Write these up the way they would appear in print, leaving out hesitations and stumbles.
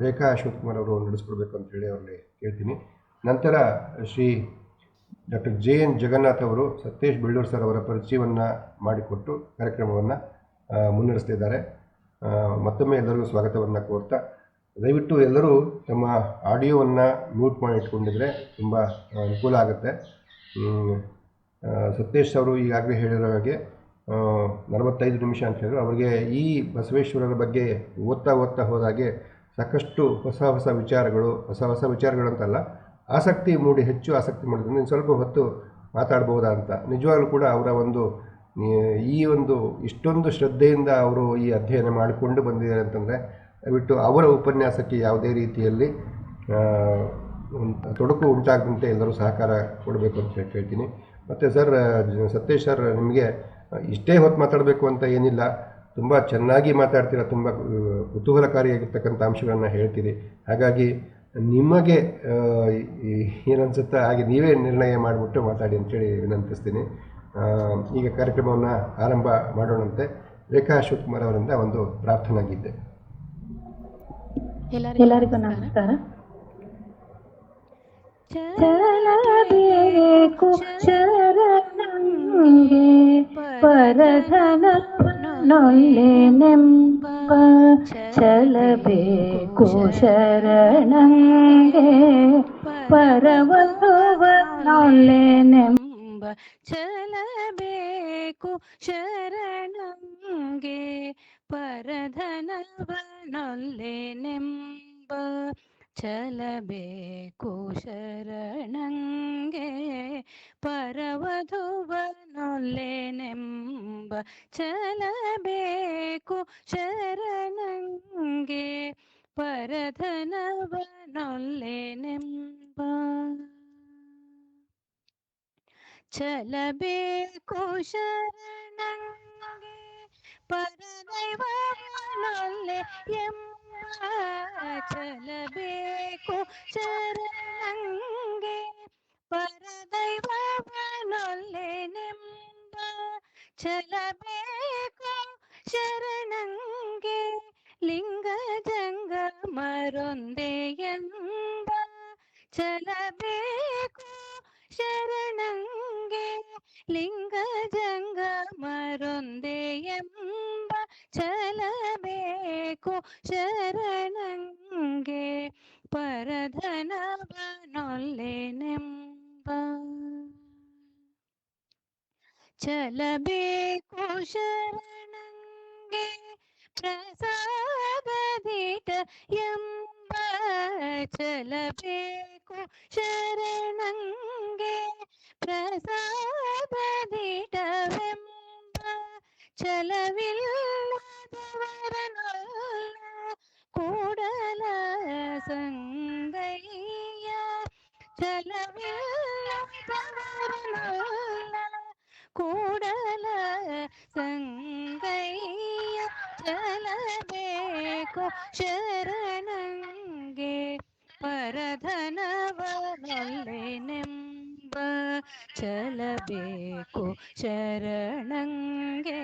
ರೇಖಾ ಅಶ್ವತ್ಥಕುಮಾರ್ ಅವರು ನಡೆಸ್ಕೊಡ್ಬೇಕು ಅಂತೇಳಿ ಅವ್ರಿಗೆ ಕೇಳ್ತೀನಿ. ನಂತರ ಶ್ರೀ ಡಾಕ್ಟರ್ JN ಜಗನ್ನಾಥ್ ಅವರು ಸತೀಶ್ ಬೆಳ್ಳೂರು ಸರ್ ಅವರ ಪರಿಚಯವನ್ನು ಮಾಡಿಕೊಟ್ಟು ಕಾರ್ಯಕ್ರಮವನ್ನು ಮುನ್ನಡೆಸ್ತಿದ್ದಾರೆ. ಮತ್ತೊಮ್ಮೆ ಎಲ್ಲರಿಗೂ ಸ್ವಾಗತವನ್ನು ಕೋರ್ತಾ, ದಯವಿಟ್ಟು ಎಲ್ಲರೂ ತಮ್ಮ ಆಡಿಯೋವನ್ನು ಮ್ಯೂಟ್ ಮಾಡಿ ಇಟ್ಕೊಂಡಿದ್ರೆ ತುಂಬ ಅನುಕೂಲ ಆಗುತ್ತೆ. ಸತೀಶ್ ಅವರು ಈಗಾಗಲೇ ಹೇಳಿರೋ ಹಾಗೆ 45 ನಿಮಿಷ ಅಂತ ಹೇಳಿದ್ರು. ಅವರಿಗೆ ಈ ಬಸವೇಶ್ವರರ ಬಗ್ಗೆ ಓದ್ತಾ ಹೋದಾಗೆ ಸಾಕಷ್ಟು ಹೊಸ ವಿಚಾರಗಳು ಅಂತಲ್ಲ, ಆಸಕ್ತಿ ಮೂಡಿ, ಹೆಚ್ಚು ಆಸಕ್ತಿ ಮೂಡಿದ್ರೆ ಸ್ವಲ್ಪ ಹೊತ್ತು ಮಾತಾಡ್ಬೋದಾ ಅಂತ. ನಿಜವಾಗ್ಲೂ ಕೂಡ ಅವರ ಒಂದು ಇಷ್ಟೊಂದು ಶ್ರದ್ಧೆಯಿಂದ ಅವರು ಈ ಅಧ್ಯಯನ ಮಾಡಿಕೊಂಡು ಬಂದಿದ್ದಾರೆ ಅಂತಂದರೆ ದಯವಿಟ್ಟು ಅವರ ಉಪನ್ಯಾಸಕ್ಕೆ ಯಾವುದೇ ರೀತಿಯಲ್ಲಿ ತೊಡಕು ಉಂಟಾಗದಂತೆ ಎಲ್ಲರೂ ಸಹಕಾರ ಕೊಡಬೇಕು ಅಂತ ಹೇಳ್ತೀನಿ. ಮತ್ತು ಸರ್, ಸತೀಶ್ ಸರ್, ನಿಮಗೆ ಇಷ್ಟೇ ಹೊತ್ತು ಮಾತಾಡಬೇಕು ಅಂತ ಏನಿಲ್ಲ, ತುಂಬ ಚೆನ್ನಾಗಿ ಮಾತಾಡ್ತೀರ, ತುಂಬ ಕುತೂಹಲಕಾರಿಯಾಗಿರ್ತಕ್ಕಂಥ ಅಂಶಗಳನ್ನು ಹೇಳ್ತೀರಿ. ಹಾಗಾಗಿ ನಿಮಗೆ ಏನನ್ಸುತ್ತೆ ಹಾಗೆ ನೀವೇ ನಿರ್ಣಯ ಮಾಡಿಬಿಟ್ಟು ಮಾತಾಡಿ ಅಂತೇಳಿ ವಿನಂತಿಸ್ತೀನಿ. ಈಗ ಕಾರ್ಯಕ್ರಮವನ್ನು ಆರಂಭ ಮಾಡೋಣಂತೆ. ರೇಖಾ ಅಶ್ವತ್ಥಕುಮಾರ್ ಅವರಿಂದ ಒಂದು ಪ್ರಾರ್ಥನಾ ಗೀತೆ. ಎಲ್ಲರಿಗೂ ನಮಸ್ಕಾರ. ಚಲಬೇಕು ಶರಣಂಗೆ ಪರಧನವನ್ನೊಲ್ಲೆನೆಂಬ, ಚಲಬೇಕು ಶರಣಂಗೆ ಪರವಧುವನ್ನೊಲ್ಲೆನೆಂಬ, ಚಲಬೇಕು ಶರಣಂಗೆ ಪರಧನವನ್ನೊಲ್ಲೆನೆಂಬ, ಚಲಬೇಕು ಶರಣಂಗೆ ಪರವಧುವನ್ನೊಲ್ಲೆನೆಂಬ, ಚಲಬೇಕು ಶರಣಂಗೆ ಪರಧನವನ್ನೊಲ್ಲೆನೆಂಬ, ಚಲಬೇಕು ಶರಣಂಗೆ ಪರದೈವವನ್ನೊಲ್ಲೆ ಎಂಬ, ಚಲಬೇಕು ಶರಣಂಗೆ ಪರದೈವವನ್ನೊಲ್ಲೆನೆಂಬ, ಚಲಬೇಕು ಶರಣಂಗೆ ಲಿಂಗ ಜಂಗಮರೊಂದೇ ಎಂಬ, ಚಲಬೇಕು ಶರಣಂಗೆ ಲಿಂಗ ಜಂಗಮರೊಂದೇ ಎಂಬ, ಚಲಬೇಕು ಶರಣಂಗೆ ಪರಧನವನ್ನೊಲ್ಲೆನೆಂಬ, ಚಲಬೇಕು ಶರಣಂಗೆ ಪ್ರಸಾದದೀಟ ಎಂಬ, ಚಲಬೇಕು ಶರಣಂಗೆ ಪ್ರಸಾದದೀಟವೆಂಬ, ಚಲವಿಲ್ಲದವರನೊಲ್ಲ ಕೂಡಲ ಸಂಗಯ್ಯ, ಚಲವಿಲ್ಲದವರನೊಲ್ಲ ಕೂಡಲ ಸಂಗಯ್ಯ, ಚಲಬೇಕು ಶರಣಂಗೆ ಪರಧನವನ್ನೊಲ್ಲೆನೆಂಬ, ಚಲಬೇಕು ಶರಣಂಗೆ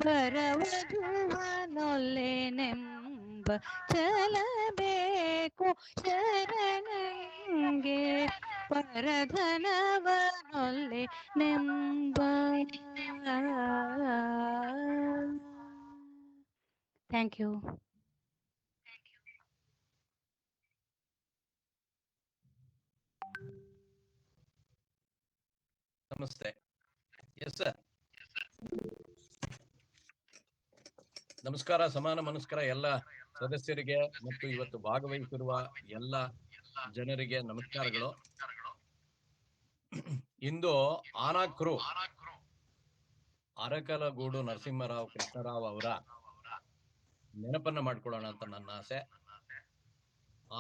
ಪರವಧುವನ್ನೊಲ್ಲೆನೆಂಬ, ಚಲಬೇಕು ಶರಣಂಗೆ ಪರಧನವನ್ನೊಲ್ಲೆನೆಂಬ. Thank you. ನಮಸ್ತೆ. Yes sir. ನಮಸ್ಕಾರ, ಸಮಾನ ಮನಸ್ಕರ ಎಲ್ಲ ಸದಸ್ಯರಿಗೆ ಮತ್ತು ಇವತ್ತು ಭಾಗವಹಿಸಿರುವ ಎಲ್ಲ ಜನರಿಗೆ ನಮಸ್ಕಾರಗಳು. ಇಂದು ಆನಕ್ರು ಅರಕಲಗೂಡು ನರಸಿಂಹರಾವ್ ಕೃಷ್ಣರಾವ್ ಅವರ ನೆನಪನ್ನ ಮಾಡ್ಕೊಳ್ಳೋಣ ಅಂತ ನನ್ನ ಆಸೆ.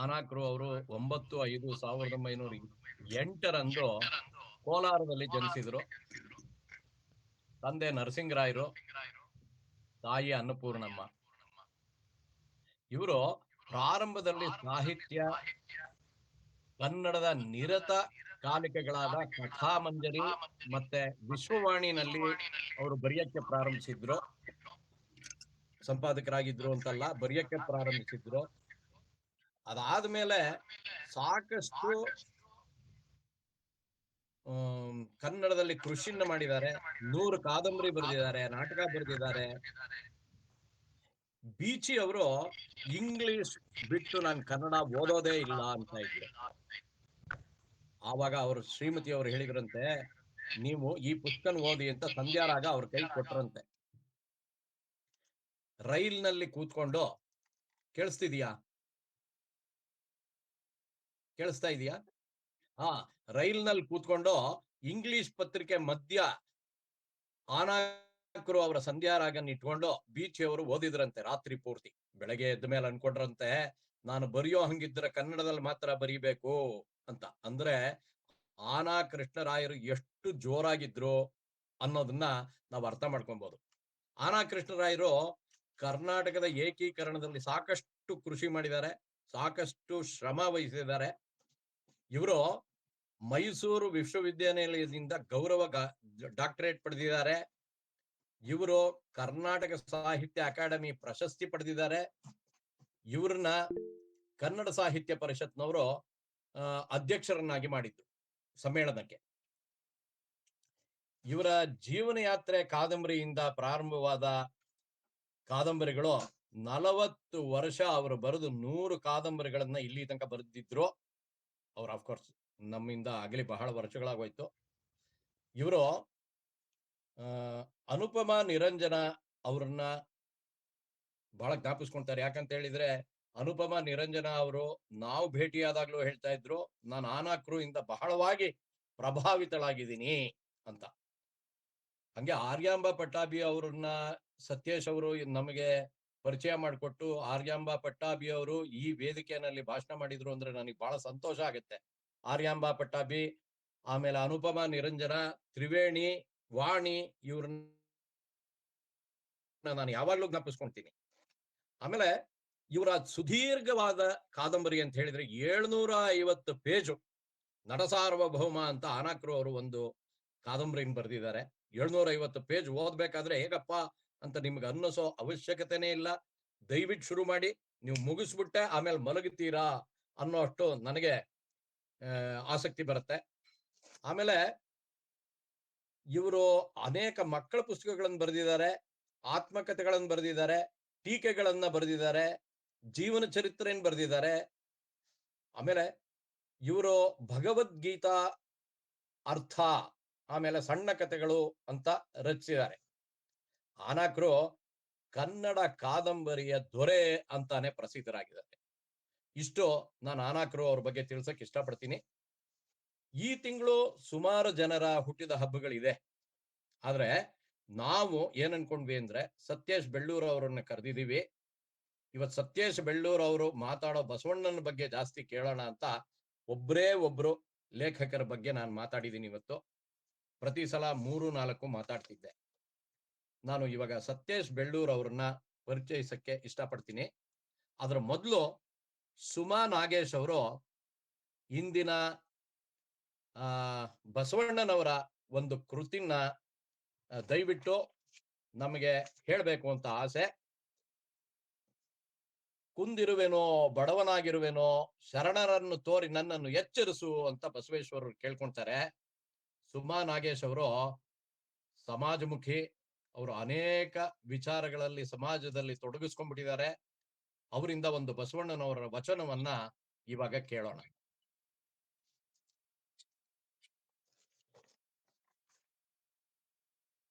ಆನಕ್ರು ಅವರು 9/5/1908 ಕೋಲಾರದಲ್ಲಿ ಜನಿಸಿದ್ರು. ತಂದೆ ನರಸಿಂಗರಾಯರು, ತಾಯಿ ಅನ್ನಪೂರ್ಣಮ್ಮ. ಇವರು ಪ್ರಾರಂಭದಲ್ಲಿ ಸಾಹಿತ್ಯ, ಕನ್ನಡದ ನಿರತ ಕಾಲಿಕೆಗಳಾದ ಕಥಾಮಂಜರಿ ಮತ್ತೆ ವಿಶ್ವವಾಣಿನಲ್ಲಿ ಅವರು ಬರೆಯಕ್ಕೆ ಪ್ರಾರಂಭಿಸಿದ್ರು. ಸಂಪಾದಕರಾಗಿದ್ರು ಅಂತಲ್ಲ, ಬರೆಯಕ್ಕೆ ಪ್ರಾರಂಭಿಸಿದ್ರು. ಅದಾದ್ಮೇಲೆ ಸಾಕಷ್ಟು ಕನ್ನಡದಲ್ಲಿ ಕೃಷಿಯನ್ನ ಮಾಡಿದ್ದಾರೆ, 100 ಕಾದಂಬರಿ ಬರೆದಿದ್ದಾರೆ, ನಾಟಕ ಬರೆದಿದ್ದಾರೆ. ಬೀಚಿ ಅವರು ಇಂಗ್ಲಿಷ್ ಬಿಟ್ಟು ನಾನು ಕನ್ನಡ ಓದೋದೇ ಇಲ್ಲ ಅಂತ ಇದ್ರು. ಆವಾಗ ಅವರು ಶ್ರೀಮತಿ ಅವರು ಹೇಳಿದ್ರಂತೆ, ನೀವು ಈ ಪುಸ್ತಕ ಓದಿ ಅಂತ ಸಂಧ್ಯಾರಾಗ ಅವ್ರ ಕೈ ಕೊಟ್ರಂತೆ. ರೈಲ್ನಲ್ಲಿ ಕೂತ್ಕೊಂಡು, ಕೇಳಿಸ್ತಿದ್ಯಾ? ಕೇಳಿಸ್ತಾ ಇದೆಯಾ? ರೈಲ್ನಲ್ಲಿ ಕೂತ್ಕೊಂಡು ಇಂಗ್ಲಿಷ್ ಪತ್ರಿಕೆ ಮಧ್ಯ ಆನಾಕರು ಅವರ ಸಂಧ್ಯಾರಾಗನ್ ಇಟ್ಕೊಂಡು ಬೀಚಿ ಅವರು ಓದಿದ್ರಂತೆ ರಾತ್ರಿ ಪೂರ್ತಿ. ಬೆಳಗ್ಗೆ ಎದ್ದ ಮೇಲೆ ಅನ್ಕೊಂಡ್ರಂತೆ, ನಾನು ಬರೆಯೋ ಹಂಗಿದ್ರೆ ಕನ್ನಡದಲ್ಲಿ ಮಾತ್ರ ಬರೀಬೇಕು ಅಂತ. ಅಂದ್ರೆ ಆನಾ ಕೃಷ್ಣರಾಯರು ಎಷ್ಟು ಜೋರಾಗಿದ್ರು ಅನ್ನೋದನ್ನ ನಾವು ಅರ್ಥ ಮಾಡ್ಕೊಬಹುದು. ಆನಾ ಕೃಷ್ಣರಾಯರು ಕರ್ನಾಟಕದ ಏಕೀಕರಣದಲ್ಲಿ ಸಾಕಷ್ಟು ಕೃಷಿ ಮಾಡಿದ್ದಾರೆ, ಸಾಕಷ್ಟು ಶ್ರಮ ವಹಿಸಿದ್ದಾರೆ. ಇವರು ಮೈಸೂರು ವಿಶ್ವವಿದ್ಯಾನಿಲಯದಿಂದ ಗೌರವ ಡಾಕ್ಟರೇಟ್ ಪಡೆದಿದ್ದಾರೆ. ಇವರು ಕರ್ನಾಟಕ ಸಾಹಿತ್ಯ ಅಕಾಡೆಮಿ ಪ್ರಶಸ್ತಿ ಪಡೆದಿದ್ದಾರೆ. ಇವ್ರನ್ನ ಕನ್ನಡ ಸಾಹಿತ್ಯ ಪರಿಷತ್ನವರು ಅಧ್ಯಕ್ಷರನ್ನಾಗಿ ಮಾಡಿದ್ರು ಸಮ್ಮೇಳನಕ್ಕೆ. ಇವರ ಜೀವನ ಯಾತ್ರೆ ಕಾದಂಬರಿಯಿಂದ ಪ್ರಾರಂಭವಾದ ಕಾದಂಬರಿಗಳು 40 ವರ್ಷ ಅವರು ಬರೆದು 100 ಕಾದಂಬರಿಗಳನ್ನ ಇಲ್ಲಿ ತನಕ ಬರೆದಿದ್ರು. ಅವ್ರು ಅಫ್ಕೋರ್ಸ್ ನಮ್ಮಿಂದ ಆಗಲಿ ಬಹಳ ವರ್ಷಗಳಾಗೋಯ್ತು. ಇವರು ಅನುಪಮಾ ನಿರಂಜನ ಅವ್ರನ್ನ ಬಹಳ ಜ್ಞಾಪಿಸ್ಕೊಂತಾರೆ. ಯಾಕಂತ ಹೇಳಿದ್ರೆ ಅನುಪಮಾ ನಿರಂಜನ ಅವರು ನಾವು ಭೇಟಿಯಾದಾಗ್ಲೂ ಹೇಳ್ತಾ ಇದ್ರು, ನಾನು ಆನಾಕ್ರು ಇಂದ ಬಹಳವಾಗಿ ಪ್ರಭಾವಿತಳಾಗಿದ್ದೀನಿ ಅಂತ. ಹಂಗೆ ಆರ್ಯಾಂಬ ಪಟ್ಟಾಭಿ ಅವ್ರನ್ನ ಸತ್ಯೇಶ್ ಅವರು ನಮಗೆ ಪರಿಚಯ ಮಾಡಿಕೊಟ್ಟು, ಆರ್ಯಾಂಬ ಪಟ್ಟಾಭಿ ಅವರು ಈ ವೇದಿಕೆಯಲ್ಲಿ ಭಾಷಣ ಮಾಡಿದ್ರು ಅಂದ್ರೆ ನನಗೆ ಬಹಳ ಸಂತೋಷ ಆಗುತ್ತೆ. ಆರ್ಯಾಂಬ ಪಟ್ಟಾಭಿ, ಆಮೇಲೆ ಅನುಪಮಾ ನಿರಂಜನ, ತ್ರಿವೇಣಿ, ವಾಣಿ, ಇವ್ರನ್ನ ನಾನು ಯಾವಾಗ್ಲೂ ಜ್ಞಾಪಿಸ್ಕೊಂತೀನಿ. ಆಮೇಲೆ ಇವರ ಸುದೀರ್ಘವಾದ ಕಾದಂಬರಿ ಅಂತ ಹೇಳಿದ್ರೆ 750 ಪೇಜು ನಟಸಾರ್ವಭೌಮ ಅಂತ ಆನಾಕ್ರು ಅವರು ಒಂದು ಕಾದಂಬರಿನ ಬರೆದಿದ್ದಾರೆ. 750 ಪೇಜ್ ಓದ್ಬೇಕಾದ್ರೆ ಹೇಗಪ್ಪ ಅಂತ ನಿಮ್ಗೆ ಅನ್ನಿಸೋ ಅವಶ್ಯಕತೆನೇ ಇಲ್ಲ. ದಯವಿಟ್ಟು ಶುರು ಮಾಡಿ, ನೀವು ಮುಗಿಸ್ಬಿಟ್ಟೆ ಆಮೇಲೆ ಮಲಗುತ್ತೀರಾ ಅನ್ನೋ ಅಷ್ಟು ನನಗೆ ಆಸಕ್ತಿ ಬರುತ್ತೆ. ಆಮೇಲೆ ಇವರು ಅನೇಕ ಮಕ್ಕಳ ಪುಸ್ತಕಗಳನ್ನು ಬರೆದಿದ್ದಾರೆ, ಆತ್ಮಕಥೆಗಳನ್ನು ಬರೆದಿದ್ದಾರೆ, ಟೀಕೆಗಳನ್ನ ಬರೆದಿದ್ದಾರೆ, ಜೀವನ ಚರಿತ್ರೆಯನ್ನು ಬರೆದಿದ್ದಾರೆ. ಆಮೇಲೆ ಇವರು ಭಗವದ್ಗೀತಾ ಅರ್ಥ, ಆಮೇಲೆ ಸಣ್ಣ ಕಥೆಗಳು ಅಂತ ರಚಿಸಿದ್ದಾರೆ. ಆನಾಕ್ರು ಕನ್ನಡ ಕಾದಂಬರಿಯ ದೊರೆ ಅಂತಾನೆ ಪ್ರಸಿದ್ಧರಾಗಿದ್ದಾರೆ. ಇಷ್ಟು ನಾನು ಆನಾಕ್ರು ಅವ್ರ ಬಗ್ಗೆ ತಿಳ್ಸಕ್ ಇಷ್ಟಪಡ್ತೀನಿ. ಈ ತಿಂಗಳು ಸುಮಾರು ಜನರ ಹುಟ್ಟಿದ ಹಬ್ಬಗಳಿದೆ. ಆದ್ರೆ ನಾವು ಏನ್ ಅನ್ಕೊಂಡ್ವಿ ಅಂದ್ರೆ ಸತ್ಯೇಶ್ ಬೆಳ್ಳೂರು ಅವರನ್ನ ಕರೆದಿದ್ದೀವಿ. ಇವತ್ತು ಸತ್ಯೇಶ್ ಬೆಳ್ಳೂರು ಅವರು ಮಾತಾಡೋ ಬಸವಣ್ಣನ ಬಗ್ಗೆ ಜಾಸ್ತಿ ಕೇಳೋಣ ಅಂತ ಒಬ್ಬರೇ ಒಬ್ರು ಲೇಖಕರ ಬಗ್ಗೆ ನಾನು ಮಾತಾಡಿದ್ದೀನಿ. ಇವತ್ತು ಪ್ರತಿ ಸಲ 3-4 ಮಾತಾಡ್ತಿದ್ದೆ. ನಾನು ಇವಾಗ ಸತ್ಯೇಶ್ ಬೆಳ್ಳೂರು ಅವ್ರನ್ನ ಪರಿಚಯಿಸಕ್ಕೆ ಇಷ್ಟಪಡ್ತೀನಿ. ಅದ್ರ ಮೊದಲು ಸುಮಾ ನಾಗೇಶ್ ಅವರು ಇಂದಿನ ಬಸವಣ್ಣನವರ ಒಂದು ಕೃತಿನ ದಯವಿಟ್ಟು ನಮಗೆ ಹೇಳಬೇಕು ಅಂತ ಆಸೆ. ಕುಂದಿರುವೆನೋ ಬಡವನಾಗಿರುವೆನೋ ಶರಣರನ್ನು ತೋರಿ ನನ್ನನ್ನು ಎಚ್ಚರಿಸು ಅಂತ ಬಸವೇಶ್ವರರು ಕೇಳ್ಕೊಂತಾರೆ. ಸುಮಾ ನಾಗೇಶ್ ಅವರು ಸಮಾಜಮುಖಿ, ಅವರು ಅನೇಕ ವಿಚಾರಗಳಲ್ಲಿ ಸಮಾಜದಲ್ಲಿ ತೊಡಗಿಸ್ಕೊಂಡ್ಬಿಟ್ಟಿದ್ದಾರೆ. ಅವರಿಂದ ಒಂದು ಬಸವಣ್ಣನವರ ವಚನವನ್ನ ಇವಾಗ ಕೇಳೋಣ.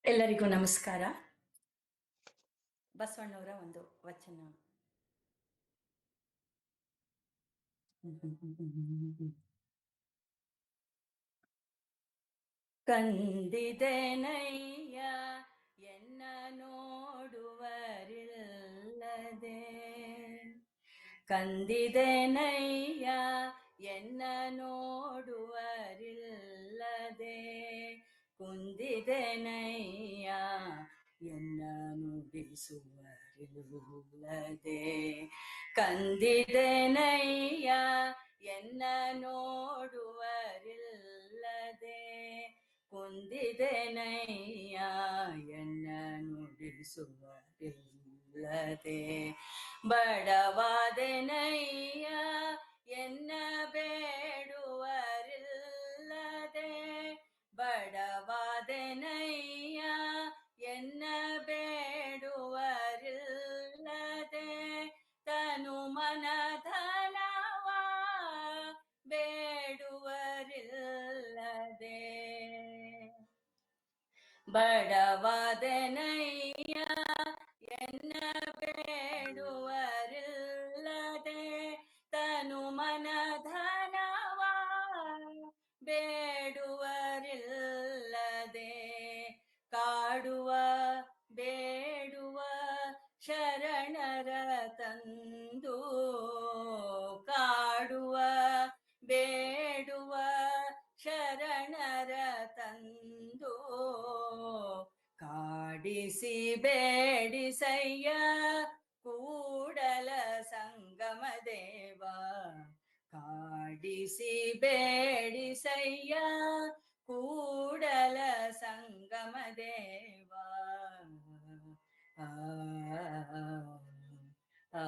ಎಲ್ಲರಿಗೂ ನಮಸ್ಕಾರ. ಬಸವಣ್ಣವರ ಒಂದು ವಚನ. ಕಂದಿದೆನಯ್ಯ ಎನ್ನ ನೋಡುವರಿಲ್ಲದೆ, ಕಂದಿದೆನಯ್ಯ ಎನ್ನ ನೋಡುವರಿಲ್ಲದೆ, ಕುಂದಿದೆನಯ್ಯ ಎನ್ನ ನುಡಿಸುವರಿಲ್ಲದೆ, ಕಂದಿದೆನಯ್ಯ ಎನ್ನ ನೋಡುವರಿಲ್ಲದೆ, ಕುಂದಿದೆನಯ್ಯ ಎನ್ನ ನುಡಿಸುವರಿಲ್ಲದೆ, ಬಡವಾದೆನಯ್ಯ ತನು ಮನ ಧನವ ಬೇಡುವರಿಲ್ಲದೆ ಬಡವಾದೆನಯ್ಯ ಎನ್ನ ಬೇಡುವರಿಲ್ಲದೆ ತನು ಮನ ಧನವ ಬೇಡುವರಿಲ್ಲದೆ ಕಾಡುವ ಬೇಡುವ ಶರಣರ ತಂದು ಕಾಡುವ ಬೇಡುವ ಶರಣರ ತಂದು ಕಾಡಿಸಿ ಬೇಡಿಸಯ್ಯ ಕೂಡಲ ಸಂಗಮ ದೇವ ಕಾಡಿಸಿ ಬೇಡಿಸಯ್ಯ ಕೂಡಲ ಸಂಗಮ ದೇವ ಆ ಆ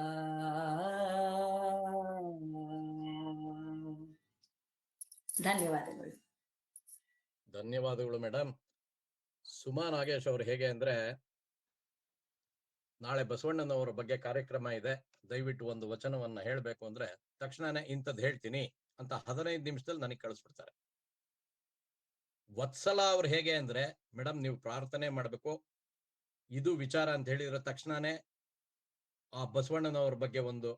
ಧನ್ಯವಾದಗಳು. ಧನ್ಯವಾದಗಳು ಮೇಡಮ್. ಸುಮಾ ನಾಗೇಶ್ ಅವರು ಹೇಗೆ ಅಂದ್ರೆ, ನಾಳೆ ಬಸವಣ್ಣನವರ ಬಗ್ಗೆ ಕಾರ್ಯಕ್ರಮ ಇದೆ, ದಯವಿಟ್ಟು ಒಂದು ವಚನವನ್ನ ಹೇಳ್ಬೇಕು ಅಂದ್ರೆ ತಕ್ಷಣನೇ ಇಂಥದ್ದು ಹೇಳ್ತೀನಿ ಅಂತ 15 ನಿಮಿಷದಲ್ಲಿ ನನಗೆ ಕಳಿಸ್ಬಿಡ್ತಾರೆ. ವತ್ಸಲ ಅವ್ರು ಹೇಗೆ ಅಂದ್ರೆ, ಮೇಡಮ್ ನೀವು ಪ್ರಾರ್ಥನೆ ಮಾಡ್ಬೇಕು, ಇದು ವಿಚಾರ ಅಂತ ಹೇಳಿದ್ರೆ ತಕ್ಷಣನೇ ಆ ಬಸವಣ್ಣನವರ ಬಗ್ಗೆ ಒಂದು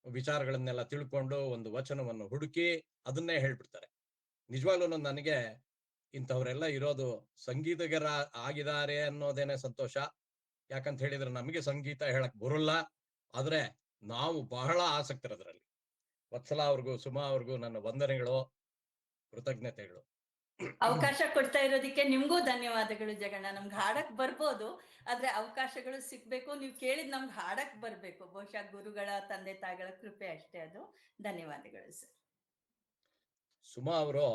ವಿಚಾರಗಳನ್ನೆಲ್ಲ ತಿಳ್ಕೊಂಡು ಒಂದು ವಚನವನ್ನು ಹುಡುಕಿ ಅದನ್ನೇ ಹೇಳ್ಬಿಡ್ತಾರೆ. ನಿಜವಾಗ್ಲೂ ನನಗೆ ಇಂಥವರೆಲ್ಲ ಇರೋದು ಸಂಗೀತಗಾರ ಆಗಿದ್ದಾರೆ ಅನ್ನೋದೇನೆ ಸಂತೋಷ. ಯಾಕಂತ ಹೇಳಿದ್ರೆ ನಮಗೆ ಸಂಗೀತ ಹೇಳಕ್ ಬರೋಲ್ಲ, ಆದ್ರೆ ನಾವು ಬಹಳ ಆಸಕ್ತರದ್ರಲ್ಲಿ. ವತ್ಸಲ ಅವ್ರಿಗೂ ಸುಮಾ ಅವ್ರಿಗೂ ನನ್ನ ವಂದನೆಗಳು, ಕೃತಜ್ಞತೆಗಳು. ಅವಕಾಶ ಕೊಡ್ತಾ ಇರೋದಕ್ಕೆ ನಿಮ್ಗೂ ಧನ್ಯವಾದಗಳು ಜಗಣ್ಣ. ನಮ್ಗೆ ಹಾಡಕ್ ಬರ್ಬೋದು, ಆದ್ರೆ ಅವಕಾಶಗಳು ಸಿಗ್ಬೇಕು, ನೀವು ಕೇಳಿದ್ ನಮ್ಗೆ ಹಾಡಕ್ ಬರ್ಬೇಕು. ಬಹುಶಃ ಗುರುಗಳ ತಂದೆ ತಾಯಿಗಳ ಕೃಪೆ ಅಷ್ಟೇ ಅದು. ಧನ್ಯವಾದಗಳು ಸರ್. ಸುಮಾ ಅವರು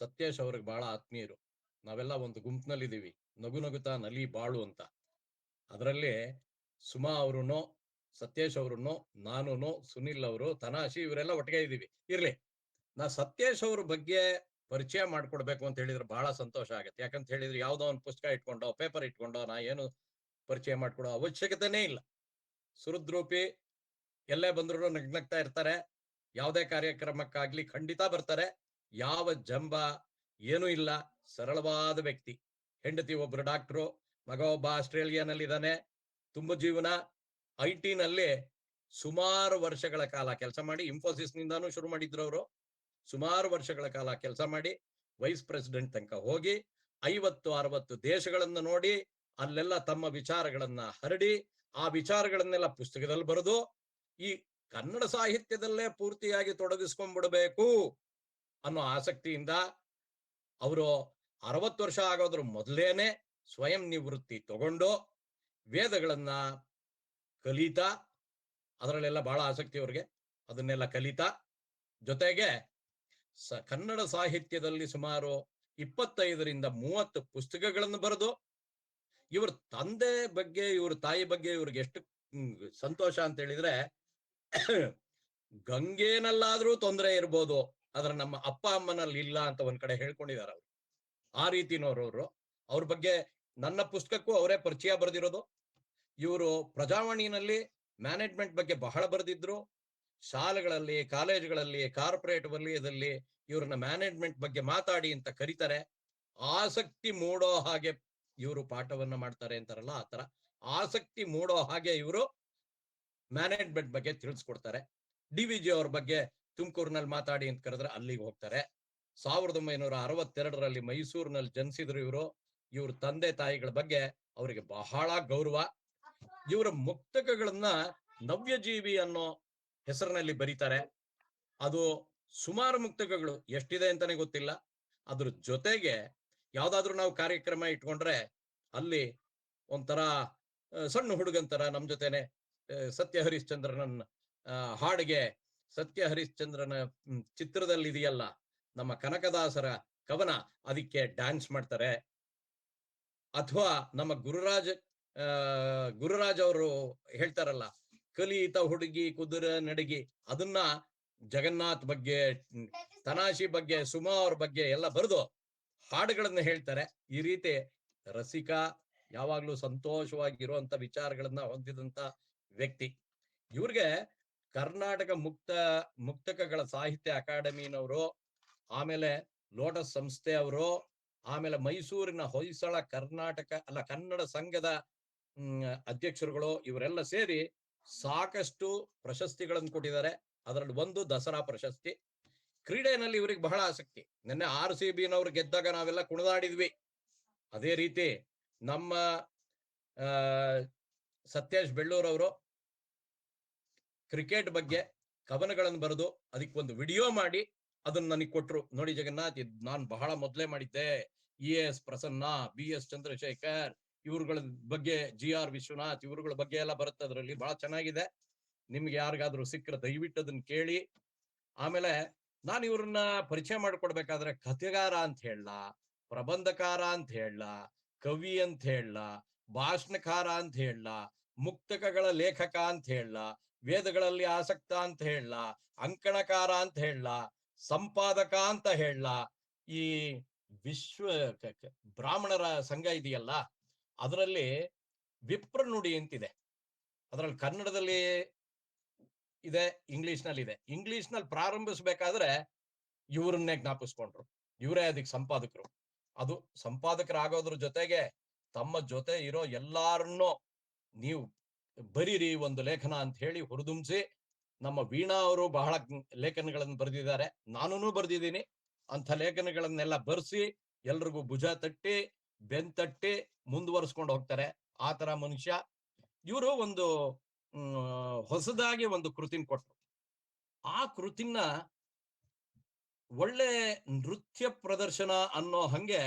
ಸತ್ಯೇಶ್ ಅವ್ರಿಗೆ ಬಹಳ ಆತ್ಮೀಯರು. ನಾವೆಲ್ಲ ಒಂದು ಗುಂಪಿನಲ್ಲಿದ್ದೀವಿ, ನಗು ನಗುತ್ತಾ ನಲಿ ಬಾಳು ಅಂತ. ಅದರಲ್ಲಿ ಸುಮಾ ಅವ್ರುನು, ಸತ್ಯೇಶ್ ಅವ್ರುನು, ನಾನುನು, ಸುನಿಲ್ ಅವರು, ತನಾಶಿ ಇವರೆಲ್ಲ ಒಟ್ಟಿಗೆ ಇದ್ದೀವಿ. ಇರ್ಲಿ, ನಾ ಸತ್ಯೇಶ್ ಅವ್ರ ಬಗ್ಗೆ ಪರಿಚಯ ಮಾಡ್ಕೊಡ್ಬೇಕು ಅಂತ ಹೇಳಿದ್ರೆ ಬಹಳ ಸಂತೋಷ ಆಗತ್ತೆ. ಯಾಕಂತ ಹೇಳಿದ್ರೆ ಯಾವ್ದೋ ಒಂದು ಪುಸ್ತಕ ಇಟ್ಕೊಂಡೋ ಪೇಪರ್ ಇಟ್ಕೊಂಡೋ ನಾ ಏನು ಪರಿಚಯ ಮಾಡ್ಕೊಡೋ ಅವಶ್ಯಕತೆನೇ ಇಲ್ಲ. ಸುಹೃದ್ರೂಪಿ, ಎಲ್ಲೇ ಬಂದ್ರು ನಗ್ನಗ್ತಾ ಇರ್ತಾರೆ. ಯಾವುದೇ ಕಾರ್ಯಕ್ರಮಕ್ಕಾಗ್ಲಿ ಖಂಡಿತ ಬರ್ತಾರೆ. ಯಾವ ಜಂಬ ಏನೂ ಇಲ್ಲ, ಸರಳವಾದ ವ್ಯಕ್ತಿ. ಹೆಂಡತಿ ಒಬ್ರು ಡಾಕ್ಟ್ರು, ಮಗ ಒಬ್ಬ ಆಸ್ಟ್ರೇಲಿಯಾನಲ್ಲಿ ಇದ್ದಾನೆ. ತುಂಬ ಜೀವನ. IT ನಲ್ಲಿ ಸುಮಾರು ವರ್ಷಗಳ ಕಾಲ ಕೆಲಸ ಮಾಡಿ, ಇನ್ಫೋಸಿಸ್ ನಿಂದಾನು ಶುರು ಮಾಡಿದ್ರು ಅವರು. ಸುಮಾರು ವರ್ಷಗಳ ಕಾಲ ಕೆಲಸ ಮಾಡಿ ವೈಸ್ ಪ್ರೆಸಿಡೆಂಟ್ ತನಕ ಹೋಗಿ 50-60 ದೇಶಗಳನ್ನು ನೋಡಿ ಅಲ್ಲೆಲ್ಲ ತಮ್ಮ ವಿಚಾರಗಳನ್ನ ಹರಡಿ ಆ ವಿಚಾರಗಳನ್ನೆಲ್ಲ ಪುಸ್ತಕದಲ್ಲಿ ಬರೆದು ಈ ಕನ್ನಡ ಸಾಹಿತ್ಯದಲ್ಲೇ ಪೂರ್ತಿಯಾಗಿ ತೊಡಗಿಸ್ಕೊಂಡ್ಬಿಡ್ಬೇಕು ಅನ್ನೋ ಆಸಕ್ತಿಯಿಂದ ಅವರು 60 ವರ್ಷ ಆಗೋದ್ರ ಮೊದಲೇನೆ ಸ್ವಯಂ ನಿವೃತ್ತಿ ತಗೊಂಡು ವೇದಗಳನ್ನ ಕಲಿತಾ, ಅದರಲ್ಲೆಲ್ಲ ಬಹಳ ಆಸಕ್ತಿ ಅವ್ರಿಗೆ, ಅದನ್ನೆಲ್ಲ ಕಲಿತಾ, ಜೊತೆಗೆ ಕನ್ನಡ ಸಾಹಿತ್ಯದಲ್ಲಿ ಸುಮಾರು 25-30 ಪುಸ್ತಕಗಳನ್ನು ಬರೆದು, ಇವ್ರ ತಂದೆ ಬಗ್ಗೆ ಇವ್ರ ತಾಯಿ ಬಗ್ಗೆ ಇವ್ರಿಗೆ ಎಷ್ಟು ಸಂತೋಷ ಅಂತ ಹೇಳಿದ್ರೆ, ಗಂಗೆನಲ್ಲಾದ್ರೂ ತೊಂದರೆ ಇರ್ಬೋದು, ಆದ್ರೆ ನಮ್ಮ ಅಪ್ಪ ಅಮ್ಮನಲ್ಲಿ ಇಲ್ಲ ಅಂತ ಒಂದ್ ಕಡೆ ಹೇಳ್ಕೊಂಡಿದ್ದಾರೆ ಅವ್ರು. ಆ ರೀತಿನವ್ರವ್ರು. ಅವ್ರ ಬಗ್ಗೆ ನನ್ನ ಪುಸ್ತಕಕ್ಕೂ ಅವರೇ ಪರಿಚಯ ಬರೆದಿರೋದು. ಇವರು ಪ್ರಜಾವಾಣಿನಲ್ಲಿ ಮ್ಯಾನೇಜ್ಮೆಂಟ್ ಬಗ್ಗೆ ಬಹಳ ಬರೆದಿದ್ರು. ಶಾಲೆಗಳಲ್ಲಿ, ಕಾಲೇಜುಗಳಲ್ಲಿ, ಕಾರ್ಪೊರೇಟ್ ವಲಯದಲ್ಲಿ ಇವ್ರನ್ನ ಮ್ಯಾನೇಜ್ಮೆಂಟ್ ಬಗ್ಗೆ ಮಾತಾಡಿ ಅಂತ ಕರೀತಾರೆ. ಆಸಕ್ತಿ ಮೂಡೋ ಹಾಗೆ ಇವರು ಪಾಠವನ್ನ ಮಾಡ್ತಾರೆ ಅಂತಾರಲ್ಲ, ಆ ತರ ಆಸಕ್ತಿ ಮೂಡೋ ಹಾಗೆ ಇವರು ಮ್ಯಾನೇಜ್ಮೆಂಟ್ ಬಗ್ಗೆ ತಿಳಿಸ್ಕೊಡ್ತಾರೆ. DVG ಅವ್ರ ಬಗ್ಗೆ ತುಮಕೂರಿನಲ್ಲಿ ಮಾತಾಡಿ ಅಂತ ಕರೆದ್ರೆ ಅಲ್ಲಿಗೆ ಹೋಗ್ತಾರೆ. 1962ರಲ್ಲಿ ಮೈಸೂರಿನಲ್ಲಿ ಜನಿಸಿದ್ರು ಇವರು. ಇವ್ರ ತಂದೆ ತಾಯಿಗಳ ಬಗ್ಗೆ ಅವರಿಗೆ ಬಹಳ ಗೌರವ. ಇವರ ಮುಕ್ತಕಗಳನ್ನ ನವ್ಯಜೀವಿ ಅನ್ನೋ ಹೆಸರಿನಲ್ಲಿ ಬರೀತಾರೆ. ಅದು ಸುಮಾರು ಮುಕ್ತಕಗಳು, ಎಷ್ಟಿದೆ ಅಂತಾನೆ ಗೊತ್ತಿಲ್ಲ. ಅದ್ರ ಜೊತೆಗೆ ಯಾವ್ದಾದ್ರು ನಾವು ಕಾರ್ಯಕ್ರಮ ಇಟ್ಕೊಂಡ್ರೆ ಅಲ್ಲಿ ಒಂಥರ ಸಣ್ಣ ಹುಡುಗಂತರ ನಮ್ ಜೊತೆನೆ ಸತ್ಯ ಹರಿಶ್ಚಂದ್ರನ ಹಾಡಿಗೆ, ಸತ್ಯ ಹರಿಶ್ಚಂದ್ರನ ಚಿತ್ರದಲ್ಲಿ ಇದೆಯಲ್ಲ ನಮ್ಮ ಕನಕದಾಸರ ಕವನ, ಅದಕ್ಕೆ ಡ್ಯಾನ್ಸ್ ಮಾಡ್ತಾರೆ. ಅಥವಾ ನಮ್ಮ ಗುರುರಾಜ್ ಅವರು ಹೇಳ್ತಾರಲ್ಲ, ಕಲಿತ ಹುಡುಗಿ ಕುದುರೆ ನಡಗಿ, ಅದನ್ನ ಜಗನ್ನಾಥ್ ಬಗ್ಗೆ, ತನಾಶಿ ಬಗ್ಗೆ, ಸುಮಾ ಅವ್ರ ಬಗ್ಗೆ ಎಲ್ಲ ಬರೆದು ಹಾಡುಗಳನ್ನ ಹೇಳ್ತಾರೆ. ಈ ರೀತಿ ರಸಿಕ, ಯಾವಾಗ್ಲೂ ಸಂತೋಷವಾಗಿರುವಂತ ವಿಚಾರಗಳನ್ನ ಹೊಂದಿದಂತ ವ್ಯಕ್ತಿ. ಇವ್ರಿಗೆ ಕರ್ನಾಟಕ ಮುಕ್ತಕಗಳ ಸಾಹಿತ್ಯ ಅಕಾಡೆಮಿನವರು, ಆಮೇಲೆ ಲೋಟಸ್ ಸಂಸ್ಥೆಯವರು, ಆಮೇಲೆ ಮೈಸೂರಿನ ಹೊಯ್ಸಳ ಕನ್ನಡ ಸಂಘದ ಅಧ್ಯಕ್ಷರುಗಳು, ಇವರೆಲ್ಲ ಸೇರಿ ಸಾಕಷ್ಟು ಪ್ರಶಸ್ತಿಗಳನ್ನು ಕೊಟ್ಟಿದ್ದಾರೆ. ಅದರಲ್ಲಿ ಒಂದು ದಸರಾ ಪ್ರಶಸ್ತಿ. ಕ್ರೀಡೆಯಲ್ಲಿ ಇವರಿಗೆ ಬಹಳ ಆಸಕ್ತಿ. ನಿನ್ನೆ RCB ನವರು ಗೆದ್ದಾಗ ನಾವೆಲ್ಲ ಕುಣಿದಾಡಿದ್ವಿ. ಅದೇ ರೀತಿ ನಮ್ಮ ಸತ್ಯೇಶ್ ಬೆಳ್ಳೂರವರು ಕ್ರಿಕೆಟ್ ಬಗ್ಗೆ ಕವನಗಳನ್ನು ಬರೆದು ಅದಕ್ಕೊಂದು ವಿಡಿಯೋ ಮಾಡಿ ಅದನ್ನ ನನಗೆ ಕೊಟ್ರು. ನೋಡಿ ಜಗನ್ನಾಥ್, ನಾನು ಬಹಳ ಮೊದಲೇ ಮಾಡಿದ್ದೆ. ES ಪ್ರಸನ್ನ, BS ಚಂದ್ರಶೇಖರ್ ಇವ್ರುಗಳ ಬಗ್ಗೆ, GR ವಿಶ್ವನಾಥ್ ಇವ್ರುಗಳ ಬಗ್ಗೆ ಎಲ್ಲ ಬರುತ್ತೆ ಅದರಲ್ಲಿ. ಬಹಳ ಚೆನ್ನಾಗಿದೆ. ನಿಮ್ಗೆ ಯಾರಿಗಾದ್ರೂ ಸಿಕ್ಕರೆ ದಯವಿಟ್ಟು ಅದನ್ನ ಕೇಳಿ. ಆಮೇಲೆ ನಾನು ಇವ್ರನ್ನ ಪರಿಚಯ ಮಾಡಿಕೊಡ್ಬೇಕಾದ್ರೆ ಕಥೆಗಾರ ಅಂತ ಹೇಳಲ್ಲ, ಪ್ರಬಂಧಕಾರ ಅಂತ ಹೇಳಲ್ಲ, ಕವಿ ಅಂತ ಹೇಳಲ್ಲ, ಭಾಷಣಕಾರ ಅಂತ ಹೇಳಲ್ಲ, ಮುಕ್ತಕಗಳ ಲೇಖಕ ಅಂತ ಹೇಳಲ್ಲ, ವೇದಗಳಲ್ಲಿ ಆಸಕ್ತ ಅಂತ ಹೇಳಲ್ಲ, ಅಂಕಣಕಾರ ಅಂತ ಹೇಳಲ್ಲ, ಸಂಪಾದಕ ಅಂತ ಹೇಳಲ್ಲ. ಈ ಬ್ರಾಹ್ಮಣರ ಸಂಘ ಇದೆಯಲ್ಲ, ಅದರಲ್ಲಿ ವಿಪ್ರ ನುಡಿ ಅಂತಿದೆ. ಅದರಲ್ಲಿ ಕನ್ನಡದಲ್ಲಿ ಇದೆ, ಇಂಗ್ಲಿಷ್ ನಲ್ಲಿ ಇದೆ. ಇಂಗ್ಲಿಷ್ ನಲ್ಲಿ ಪ್ರಾರಂಭಿಸ್ಬೇಕಾದ್ರೆ ಇವರನ್ನೇ ಜ್ಞಾಪಿಸ್ಕೊಂಡ್ರು. ಇವರೇ ಅದಕ್ಕೆ ಸಂಪಾದಕರು. ಅದು ಸಂಪಾದಕರಾಗೋದ್ರ ಜೊತೆಗೆ ತಮ್ಮ ಜೊತೆ ಇರೋ ಎಲ್ಲಾರನ್ನೂ ನೀವು ಬರೀರಿ ಒಂದು ಲೇಖನ ಅಂತ ಹೇಳಿ ಹುರಿದುಂಬಿಸಿ, ನಮ್ಮ ವೀಣಾ ಅವರು ಬಹಳ ಲೇಖನಗಳನ್ನು ಬರೆದಿದ್ದಾರೆ, ನಾನೂ ಬರೆದಿದ್ದೀನಿ. ಅಂಥ ಲೇಖನಗಳನ್ನೆಲ್ಲ ಬರ್ಸಿ ಎಲ್ರಿಗೂ ಭುಜ ತಟ್ಟಿ ಬೆಂತಟ್ಟಿ ಮುಂದುವರಿಸ್ಕೊಂಡು ಹೋಗ್ತಾರೆ. ಆ ತರ ಮನುಷ್ಯ ಇವರು. ಒಂದು ಹೊಸದಾಗಿ ಒಂದು ಕೃತಿನ ಕೊಟ್ರು. ಆ ಕೃತಿನ ಒಳ್ಳೆ ನೃತ್ಯ ಪ್ರದರ್ಶನ ಅನ್ನೋ ಹಂಗೆ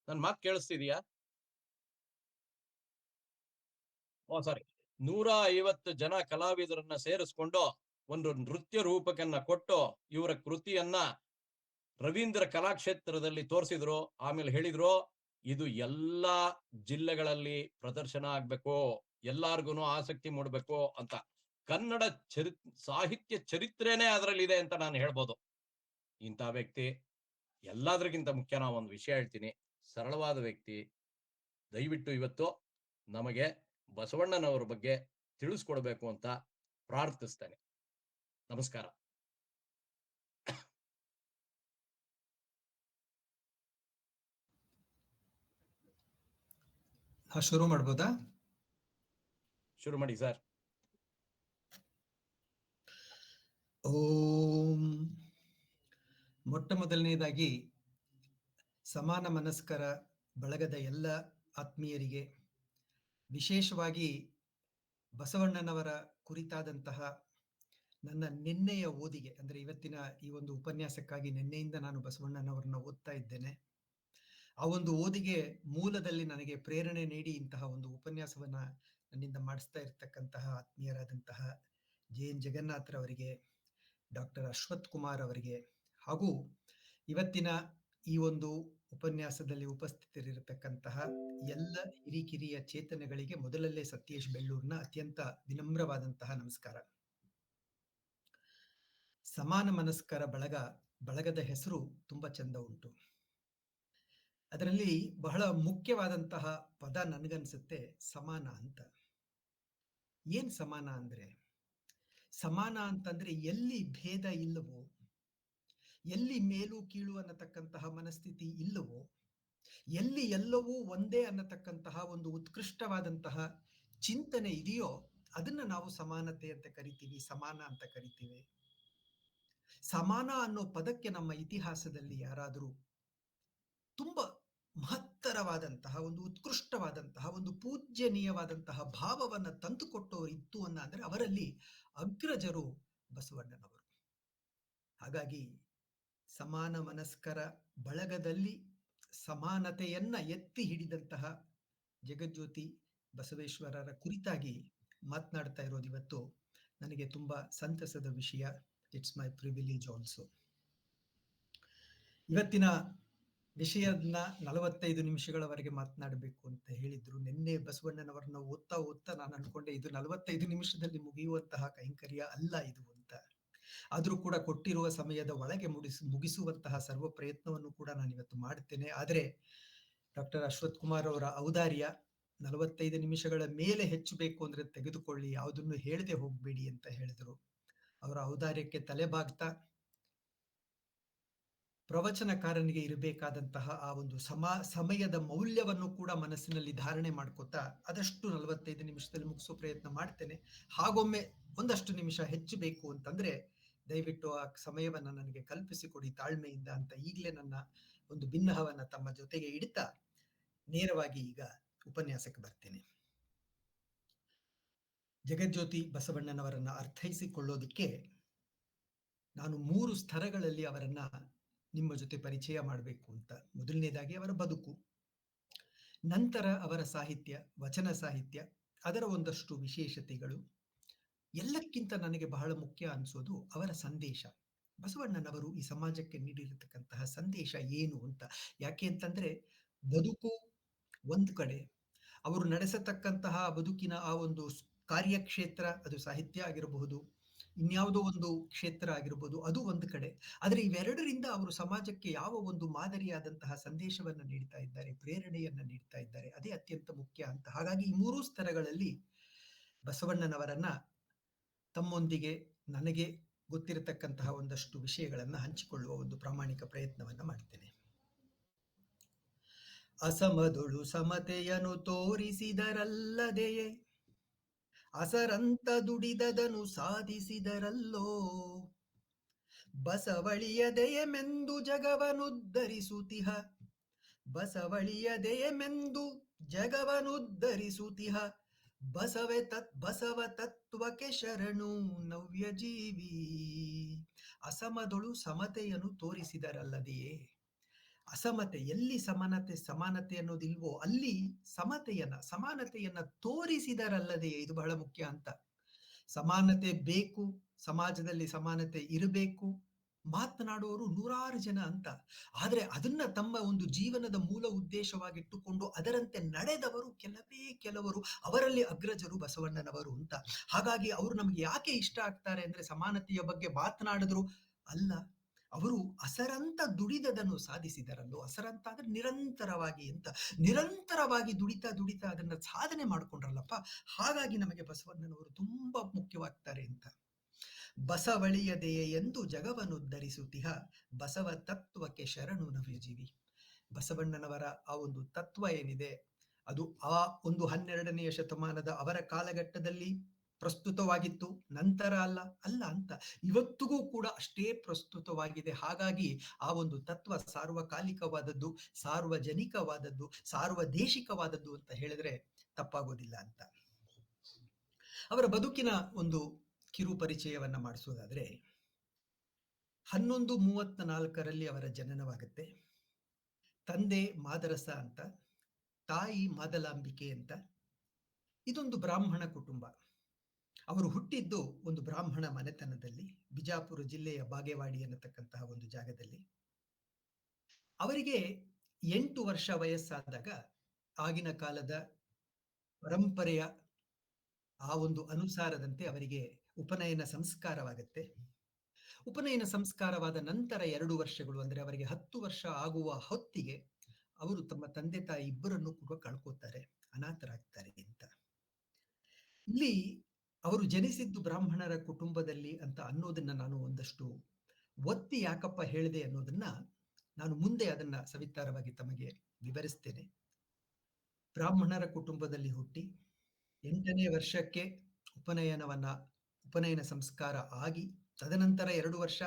ನನ್ ಮಾತು ಕೇಳಿಸ್ತಿದೀಯಾ? ಸಾರಿ. 150 ಜನ ಕಲಾವಿದರನ್ನ ಸೇರಿಸ್ಕೊಂಡು ಒಂದು ನೃತ್ಯ ರೂಪಕನ್ನ ಕೊಟ್ಟು ಇವರ ಕೃತಿಯನ್ನ ರವೀಂದ್ರ ಕಲಾಕ್ಷೇತ್ರದಲ್ಲಿ ತೋರಿಸಿದ್ರು. ಆಮೇಲೆ ಹೇಳಿದ್ರು, ಇದು ಎಲ್ಲಾ ಜಿಲ್ಲೆಗಳಲ್ಲಿ ಪ್ರದರ್ಶನ ಆಗ್ಬೇಕು, ಎಲ್ಲಾರ್ಗು ಆಸಕ್ತಿ ಮೂಡ್ಬೇಕು ಅಂತ. ಕನ್ನಡ ಸಾಹಿತ್ಯ ಚರಿತ್ರೆನೇ ಅದರಲ್ಲಿದೆ ಅಂತ ನಾನು ಹೇಳ್ಬೋದು. ಇಂಥ ವ್ಯಕ್ತಿ ಎಲ್ಲಾದ್ರಗಿಂತ ಮುಖ್ಯ. ನಾ ಒಂದು ವಿಷಯ ಹೇಳ್ತೀನಿ, ಸರಳವಾದ ವ್ಯಕ್ತಿ. ದಯವಿಟ್ಟು ಇವತ್ತು ನಮಗೆ ಬಸವಣ್ಣನವರ ಬಗ್ಗೆ ತಿಳಿಸ್ಕೊಡ್ಬೇಕು ಅಂತ ಪ್ರಾರ್ಥಿಸ್ತೇನೆ. ನಮಸ್ಕಾರ. ಶುರು ಮಾಡ್ಬೋದಾ? ಶುರು ಮಾಡಿ ಸರ್. ಓಂ. ಮೊಟ್ಟ ಮೊದಲನೇದಾಗಿ ಸಮಾನ ಮನಸ್ಕರ ಬಳಗದ ಎಲ್ಲ ಆತ್ಮೀಯರಿಗೆ, ವಿಶೇಷವಾಗಿ ಬಸವಣ್ಣನವರ ಕುರಿತಾದಂತಹ ನನ್ನ ನಿನ್ನೆಯ ಓದಿಗೆ, ಅಂದ್ರೆ ಇವತ್ತಿನ ಈ ಒಂದು ಉಪನ್ಯಾಸಕ್ಕಾಗಿ ನಿನ್ನೆಯಿಂದ ನಾನು ಬಸವಣ್ಣನವರನ್ನ ಓದ್ತಾ ಇದ್ದೇನೆ. ಆ ಒಂದು ಓದಿಗೆ ಮೂಲದಲ್ಲಿ ನನಗೆ ಪ್ರೇರಣೆ ನೀಡಿ ಇಂತಹ ಒಂದು ಉಪನ್ಯಾಸವನ್ನ ನನ್ನಿಂದ ಮಾಡಿಸ್ತಾ ಇರ್ತಕ್ಕಂತಹ ಆತ್ಮೀಯರಾದಂತಹ JN ಜಗನ್ನಾಥರವರಿಗೆ, ಡಾಕ್ಟರ್ ಅಶ್ವಥ್ ಕುಮಾರ್ ಅವರಿಗೆ, ಹಾಗೂ ಇವತ್ತಿನ ಈ ಒಂದು ಉಪನ್ಯಾಸದಲ್ಲಿ ಉಪಸ್ಥಿತರಿರತಕ್ಕಂತಹ ಎಲ್ಲ ಹಿರಿಕಿರಿಯ ಚೇತನಗಳಿಗೆ ಮೊದಲಲ್ಲೇ ಸತ್ಯೇಶ್ ಬೆಳ್ಳೂರ್ನ ಅತ್ಯಂತ ವಿನಮ್ರವಾದಂತಹ ನಮಸ್ಕಾರ. ಸಮಾನ ಮನಸ್ಕರ ಬಳಗದ ಹೆಸರು ತುಂಬಾ ಚಂದ ಉಂಟು. ಅದರಲ್ಲಿ ಬಹಳ ಮುಖ್ಯವಾದಂತಹ ಪದ ನನಗನ್ಸುತ್ತೆ ಸಮಾನ ಅಂತ. ಏನ್ ಸಮಾನ ಅಂದ್ರೆ? ಸಮಾನ ಅಂತಂದ್ರೆ ಎಲ್ಲಿ ಭೇದ ಇಲ್ಲವೋ, ಎಲ್ಲಿ ಮೇಲು ಕೀಳು ಅನ್ನತಕ್ಕಂತಹ ಮನಸ್ಥಿತಿ ಇಲ್ಲವೋ, ಎಲ್ಲಿ ಎಲ್ಲವೂ ಒಂದೇ ಅನ್ನತಕ್ಕಂತಹ ಒಂದು ಉತ್ಕೃಷ್ಟವಾದಂತಹ ಚಿಂತನೆ ಇದೆಯೋ ಅದನ್ನ ನಾವು ಸಮಾನತೆ ಅಂತ ಕರಿತೀವಿ, ಸಮಾನ ಅಂತ ಕರಿತೀವಿ. ಸಮಾನ ಅನ್ನೋ ಪದಕ್ಕೆ ನಮ್ಮ ಇತಿಹಾಸದಲ್ಲಿ ಯಾರಾದರೂ ತುಂಬಾ ಮಹತ್ತರವಾದಂತಹ ಒಂದು ಉತ್ಕೃಷ್ಟವಾದಂತಹ ಒಂದು ಪೂಜ್ಯನೀಯವಾದಂತಹ ಭಾವವನ್ನ ತಂದುಕೊಟ್ಟವರು ಇತ್ತು ಅಂದ್ರೆ ಅವರಲ್ಲಿ ಅಗ್ರಜರು ಬಸವಣ್ಣನವರು. ಹಾಗಾಗಿ ಸಮಾನ ಮನಸ್ಕರ ಬಳಗದಲ್ಲಿ ಸಮಾನತೆಯನ್ನ ಎತ್ತಿ ಹಿಡಿದಂತಹ ಜಗಜ್ಯೋತಿ ಬಸವೇಶ್ವರರ ಕುರಿತಾಗಿ ಮಾತನಾಡ್ತಾ ಇರೋದು ಇವತ್ತು ನನಗೆ ತುಂಬಾ ಸಂತಸದ ವಿಷಯ. It's my privilege also. ಇವತ್ತಿನ ವಿಷಯದನ್ನ 45 ನಿಮಿಷಗಳವರೆಗೆ ಮಾತನಾಡಬೇಕು ಅಂತ ಹೇಳಿದ್ರು. ನಿನ್ನೆ ಬಸವಣ್ಣನವರನ್ನ ಓದ್ತಾ ನಾನು ಅನ್ಕೊಂಡೆ ಇದು 45 ನಿಮಿಷದಲ್ಲಿ ಮುಗಿಯುವಂತಹ ಕೈಂಕರ್ಯ ಅಲ್ಲ ಇದು ಅಂತ. ಆದ್ರೂ ಕೂಡ ಕೊಟ್ಟಿರುವ ಸಮಯದ ಒಳಗೆ ಮುಗಿಸುವಂತಹ ಸರ್ವ ಪ್ರಯತ್ನವನ್ನು ಕೂಡ ನಾನು ಇವತ್ತು ಮಾಡ್ತೇನೆ. ಆದ್ರೆ ಡಾಕ್ಟರ್ ಅಶ್ವಥ್ ಕುಮಾರ್ ಅವರ ಔದಾರ್ಯ 45 ನಿಮಿಷಗಳ ಮೇಲೆ ಹೆಚ್ಚು ಬೇಕು ಅಂದ್ರೆ ತೆಗೆದುಕೊಳ್ಳಿ, ಯಾವುದನ್ನು ಹೇಳದೆ ಹೋಗ್ಬೇಡಿ ಅಂತ ಹೇಳಿದ್ರು. ಅವರ ಔದಾರ್ಯಕ್ಕೆ ತಲೆಬಾಗ್ತಾ ಪ್ರವಚನಕಾರನಿಗೆ ಇರಬೇಕಾದಂತಹ ಆ ಒಂದು ಸಮಯದ ಮೌಲ್ಯವನ್ನು ಕೂಡ ಮನಸ್ಸಿನಲ್ಲಿ ಧಾರಣೆ ಮಾಡ್ಕೋತಾ ಆದಷ್ಟು 45 ನಿಮಿಷದಲ್ಲಿ ಮುಗಿಸೋ ಪ್ರಯತ್ನ ಮಾಡ್ತೇನೆ. ಹಾಗೊಮ್ಮೆ ಒಂದಷ್ಟು ನಿಮಿಷ ಹೆಚ್ಚು ಬೇಕು ಅಂತಂದ್ರೆ ದಯವಿಟ್ಟು ಆ ಸಮಯವನ್ನ ನನಗೆ ಕಲ್ಪಿಸಿಕೊಡಿ ತಾಳ್ಮೆಯಿಂದ ಅಂತ ಈಗಲೇ ನನ್ನ ಒಂದು ಭಿನ್ನಹವನ್ನ ತಮ್ಮ ಜೊತೆಗೆ ಇಡ್ತಾ ನೇರವಾಗಿ ಈಗ ಉಪನ್ಯಾಸಕ್ಕೆ ಬರ್ತೇನೆ. ಜಗಜ್ಯೋತಿ ಬಸವಣ್ಣನವರನ್ನ ಅರ್ಥೈಸಿಕೊಳ್ಳೋದಕ್ಕೆ ನಾನು 3 ಸ್ತರಗಳಲ್ಲಿ ಅವರನ್ನ ನಿಮ್ಮ ಜೊತೆ ಪರಿಚಯ ಮಾಡಬೇಕು ಅಂತ. ಮೊದಲನೇದಾಗಿ ಅವರ ಬದುಕು, ನಂತರ ಅವರ ಸಾಹಿತ್ಯ, ವಚನ ಸಾಹಿತ್ಯ, ಅದರ ಒಂದಷ್ಟು ವಿಶೇಷತೆಗಳು. ಎಲ್ಲಕ್ಕಿಂತ ನನಗೆ ಬಹಳ ಮುಖ್ಯ ಅನ್ಸೋದು ಅವರ ಸಂದೇಶ. ಬಸವಣ್ಣನವರು ಈ ಸಮಾಜಕ್ಕೆ ನೀಡಿರತಕ್ಕಂತಹ ಸಂದೇಶ ಏನು ಅಂತ. ಯಾಕೆ ಅಂತಂದ್ರೆ ಬದುಕು ಒಂದು ಕಡೆ, ಅವರು ನಡೆಸತಕ್ಕಂತಹ ಬದುಕಿನ ಆ ಒಂದು ಕಾರ್ಯಕ್ಷೇತ್ರ, ಅದು ಸಾಹಿತ್ಯ ಆಗಿರಬಹುದು, ಇನ್ಯಾವುದೋ ಒಂದು ಕ್ಷೇತ್ರ ಆಗಿರ್ಬೋದು, ಅದು ಒಂದು ಕಡೆ. ಆದ್ರೆ ಇವೆರಡರಿಂದ ಅವರು ಸಮಾಜಕ್ಕೆ ಯಾವ ಒಂದು ಮಾದರಿಯಾದಂತಹ ಸಂದೇಶವನ್ನ ನೀಡ್ತಾ ಇದ್ದಾರೆ, ಪ್ರೇರಣೆಯನ್ನ ನೀಡ್ತಾ ಇದ್ದಾರೆ, ಅದೇ ಅತ್ಯಂತ ಮುಖ್ಯ ಅಂತ. ಹಾಗಾಗಿ ಈ 3 ಸ್ತರಗಳಲ್ಲಿ ಬಸವಣ್ಣನವರನ್ನ ತಮ್ಮೊಂದಿಗೆ ನನಗೆ ಗೊತ್ತಿರತಕ್ಕಂತಹ ಒಂದಷ್ಟು ವಿಷಯಗಳನ್ನ ಹಂಚಿಕೊಳ್ಳುವ ಒಂದು ಪ್ರಾಮಾಣಿಕ ಪ್ರಯತ್ನವನ್ನ ಮಾಡ್ತೇನೆ. ಅಸಮದೊಳು ಸಮತೆಯನ್ನು ತೋರಿಸಿದರಲ್ಲದೆಯೇ ಅಸರಂತ ದುಡಿದದನು ಸಾಧಿಸಿದರಲ್ಲೋ, ಬಸವಳಿಯದೆಯೇ ಮೆಂದು ಜಗವನುದ್ಧರಿಸುತ್ತಿಹ, ಬಸವಳಿಯದೆಯೇ ಮೆಂದು ಜಗವನುದ್ಧರಿಸುತ್ತಿಹ, ಬಸವ ತತ್ವಕ್ಕೆ ಶರಣು ನವ್ಯ ಜೀವಿ. ಅಸಮದೊಳು ಸಮತೆಯನ್ನು ತೋರಿಸಿದರಲ್ಲದೆಯೇ, ಅಸಮತೆ ಎಲ್ಲಿ ಸಮಾನತೆ ಅನ್ನೋದಿಲ್ವೋ ಅಲ್ಲಿ ಸಮಾನತೆಯನ್ನ ತೋರಿಸಿದರಲ್ಲದೆ. ಇದು ಬಹಳ ಮುಖ್ಯ ಅಂತ. ಸಮಾನತೆ ಬೇಕು, ಸಮಾಜದಲ್ಲಿ ಸಮಾನತೆ ಇರಬೇಕು, ಮಾತನಾಡುವವರು 100 ಜನ ಅಂತ. ಆದ್ರೆ ಅದನ್ನ ತಮ್ಮ ಒಂದು ಜೀವನದ ಮೂಲ ಉದ್ದೇಶವಾಗಿಟ್ಟುಕೊಂಡು ಅದರಂತೆ ನಡೆದವರು ಕೆಲವರು, ಅವರಲ್ಲಿ ಅಗ್ರಜರು ಬಸವಣ್ಣನವರು ಅಂತ. ಹಾಗಾಗಿ ಅವರು ನಮ್ಗೆ ಯಾಕೆ ಇಷ್ಟ ಆಗ್ತಾರೆ ಅಂದ್ರೆ ಸಮಾನತೆಯ ಬಗ್ಗೆ ಮಾತನಾಡಿದ್ರು ಅಲ್ಲ, ಅವರು ಅಸರಂತ ದುಡಿದದನ್ನು ಸಾಧಿಸಿದರಲ್ಲೋ. ಅಸರಂತ ಅಂದ್ರೆ ನಿರಂತರವಾಗಿ ಅಂತ, ನಿರಂತರವಾಗಿ ದುಡಿತಾ ಅದನ್ನ ಸಾಧನೆ ಮಾಡ್ಕೊಂಡ್ರಲ್ಲಪ್ಪ. ಹಾಗಾಗಿ ನಮಗೆ ಬಸವಣ್ಣನವರು ತುಂಬಾ ಮುಖ್ಯವಾಗ್ತಾರೆ ಅಂತ. ಬಸವಳಿಯದೆಯೇ ಎಂದು ಜಗವನ್ನುದ್ಧರಿಸುತ್ತಿಹ, ಬಸವ ತತ್ವಕ್ಕೆ ಶರಣು ನವ್ಯಜೀವಿ. ಬಸವಣ್ಣನವರ ಆ ಒಂದು ತತ್ವ ಏನಿದೆ ಅದು ಆ ಒಂದು 12ನೇ ಶತಮಾನದ ಅವರ ಕಾಲಘಟ್ಟದಲ್ಲಿ ಪ್ರಸ್ತುತವಾಗಿತ್ತು, ನಂತರ ಅಲ್ಲ ಅಂತ ಇವತ್ತಿಗೂ ಕೂಡ ಅಷ್ಟೇ ಪ್ರಸ್ತುತವಾಗಿದೆ. ಹಾಗಾಗಿ ಆ ಒಂದು ತತ್ವ ಸಾರ್ವಕಾಲಿಕವಾದದ್ದು, ಸಾರ್ವಜನಿಕವಾದದ್ದು, ಸಾರ್ವದೇಶಿಕವಾದದ್ದು ಅಂತ ಹೇಳಿದ್ರೆ ತಪ್ಪಾಗೋದಿಲ್ಲ ಅಂತ. ಅವರ ಬದುಕಿನ ಒಂದು ಕಿರು ಪರಿಚಯವನ್ನ ಮಾಡಿಸೋದಾದ್ರೆ 1134ರಲ್ಲಿ ಅವರ ಜನನವಾಗುತ್ತೆ. ತಂದೆ ಮಾದರಸ ಅಂತ, ತಾಯಿ ಮಾದಲಾಂಬಿಕೆ ಅಂತ. ಇದೊಂದು ಬ್ರಾಹ್ಮಣ ಕುಟುಂಬ. ಅವರು ಹುಟ್ಟಿದ್ದು ಒಂದು ಬ್ರಾಹ್ಮಣ ಮನೆತನದಲ್ಲಿ, ಬಿಜಾಪುರ ಜಿಲ್ಲೆಯ ಬಾಗೇವಾಡಿ ಅನ್ನತಕ್ಕಂತಹ ಒಂದು ಜಾಗದಲ್ಲಿ. ಅವರಿಗೆ 8 ವರ್ಷ ವಯಸ್ಸಾದಾಗ ಆಗಿನ ಕಾಲದ ಪರಂಪರೆಯ ಆ ಒಂದು ಅನುಸಾರದಂತೆ ಅವರಿಗೆ ಉಪನಯನ ಸಂಸ್ಕಾರವಾಗುತ್ತೆ. ಉಪನಯನ ಸಂಸ್ಕಾರವಾದ ನಂತರ 2 ವರ್ಷಗಳು ಅಂದ್ರೆ ಅವರಿಗೆ 10 ವರ್ಷ ಆಗುವ ಹೊತ್ತಿಗೆ ಅವರು ತಮ್ಮ ತಂದೆ ತಾಯಿ ಇಬ್ಬರನ್ನು ಕೂಡ ಕಳ್ಕೋತಾರೆ, ಅನಾಥರಾಗ್ತಾರೆ ಅಂತ. ಇಲ್ಲಿ ಅವರು ಜನಿಸಿದ್ದು ಬ್ರಾಹ್ಮಣರ ಕುಟುಂಬದಲ್ಲಿ ಅಂತ ಅನ್ನೋದನ್ನ ನಾನು ಒಂದಷ್ಟು ಒತ್ತಿ ಯಾಕಪ್ಪ ಹೇಳಿದೆ ಅನ್ನೋದನ್ನ ನಾನು ಮುಂದೆ ಅದನ್ನ ಸವಿಸ್ತಾರವಾಗಿ ತಮಗೆ ವಿವರಿಸ್ತೇನೆ. ಬ್ರಾಹ್ಮಣರ ಕುಟುಂಬದಲ್ಲಿ ಹುಟ್ಟಿ 8ನೇ ವರ್ಷಕ್ಕೆ ಉಪನಯನ ಸಂಸ್ಕಾರ ಆಗಿ ತದನಂತರ 2 ವರ್ಷ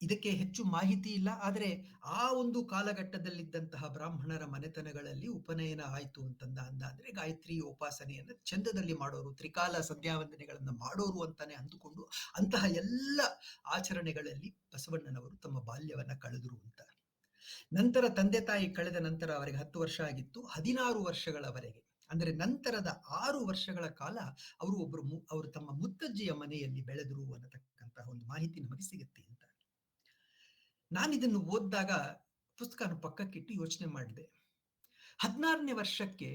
ಇದಕ್ಕೆ ಹೆಚ್ಚು ಮಾಹಿತಿ ಇಲ್ಲ. ಆದರೆ ಆ ಒಂದು ಕಾಲಘಟ್ಟದಲ್ಲಿದ್ದಂತಹ ಬ್ರಾಹ್ಮಣರ ಮನೆತನಗಳಲ್ಲಿ ಉಪನಯನ ಆಯ್ತು ಅಂದ್ರೆ ಗಾಯತ್ರಿ ಉಪಾಸನೆಯನ್ನ ಚಂದದಲ್ಲಿ ಮಾಡೋರು, ತ್ರಿಕಾಲ ಸಂಧ್ಯಾವಂದನೆಗಳನ್ನ ಮಾಡೋರು ಅಂತಾನೆ ಅಂದುಕೊಂಡು ಅಂತಹ ಎಲ್ಲ ಆಚರಣೆಗಳಲ್ಲಿ ಬಸವಣ್ಣನವರು ತಮ್ಮ ಬಾಲ್ಯವನ್ನ ಕಳೆದರು ಅಂತ. ನಂತರ ತಂದೆ ತಾಯಿ ಕಳೆದ ನಂತರ ಅವರಿಗೆ 10 ವರ್ಷ ಆಗಿತ್ತು. 16 ವರ್ಷಗಳವರೆಗೆ ಅಂದ್ರೆ ನಂತರದ 6 ವರ್ಷಗಳ ಕಾಲ ಅವರು ತಮ್ಮ ಮುತ್ತಜ್ಜಿಯ ಮನೆಯಲ್ಲಿ ಬೆಳೆದರು ಅನ್ನತಕ್ಕಂತಹ ಒಂದು ಮಾಹಿತಿ ನಮಗೆ ಸಿಗುತ್ತೆ ಅಂತ. ನಾನಿದನ್ನು ಓದಿದಾಗ ಪುಸ್ತಕನ ಪಕ್ಕಕ್ಕಿಟ್ಟು ಯೋಚನೆ ಮಾಡಿದೆ. 16ನೇ ವರ್ಷಕ್ಕೆ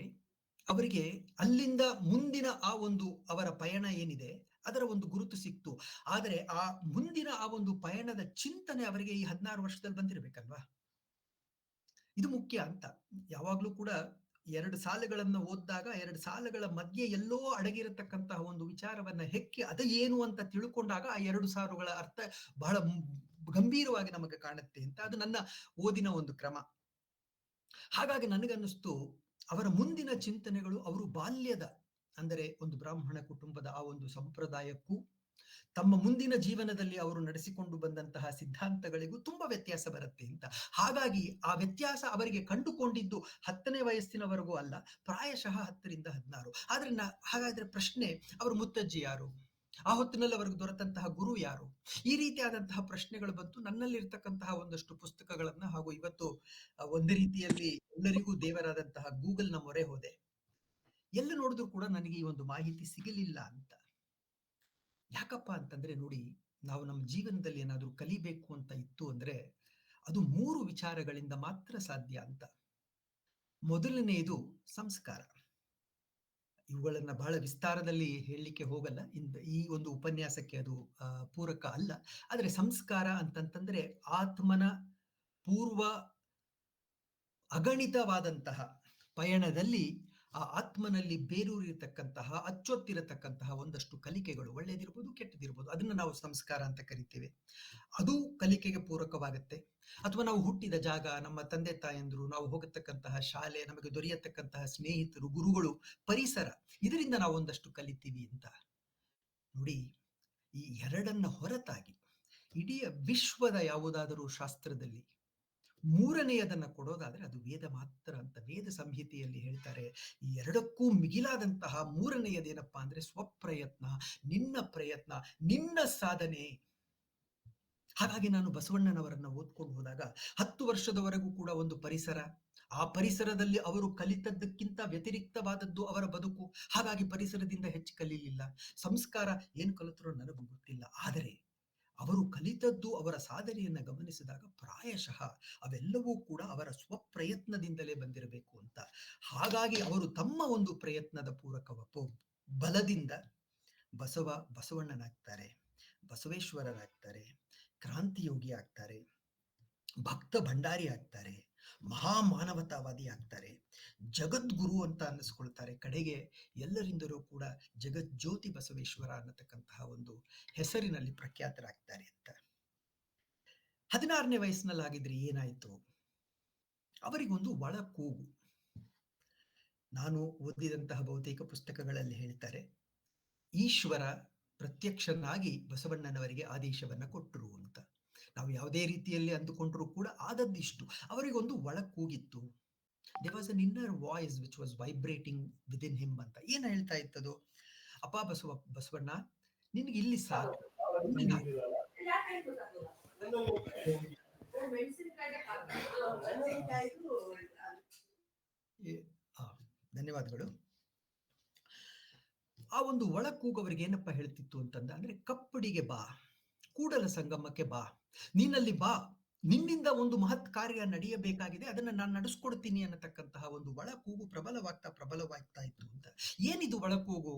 ಅವರಿಗೆ ಅಲ್ಲಿಂದ ಮುಂದಿನ ಆ ಒಂದು ಅವರ ಪಯಣ ಏನಿದೆ ಅದರ ಒಂದು ಗುರುತು ಸಿಕ್ತು. ಆದರೆ ಆ ಮುಂದಿನ ಆ ಒಂದು ಪಯಣದ ಚಿಂತನೆ ಅವರಿಗೆ ಈ 16 ವರ್ಷದಲ್ಲಿ ಬಂದಿರಬೇಕಲ್ವಾ? ಇದು ಮುಖ್ಯ ಅಂತ. ಯಾವಾಗ್ಲೂ ಕೂಡ 2 ಸಾಲುಗಳನ್ನ ಓದಿದಾಗ 2 ಸಾಲುಗಳ ಮಧ್ಯೆ ಎಲ್ಲೋ ಅಡಗಿರತಕ್ಕಂತಹ ಒಂದು ವಿಚಾರವನ್ನ ಹೆಕ್ಕಿ ಅದು ಏನು ಅಂತ ತಿಳ್ಕೊಂಡಾಗ ಆ 2 ಸಾಲುಗಳ ಅರ್ಥ ಬಹಳ ಗಂಭೀರವಾಗಿ ನಮಗೆ ಕಾಣುತ್ತೆ ಅಂತ. ಅದು ನನ್ನ ಓದಿನ ಒಂದು ಕ್ರಮ. ಹಾಗಾಗಿ ನನಗನ್ನಿಸ್ತು ಅವರ ಮುಂದಿನ ಚಿಂತನೆಗಳು ಅವರು ಬಾಲ್ಯದ ಅಂದರೆ ಒಂದು ಬ್ರಾಹ್ಮಣ ಕುಟುಂಬದ ಆ ಒಂದು ಸಂಪ್ರದಾಯಕ್ಕೂ ತಮ್ಮ ಮುಂದಿನ ಜೀವನದಲ್ಲಿ ಅವರು ನಡೆಸಿಕೊಂಡು ಬಂದಂತಹ ಸಿದ್ಧಾಂತಗಳಿಗೂ ತುಂಬಾ ವ್ಯತ್ಯಾಸ ಬರುತ್ತೆ ಅಂತ. ಹಾಗಾಗಿ ಆ ವ್ಯತ್ಯಾಸ ಅವರಿಗೆ ಕಂಡುಕೊಂಡಿದ್ದು 10ನೇ ವಯಸ್ಸಿನವರೆಗೂ ಅಲ್ಲ, ಪ್ರಾಯಶಃ 10 ರಿಂದ 16. ಆದ್ರೆ ಹಾಗಾದ್ರೆ ಪ್ರಶ್ನೆ, ಅವರ ಮುತ್ತಜ್ಜಿ ಯಾರು, ಆ ಹೊತ್ತಿನಲ್ಲಿ ಅವರಿಗೆ ದೊರೆತಂತಹ ಗುರು ಯಾರು, ಈ ರೀತಿಯಾದಂತಹ ಪ್ರಶ್ನೆಗಳು ಬಂತು. ನನ್ನಲ್ಲಿರ್ತಕ್ಕಂತಹ ಒಂದಷ್ಟು ಪುಸ್ತಕಗಳನ್ನ ಹಾಗೂ ಇವತ್ತು ಒಂದು ರೀತಿಯಲ್ಲಿ ಎಲ್ಲರಿಗೂ ದೇವರಾದಂತಹ ಗೂಗಲ್ನ ಮೊರೆ ಹೋದೆ. ಎಲ್ಲ ನೋಡಿದ್ರು ಕೂಡ ನನಗೆ ಈ ಒಂದು ಮಾಹಿತಿ ಸಿಗಲಿಲ್ಲ ಅಂತ. ಯಾಕಪ್ಪ ಅಂತಂದ್ರೆ ನೋಡಿ, ನಾವು ನಮ್ಮ ಜೀವನದಲ್ಲಿ ಏನಾದ್ರೂ ಕಲಿಬೇಕು ಅಂತ ಇತ್ತು ಅಂದ್ರೆ ಅದು 3 ವಿಚಾರಗಳಿಂದ ಮಾತ್ರ ಸಾಧ್ಯ ಅಂತ. ಮೊದಲನೆಯದು ಸಂಸ್ಕಾರ. ಇವುಗಳನ್ನ ಬಹಳ ವಿಸ್ತಾರದಲ್ಲಿ ಹೇಳಲಿಕ್ಕೆ ಹೋಗಲ್ಲ, ಈ ಒಂದು ಉಪನ್ಯಾಸಕ್ಕೆ ಅದು ಪೂರಕ ಅಲ್ಲ. ಆದ್ರೆ ಸಂಸ್ಕಾರ ಅಂತಂತಂದ್ರೆ ಆತ್ಮನ ಪೂರ್ವ ಅಗಣಿತವಾದಂತಹ ಪಯಣದಲ್ಲಿ ಆ ಆತ್ಮನಲ್ಲಿ ಬೇರೂರಿರತಕ್ಕಂತಹ ಅಚ್ಚೊತ್ತಿರತಕ್ಕಂತಹ ಒಂದಷ್ಟು ಕಲಿಕೆಗಳು, ಒಳ್ಳೇದಿರ್ಬೋದು ಕೆಟ್ಟದಿರ್ಬೋದು, ಅದನ್ನ ನಾವು ಸಂಸ್ಕಾರ ಅಂತ ಕರಿತೇವೆ. ಅದು ಕಲಿಕೆಗೆ ಪೂರಕವಾಗುತ್ತೆ. ಅಥವಾ ನಾವು ಹುಟ್ಟಿದ ಜಾಗ, ನಮ್ಮ ತಂದೆ ತಾಯಂದ್ರು, ನಾವು ಹೋಗತಕ್ಕಂತಹ ಶಾಲೆ, ನಮಗೆ ದೊರೆಯತಕ್ಕಂತಹ ಸ್ನೇಹಿತರು, ಗುರುಗಳು, ಪರಿಸರ, ಇದರಿಂದ ನಾವು ಒಂದಷ್ಟು ಕಲಿತೀವಿ ಅಂತ. ನೋಡಿ, ಈ ಎರಡನ್ನ ಹೊರತಾಗಿ ಇಡೀ ವಿಶ್ವದ ಯಾವುದಾದರೂ ಶಾಸ್ತ್ರದಲ್ಲಿ 3ನೇಯದನ್ನ ಕೊಡೋದಾದ್ರೆ ಅದು ವೇದ ಮಾತ್ರ ಅಂತ ವೇದ ಸಂಹಿತೆಯಲ್ಲಿ ಹೇಳ್ತಾರೆ. ಈ ಎರಡಕ್ಕೂ ಮಿಗಿಲಾದಂತಹ 3ನೇಯದೇನಪ್ಪಾ ಅಂದ್ರೆ ಸ್ವಪ್ರಯತ್ನ, ನಿನ್ನ ಪ್ರಯತ್ನ, ನಿನ್ನ ಸಾಧನೆ. ಹಾಗಾಗಿ ನಾನು ಬಸವಣ್ಣನವರನ್ನ ಓದ್ಕೊಂಡು ಹೋದಾಗ 10 ವರ್ಷದವರೆಗೂ ಕೂಡ ಒಂದು ಪರಿಸರ, ಆ ಪರಿಸರದಲ್ಲಿ ಅವರು ಕಲಿತದ್ದಕ್ಕಿಂತ ವ್ಯತಿರಿಕ್ತವಾದದ್ದು ಅವರ ಬದುಕು. ಹಾಗಾಗಿ ಪರಿಸರದಿಂದ ಹೆಚ್ಚು ಕಲೀಲಿಲ್ಲ. ಸಂಸ್ಕಾರ ಏನು ಕಲಿತರೋ ನನಗೂ ಗೊತ್ತಿಲ್ಲ. ಆದರೆ ಅವರು ಕಲಿತದ್ದು, ಅವರ ಸಾಧನೆಯನ್ನ ಗಮನಿಸಿದಾಗ ಪ್ರಾಯಶಃ ಅವೆಲ್ಲವೂ ಕೂಡ ಅವರ ಸ್ವಪ್ರಯತ್ನದಿಂದಲೇ ಬಂದಿರಬೇಕು ಅಂತ. ಹಾಗಾಗಿ ಅವರು ತಮ್ಮ ಒಂದು ಪ್ರಯತ್ನದ ಪೂರಕ ಬಲದಿಂದ ಬಸವಣ್ಣನಾಗ್ತಾರೆ, ಬಸವೇಶ್ವರರಾಗ್ತಾರೆ, ಕ್ರಾಂತಿಯೋಗಿ ಆಗ್ತಾರೆ, ಭಕ್ತ ಭಂಡಾರಿ ಆಗ್ತಾರೆ, ಮಹಾಮಾನವತಾವಾದಿ ಆಗ್ತಾರೆ, ಜಗದ್ಗುರು ಅಂತ ಅನ್ನಿಸ್ಕೊಳ್ತಾರೆ. ಕಡೆಗೆ ಎಲ್ಲರಿಂದಲೂ ಕೂಡ ಜಗಜ್ಯೋತಿ ಬಸವೇಶ್ವರ ಅನ್ನತಕ್ಕಂತಹ ಒಂದು ಹೆಸರಿನಲ್ಲಿ ಪ್ರಖ್ಯಾತರಾಗ್ತಾರೆ ಅಂತ. 16ನೇ ವಯಸ್ಸಿನಲ್ಲಾಗಿದ್ರೆ ಏನಾಯ್ತು? ಅವರಿಗೊಂದು ಒಳ ಕೂಗು. ನಾನು ಓದಿದಂತಹ ಬಹುತೇಕ ಪುಸ್ತಕಗಳಲ್ಲಿ ಹೇಳ್ತಾರೆ, ಈಶ್ವರ ಪ್ರತ್ಯಕ್ಷನಾಗಿ ಬಸವಣ್ಣನವರಿಗೆ ಆದೇಶವನ್ನ ಕೊಟ್ಟರು ಅಂತ. ನಾವು ಯಾವುದೇ ರೀತಿಯಲ್ಲಿ ಅಂದುಕೊಂಡ್ರೂ ಕೂಡ ಆದದ್ದಿಷ್ಟು. ಅವರಿಗೊಂದು ಒಳ ಕೂಗಿತ್ತು. There was an inner voice which was vibrating within him ಅಂತ. ಏನ್ ಹೇಳ್ತಾ ಇತ್ತದು? ಅಪ್ಪ ಬಸವಣ್ಣ, ನಿನ್ಗೆ ಇಲ್ಲಿ ಸಾಕು. ಧನ್ಯವಾದಗಳು. ಆ ಒಂದು ಒಳ ಕೂಗು ಅವರಿಗೆ ಏನಪ್ಪ ಹೇಳ್ತಿತ್ತು ಅಂದ್ರೆ ಕಪ್ಪಡಿಗೆ ಬಾ, ಕೂಡಲ ಸಂಗಮಕ್ಕೆ ಬಾ, ನೀನಲ್ಲಿ ಬಾ, ನಿನ್ನಿಂದ ಒಂದು ಮಹತ್ ಕಾರ್ಯ ನಡೆಯಬೇಕಾಗಿದೆ, ಅದನ್ನ ನಾನು ನಡೆಸ್ಕೊಡ್ತೀನಿ ಅನ್ನತಕ್ಕಂತಹ ಒಂದು ಒಳ ಕೂಗು ಪ್ರಬಲವಾಗ್ತಾ ಇತ್ತು ಅಂತ. ಏನಿದು ಒಳ ಕೂಗು?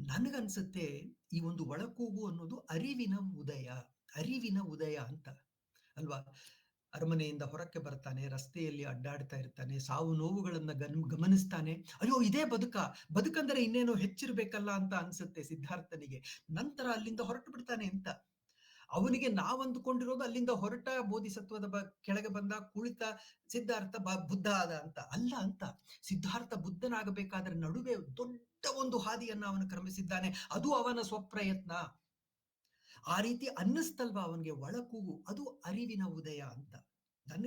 ನನಗನ್ಸುತ್ತೆ ಈ ಒಂದು ಒಳ ಕೂಗು ಅನ್ನೋದು ಅರಿವಿನ ಉದಯ ಅಂತ ಅಲ್ವಾ? ಅರಮನೆಯಿಂದ ಹೊರಕ್ಕೆ ಬರ್ತಾನೆ, ರಸ್ತೆಯಲ್ಲಿ ಅಡ್ಡಾಡ್ತಾ ಇರ್ತಾನೆ, ಸಾವು ನೋವುಗಳನ್ನ ಗಮನಿಸ್ತಾನೆ. ಅಯ್ಯೋ, ಇದೇ ಬದುಕಂದ್ರೆ ಇನ್ನೇನೋ ಹೆಚ್ಚಿರ್ಬೇಕಲ್ಲ ಅಂತ ಅನ್ಸುತ್ತೆ ಸಿದ್ಧಾರ್ಥನಿಗೆ. ನಂತರ ಅಲ್ಲಿಂದ ಹೊರಟು ಬಿಡ್ತಾನೆ ಅಂತ. ಅವನಿಗೆ ನಾವು ಅಂದುಕೊಂಡಿರೋದು ಅಲ್ಲಿಂದ ಹೊರಟ ಬೋಧಿಸತ್ವದ ಕೆಳಗೆ ಬಂದ ಕುಳಿತ ಸಿದ್ಧಾರ್ಥ ಬುದ್ಧ ಆದ ಅಂತ ಅಲ್ಲ ಅಂತ. ಸಿದ್ಧಾರ್ಥ ಬುದ್ಧನಾಗಬೇಕಾದ್ರೆ ನಡುವೆ ದೊಡ್ಡ ಒಂದು ಹಾದಿಯನ್ನ ಅವನು ಕ್ರಮಿಸಿದ್ದಾನೆ. ಅದು ಅವನ ಸ್ವಪ್ರಯತ್ನ. ಆ ರೀತಿ ಅನ್ನಿಸ್ತಲ್ವಾ ಅವನಿಗೆ ಒಳ ಕೂಗು, ಅದು ಅರಿವಿನ ಉದಯ ಅಂತ.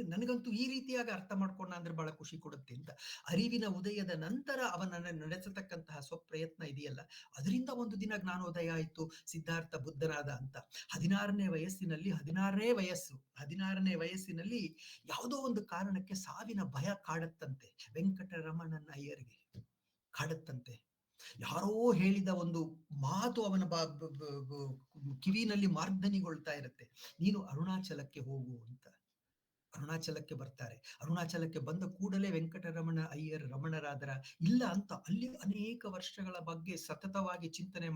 ನನಗಂತೂ ಈ ರೀತಿಯಾಗಿ ಅರ್ಥ ಮಾಡ್ಕೊಂಡ ಅಂದ್ರೆ ಬಹಳ ಖುಷಿ ಕೊಡುತ್ತೆ ಅಂತ. ಅರಿವಿನ ಉದಯದ ನಂತರ ಅವನನ್ನ ನಡೆಸತಕ್ಕಂತಹ ಸ್ವಪ್ರಯತ್ನ ಇದೆಯಲ್ಲ, ಅದರಿಂದ ಒಂದು ದಿನ ಜ್ಞಾನೋದಯ ಆಯ್ತು, ಸಿದ್ಧಾರ್ಥ ಬುದ್ಧನಾದ ಅಂತ. 16ನೇ ವಯಸ್ಸಿನಲ್ಲಿ 16ನೇ ವಯಸ್ಸಿನಲ್ಲಿ ಯಾವುದೋ ಒಂದು ಕಾರಣಕ್ಕೆ ಸಾವಿನ ಭಯ ಕಾಡತ್ತಂತೆ ವೆಂಕಟರಮಣನ ಅಯ್ಯರಿಗೆ, ಕಾಡತ್ತಂತೆ. ಯಾರೋ ಹೇಳಿದ ಒಂದು ಮಾತು ಅವನ ಕಿವಿನಲ್ಲಿ ಮಾರ್ಧನಿಗೊಳ್ತಾ ಇರುತ್ತೆ, ನೀನು ಅರುಣಾಚಲಕ್ಕೆ ಹೋಗು ಅಂತ. ಅರುಣಾಚಲಕ್ಕೆ ಬರ್ತಾರೆ. ಅರುಣಾಚಲಕ್ಕೆ ಬಂದ ಕೂಡಲೇ ವೆಂಕಟರಮಣ ಅಯ್ಯರ್ ರಮಣರಾದರ ಇಲ್ಲ ಅಂತ ಅಲ್ಲಿ ಅನೇಕ ವರ್ಷಗಳ ಬಗ್ಗೆ ಸತತವಾಗಿ ಚಿಂತನೆ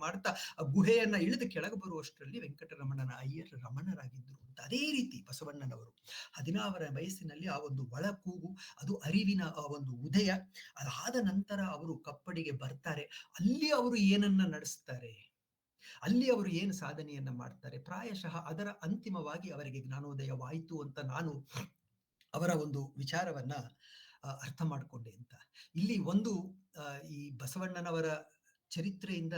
ಮಾಡ್ತಾ ಆ ಗುಹೆಯನ್ನ ಇಳಿದು ಕೆಳಗೆ ಬರುವಷ್ಟರಲ್ಲಿ ವೆಂಕಟರಮಣನ ಅಯ್ಯರ್ ರಮಣರಾಗಿದ್ರು ಅಂತ. ಅದೇ ರೀತಿ ಬಸವಣ್ಣನವರು 16ರ ವಯಸ್ಸಿನಲ್ಲಿ ಆ ಒಂದು ಒಳ ಕೂಗು, ಅದು ಅರಿವಿನ ಆ ಒಂದು ಉದಯ. ಅದಾದ ನಂತರ ಅವರು ಕಪ್ಪಡಿಗೆ ಬರ್ತಾರೆ. ಅಲ್ಲಿ ಅವರು ಏನನ್ನ ನಡೆಸ್ತಾರೆ, ಅಲ್ಲಿ ಅವರು ಏನು ಸಾಧನೆಯನ್ನ ಮಾಡ್ತಾರೆ, ಪ್ರಾಯಶಃ ಅದರ ಅಂತಿಮವಾಗಿ ಅವರಿಗೆ ಜ್ಞಾನೋದಯವಾಯಿತು ಅಂತ ನಾನು ಅವರ ಒಂದು ವಿಚಾರವನ್ನ ಅರ್ಥ ಮಾಡಿಕೊಂಡೆ ಅಂತ. ಇಲ್ಲಿ ಒಂದು ಈ ಬಸವಣ್ಣನವರ ಚರಿತ್ರೆಯಿಂದ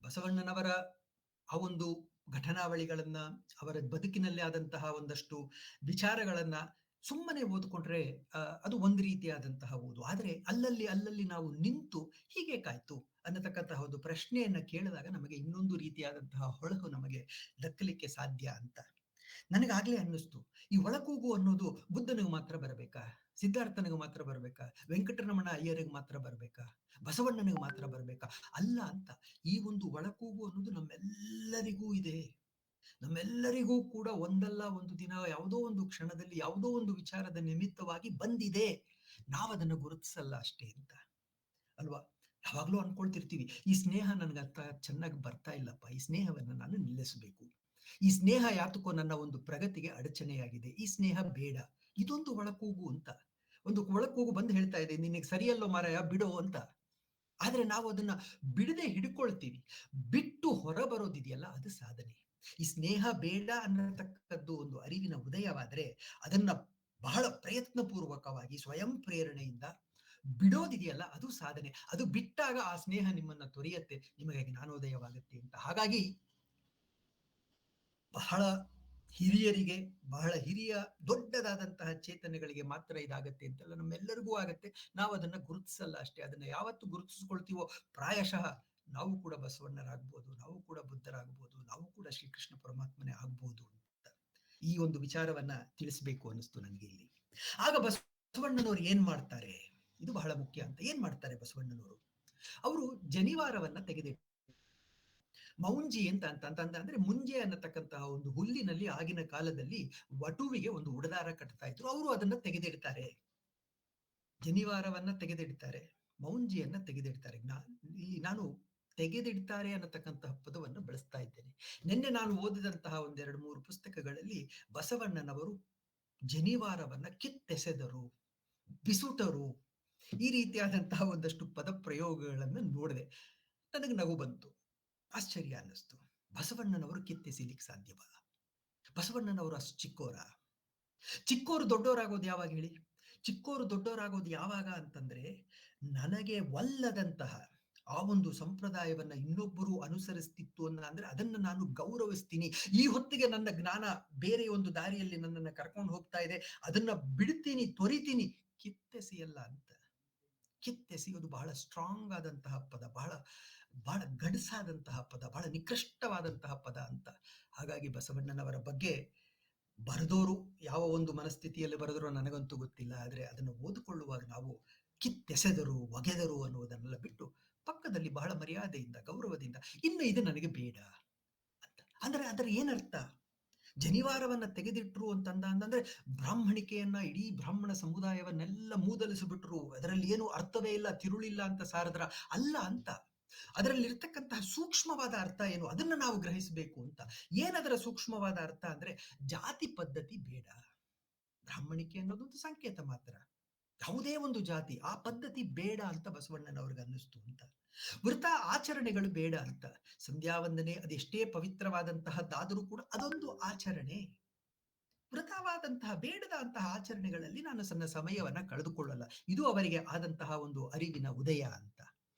ಬಸವಣ್ಣನವರ ಆ ಒಂದು ಘಟನಾವಳಿಗಳನ್ನ, ಅವರ ಬದುಕಿನಲ್ಲಿ ಆದಂತಹ ಒಂದಷ್ಟು ವಿಚಾರಗಳನ್ನ ಸುಮ್ಮನೆ ಓದ್ಕೊಂಡ್ರೆ ಅದು ಒಂದು ರೀತಿಯಾದಂತಹ ಓದು. ಆದರೆ ಅಲ್ಲಲ್ಲಿ ನಾವು ನಿಂತು ಹೀಗೆ ಕಾಯ್ತು ಅನ್ನತಕ್ಕಂತಹ ಒಂದು ಪ್ರಶ್ನೆಯನ್ನ ಕೇಳಿದಾಗ ನಮಗೆ ಇನ್ನೊಂದು ರೀತಿಯಾದಂತಹ ಹೊಳಹು ನಮಗೆ ದಕ್ಕಲಿಕ್ಕೆ ಸಾಧ್ಯ ಅಂತ ನನಗಾಗ್ಲೇ ಅನ್ನಿಸ್ತು. ಈ ಒಳಕೂಗು ಅನ್ನೋದು ಬುದ್ಧನಿಗೆ ಮಾತ್ರ ಬರಬೇಕಾ, ಸಿದ್ಧಾರ್ಥನಿಗೆ ಮಾತ್ರ ಬರ್ಬೇಕಾ, ವೆಂಕಟರಮಣ ಅಯ್ಯರಿಗೆ ಮಾತ್ರ ಬರ್ಬೇಕಾ, ಬಸವಣ್ಣನಿಗೆ ಮಾತ್ರ ಬರ್ಬೇಕಾ? ಅಲ್ಲ ಅಂತ. ಈ ಒಂದು ಒಳಕೂಗು ಅನ್ನೋದು ನಮ್ಮೆಲ್ಲರಿಗೂ ಇದೆ. ನಮ್ಮೆಲ್ಲರಿಗೂ ಕೂಡ ಒಂದಲ್ಲ ಒಂದು ದಿನ ಯಾವುದೋ ಒಂದು ಕ್ಷಣದಲ್ಲಿ ಯಾವುದೋ ಒಂದು ವಿಚಾರದ ನಿಮಿತ್ತವಾಗಿ ಬಂದಿದೆ, ನಾವದನ್ನು ಗುರುತಿಸಲ್ಲ ಅಷ್ಟೇ ಅಂತ ಅಲ್ವಾ? ಯಾವಾಗ್ಲೂ ಅನ್ಕೊಳ್ತಿರ್ತೀವಿ, ಈ ಸ್ನೇಹ ನನ್ಗಂತ ಚೆನ್ನಾಗಿ ಬರ್ತಾ ಇಲ್ಲಪ್ಪ, ಈ ಸ್ನೇಹವನ್ನ ನಾನು ನಿಲ್ಲಿಸಬೇಕು, ಈ ಸ್ನೇಹ ಯಾತಕ್ಕೋ ನನ್ನ ಒಂದು ಪ್ರಗತಿಗೆ ಅಡಚಣೆಯಾಗಿದೆ, ಈ ಸ್ನೇಹ ಬೇಡ. ಇದೊಂದು ಒಳಕೂಗು ಅಂತ. ಒಂದು ಒಳಕೂಗು ಬಂದು ಹೇಳ್ತಾ ಇದೆ, ನಿನಗೆ ಸರಿಯಲ್ಲೋ ಮಾರಾಯ, ಬಿಡೋ ಅಂತ. ಆದ್ರೆ ನಾವು ಅದನ್ನ ಬಿಡದೆ ಹಿಡ್ಕೊಳ್ತೀವಿ. ಬಿಟ್ಟು ಹೊರ ಬರೋದಿದೆಯಲ್ಲ, ಅದು ಸಾಧನೆ. ಈ ಸ್ನೇಹ ಬೇಡ ಅನ್ನತಕ್ಕದ್ದು ಒಂದು ಅರಿವಿನ ಉದಯವಾದ್ರೆ ಅದನ್ನ ಬಹಳ ಪ್ರಯತ್ನ ಪೂರ್ವಕವಾಗಿ ಸ್ವಯಂ ಪ್ರೇರಣೆಯಿಂದ ಬಿಡೋದಿದೆಯಲ್ಲ, ಅದು ಸಾಧನೆ. ಅದು ಬಿಟ್ಟಾಗ ಆ ಸ್ನೇಹ ನಿಮ್ಮನ್ನ ತೊರೆಯತ್ತೆ, ನಿಮಗೆ ಜ್ಞಾನೋದಯವಾಗುತ್ತೆ ಅಂತ. ಹಾಗಾಗಿ ಬಹಳ ಹಿರಿಯರಿಗೆ, ಬಹಳ ಹಿರಿಯ ದೊಡ್ಡದಾದಂತಹ ಚೇತನೆಗಳಿಗೆ ಮಾತ್ರ ಇದಾಗತ್ತೆ ಅಂತಲ್ಲ, ನಮ್ಮೆಲ್ಲರಿಗೂ ಆಗತ್ತೆ. ನಾವು ಅದನ್ನ ಗುರುತಿಸಲ್ಲ ಅಷ್ಟೇ. ಅದನ್ನ ಯಾವತ್ತು ಗುರುತಿಸ್ಕೊಳ್ತೀವೋ ಪ್ರಾಯಶಃ ನಾವು ಕೂಡ ಬಸವಣ್ಣರಾಗ್ಬೋದು, ನಾವು ಕೂಡ ಬುದ್ಧರಾಗ್ಬೋದು, ನಾವು ಕೂಡ ಶ್ರೀಕೃಷ್ಣ ಪರಮಾತ್ಮನೇ ಆಗ್ಬೋದು ಅಂತ ಈ ಒಂದು ವಿಚಾರವನ್ನ ತಿಳಿಸ್ಬೇಕು ಅನ್ನಿಸ್ತು ನನಗೆ ಇಲ್ಲಿ. ಆಗ ಬಸವಣ್ಣನವರು ಏನ್ ಮಾಡ್ತಾರೆ, ಇದು ಬಹಳ ಮುಖ್ಯ ಅಂತ. ಏನ್ ಮಾಡ್ತಾರೆ ಬಸವಣ್ಣನವರು? ಅವರು ಜನಿವಾರವನ್ನ ತೆಗೆದಿಟ್ಟು, ಮೌಂಜಿ ಅಂದ್ರೆ ಮುಂಜೆ ಅನ್ನತಕ್ಕಂತಹ ಒಂದು ಹುಲ್ಲಿನಲ್ಲಿ ಆಗಿನ ಕಾಲದಲ್ಲಿ ವಟುವಿಗೆ ಒಂದು ಉಡದಾರ ಕಟ್ತಾ ಇದ್ರು, ಅವರು ಅದನ್ನ ತೆಗೆದಿಡ್ತಾರೆ. ಜನಿವಾರವನ್ನ ತೆಗೆದಿಡ್ತಾರೆ, ಮೌಂಜಿಯನ್ನ ತೆಗೆದಿಡ್ತಾರೆ. ಇಲ್ಲಿ ನಾನು ತೆಗೆದಿಡ್ತಾರೆ ಅನ್ನತಕ್ಕಂತಹ ಪದವನ್ನು ಬಳಸ್ತಾ ಇದ್ದೇನೆ. ನಿನ್ನೆ ನಾನು ಓದಿದಂತಹ 1-2-3 ಪುಸ್ತಕಗಳಲ್ಲಿ ಬಸವಣ್ಣನವರು ಜನಿವಾರವನ್ನ ಕಿತ್ತೆಸೆದರು, ಬಿಸುಟರು, ಈ ರೀತಿಯಾದಂತಹ ಒಂದಷ್ಟು ಪದ ಪ್ರಯೋಗಗಳನ್ನ ನೋಡಿದೆ. ನನಗೆ ನಗು ಬಂತು, ಆಶ್ಚರ್ಯ ಅನ್ನಿಸ್ತು. ಬಸವಣ್ಣನವರು ಕಿತ್ತೆಸಿಲಿಕ್ಕೆ ಸಾಧ್ಯವಾ? ಬಸವಣ್ಣನವರು ಅಷ್ಟು ಚಿಕ್ಕೋರು ದೊಡ್ಡವರಾಗೋದು ಯಾವಾಗ ಹೇಳಿ? ಚಿಕ್ಕೋರು ದೊಡ್ಡವರಾಗೋದು ಯಾವಾಗ ಅಂತಂದ್ರೆ, ನನಗೆ ಒಲ್ಲದಂತಹ ಆ ಒಂದು ಸಂಪ್ರದಾಯವನ್ನ ಇನ್ನೊಬ್ಬರು ಅನುಸರಿಸ್ತಿತ್ತು ಅಂದ್ರೆ ಅದನ್ನ ನಾನು ಗೌರವಿಸ್ತೀನಿ. ಈ ಹೊತ್ತಿಗೆ ನನ್ನ ಜ್ಞಾನ ಬೇರೆ ಒಂದು ದಾರಿಯಲ್ಲಿ ನನ್ನನ್ನು ಕರ್ಕೊಂಡು ಹೋಗ್ತಾ ಇದೆ, ಅದನ್ನ ಬಿಡ್ತೀನಿ, ತೊರಿತೀನಿ. ಕಿತ್ತೆಸೆಯಲ್ಲ ಅಂತ. ಕಿತ್ತೆಸೆಯೋದು ಬಹಳ ಸ್ಟ್ರಾಂಗ್ ಆದಂತಹ ಪದ, ಬಹಳ ಗಡಸಾದಂತಹ ಪದ, ಬಹಳ ನಿಕೃಷ್ಟವಾದಂತಹ ಪದ ಅಂತ. ಹಾಗಾಗಿ ಬಸವಣ್ಣನವರ ಬಗ್ಗೆ ಬರೆದೋರು ಯಾವ ಒಂದು ಮನಸ್ಥಿತಿಯಲ್ಲಿ ಬರೆದರೋ ನನಗಂತೂ ಗೊತ್ತಿಲ್ಲ. ಆದ್ರೆ ಅದನ್ನು ಓದಿಕೊಳ್ಳುವಾಗ ನಾವು ಕಿತ್ತೆಸೆದರು, ಒಗೆದರು ಅನ್ನುವುದನ್ನೆಲ್ಲ ಬಿಟ್ಟು ಪಕ್ಕದಲ್ಲಿ ಬಹಳ ಮರ್ಯಾದೆಯಿಂದ, ಗೌರವದಿಂದ, ಇನ್ನು ಇದು ನನಗೆ ಬೇಡ ಅಂತ. ಅಂದ್ರೆ ಅದರ ಏನರ್ಥ? ಜನಿವಾರವನ್ನ ತೆಗೆದಿಟ್ರು ಅಂತಂದ್ರೆ ಬ್ರಾಹ್ಮಣಿಕೆಯನ್ನ, ಇಡೀ ಬ್ರಾಹ್ಮಣ ಸಮುದಾಯವನ್ನೆಲ್ಲ ಮೂದಲಿಸಿಬಿಟ್ರು, ಅದರಲ್ಲಿ ಏನು ಅರ್ಥವೇ ಇಲ್ಲ, ತಿರುಳಿಲ್ಲ ಅಂತ ಸಾರದ್ರ ಅಲ್ಲ ಅಂತ. ಅದರಲ್ಲಿ ಇರ್ತಕ್ಕಂತಹ ಸೂಕ್ಷ್ಮವಾದ ಅರ್ಥ ಏನು, ಅದನ್ನ ನಾವು ಗ್ರಹಿಸಬೇಕು ಅಂತ. ಏನದರ ಸೂಕ್ಷ್ಮವಾದ ಅರ್ಥ ಅಂದ್ರೆ, ಜಾತಿ ಪದ್ಧತಿ ಬೇಡ, ಬ್ರಾಹ್ಮಣಿಕೆ ಅನ್ನೋದೊಂದು ಸಂಕೇತ ಮಾತ್ರ, ಯಾವುದೇ ಒಂದು ಜಾತಿ ಆ ಪದ್ಧತಿ ಬೇಡ ಅಂತ ಬಸವಣ್ಣನವ್ರಿಗೆ ಅನ್ನಿಸ್ತು ಅಂತ. ವೃತ ಆಚರಣೆಗಳು ಬೇಡ ಅಂತ. ಸಂಧ್ಯಾ ವಂದನೆ ಅದೆಷ್ಟೇ ಪವಿತ್ರವಾದಂತಹದ್ದಾದರೂ ಕೂಡ ಅದೊಂದು ಆಚರಣೆ. ವೃತವಾದಂತಹ ಬೇಡದಂತಹ ಆಚರಣೆಗಳಲ್ಲಿ ನಾನು ಸಣ್ಣ ಸಮಯವನ್ನ ಕಳೆದುಕೊಳ್ಳಲ್ಲ. ಇದು ಅವರಿಗೆ ಆದಂತಹ ಒಂದು ಅರಿವಿನ ಉದಯ ಅಂತ.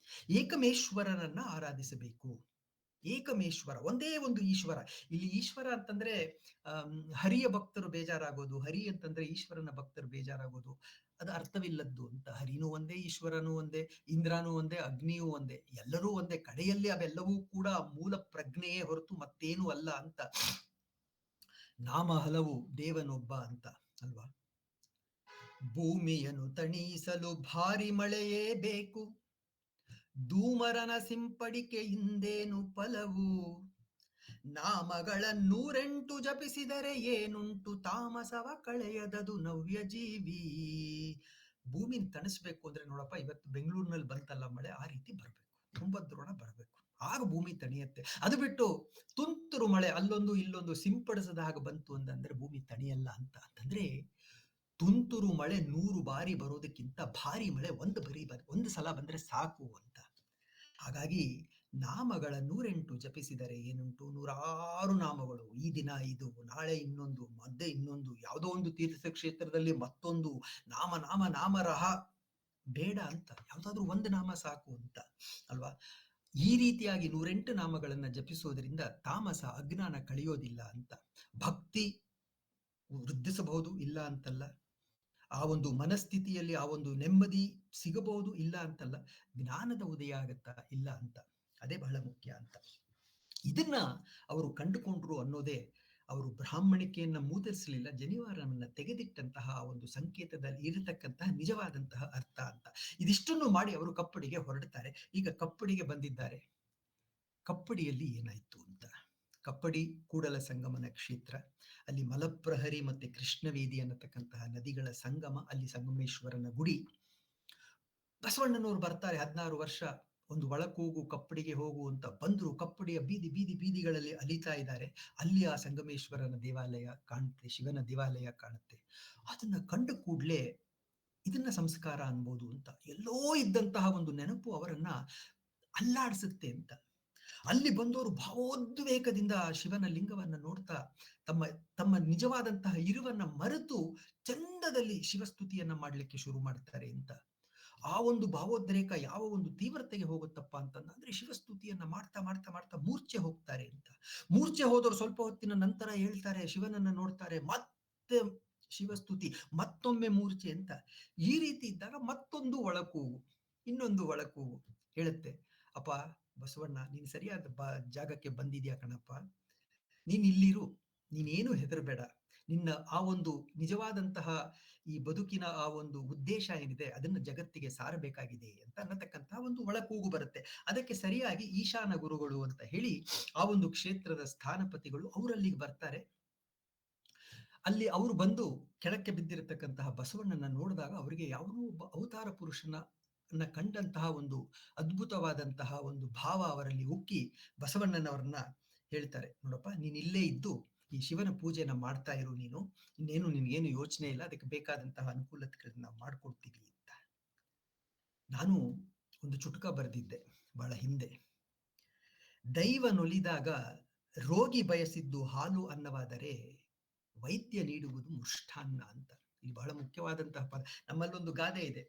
ಏಕಮೇಶ್ವರನನ್ನ ಆರಾಧಿಸಬೇಕು, ಏಕಮೇಶ್ವರ, ಒಂದೇ ಒಂದು ಈಶ್ವರ. ಇಲ್ಲಿ ಈಶ್ವರ ಅಂತಂದ್ರೆ ಹರಿಯ ಭಕ್ತರು ಬೇಜಾರಾಗೋದು, ಹರಿ ಅಂತಂದ್ರೆ ಈಶ್ವರನ ಭಕ್ತರು ಬೇಜಾರಾಗೋದು, ಅದು ಅರ್ಥವಿಲ್ಲದ್ದು ಅಂತ. ಹರಿನೂ ಒಂದೇ, ಈಶ್ವರನೂ ಒಂದೇ, ಇಂದ್ರನೂ ಒಂದೇ, ಅಗ್ನಿಯೂ ಒಂದೇ, ಎಲ್ಲರೂ ಒಂದೇ. ಕಡೆಯಲ್ಲಿ ಅವೆಲ್ಲವೂ ಕೂಡ ಮೂಲ ಪ್ರಜ್ಞೆಯೇ ಹೊರತು ಮತ್ತೇನೂ ಅಲ್ಲ ಅಂತ. ನಾಮ ಹಲವು ದೇವನೊಬ್ಬ ಅಂತ ಅಲ್ವಾ. ಭೂಮಿಯನ್ನು ತಣಿಸಲು ಭಾರಿ ಮಳೆಯೇ ಬೇಕು, ಧೂಮರನ ಸಿಂಪಡಿಕೆ ಹಿಂದೇನು ಫಲವು, ನಾಮಗಳನ್ನೂರೆಂಟು ಜಪಿಸಿದರೆ ಏನುಂಟು, ತಾಮಸವ ಕಳೆಯದದು ನವ್ಯ ಜೀವಿ. ಭೂಮಿನ ತಣಿಸ್ಬೇಕು ಅಂದ್ರೆ ನೋಡಪ್ಪ, ಇವತ್ತು ಬೆಂಗಳೂರಿನಲ್ಲಿ ಬಂತಲ್ಲ ಮಳೆ, ಆ ರೀತಿ ಬರ್ಬೇಕು, ತುಂಬದ್ರೋಣ ಬರ್ಬೇಕು, ಆಗ ಭೂಮಿ ತಣಿಯತ್ತೆ. ಅದು ಬಿಟ್ಟು ತುಂತುರು ಮಳೆ ಅಲ್ಲೊಂದು ಇಲ್ಲೊಂದು ಸಿಂಪಡಿಸದ ಹಾಗೆ ಬಂತು ಅಂತಂದ್ರೆ ಭೂಮಿ ತಣಿಯಲ್ಲ ಅಂತ. ಅಂತಂದ್ರೆ ತುಂತುರು ಮಳೆ 100 ಬಾರಿ ಬರೋದಕ್ಕಿಂತ ಭಾರಿ ಮಳೆ ಒಂದು ಸಲ ಬಂದ್ರೆ ಸಾಕು ಅಂತ. ಹಾಗಾಗಿ ನಾಮಗಳ 108 ಜಪಿಸಿದರೆ ಏನುಂಟು, 106 ನಾಮಗಳು. ಈ ದಿನ ಇದು, ನಾಳೆ ಇನ್ನೊಂದು, ಮಧ್ಯೆ ಇನ್ನೊಂದು, ಯಾವುದೋ ಒಂದು ತೀರ್ಥ ಕ್ಷೇತ್ರದಲ್ಲಿ ಮತ್ತೊಂದು ನಾಮ ನಾಮ ನಾಮರಹ ಬೇಡ ಅಂತ. ಯಾವ್ದಾದ್ರು ಒಂದು ನಾಮ ಸಾಕು ಅಂತ ಅಲ್ವಾ. ಈ ರೀತಿಯಾಗಿ 108 ನಾಮಗಳನ್ನ ಜಪಿಸೋದ್ರಿಂದ ತಾಮಸ ಅಜ್ಞಾನ ಕಳೆಯೋದಿಲ್ಲ ಅಂತ. ಭಕ್ತಿ ವೃದ್ಧಿಸಬಹುದು, ಇಲ್ಲ ಅಂತಲ್ಲ. ಆ ಒಂದು ಮನಸ್ಥಿತಿಯಲ್ಲಿ ಆ ಒಂದು ನೆಮ್ಮದಿ ಸಿಗಬಹುದು, ಇಲ್ಲ ಅಂತಲ್ಲ. ಜ್ಞಾನದ ಉದಯ ಆಗತ್ತಾ, ಇಲ್ಲ ಅಂತ. ಅದೇ ಬಹಳ ಮುಖ್ಯ ಅಂತ. ಇದನ್ನ ಅವರು ಕಂಡುಕೊಂಡ್ರು ಅನ್ನೋದೇ ಅವರು ಬ್ರಾಹ್ಮಣಿಕೆಯನ್ನ ಮೂದರಿಸಲಿಲ್ಲ, ಜನಿವಾರವನ್ನ ತೆಗೆದಿಟ್ಟಂತಹ ಒಂದು ಸಂಕೇತದಲ್ಲಿ ಇರತಕ್ಕಂತಹ ನಿಜವಾದಂತಹ ಅರ್ಥ ಅಂತ. ಇದಿಷ್ಟನ್ನು ಮಾಡಿ ಅವರು ಕಪ್ಪಡಿಗೆ ಹೊರಡ್ತಾರೆ. ಈಗ ಕಪ್ಪಡಿಗೆ ಬಂದಿದ್ದಾರೆ. ಕಪ್ಪಡಿಯಲ್ಲಿ ಏನಾಯ್ತು ಅಂತ. ಕಪ್ಪಡಿ ಕೂಡಲ ಸಂಗಮನ ಕ್ಷೇತ್ರ, ಅಲ್ಲಿ ಮಲಪ್ರಹರಿ ಮತ್ತೆ ಕೃಷ್ಣವೇದಿ ಅನ್ನತಕ್ಕಂತಹ ನದಿಗಳ ಸಂಗಮ, ಅಲ್ಲಿ ಸಂಗಮೇಶ್ವರನ ಗುಡಿ. ಬಸವಣ್ಣನವರು ಬರ್ತಾರೆ, 16 ವರ್ಷ ಒಂದು ಒಳಕೂಗು ಕಪ್ಪಡಿಗೆ ಹೋಗು ಅಂತ ಬಂದ್ರು. ಕಪ್ಪಡಿಯ ಬೀದಿಗಳಲ್ಲಿ ಅಲಿತಾ ಇದ್ದಾರೆ. ಅಲ್ಲಿ ಆ ಸಂಗಮೇಶ್ವರನ ದೇವಾಲಯ ಕಾಣುತ್ತೆ, ಶಿವನ ದೇವಾಲಯ ಕಾಣುತ್ತೆ. ಅದನ್ನ ಕಂಡ ಕೂಡ್ಲೆ ಇದನ್ನ ಸಂಸ್ಕಾರ ಅನ್ಬೋದು ಅಂತ. ಎಲ್ಲೋ ಇದ್ದಂತಹ ಒಂದು ನೆನಪು ಅವರನ್ನ ಅಲ್ಲಾಡಿಸುತ್ತೆ ಅಂತ. ಅಲ್ಲಿ ಬಂದವರು ಭಾವೋದ್ವೇಗದಿಂದ ಶಿವನ ಲಿಂಗವನ್ನ ನೋಡ್ತಾ ತಮ್ಮ ನಿಜವಾದಂತಹ ಇರುವನ್ನ ಮರೆತು ಚಂದದಲ್ಲಿ ಶಿವಸ್ತುತಿಯನ್ನ ಮಾಡ್ಲಿಕ್ಕೆ ಶುರು ಮಾಡ್ತಾರೆ ಅಂತ. ಆ ಒಂದು ಭಾವೋದ್ರೇಕ ಯಾವ ಒಂದು ತೀವ್ರತೆಗೆ ಹೋಗುತ್ತಪ್ಪ ಅಂತಂದ್ರೆ ಶಿವಸ್ತುತಿಯನ್ನ ಮಾಡ್ತಾ ಮಾಡ್ತಾ ಮಾಡ್ತಾ ಮೂರ್ಛೆ ಹೋಗ್ತಾರೆ ಅಂತ. ಮೂರ್ಛೆ ಹೋದವರು ಸ್ವಲ್ಪ ಹೊತ್ತಿನ ನಂತರ ಹೇಳ್ತಾರೆ, ಶಿವನನ್ನ ನೋಡ್ತಾರೆ, ಮತ್ತೆ ಶಿವಸ್ತುತಿ, ಮತ್ತೊಮ್ಮೆ ಮೂರ್ಛೆ ಅಂತ. ಈ ರೀತಿ ಇದ್ದಾಗ ಮತ್ತೊಂದು ಒಳಕೂಗು, ಇನ್ನೊಂದು ಒಳಕೂಗು ಹೇಳುತ್ತೆ, ಅಪ್ಪ ಬಸವಣ್ಣ, ನೀನು ಸರಿಯಾದ ಜಾಗಕ್ಕೆ ಬಂದಿದ್ಯಾ ಕಣಪ್ಪ, ನೀನ್ ಇಲ್ಲಿರು, ನೀನೇನು ಹೆದರಬೇಡ, ನಿನ್ನ ಆ ಒಂದು ನಿಜವಾದಂತಹ ಈ ಬದುಕಿನ ಆ ಒಂದು ಉದ್ದೇಶ ಏನಿದೆ ಅದನ್ನ ಜಗತ್ತಿಗೆ ಸಾರಬೇಕಾಗಿದೆ ಅಂತ ಅನ್ನತಕ್ಕಂತಹ ಒಂದು ಒಳಕೂಗು ಬರುತ್ತೆ. ಅದಕ್ಕೆ ಸರಿಯಾಗಿ ಈಶಾನ ಗುರುಗಳು ಅಂತ ಹೇಳಿ ಆ ಒಂದು ಕ್ಷೇತ್ರದ ಸ್ಥಾನಪತಿಗಳು ಅವರಲ್ಲಿಗೆ ಬರ್ತಾರೆ. ಅಲ್ಲಿ ಅವರು ಬಂದು ಕೆಳಕ್ಕೆ ಬಿದ್ದಿರತಕ್ಕಂತಹ ಬಸವಣ್ಣನ ನೋಡಿದಾಗ ಅವರಿಗೆ ಯಾವುದೋ ಒಬ್ಬ ಅವತಾರ ಪುರುಷನ ಕಂಡಂತಹ ಒಂದು ಅದ್ಭುತವಾದಂತಹ ಒಂದು ಭಾವ ಅವರಲ್ಲಿ ಉಕ್ಕಿ ಬಸವಣ್ಣನವರನ್ನ ಹೇಳ್ತಾರೆ, ನೋಡಪ್ಪ, ನೀನ್ ಇಲ್ಲೇ ಇದ್ದು ಈ ಶಿವನ ಪೂಜೆನ ಮಾಡ್ತಾ ಇರು, ಇನ್ನೇನು ನಿನ್ಗೇನು ಯೋಚನೆ ಇಲ್ಲ, ಅದಕ್ಕೆ ಬೇಕಾದಂತಹ ಅನುಕೂಲತೆಗಳನ್ನ ನಾವು ಮಾಡ್ಕೊಡ್ತೀವಿ ಅಂತ. ನಾನು ಒಂದು ಚುಟುಕ ಬರೆದಿದ್ದೆ ಬಹಳ ಹಿಂದೆ. ದೈವ ನೊಲಿದಾಗ ರೋಗಿ ಬಯಸಿದ್ದು ಹಾಲು ಅನ್ನವಾದರೆ ವೈದ್ಯ ನೀಡುವುದು ಮೃಷ್ಟಾನ್ನ ಅಂತ. ಇಲ್ಲಿ ಬಹಳ ಮುಖ್ಯವಾದಂತಹ ಪದ. ನಮ್ಮಲ್ಲೊಂದು ಗಾದೆ ಇದೆ,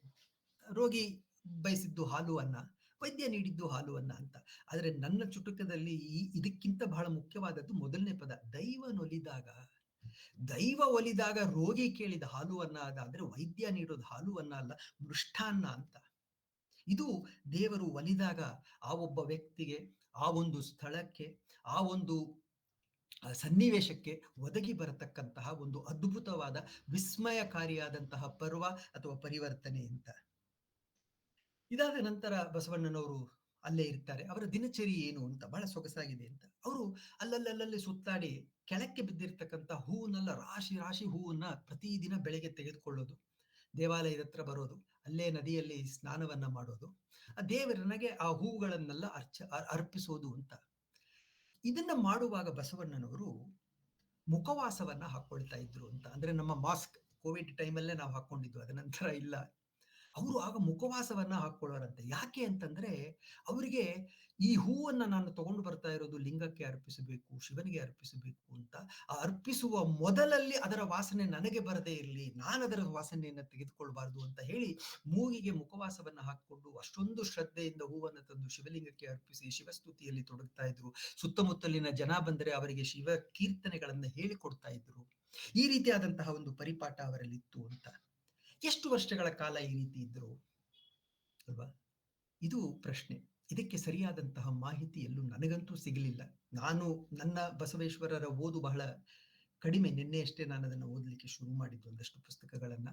ರೋಗಿ ಬಯಸಿದ್ದು ಹಾಲು ಅನ್ನ, ವೈದ್ಯ ನೀಡಿದ್ದು ಹಾಲು ಅನ್ನ ಅಂತ. ಆದ್ರೆ ನನ್ನ ಚುಟುಕದಲ್ಲಿ ಇದಕ್ಕಿಂತ ಬಹಳ ಮುಖ್ಯವಾದದ್ದು ಮೊದಲನೇ ಪದ, ದೈವ ನೊಲಿದಾಗ. ದೈವ ಒಲಿದಾಗ ರೋಗಿ ಕೇಳಿದ ಹಾಲು ಅನ್ನ ಅದಾದ್ರೆ ವೈದ್ಯ ನೀಡೋದು ಹಾಲು ಅನ್ನ ಅಲ್ಲ, ಮೃಷ್ಟಾನ್ನ ಅಂತ. ಇದು ದೇವರು ಒಲಿದಾಗ ಆ ಒಬ್ಬ ವ್ಯಕ್ತಿಗೆ, ಆ ಒಂದು ಸ್ಥಳಕ್ಕೆ, ಆ ಒಂದು ಸನ್ನಿವೇಶಕ್ಕೆ ಒದಗಿ ಬರತಕ್ಕಂತಹ ಒಂದು ಅದ್ಭುತವಾದ ವಿಸ್ಮಯಕಾರಿಯಾದಂತಹ ಪರ್ವ ಅಥವಾ ಪರಿವರ್ತನೆ ಅಂತ. ಇದಾದ ನಂತರ ಬಸವಣ್ಣನವರು ಅಲ್ಲೇ ಇರ್ತಾರೆ. ಅವರ ದಿನಚರಿ ಏನು ಅಂತ ಬಹಳ ಸೊಗಸಾಗಿದೆ ಅಂತ. ಅವರು ಅಲ್ಲಲ್ಲಲ್ಲಿ ಸುತ್ತಾಡಿ ಕೆಳಕ್ಕೆ ಬಿದ್ದಿರ್ತಕ್ಕಂಥ ಹೂವನ್ನೆಲ್ಲ, ರಾಶಿ ರಾಶಿ ಹೂವನ್ನ ಪ್ರತಿದಿನ ಬೆಳಗ್ಗೆ ತೆಗೆದುಕೊಳ್ಳೋದು, ದೇವಾಲಯದ ಹತ್ರ ಬರೋದು, ಅಲ್ಲೇ ನದಿಯಲ್ಲಿ ಸ್ನಾನವನ್ನ ಮಾಡೋದು, ಆ ದೇವರನಿಗೆ ಆ ಹೂವುಗಳನ್ನೆಲ್ಲ ಅರ್ಪಿಸೋದು ಅಂತ. ಇದನ್ನ ಮಾಡುವಾಗ ಬಸವಣ್ಣನವರು ಮುಖವಾಸವನ್ನ ಹಾಕೊಳ್ತಾ ಇದ್ರು ಅಂತ. ಅಂದ್ರೆ ನಮ್ಮ ಮಾಸ್ಕ್ ಕೋವಿಡ್ ಟೈಮಲ್ಲೇ ನಾವು ಹಾಕೊಂಡಿದ್ದು, ಅದ ನಂತರ ಇಲ್ಲ. ಅವರು ಆಗ ಮುಖವಾಸವನ್ನ ಹಾಕೊಳ್ಳೋರಂತೆ. ಯಾಕೆ ಅಂತಂದ್ರೆ ಅವರಿಗೆ ಈ ಹೂವನ್ನ ನಾನು ತಗೊಂಡು ಬರ್ತಾ ಇರೋದು ಲಿಂಗಕ್ಕೆ ಅರ್ಪಿಸಬೇಕು, ಶಿವನಿಗೆ ಅರ್ಪಿಸಬೇಕು ಅಂತ. ಆ ಅರ್ಪಿಸುವ ಮೊದಲಲ್ಲಿ ಅದರ ವಾಸನೆ ನನಗೆ ಬರದೇ ಇರಲಿ, ನಾನು ಅದರ ವಾಸನೆಯನ್ನ ತೆಗೆದುಕೊಳ್ಬಾರ್ದು ಅಂತ ಹೇಳಿ ಮೂಗಿಗೆ ಮುಖವಾಸವನ್ನ ಹಾಕೊಂಡು ಅಷ್ಟೊಂದು ಶ್ರದ್ಧೆಯಿಂದ ಹೂವನ್ನ ತಂದು ಶಿವಲಿಂಗಕ್ಕೆ ಅರ್ಪಿಸಿ ಶಿವಸ್ತುತಿಯಲ್ಲಿ ತೊಡಗ್ತಾ ಇದ್ರು. ಸುತ್ತಮುತ್ತಲಿನ ಜನ ಬಂದರೆ ಅವರಿಗೆ ಶಿವ ಕೀರ್ತನೆಗಳನ್ನ ಹೇಳಿಕೊಡ್ತಾ ಇದ್ರು. ಈ ರೀತಿಯಾದಂತಹ ಒಂದು ಪರಿಪಾಠ ಅವರಲ್ಲಿತ್ತು ಅಂತ. ಎಷ್ಟು ವರ್ಷಗಳ ಕಾಲ ಈ ರೀತಿ ಇದ್ರು ಅಲ್ವಾ? ಇದು ಪ್ರಶ್ನೆ. ಇದಕ್ಕೆ ಸರಿಯಾದಂತಹ ಮಾಹಿತಿ ಎಲ್ಲೂ ನನಗಂತೂ ಸಿಗಲಿಲ್ಲ. ನಾನು ನನ್ನ ಬಸವೇಶ್ವರರ ಓದು ಬಹಳ ಕಡಿಮೆ. ನಿನ್ನೆಯಷ್ಟೇ ನಾನು ಅದನ್ನು ಓದಲಿಕ್ಕೆ ಶುರು ಮಾಡಿದ್ದು ಒಂದಷ್ಟು ಪುಸ್ತಕಗಳನ್ನ.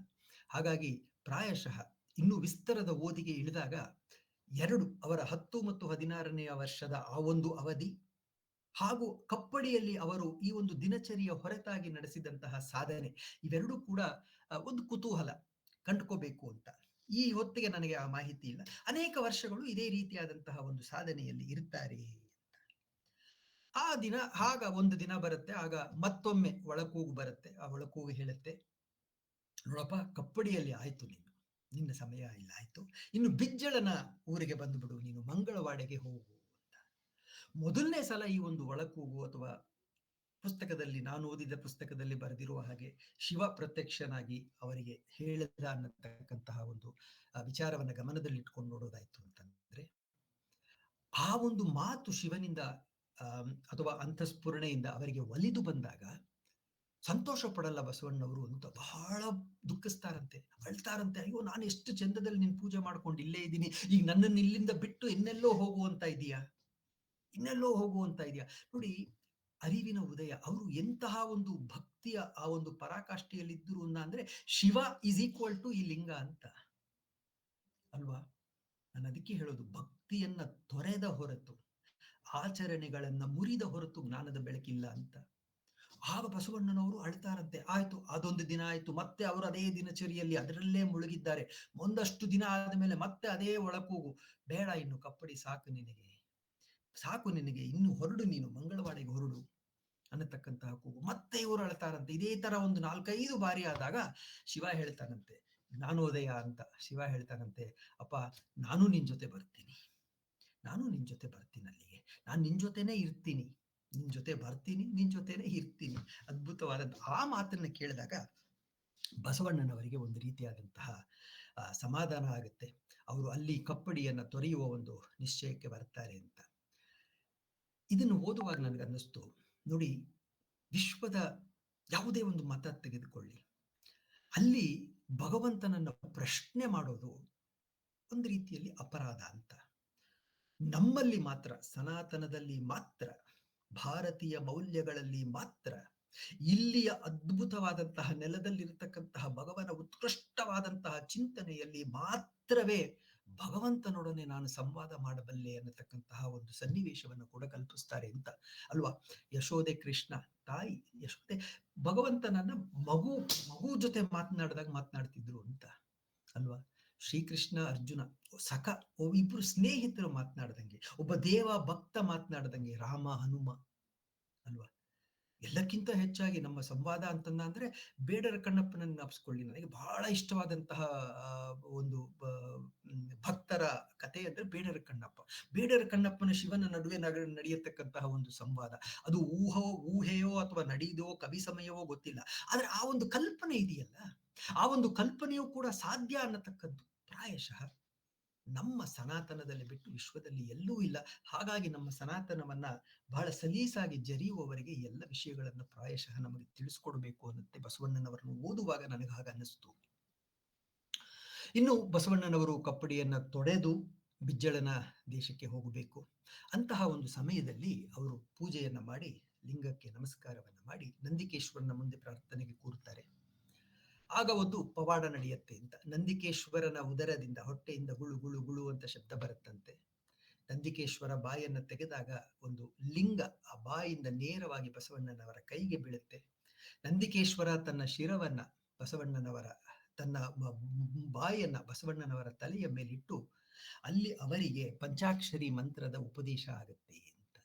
ಹಾಗಾಗಿ ಪ್ರಾಯಶಃ ಇನ್ನು ವಿಸ್ತರದ ಓದಿಗೆ ಇಳಿದಾಗ ಅವರ 10 ಮತ್ತು 16ನೇ ವರ್ಷದ ಆ ಒಂದು ಅವಧಿ ಹಾಗೂ ಕಪ್ಪಡಿಯಲ್ಲಿ ಅವರು ಈ ಒಂದು ದಿನಚರಿಯ ಹೊರತಾಗಿ ನಡೆಸಿದಂತಹ ಸಾಧನೆ, ಇವೆರಡೂ ಕೂಡ ಒಂದು ಕುತೂಹಲ ಕಂಡುಕೋಬೇಕು ಅಂತ. ಈ ಹೊತ್ತಿಗೆ ನನಗೆ ಆ ಮಾಹಿತಿ ಇಲ್ಲ. ಅನೇಕ ವರ್ಷಗಳು ಇದೇ ರೀತಿಯಾದಂತಹ ಒಂದು ಸಾಧನೆಯಲ್ಲಿ ಇರ್ತಾರೆ ಅಂತ. ಆ ದಿನ ಒಂದು ದಿನ ಬರುತ್ತೆ, ಆಗ ಮತ್ತೊಮ್ಮೆ ಒಳಕೂಗು ಬರುತ್ತೆ. ಆ ಒಳಕೂಗು ಹೇಳುತ್ತೆ, ನೋಡಪ್ಪ, ಕಪ್ಪಡಿಯಲ್ಲಿ ಆಯ್ತು, ನಿನ್ನ ಸಮಯ ಇಲ್ಲ ಆಯ್ತು, ಇನ್ನು ಬಿಜ್ಜಳನ ಊರಿಗೆ ಬಂದುಬಿಡು, ನೀನು ಮಂಗಳವಾಡೆಗೆ ಹೋಗು ಅಂತ. ಮೊದಲನೇ ಸಲ ಈ ಒಂದು ಒಳಕೂಗು ಅಥವಾ ಪುಸ್ತಕದಲ್ಲಿ, ನಾನು ಓದಿದ ಪುಸ್ತಕದಲ್ಲಿ ಬರೆದಿರುವ ಹಾಗೆ ಶಿವ ಪ್ರತ್ಯಕ್ಷನಾಗಿ ಅವರಿಗೆ ಹೇಳಿದ ಅನ್ನತಕ್ಕಂತಹ ಒಂದು ವಿಚಾರವನ್ನ ಗಮನದಲ್ಲಿಟ್ಕೊಂಡು ನೋಡೋದಾಯ್ತು ಅಂತಂದ್ರೆ, ಆ ಒಂದು ಮಾತು ಶಿವನಿಂದ ಅಥವಾ ಅಂತಃಸ್ಫುರಣೆಯಿಂದ ಅವರಿಗೆ ಒಲಿದು ಬಂದಾಗ ಸಂತೋಷ ಪಡಲ್ಲ ಬಸವಣ್ಣವರು ಅಂತ ಬಹಳ ದುಃಖಿಸ್ತಾರಂತೆ, ಅಳ್ತಾರಂತೆ. ಅಯ್ಯೋ, ನಾನು ಎಷ್ಟು ಚಂದದಲ್ಲಿ ನಿನ್ ಪೂಜೆ ಮಾಡ್ಕೊಂಡು ಇಲ್ಲೇ ಇದ್ದೀನಿ, ಈಗ ನನ್ನನ್ನು ಇಲ್ಲಿಂದ ಬಿಟ್ಟು ಇನ್ನೆಲ್ಲೋ ಹೋಗುವಂತ ಇದೆಯಾ, ಇನ್ನೆಲ್ಲೋ ಹೋಗುವಂತ ಇದೆಯಾ. ನೋಡಿ, ಅರಿವಿನ ಉದಯ. ಅವರು ಎಂತಹ ಒಂದು ಭಕ್ತಿಯ ಆ ಒಂದು ಪರಾಕಾಷ್ಠೆಯಲ್ಲಿದ್ದರು ಅಂದ್ರೆ ಶಿವ ಈಸ್ ಈಕ್ವಲ್ ಟು ಈ ಲಿಂಗ ಅಂತ ಅಲ್ವಾ? ನಾನು ಅದಕ್ಕೆ ಹೇಳೋದು, ಭಕ್ತಿಯನ್ನ ತೊರೆದ ಹೊರತು, ಆಚರಣೆಗಳನ್ನ ಮುರಿದ ಹೊರತು ಜ್ಞಾನದ ಬೆಳಕಿಲ್ಲ ಅಂತ. ಆಗ ಬಸವಣ್ಣನವರು ಅಳ್ತಾರಂತೆ. ಆಯ್ತು, ಅದೊಂದು ದಿನ ಆಯ್ತು, ಮತ್ತೆ ಅವರು ಅದೇ ದಿನಚರಿಯಲ್ಲಿ ಅದರಲ್ಲೇ ಮುಳುಗಿದ್ದಾರೆ. ಒಂದಷ್ಟು ದಿನ ಆದ್ಮೇಲೆ ಮತ್ತೆ ಅದೇ ಒಳಕೂಗು, ಬೇಡ, ಇನ್ನು ಕಪ್ಪಡಿ ಸಾಕು ನಿನಗೆ, ಇನ್ನು ಹೊರಡು, ನೀನು ಮಂಗಳವಾಡೆಗೆ ಹೊರಡು ಅನ್ನತಕ್ಕಂತಹ ಕೂಗು. ಮತ್ತೆ ಇವರು ಅಳ್ತಾರಂತೆ. ಇದೇ ತರ ಒಂದು 4-5 ಬಾರಿ ಆದಾಗ ಶಿವ ಹೇಳ್ತಾನಂತೆ, ಜ್ಞಾನೋದಯ ಅಂತ. ಶಿವ ಹೇಳ್ತಾನಂತೆ, ಅಪ್ಪ, ನಾನು ನಿನ್ ಜೊತೆ ಬರ್ತೀನಿ ಅಲ್ಲಿಗೆ, ನಾನು ನಿನ್ ಜೊತೆನೆ ಇರ್ತೀನಿ, ನಿನ್ ಜೊತೆನೆ ಇರ್ತೀನಿ. ಅದ್ಭುತವಾದಂತ ಆ ಮಾತನ್ನ ಕೇಳಿದಾಗ ಬಸವಣ್ಣನವರಿಗೆ ಒಂದು ರೀತಿಯಾದಂತಹ ಸಮಾಧಾನ ಆಗುತ್ತೆ. ಅವರು ಅಲ್ಲಿ ಕಪ್ಪಡಿಯನ್ನ ತೊರೆಯುವ ಒಂದು ನಿಶ್ಚಯಕ್ಕೆ ಬರ್ತಾರೆ ಅಂತ. ಇದನ್ನು ಓದುವಾಗ ನನಗನ್ನಿಸ್ತು, ನೋಡಿ, ವಿಶ್ವದ ಯಾವುದೇ ಒಂದು ಮತ ತೆಗೆದುಕೊಳ್ಳಿ, ಅಲ್ಲಿ ಭಗವಂತನನ್ನ ಪ್ರಶ್ನೆ ಮಾಡೋದು ಒಂದು ರೀತಿಯಲ್ಲಿ ಅಪರಾಧ ಅಂತ. ನಮ್ಮಲ್ಲಿ ಮಾತ್ರ, ಸನಾತನದಲ್ಲಿ ಮಾತ್ರ, ಭಾರತೀಯ ಮೌಲ್ಯಗಳಲ್ಲಿ ಮಾತ್ರ, ಇಲ್ಲಿಯ ಅದ್ಭುತವಾದಂತಹ ನೆಲದಲ್ಲಿರತಕ್ಕಂತಹ ಭಗವನ ಉತ್ಕೃಷ್ಟವಾದಂತಹ ಚಿಂತನೆಯಲ್ಲಿ ಮಾತ್ರವೇ ಭಗವಂತನೊಡನೆ ನಾನು ಸಂವಾದ ಮಾಡಬಲ್ಲೆ ಅನ್ನತಕ್ಕಂತಹ ಒಂದು ಸನ್ನಿವೇಶವನ್ನು ಕೂಡ ಕಲ್ಪಿಸ್ತಾರೆ ಅಂತ ಅಲ್ವಾ? ಯಶೋದೆ ಕೃಷ್ಣ, ತಾಯಿ ಯಶೋದೆ ಭಗವಂತನನ್ನ ಮಗು ಜೊತೆ ಮಾತನಾಡ್ತಿದ್ರು ಅಂತ ಅಲ್ವಾ? ಶ್ರೀಕೃಷ್ಣ ಅರ್ಜುನ ಸಖ, ಇಬ್ರು ಸ್ನೇಹಿತರು ಮಾತನಾಡ್ದಂಗೆ, ಒಬ್ಬ ದೇವ ಭಕ್ತ ಮಾತನಾಡ್ದಂಗೆ, ರಾಮ ಹನುಮ ಅಲ್ವಾ? ಎಲ್ಲಕ್ಕಿಂತ ಹೆಚ್ಚಾಗಿ ನಮ್ಮ ಸಂವಾದ ಅಂತಂದ್ರೆ ಬೇಡರ ಕಣ್ಣಪ್ಪನನ್ನು ಜ್ಞಾಪಿಸ್ಕೊಳ್ಳಿ. ನನಗೆ ಬಹಳ ಇಷ್ಟವಾದಂತಹ ಒಂದು ಭಕ್ತರ ಕಥೆ ಅಂದ್ರೆ ಬೇಡರ ಕಣ್ಣಪ್ಪನ ಶಿವನ ನಡುವೆ ನಡೆಯತಕ್ಕಂತಹ ಒಂದು ಸಂವಾದ. ಅದು ಊಹೆಯೋ ಅಥವಾ ನಡೆಯುವುದೋ ಕವಿ ಸಮಯವೋ ಗೊತ್ತಿಲ್ಲ, ಆದ್ರೆ ಆ ಒಂದು ಕಲ್ಪನೆ ಇದೆಯಲ್ಲ, ಆ ಒಂದು ಕಲ್ಪನೆಯೂ ಕೂಡ ಸಾಧ್ಯ ಅನ್ನತಕ್ಕದ್ದು ಪ್ರಾಯಶಃ ನಮ್ಮ ಸನಾತನದಲ್ಲಿ ಬಿಟ್ಟು ವಿಶ್ವದಲ್ಲಿ ಎಲ್ಲೂ ಇಲ್ಲ. ಹಾಗಾಗಿ ನಮ್ಮ ಸನಾತನವನ್ನ ಬಹಳ ಸಲೀಸಾಗಿ ಜರಿಯುವವರೆಗೆ ಎಲ್ಲ ವಿಷಯಗಳನ್ನ ಪ್ರಾಯಶಃ ನಮಗೆ ತಿಳಿಸ್ಕೊಡ್ಬೇಕು ಅನ್ನತ್ತೆ ಬಸವಣ್ಣನವರನ್ನು ಓದುವಾಗ ನನಗೆ ಹಾಗ ಅನ್ನಿಸ್ತು. ಇನ್ನು ಬಸವಣ್ಣನವರು ಕಪ್ಪಡಿಯನ್ನ ತೊಡೆದು ಬಿಜ್ಜಳನ ದೇಶಕ್ಕೆ ಹೋಗಬೇಕು. ಅಂತಹ ಒಂದು ಸಮಯದಲ್ಲಿ ಅವರು ಪೂಜೆಯನ್ನ ಮಾಡಿ, ಲಿಂಗಕ್ಕೆ ನಮಸ್ಕಾರವನ್ನ ಮಾಡಿ, ನಂದಿಕೇಶ್ವರನ ಮುಂದೆ ಪ್ರಾರ್ಥನೆಗೆ ಕೂರುತ್ತಾರೆ. ಆಗ ಒಂದು ಪವಾಡ ನಡೆಯುತ್ತೆ ಅಂತ. ನಂದಿಕೇಶ್ವರನ ಉದರದಿಂದ, ಹೊಟ್ಟೆಯಿಂದ ಗುಳು ಗುಳು ಗುಳು ಅಂತ ಶಬ್ದ ಬರುತ್ತಂತೆ. ನಂದಿಕೇಶ್ವರ ಬಾಯನ್ನ ತೆಗೆದಾಗ ಒಂದು ಲಿಂಗ ಆ ಬಾಯಿಂದ ನೇರವಾಗಿ ಬಸವಣ್ಣನವರ ಕೈಗೆ ಬೀಳುತ್ತೆ. ನಂದಿಕೇಶ್ವರ ತನ್ನ ಶಿರವನ್ನ ತನ್ನ ಬಾಯನ್ನ ಬಸವಣ್ಣನವರ ತಲೆಯ ಮೇಲಿಟ್ಟು ಅಲ್ಲಿ ಅವರಿಗೆ ಪಂಚಾಕ್ಷರಿ ಮಂತ್ರದ ಉಪದೇಶ ಆಗುತ್ತೆ ಅಂತ.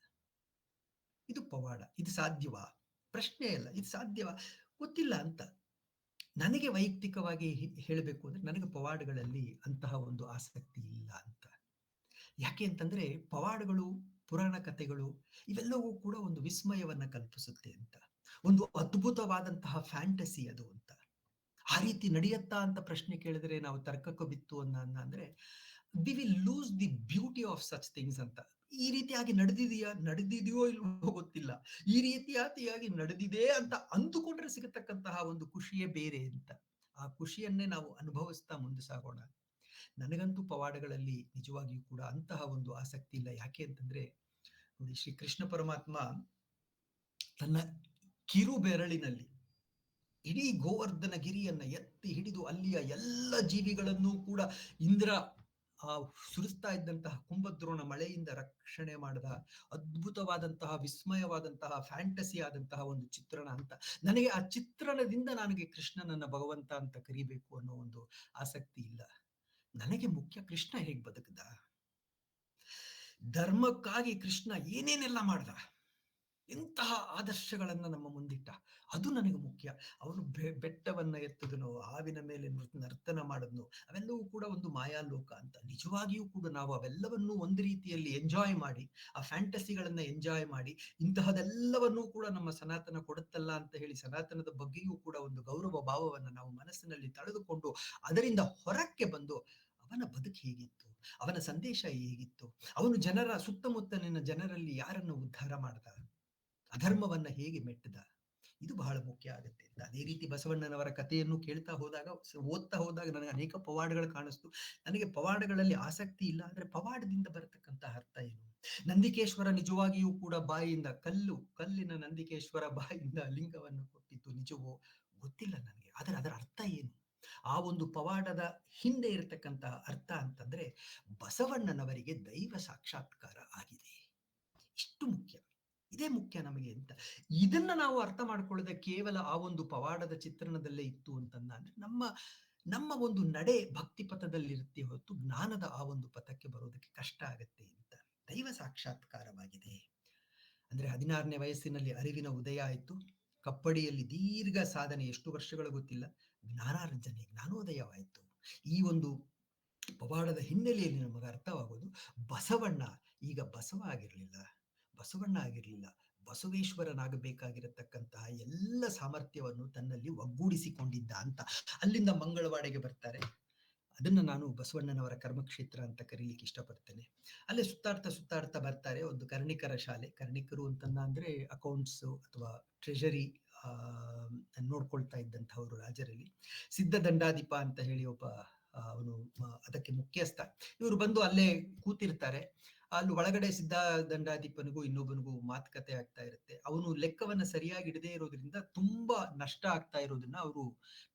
ಇದು ಪವಾಡ. ಇದು ಸಾಧ್ಯವಾ? ಪ್ರಶ್ನೆ ಅಲ್ಲ, ಇದು ಸಾಧ್ಯವಾ? ಗೊತ್ತಿಲ್ಲ ಅಂತ. ನನಗೆ ವೈಯಕ್ತಿಕವಾಗಿ ಹೇಳಬೇಕು ಅಂದ್ರೆ ನನಗೆ ಪವಾಡಗಳಲ್ಲಿ ಅಂತಹ ಒಂದು ಆಸಕ್ತಿ ಇಲ್ಲ ಅಂತ. ಯಾಕೆ ಅಂತಂದ್ರೆ ಪವಾಡಗಳು, ಪುರಾಣ ಕಥೆಗಳು ಇವೆಲ್ಲವೂ ಕೂಡ ಒಂದು ವಿಸ್ಮಯವನ್ನ ಕಲ್ಪಿಸುತ್ತೆ ಅಂತ, ಒಂದು ಅದ್ಭುತವಾದಂತಹ ಫ್ಯಾಂಟಸಿ ಅದು ಅಂತ. ಆ ರೀತಿ ನಡೆಯತ್ತಾ ಅಂತ ಪ್ರಶ್ನೆ ಕೇಳಿದ್ರೆ ನಾವು ತರ್ಕಕ್ಕೆ ಬಿತ್ತು ಅಂದ್ರೆ we will lose the beauty of such things ಅಂತ. ಈ ರೀತಿಯಾಗಿ ನಡೆದಿದೆಯೋ ಇಲ್ವೋ ಗೊತ್ತಿಲ್ಲ, ಈ ರೀತಿಯಾಗಿ ನಡೆದಿದೆ ಅಂತ ಅಂದುಕೊಂಡ್ರೆ ಸಿಗತಕ್ಕಂತಹ ಒಂದು ಖುಷಿಯೇ ಬೇರೆ ಅಂತ. ಆ ಖುಷಿಯನ್ನೇ ನಾವು ಅನುಭವಿಸ್ತಾ ಮುಂದೆ ಸಾಗೋಣ. ನನಗಂತೂ ಪವಾಡಗಳಲ್ಲಿ ನಿಜವಾಗಿಯೂ ಕೂಡ ಅಂತಹ ಒಂದು ಆಸಕ್ತಿ ಇಲ್ಲ. ಯಾಕೆ ಅಂತಂದ್ರೆ ನೋಡಿ, ಶ್ರೀ ಕೃಷ್ಣ ಪರಮಾತ್ಮ ತನ್ನ ಕಿರು ಬೆರಳಿನಲ್ಲಿ ಇಡೀ ಗೋವರ್ಧನ ಗಿರಿಯನ್ನ ಎತ್ತಿ ಹಿಡಿದು ಅಲ್ಲಿಯ ಎಲ್ಲ ಜೀವಿಗಳನ್ನು ಕೂಡ ಇಂದ್ರ ಸುರಿಸ್ತಾ ಇದ್ದಂತಹ ಕುಂಭದ್ರೋಣ ಮಳೆಯಿಂದ ರಕ್ಷಣೆ ಮಾಡಿದ ಅದ್ಭುತವಾದಂತಹ, ವಿಸ್ಮಯವಾದಂತಹ, ಫ್ಯಾಂಟಸಿ ಆದಂತಹ ಒಂದು ಚಿತ್ರಣ ಅಂತ. ನನಗೆ ಆ ಚಿತ್ರಣದಿಂದ ನನಗೆ ಕೃಷ್ಣನನ್ನ ಭಗವಂತ ಅಂತ ಕರಿಬೇಕು ಅನ್ನೋ ಒಂದು ಆಸಕ್ತಿ ಇಲ್ಲ. ನನಗೆ ಮುಖ್ಯ ಕೃಷ್ಣ ಹೇಗ್ ಬದುಕದ, ಧರ್ಮಕ್ಕಾಗಿ ಕೃಷ್ಣ ಏನೇನೆಲ್ಲ ಮಾಡ್ದ, ಎಂತಹ ಆದರ್ಶಗಳನ್ನ ನಮ್ಮ ಮುಂದಿಟ್ಟ, ಅದು ನನಗೆ ಮುಖ್ಯ. ಅವನು ಬೆಟ್ಟವನ್ನ ಎತ್ತದನು, ಹಾವಿನ ಮೇಲೆ ನರ್ತನ ಮಾಡಿದ್ನು, ಅವೆಲ್ಲವೂ ಕೂಡ ಒಂದು ಮಾಯಾಲೋಕ ಅಂತ. ನಿಜವಾಗಿಯೂ ಕೂಡ ನಾವು ಅವೆಲ್ಲವನ್ನೂ ಒಂದು ರೀತಿಯಲ್ಲಿ ಎಂಜಾಯ್ ಮಾಡಿ, ಆ ಫ್ಯಾಂಟಸಿಗಳನ್ನ ಎಂಜಾಯ್ ಮಾಡಿ, ಇಂತಹದೆಲ್ಲವನ್ನೂ ಕೂಡ ನಮ್ಮ ಸನಾತನ ಕೊಡುತ್ತಲ್ಲ ಅಂತ ಹೇಳಿ ಸನಾತನದ ಬಗ್ಗೆಯೂ ಕೂಡ ಒಂದು ಗೌರವ ಭಾವವನ್ನ ನಾವು ಮನಸ್ಸಿನಲ್ಲಿ ತಳೆದುಕೊಂಡು ಅದರಿಂದ ಹೊರಕ್ಕೆ ಬಂದು ಅವನ ಬದುಕು ಹೇಗಿತ್ತು, ಅವನ ಸಂದೇಶ ಹೇಗಿತ್ತು, ಅವನು ಜನರ ಸುತ್ತಮುತ್ತಲಿನ ಜನರಲ್ಲಿ ಯಾರನ್ನು ಉದ್ಧಾರ ಮಾಡ್ದ, ಅಧರ್ಮವನ್ನ ಹೇಗೆ ಮೆಟ್ಟದ, ಇದು ಬಹಳ ಮುಖ್ಯ ಆಗುತ್ತೆ ಅಂತ. ಅದೇ ರೀತಿ ಬಸವಣ್ಣನವರ ಕಥೆಯನ್ನು ಕೇಳ್ತಾ ಹೋದಾಗ, ಓದ್ತಾ ಹೋದಾಗ ನನಗೆ ಅನೇಕ ಪವಾಡಗಳು ಕಾಣಿಸ್ತು. ನನಗೆ ಪವಾಡಗಳಲ್ಲಿ ಆಸಕ್ತಿ ಇಲ್ಲ, ಅಂದ್ರೆ ಪವಾಡದಿಂದ ಬರತಕ್ಕಂತ ಅರ್ಥ ಏನು? ನಂದಿಕೇಶ್ವರ ನಿಜವಾಗಿಯೂ ಕೂಡ ಬಾಯಿಯಿಂದ ಕಲ್ಲಿನ ನಂದಿಕೇಶ್ವರ ಬಾಯಿಯಿಂದ ಲಿಂಗವನ್ನು ಕೊಟ್ಟಿದ್ದು ನಿಜವೋ ಗೊತ್ತಿಲ್ಲ ನನಗೆ, ಆದರೆ ಅದರ ಅರ್ಥ ಏನು? ಆ ಒಂದು ಪವಾಡದ ಹಿಂದೆ ಇರತಕ್ಕಂತಹ ಅರ್ಥ ಅಂತಂದ್ರೆ ಬಸವಣ್ಣನವರಿಗೆ ದೈವ ಸಾಕ್ಷಾತ್ಕಾರ ಆಗಿದೆ. ಇಷ್ಟು ಮುಖ್ಯ, ಇದೇ ಮುಖ್ಯ ನಮಗೆ ಅಂತ. ಇದನ್ನ ನಾವು ಅರ್ಥ ಮಾಡ್ಕೊಳ್ಳದೆ ಕೇವಲ ಆ ಒಂದು ಪವಾಡದ ಚಿತ್ರಣದಲ್ಲೇ ಇತ್ತು ಅಂತಂದ್ರೆ ನಮ್ಮ ಒಂದು ನಡೆ ಭಕ್ತಿ ಪಥದಲ್ಲಿರುತ್ತೆ ಹೊರತು ಜ್ಞಾನದ ಆ ಒಂದು ಪಥಕ್ಕೆ ಬರೋದಕ್ಕೆ ಕಷ್ಟ ಆಗತ್ತೆ ಅಂತ. ದೈವ ಸಾಕ್ಷಾತ್ಕಾರವಾಗಿದೆ ಅಂದ್ರೆ 16ನೇ ವಯಸ್ಸಿನಲ್ಲಿ ಅರಿವಿನ ಉದಯ ಆಯಿತು, ಕಪ್ಪಡಿಯಲ್ಲಿ ದೀರ್ಘ ಸಾಧನೆ, ಎಷ್ಟು ವರ್ಷಗಳು ಗೊತ್ತಿಲ್ಲ, ಜ್ಞಾನಾರ್ಜನೆ, ಜ್ಞಾನೋದಯವಾಯಿತು. ಈ ಒಂದು ಪವಾಡದ ಹಿನ್ನೆಲೆಯಲ್ಲಿ ನಮಗೆ ಅರ್ಥವಾಗೋದು ಬಸವಣ್ಣ ಈಗ ಬಸವಣ್ಣ ಆಗಿರ್ಲಿಲ್ಲ, ಬಸವೇಶ್ವರನಾಗಬೇಕಾಗಿರತಕ್ಕಂತಹ ಎಲ್ಲ ಸಾಮರ್ಥ್ಯವನ್ನು ತನ್ನಲ್ಲಿ ಒಗ್ಗೂಡಿಸಿಕೊಂಡಿದ್ದ ಅಂತ. ಅಲ್ಲಿಂದ ಮಂಗಳವಾಡೆಗೆ ಬರ್ತಾರೆ. ಅದನ್ನ ನಾನು ಬಸವಣ್ಣನವರ ಕರ್ಮಕ್ಷೇತ್ರ ಅಂತ ಕರೀಲಿಕ್ಕೆ ಇಷ್ಟಪಡ್ತೇನೆ. ಅಲ್ಲೇ ಸುತ್ತಾಡ್ತಾ ಬರ್ತಾರೆ. ಒಂದು ಕರ್ಣಿಕರ ಶಾಲೆ, ಕರ್ಣಿಕರು ಅಂತಂದ ಅಂದ್ರೆ ಅಕೌಂಟ್ಸ್ ಅಥವಾ ಟ್ರೆಷರಿ ನೋಡ್ಕೊಳ್ತಾ ಇದ್ದಂಥವ್ರು ರಾಜರಲ್ಲಿ. ಸಿದ್ಧ ದಂಡಾಧಿಪ ಅಂತ ಹೇಳಿ ಒಬ್ಬ ಅವನು ಅದಕ್ಕೆ ಮುಖ್ಯಸ್ಥ. ಇವರು ಬಂದು ಅಲ್ಲೇ ಕೂತಿರ್ತಾರೆ. ಅಲ್ಲಿ ಒಳಗಡೆ ಸಿದ್ಧ ದಂಡಾಧಿಪನಿಗೂ ಇನ್ನೊಬ್ಬನಿಗೂ ಮಾತುಕತೆ ಆಗ್ತಾ ಇರುತ್ತೆ. ಅವನು ಲೆಕ್ಕವನ್ನ ಸರಿಯಾಗಿ ಇಡದೇ ಇರೋದ್ರಿಂದ ತುಂಬಾ ನಷ್ಟ ಆಗ್ತಾ ಇರೋದನ್ನ ಅವರು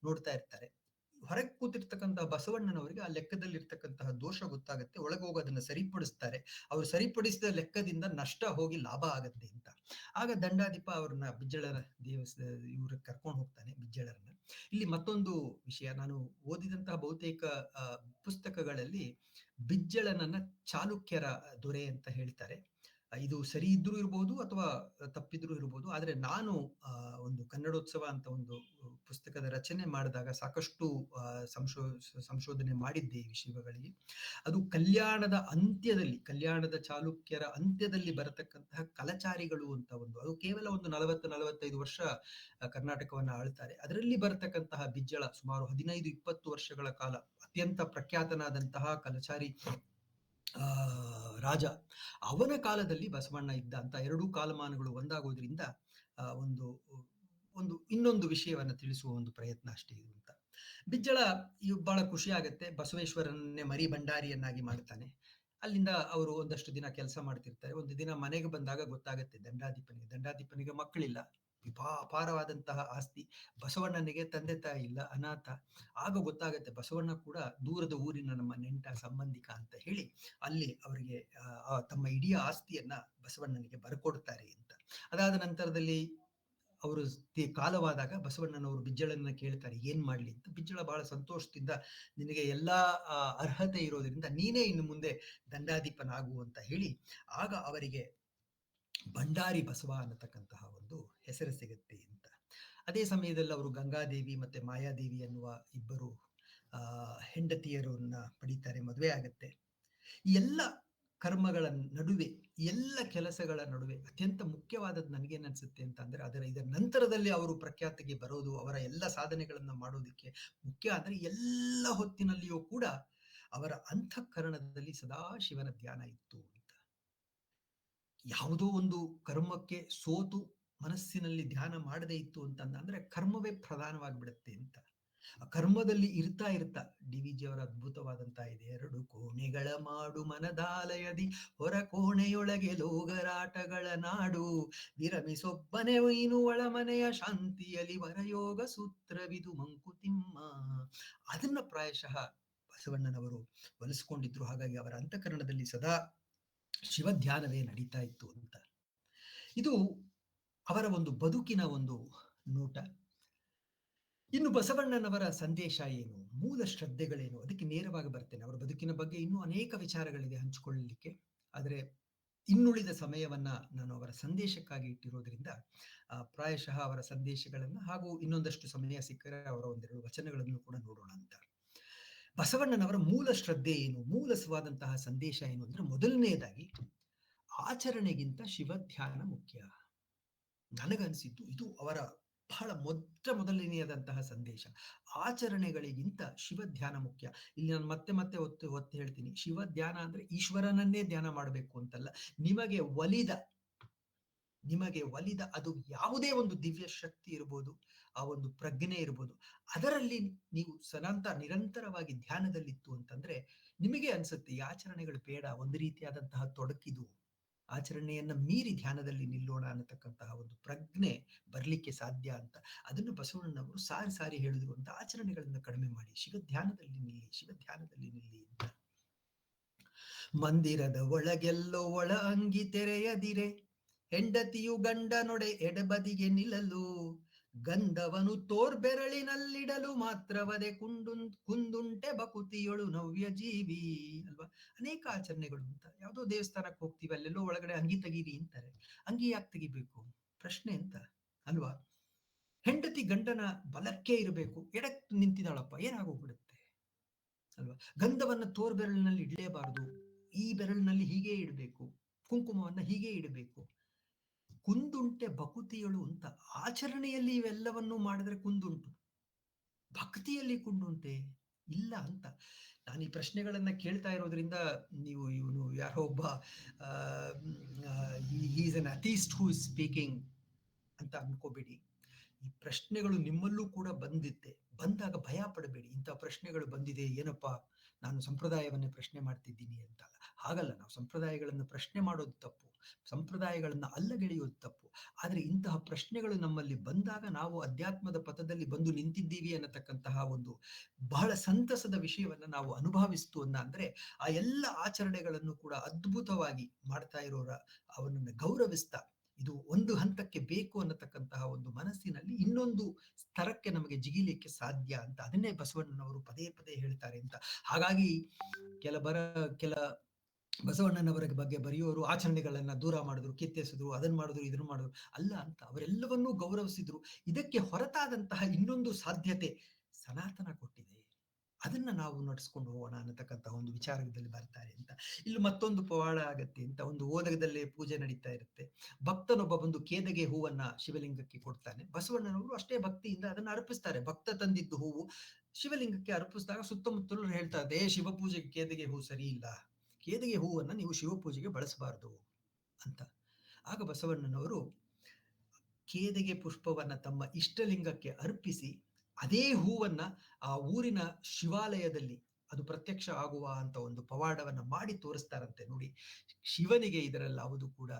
ನೋಡ್ತಾ ಇರ್ತಾರೆ. ಹೊರಗೆ ಕೂತಿರ್ತಕ್ಕಂತಹ ಬಸವಣ್ಣನವರಿಗೆ ಆ ಲೆಕ್ಕದಲ್ಲಿ ಇರ್ತಕ್ಕಂತಹ ದೋಷ ಗೊತ್ತಾಗುತ್ತೆ. ಒಳಗೆ ಹೋಗಿ ಅದನ್ನ ಸರಿಪಡಿಸ್ತಾರೆ. ಅವ್ರು ಸರಿಪಡಿಸಿದ ಲೆಕ್ಕದಿಂದ ನಷ್ಟ ಹೋಗಿ ಲಾಭ ಆಗತ್ತೆ ಅಂತ. ಆಗ ದಂಡಾಧಿಪ ಅವ್ರನ್ನ ಬಿಜ್ಜಳರ ಇವ್ರ ಕರ್ಕೊಂಡು ಹೋಗ್ತಾನೆ, ಬಿಜ್ಜಳರನ್ನ. ಇಲ್ಲಿ ಮತ್ತೊಂದು ವಿಷಯ, ನಾನು ಓದಿದಂತಹ ಬಹುತೇಕ ಪುಸ್ತಕಗಳಲ್ಲಿ ಬಿಜ್ಜಳನನ್ನ ಚಾಲುಕ್ಯರ ದೊರೆ ಅಂತ ಹೇಳ್ತಾರೆ. ಇದು ಸರಿ ಇದ್ರೂ ಇರ್ಬೋದು ಅಥವಾ ತಪ್ಪಿದ್ರೂ ಇರ್ಬೋದು. ಆದ್ರೆ ನಾನು ಒಂದು ಕನ್ನಡೋತ್ಸವ ಅಂತ ಒಂದು ಪುಸ್ತಕದ ರಚನೆ ಮಾಡಿದಾಗ ಸಾಕಷ್ಟು ಸಂಶೋಧನೆ ಮಾಡಿದ್ದೆ ಈ ವಿಷಯಗಳಿಗೆ. ಅದು ಕಲ್ಯಾಣದ ಚಾಲುಕ್ಯರ ಅಂತ್ಯದಲ್ಲಿ ಬರತಕ್ಕಂತಹ ಕಲಚಾರಿಗಳು ಅಂತ ಅದು ಕೇವಲ ಒಂದು 40-45 ವರ್ಷ ಕರ್ನಾಟಕವನ್ನ ಆಳ್ತಾರೆ. ಅದರಲ್ಲಿ ಬರತಕ್ಕಂತಹ ಬಿಜ್ಜಳ ಸುಮಾರು 15-20 ವರ್ಷಗಳ ಕಾಲ ಅತ್ಯಂತ ಪ್ರಖ್ಯಾತನಾದಂತಹ ಕಲಚಾರಿ ರಾಜ. ಅವನ ಕಾಲದಲ್ಲಿ ಬಸವಣ್ಣ ಇದ್ದ ಅಂತ ಎರಡೂ ಕಾಲಮಾನಗಳು ಒಂದಾಗೋದ್ರಿಂದ ಒಂದು ಇನ್ನೊಂದು ವಿಷಯವನ್ನ ತಿಳಿಸುವ ಒಂದು ಪ್ರಯತ್ನ ಅಷ್ಟೇ ಇದು ಅಂತ. ಬಿಜ್ಜಳ ಬಹಳ ಖುಷಿ ಆಗತ್ತೆ. ಬಸವೇಶ್ವರನ್ನೇ ಮರಿ ಭಂಡಾರಿಯನ್ನಾಗಿ ಮಾಡ್ತಾನೆ. ಅಲ್ಲಿಂದ ಅವರು ಒಂದಷ್ಟು ದಿನ ಕೆಲಸ ಮಾಡ್ತಿರ್ತಾರೆ. ಒಂದು ದಿನ ಮನೆಗೆ ಬಂದಾಗ ಗೊತ್ತಾಗತ್ತೆ ದಂಡಾಧಿಪನಿಗೆ ಮಕ್ಕಳಿಲ್ಲ, ಅಪಾರವಾದಂತಹ ಆಸ್ತಿ. ಬಸವಣ್ಣನಿಗೆ ತಂದೆ ತಾಯಿ ಇಲ್ಲ, ಅನಾಥ. ಆಗ ಗೊತ್ತಾಗತ್ತೆ ಬಸವಣ್ಣ ಕೂಡ ದೂರದ ಊರಿನ ನಮ್ಮ ನೆಂಟ ಸಂಬಂಧಿಕ ಅಂತ ಹೇಳಿ ಅಲ್ಲಿ ಅವರಿಗೆ ತಮ್ಮ ಇಡೀ ಆಸ್ತಿಯನ್ನ ಬಸವಣ್ಣನಿಗೆ ಬರ್ಕೊಡ್ತಾರೆ ಅಂತ. ಅದಾದ ನಂತರದಲ್ಲಿ ಅವರು ಕಾಲವಾದಾಗ ಬಸವಣ್ಣನವರು ಬಿಜ್ಜಳನ್ನ ಕೇಳ್ತಾರೆ ಏನ್ ಮಾಡ್ಲಿ ಅಂತ. ಬಿಜ್ಜಳ ಬಹಳ ಸಂತೋಷದಿಂದ ನಿನಗೆ ಎಲ್ಲಾ ಅರ್ಹತೆ ಇರೋದ್ರಿಂದ ನೀನೇ ಇನ್ನು ಮುಂದೆ ದಂಡಾಧಿಪನಾಗು ಅಂತ ಹೇಳಿ ಆಗ ಅವರಿಗೆ ಭಂಡಾರಿ ಬಸವ ಅನ್ನತಕ್ಕಂತಹ ಒಂದು ಹೆಸರು ಸಿಗುತ್ತೆ ಅಂತ. ಅದೇ ಸಮಯದಲ್ಲಿ ಅವರು ಗಂಗಾದೇವಿ ಮತ್ತೆ ಮಾಯಾದೇವಿ ಅನ್ನುವ ಇಬ್ಬರು ಹೆಂಡತಿಯರನ್ನ ಪಡಿತಾರೆ, ಮದುವೆ ಆಗತ್ತೆ. ಈ ಎಲ್ಲ ಕರ್ಮಗಳ ನಡುವೆ, ಎಲ್ಲ ಕೆಲಸಗಳ ನಡುವೆ ಅತ್ಯಂತ ಮುಖ್ಯವಾದದ್ದು ನನಗೇನ್ ಅನ್ಸುತ್ತೆ ಅಂತ ಅಂದ್ರೆ ಇದರ ನಂತರದಲ್ಲಿ ಅವರು ಪ್ರಖ್ಯಾತಿಗೆ ಬರೋದು, ಅವರ ಎಲ್ಲ ಸಾಧನೆಗಳನ್ನ ಮಾಡೋದಕ್ಕೆ ಮುಖ್ಯ ಅಂದ್ರೆ ಎಲ್ಲ ಹೊತ್ತಿನಲ್ಲಿಯೂ ಕೂಡ ಅವರ ಅಂತಃಕರಣದಲ್ಲಿ ಸದಾ ಶಿವನ ಧ್ಯಾನ ಇತ್ತು ಅಂತ. ಯಾವುದೋ ಒಂದು ಕರ್ಮಕ್ಕೆ ಸೋತು ಮನಸ್ಸಿನಲ್ಲಿ ಧ್ಯಾನ ಮಾಡದೇ ಇತ್ತು ಅಂತಂದ್ರೆ ಕರ್ಮವೇ ಪ್ರಧಾನವಾಗಿಬಿಡುತ್ತೆ ಅಂತ. ಆ ಕರ್ಮದಲ್ಲಿ ಇರ್ತಾ ಡಿ ವಿ ಜಿ ಅವರ ಅದ್ಭುತವಾದಂತಹ ಇದೆ, 2 ಕೋಣೆಗಳ ಮಾಡು ಮನದಾಲಯದಿ ಹೊರ ಕೋಣೆಯೊಳಗೆ ಲೋಗರಾಟಗಳ ನಾಡು, ವಿರಮಿಸೊಬ್ಬನೆ ಒಯ್ನು ಒಳಮನೆಯ ಶಾಂತಿಯಲ್ಲಿ ವರಯೋಗ ಸೂತ್ರವಿದು ಮಂಕುತಿಮ್ಮ. ಅದನ್ನ ಪ್ರಾಯಶಃ ಬಸವಣ್ಣನವರು ಒಲಿಸ್ಕೊಂಡಿದ್ರು. ಹಾಗಾಗಿ ಅವರ ಅಂತಃಕರಣದಲ್ಲಿ ಸದಾ ಶಿವಧ್ಯಾನವೇ ನಡೀತಾ ಇತ್ತು ಅಂತ. ಇದು ಅವರ ಒಂದು ಬದುಕಿನ ಒಂದು ನೋಟ. ಇನ್ನು ಬಸವಣ್ಣನವರ ಸಂದೇಶ ಏನು, ಮೂಲ ಶ್ರದ್ಧೆಗಳೇನು, ಅದಕ್ಕೆ ನೇರವಾಗಿ ಬರ್ತೇನೆ. ಅವರ ಬದುಕಿನ ಬಗ್ಗೆ ಇನ್ನೂ ಅನೇಕ ವಿಚಾರಗಳಿದೆ ಹಂಚಿಕೊಳ್ಳಲಿಕ್ಕೆ, ಆದರೆ ಇನ್ನುಳಿದ ಸಮಯವನ್ನ ನಾನು ಅವರ ಸಂದೇಶಕ್ಕಾಗಿ ಇಟ್ಟಿರೋದ್ರಿಂದ ಪ್ರಾಯಶಃ ಅವರ ಸಂದೇಶಗಳನ್ನ ಹಾಗೂ ಇನ್ನೊಂದಷ್ಟು ಸಮಯ ಸಿಕ್ಕರೆ ಅವರ ಒಂದೆರಡು ವಚನಗಳನ್ನು ಕೂಡ ನೋಡೋಣ ಅಂತ. ಬಸವಣ್ಣನವರ ಮೂಲ ಶ್ರದ್ಧೆ ಏನು, ಮೂಲವಾದಂತಹ ಸಂದೇಶ ಏನು ಅಂದ್ರೆ, ಮೊದಲನೇದಾಗಿ ಆಚರಣೆಗಿಂತ ಶಿವಧ್ಯಾನ ಮುಖ್ಯ. ನನಗನ್ಸಿದ್ದು ಇದು ಅವರ ಬಹಳ ಮೊದಲನೆಯಾದಂತಹ ಸಂದೇಶ. ಆಚರಣೆಗಳಿಗಿಂತ ಶಿವಧ್ಯಾನ ಮುಖ್ಯ. ಇಲ್ಲಿ ನಾನು ಮತ್ತೆ ಒತ್ತಿ ಹೇಳ್ತೀನಿ, ಶಿವಧ್ಯಾನ ಅಂದ್ರೆ ಈಶ್ವರನನ್ನೇ ಧ್ಯಾನ ಮಾಡಬೇಕು ಅಂತಲ್ಲ, ನಿಮಗೆ ಒಲಿದ ಅದು ಯಾವುದೇ ಒಂದು ದಿವ್ಯ ಶಕ್ತಿ ಇರ್ಬೋದು, ಆ ಒಂದು ಪ್ರಜ್ಞೆ ಇರ್ಬೋದು, ಅದರಲ್ಲಿ ನೀವು ನಿರಂತರವಾಗಿ ಧ್ಯಾನದಲ್ಲಿತ್ತು ಅಂತಂದ್ರೆ ನಿಮಗೆ ಅನ್ಸುತ್ತೆ ಈ ಆಚರಣೆಗಳು ಬೇಡ, ಒಂದು ರೀತಿಯಾದಂತಹ ತೊಡಕಿದು, ಆಚರಣೆಯನ್ನ ಮೀರಿ ಧ್ಯಾನದಲ್ಲಿ ನಿಲ್ಲೋಣ ಅನ್ನತಕ್ಕಂತಹ ಒಂದು ಪ್ರಜ್ಞೆ ಬರ್ಲಿಕ್ಕೆ ಸಾಧ್ಯ ಅಂತ. ಅದನ್ನು ಬಸವಣ್ಣನವರು ಸಾರಿ ಹೇಳಿದ್ರು ಅಂತ. ಆಚರಣೆಗಳನ್ನ ಕಡಿಮೆ ಮಾಡಿ ಶಿವಧ್ಯಾನದಲ್ಲಿ ನಿಲ್ಲಿ ಅಂತ. ಮಂದಿರದ ಒಳಗೆಲ್ಲೋ ಒಳ ಅಂಗಿ ತೆರೆಯದಿರೆ, ಹೆಂಡತಿಯು ಗಂಡ ನೊಡೆ ಎಡಬದಿಗೆ ನಿಲ್ಲಲು, ಗಂಧವನು ತೋರ್ಬೆರಳಿನಲ್ಲಿಡಲು ಮಾತ್ರವದೆ ಕುಂದುಂಟೆ ಬಕುತಿಯೊಳು ನವ್ಯ ಜೀವಿ ಅಲ್ವಾ. ಅನೇಕ ಆಚರಣೆಗಳು ಅಂತ. ಯಾವುದೋ ದೇವಸ್ಥಾನಕ್ಕೆ ಹೋಗ್ತೀವಿ, ಅಲ್ಲೆಲ್ಲೋ ಒಳಗಡೆ ಅಂಗಿ ತೆಗೀರಿ ಅಂತಾರೆ. ಅಂಗಿ ಯಾಕೆ ತೆಗಿಬೇಕು ಪ್ರಶ್ನೆ ಅಂತ ಅಲ್ವಾ. ಹೆಂಡತಿ ಗಂಡನ ಬಲಕ್ಕೆ ಇರಬೇಕು, ಎಡಕ್ಕೆ ನಿಂತಿದ್ದಾಳಪ್ಪ ಏನಾಗೋಗ್ಬಿಡುತ್ತೆ ಅಲ್ವಾ. ಗಂಧವನ್ನ ತೋರ್ಬೆರಳಿನಲ್ಲಿ ಇಡಲೇಬಾರದು, ಈ ಬೆರಳಿನಲ್ಲಿ ಹೀಗೆ ಇಡಬೇಕು, ಕುಂಕುಮವನ್ನ ಹೀಗೆ ಇಡಬೇಕು. ಕುಂದುಂಟೆ ಬಕುತಿಯಳು ಅಂತ. ಆಚರಣೆಯಲ್ಲಿ ಇವೆಲ್ಲವನ್ನು ಮಾಡಿದ್ರೆ ಕುಂದುಂಟು, ಭಕ್ತಿಯಲ್ಲಿ ಕುಂದುಂಟೆ ಇಲ್ಲ ಅಂತ. ನಾನು ಈ ಪ್ರಶ್ನೆಗಳನ್ನ ಕೇಳ್ತಾ ಇರೋದ್ರಿಂದ ನೀವು ಇವನು ಯಾರೋ ಒಬ್ಬ is an atheist who is speaking ಅಂತ ಅನ್ಕೋಬೇಡಿ. ಈ ಪ್ರಶ್ನೆಗಳು ನಿಮ್ಮಲ್ಲೂ ಕೂಡ ಬಂದಾಗ ಭಯ ಪಡಬೇಡಿ. ಇಂಥ ಪ್ರಶ್ನೆಗಳು ಬಂದಿದೆ, ಏನಪ್ಪಾ ನಾನು ಸಂಪ್ರದಾಯವನ್ನೇ ಪ್ರಶ್ನೆ ಮಾಡ್ತಿದ್ದೀನಿ ಅಂತ. ಹಾಗಲ್ಲ, ನಾವು ಸಂಪ್ರದಾಯಗಳನ್ನು ಪ್ರಶ್ನೆ ಮಾಡೋದು ತಪ್ಪು, ಸಂಪ್ರದಾಯಗಳನ್ನ ಅಲ್ಲಗೆಳೆಯೋದು ತಪ್ಪು. ಆದ್ರೆ ಇಂತಹ ಪ್ರಶ್ನೆಗಳು ನಮ್ಮಲ್ಲಿ ಬಂದಾಗ ನಾವು ಅಧ್ಯಾತ್ಮದ ಪಥದಲ್ಲಿ ಬಂದು ನಿಂತಿದ್ದೀವಿ ಅನ್ನತಕ್ಕಂತಹ ಒಂದು ಬಹಳ ಸಂತಸದ ವಿಷಯವನ್ನ ನಾವು ಅನುಭವಿಸ್ತು ಅಂದ್ರೆ ಆ ಎಲ್ಲ ಆಚರಣೆಗಳನ್ನು ಕೂಡ ಅದ್ಭುತವಾಗಿ ಮಾಡ್ತಾ ಇರೋರ ಅವನನ್ನ ಗೌರವಿಸ್ತಾ, ಇದು ಒಂದು ಹಂತಕ್ಕೆ ಬೇಕು ಅನ್ನತಕ್ಕಂತಹ ಒಂದು ಮನಸ್ಸಿನಲ್ಲಿ ಇನ್ನೊಂದು ಸ್ತರಕ್ಕೆ ನಮಗೆ ಜಿಗಿಲಿಕ್ಕೆ ಸಾಧ್ಯ ಅಂತ. ಅದನ್ನೇ ಬಸವಣ್ಣನವರು ಪದೇ ಪದೇ ಹೇಳ್ತಾರೆ ಅಂತ. ಹಾಗಾಗಿ ಕೆಲ ಬಸವಣ್ಣನವರ ಬಗ್ಗೆ ಬರೆಯೋರು ಆಚರಣೆಗಳನ್ನ ದೂರ ಮಾಡಿದ್ರು, ಕಿತ್ತೆಸಿದ್ರು, ಅದನ್ನ ಮಾಡಿದ್ರು, ಇದನ್ನ ಮಾಡಿದ್ರು ಅಲ್ಲ ಅಂತ. ಅವರೆಲ್ಲವನ್ನೂ ಗೌರವಿಸಿದ್ರು. ಇದಕ್ಕೆ ಹೊರತಾದಂತಹ ಇನ್ನೊಂದು ಸಾಧ್ಯತೆ ಸನಾತನ ಕೊಟ್ಟಿದೆ, ಅದನ್ನ ನಾವು ನಡೆಸ್ಕೊಂಡು ಹೋಗೋಣ ಅನ್ನತಕ್ಕಂಥ ಒಂದು ವಿಚಾರದಲ್ಲಿ ಬರ್ತಾರೆ ಅಂತ. ಇಲ್ಲಿ ಮತ್ತೊಂದು ಪವಾಡ ಆಗತ್ತೆ ಅಂತ. ಒಂದು ಓದಗದಲ್ಲೇ ಪೂಜೆ ನಡೀತಾ ಇರುತ್ತೆ. ಭಕ್ತನೊಬ್ಬ ಬಂದು ಕೇದಗೆ ಹೂವನ್ನ ಶಿವಲಿಂಗಕ್ಕೆ ಕೊಡ್ತಾನೆ. ಬಸವಣ್ಣನವರು ಅಷ್ಟೇ ಭಕ್ತಿಯಿಂದ ಅದನ್ನ ಅರ್ಪಿಸ್ತಾರೆ. ಭಕ್ತ ತಂದಿದ್ದು ಹೂವು ಶಿವಲಿಂಗಕ್ಕೆ ಅರ್ಪಿಸಿದಾಗ ಸುತ್ತಮುತ್ತಲು ಹೇಳ್ತಾರೆ, ಶಿವ ಪೂಜೆಗೆ ಕೇದಗೆ ಹೂ ಸರಿ ಇಲ್ಲ, ಕೇದಗೆ ಹೂವನ್ನ ನೀವು ಶಿವಪೂಜೆಗೆ ಬಳಸಬಾರದು ಅಂತ. ಆಗ ಬಸವಣ್ಣನವರು ಕೇದಗೆ ಪುಷ್ಪವನ್ನ ತಮ್ಮ ಇಷ್ಟಲಿಂಗಕ್ಕೆ ಅರ್ಪಿಸಿ ಅದೇ ಹೂವನ್ನ ಆ ಊರಿನ ಶಿವಾಲಯದಲ್ಲಿ ಅದು ಪ್ರತ್ಯಕ್ಷ ಆಗುವ ಅಂತ ಒಂದು ಪವಾಡವನ್ನ ಮಾಡಿ ತೋರಿಸ್ತಾರಂತೆ. ನೋಡಿ, ಶಿವನಿಗೆ ಇದರಲ್ಲಿ ಯಾವುದು ಕೂಡ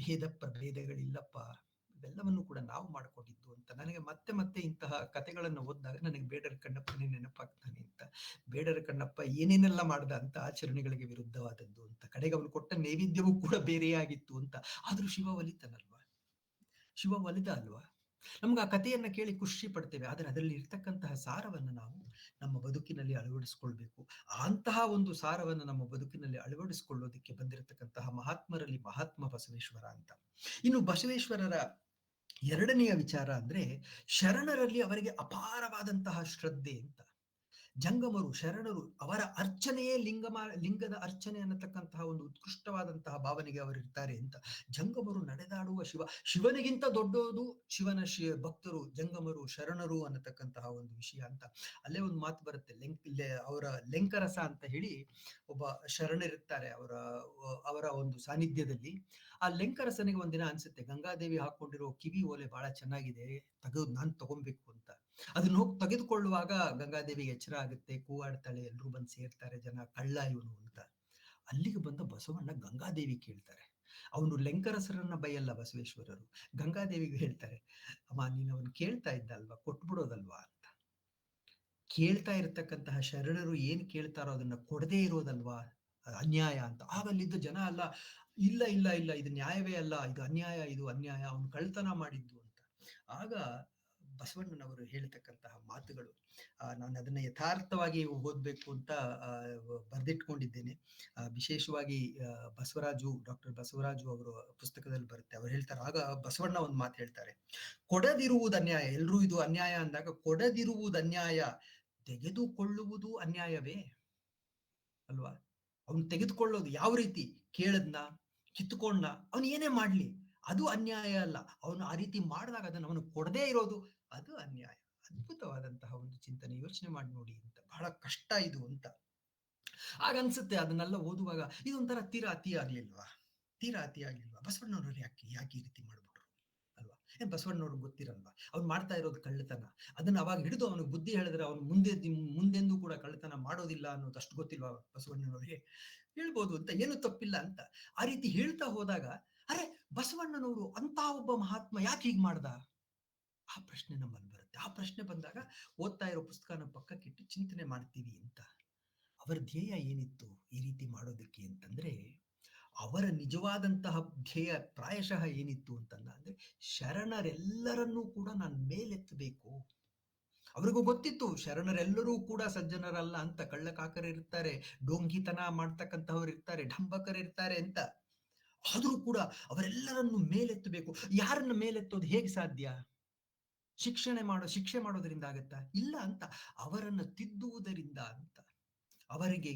ಭೇದ ಪ್ರಭೇದಗಳಿಲ್ಲಪ್ಪ, ಇವೆಲ್ಲವನ್ನು ಕೂಡ ನಾವು ಮಾಡಿಕೊಂಡಿದ್ದು ಅಂತ. ನನಗೆ ಮತ್ತೆ ಇಂತಹ ಕಥೆಗಳನ್ನು ಓದಿದಾಗ ನನಗೆ ಬೇಡರ ಕಣ್ಣಪ್ಪನೇ ನೆನಪಾಗ್ತಾನೆ ಅಂತ. ಬೇಡರ ಕಣ್ಣಪ್ಪ ಏನೇನೆಲ್ಲ ಮಾಡ್ದ ಅಂತ, ಆಚರಣೆಗಳಿಗೆ ವಿರುದ್ಧವಾದದ್ದು ಅಂತ. ಕಡೆಗೆ ಅವನು ಕೊಟ್ಟ ನೈವೇದ್ಯವೂ ಕೂಡ ಬೇರೆಯಾಗಿತ್ತು ಅಂತ. ಆದ್ರೂ ಶಿವ ಒಲಿತನಲ್ವಾ, ಶಿವ ಒಲಿದ ಅಲ್ವಾ. ನಮ್ಗೆ ಆ ಕಥೆಯನ್ನ ಕೇಳಿ ಖುಷಿ ಪಡ್ತೇವೆ, ಆದ್ರೆ ಅದರಲ್ಲಿ ಇರ್ತಕ್ಕಂತಹ ಸಾರವನ್ನ ನಾವು ನಮ್ಮ ಬದುಕಿನಲ್ಲಿ ಅಳವಡಿಸ್ಕೊಳ್ಬೇಕು. ಅಂತಹ ಒಂದು ಸಾರವನ್ನ ನಮ್ಮ ಬದುಕಿನಲ್ಲಿ ಅಳವಡಿಸಿಕೊಳ್ಳೋದಕ್ಕೆ ಬಂದಿರತಕ್ಕಂತಹ ಮಹಾತ್ಮರಲ್ಲಿ ಮಹಾತ್ಮ ಬಸವೇಶ್ವರ ಅಂತ. ಇನ್ನು ಬಸವೇಶ್ವರರ ಎರಡನೆಯ ವಿಚಾರ ಅಂದ್ರೆ ಶರಣರಲ್ಲಿ ಅವರಿಗೆ ಅಪಾರವಾದಂತಹ ಶ್ರದ್ಧೆ ಅಂತ. ಜಂಗಮರು ಶರಣರು ಅವರ ಅರ್ಚನೆಯೇ ಲಿಂಗದ ಅರ್ಚನೆ ಅನ್ನತಕ್ಕಂತಹ ಒಂದು ಉತ್ಕೃಷ್ಟವಾದಂತಹ ಭಾವನೆಗೆ ಅವರಿರ್ತಾರೆ ಅಂತ. ಜಂಗಮರು ನಡೆದಾಡುವ ಶಿವನಿಗಿಂತ ದೊಡ್ಡೋದು ಶಿವನ ಭಕ್ತರು, ಜಂಗಮರು, ಶರಣರು ಅನ್ನತಕ್ಕಂತಹ ಒಂದು ವಿಷಯ ಅಂತ. ಅಲ್ಲೇ ಒಂದು ಮಾತು ಬರುತ್ತೆ, ಅವರ ಲೆಂಕರಸ ಅಂತ ಹೇಳಿ ಒಬ್ಬ ಶರಣರಿರ್ತಾರೆ ಅವರ ಒಂದು ಸಾನ್ನಿಧ್ಯದಲ್ಲಿ. ಆ ಲೆಂಕರಸನಿಗೆ ಒಂದಿನ ಅನ್ಸುತ್ತೆ, ಗಂಗಾದೇವಿ ಹಾಕೊಂಡಿರೋ ಕಿವಿ ಓಲೆ ಬಹಳ ಚೆನ್ನಾಗಿದೆ, ನಾನ್ ತಗೊಬೇಕು ಅಂತ. ಅದನ್ನ ಹೋಗಿ ತೆಗೆದುಕೊಳ್ಳುವಾಗ ಗಂಗಾದೇವಿಗೆ ಎಚ್ಚರ ಆಗುತ್ತೆ, ಕೂಗಾಡ್ತಾಳೆ, ಎಲ್ರು ಬಂದು ಸೇರ್ತಾರೆ, ಜನ ಕಳ್ಳ ಇವನು ಅಂತ. ಅಲ್ಲಿಗೆ ಬಂದ ಬಸವಣ್ಣ ಗಂಗಾದೇವಿ ಕೇಳ್ತಾರೆ. ಅವನು ಲೆಂಕರಸರನ್ನ ಬೈಯಲ್ಲ ಬಸವೇಶ್ವರರು, ಗಂಗಾದೇವಿಗೆ ಹೇಳ್ತಾರೆ, ಅಮ್ಮ ನೀನು ಅವನು ಕೇಳ್ತಾ ಇದ್ದಲ್ವಾ, ಕೊಟ್ಬಿಡೋದಲ್ವಾ ಅಂತ. ಕೇಳ್ತಾ ಇರತಕ್ಕಂತಹ ಶರಣರು ಏನ್ ಕೇಳ್ತಾರೋ ಅದನ್ನ ಕೊಡದೇ ಇರೋದಲ್ವಾ ಅನ್ಯಾಯ ಅಂತ. ಆಗಲ್ಲಿದ್ದ ಜನ ಅಲ್ಲ, ಇಲ್ಲ ಇಲ್ಲ ಇಲ್ಲ, ಇದು ನ್ಯಾಯವೇ ಅಲ್ಲ, ಇದು ಅನ್ಯಾಯ, ಇದು ಅನ್ಯಾಯ, ಅವನು ಕಳ್ತನ ಮಾಡಿದ್ದು ಅಂತ. ಆಗ ಬಸವಣ್ಣನವರು ಹೇಳ್ತಕ್ಕಂತಹ ಮಾತುಗಳು, ನಾನು ಅದನ್ನ ಯಥಾರ್ಥವಾಗಿ ಓದ್ಬೇಕು ಅಂತ ಬರೆದಿಟ್ಕೊಂಡಿದ್ದೇನೆ. ವಿಶೇಷವಾಗಿ ಡಾಕ್ಟರ್ ಬಸವರಾಜು ಅವರು ಪುಸ್ತಕದಲ್ಲಿ ಬರುತ್ತೆ. ಅವ್ರು ಹೇಳ್ತಾರೆ, ಆಗ ಬಸವಣ್ಣ ಒಂದು ಮಾತು ಹೇಳ್ತಾರೆ, ಕೊಡದಿರುವುದು ಅನ್ಯಾಯ. ಎಲ್ರೂ ಇದು ಅನ್ಯಾಯ ಅಂದಾಗ ಕೊಡದಿರುವುದು ಅನ್ಯಾಯ, ತೆಗೆದುಕೊಳ್ಳುವುದು ಅನ್ಯಾಯವೇ ಅಲ್ವಾ? ಅವನು ತೆಗೆದುಕೊಳ್ಳೋದು ಯಾವ ರೀತಿ, ಕೇಳದ್ನ, ಕಿತ್ತುಕೊಂಡ, ಅವನು ಏನೇ ಮಾಡ್ಲಿ ಅದು ಅನ್ಯಾಯ ಅಲ್ಲ. ಅವನು ಆ ರೀತಿ ಮಾಡಿದಾಗ ಅದನ್ನು ಅವನು ಕೊಡದೇ ಇರೋದು ಅದು ಅನ್ಯಾಯ. ಅದ್ಭುತವಾದಂತಹ ಒಂದು ಚಿಂತನೆ, ಯೋಚನೆ ಮಾಡಿ ನೋಡಿ ಅಂತ. ಬಹಳ ಕಷ್ಟ ಇದು ಅಂತ ಆಗ ಅನ್ಸುತ್ತೆ. ಅದನ್ನೆಲ್ಲ ಓದುವಾಗ ಇದೊಂಥರ ತೀರಾ ಅತಿ ಆಗ್ಲಿಲ್ವಾ? ಬಸವಣ್ಣನವರು ಯಾಕೆ ಈ ರೀತಿ ಮಾಡ್ಬಿಟ್ರು ಅಲ್ವಾ? ಬಸವಣ್ಣವ್ರಿಗೆ ಗೊತ್ತಿರಲ್ವಾ? ಅವ್ನು ಮಾಡ್ತಾ ಇರೋದು ಕಳ್ಳತನ. ಅದನ್ನ ಅವಾಗ ಹಿಡಿದು ಅವನಿಗೆ ಬುದ್ಧಿ ಹೇಳಿದ್ರೆ ಅವನು ಮುಂದೆಂದೂ ಕೂಡ ಕಳ್ಳತನ ಮಾಡೋದಿಲ್ಲ ಅನ್ನೋದು ಅಷ್ಟು ಗೊತ್ತಿಲ್ವಾ ಬಸವಣ್ಣನವರಿಗೆ? ಹೇಳ್ಬೋದು ಅಂತ, ಏನು ತಪ್ಪಿಲ್ಲ ಅಂತ. ಆ ರೀತಿ ಹೇಳ್ತಾ ಹೋದಾಗ, ಅರೆ ಬಸವಣ್ಣನವರು ಅಂತ ಒಬ್ಬ ಮಹಾತ್ಮ ಯಾಕೆ ಹೀಗ್ ಮಾಡ್ದ? ಆ ಪ್ರಶ್ನೆ ನಮ್ಮಲ್ಲಿ ಬರುತ್ತೆ. ಆ ಪ್ರಶ್ನೆ ಬಂದಾಗ ಓದ್ತಾ ಇರೋ ಪುಸ್ತಕನ ಪಕ್ಕಕ್ಕಿಟ್ಟು ಚಿಂತನೆ ಮಾಡ್ತೀವಿ ಅಂತ. ಅವರ ಧ್ಯೇಯ ಏನಿತ್ತು ಈ ರೀತಿ ಮಾಡೋದಕ್ಕೆ ಅಂತಂದ್ರೆ, ಅವರ ನಿಜವಾದಂತಹ ಧ್ಯೇಯ ಪ್ರಾಯಶಃ ಏನಿತ್ತು ಅಂತಂದ್ರೆ, ಶರಣರೆಲ್ಲರನ್ನೂ ಕೂಡ ನಾನು ಮೇಲೆತ್ತಬೇಕು. ಅವ್ರಿಗೂ ಗೊತ್ತಿತ್ತು ಶರಣರೆಲ್ಲರೂ ಕೂಡ ಸಜ್ಜನರಲ್ಲ ಅಂತ. ಕಳ್ಳಕಾಕರಿರ್ತಾರೆ, ಡೋಂಗಿತನ ಮಾಡ್ತಕ್ಕಂಥವ್ರು ಇರ್ತಾರೆ, ಢಂಬಕರಿರ್ತಾರೆ ಅಂತ. ಆದ್ರೂ ಕೂಡ ಅವರೆಲ್ಲರನ್ನು ಮೇಲೆತ್ತಬೇಕು. ಯಾರನ್ನ ಮೇಲೆತ್ತೋದು ಹೇಗೆ ಸಾಧ್ಯ? ಶಿಕ್ಷೆ ಮಾಡೋದ್ರಿಂದ ಆಗತ್ತಾ? ಇಲ್ಲ ಅಂತ. ಅವರನ್ನ ತಿದ್ದುವುದರಿಂದ ಅಂತ, ಅವರಿಗೆ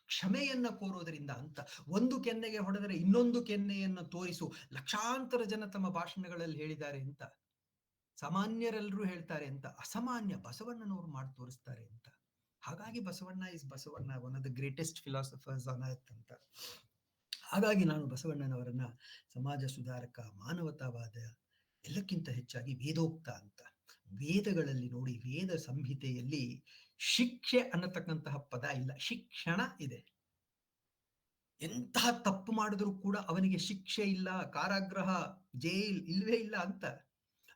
ಕ್ಷಮೆಯನ್ನ ಕೋರೋದರಿಂದ ಅಂತ. ಒಂದು ಕೆನ್ನೆಗೆ ಹೊಡೆದರೆ ಇನ್ನೊಂದು ಕೆನ್ನೆಯನ್ನು ತೋರಿಸು, ಲಕ್ಷಾಂತರ ಜನ ತಮ್ಮ ಭಾಷಣಗಳಲ್ಲಿ ಹೇಳಿದ್ದಾರೆ ಅಂತ. ಸಾಮಾನ್ಯರೆಲ್ಲರೂ ಹೇಳ್ತಾರೆ ಅಂತ, ಅಸಾಮಾನ್ಯ ಬಸವಣ್ಣನವರು ಮಾಡಿ ತೋರಿಸ್ತಾರೆ ಅಂತ. ಹಾಗಾಗಿ Basavanna one of the greatest philosophers on earth ಅಂತ. ಹಾಗಾಗಿ ನಾನು ಬಸವಣ್ಣನವರನ್ನ ಸಮಾಜ ಸುಧಾರಕ, ಮಾನವತಾವಾದ, ಎಲ್ಲಕ್ಕಿಂತ ಹೆಚ್ಚಾಗಿ ವೇದೋಕ್ತ ಅಂತ. ವೇದಗಳಲ್ಲಿ ನೋಡಿ, ವೇದ ಸಂಹಿತೆಯಲ್ಲಿ ಶಿಕ್ಷೆ ಅನ್ನತಕ್ಕಂತಹ ಪದ ಇಲ್ಲ, ಶಿಕ್ಷಣ ಇದೆ. ಎಂತಹ ತಪ್ಪು ಮಾಡಿದ್ರು ಕೂಡ ಅವನಿಗೆ ಶಿಕ್ಷೆ ಇಲ್ಲ, ಕಾರಾಗೃಹ, ಜೈಲ್ ಇಲ್ವೇ ಇಲ್ಲ ಅಂತ.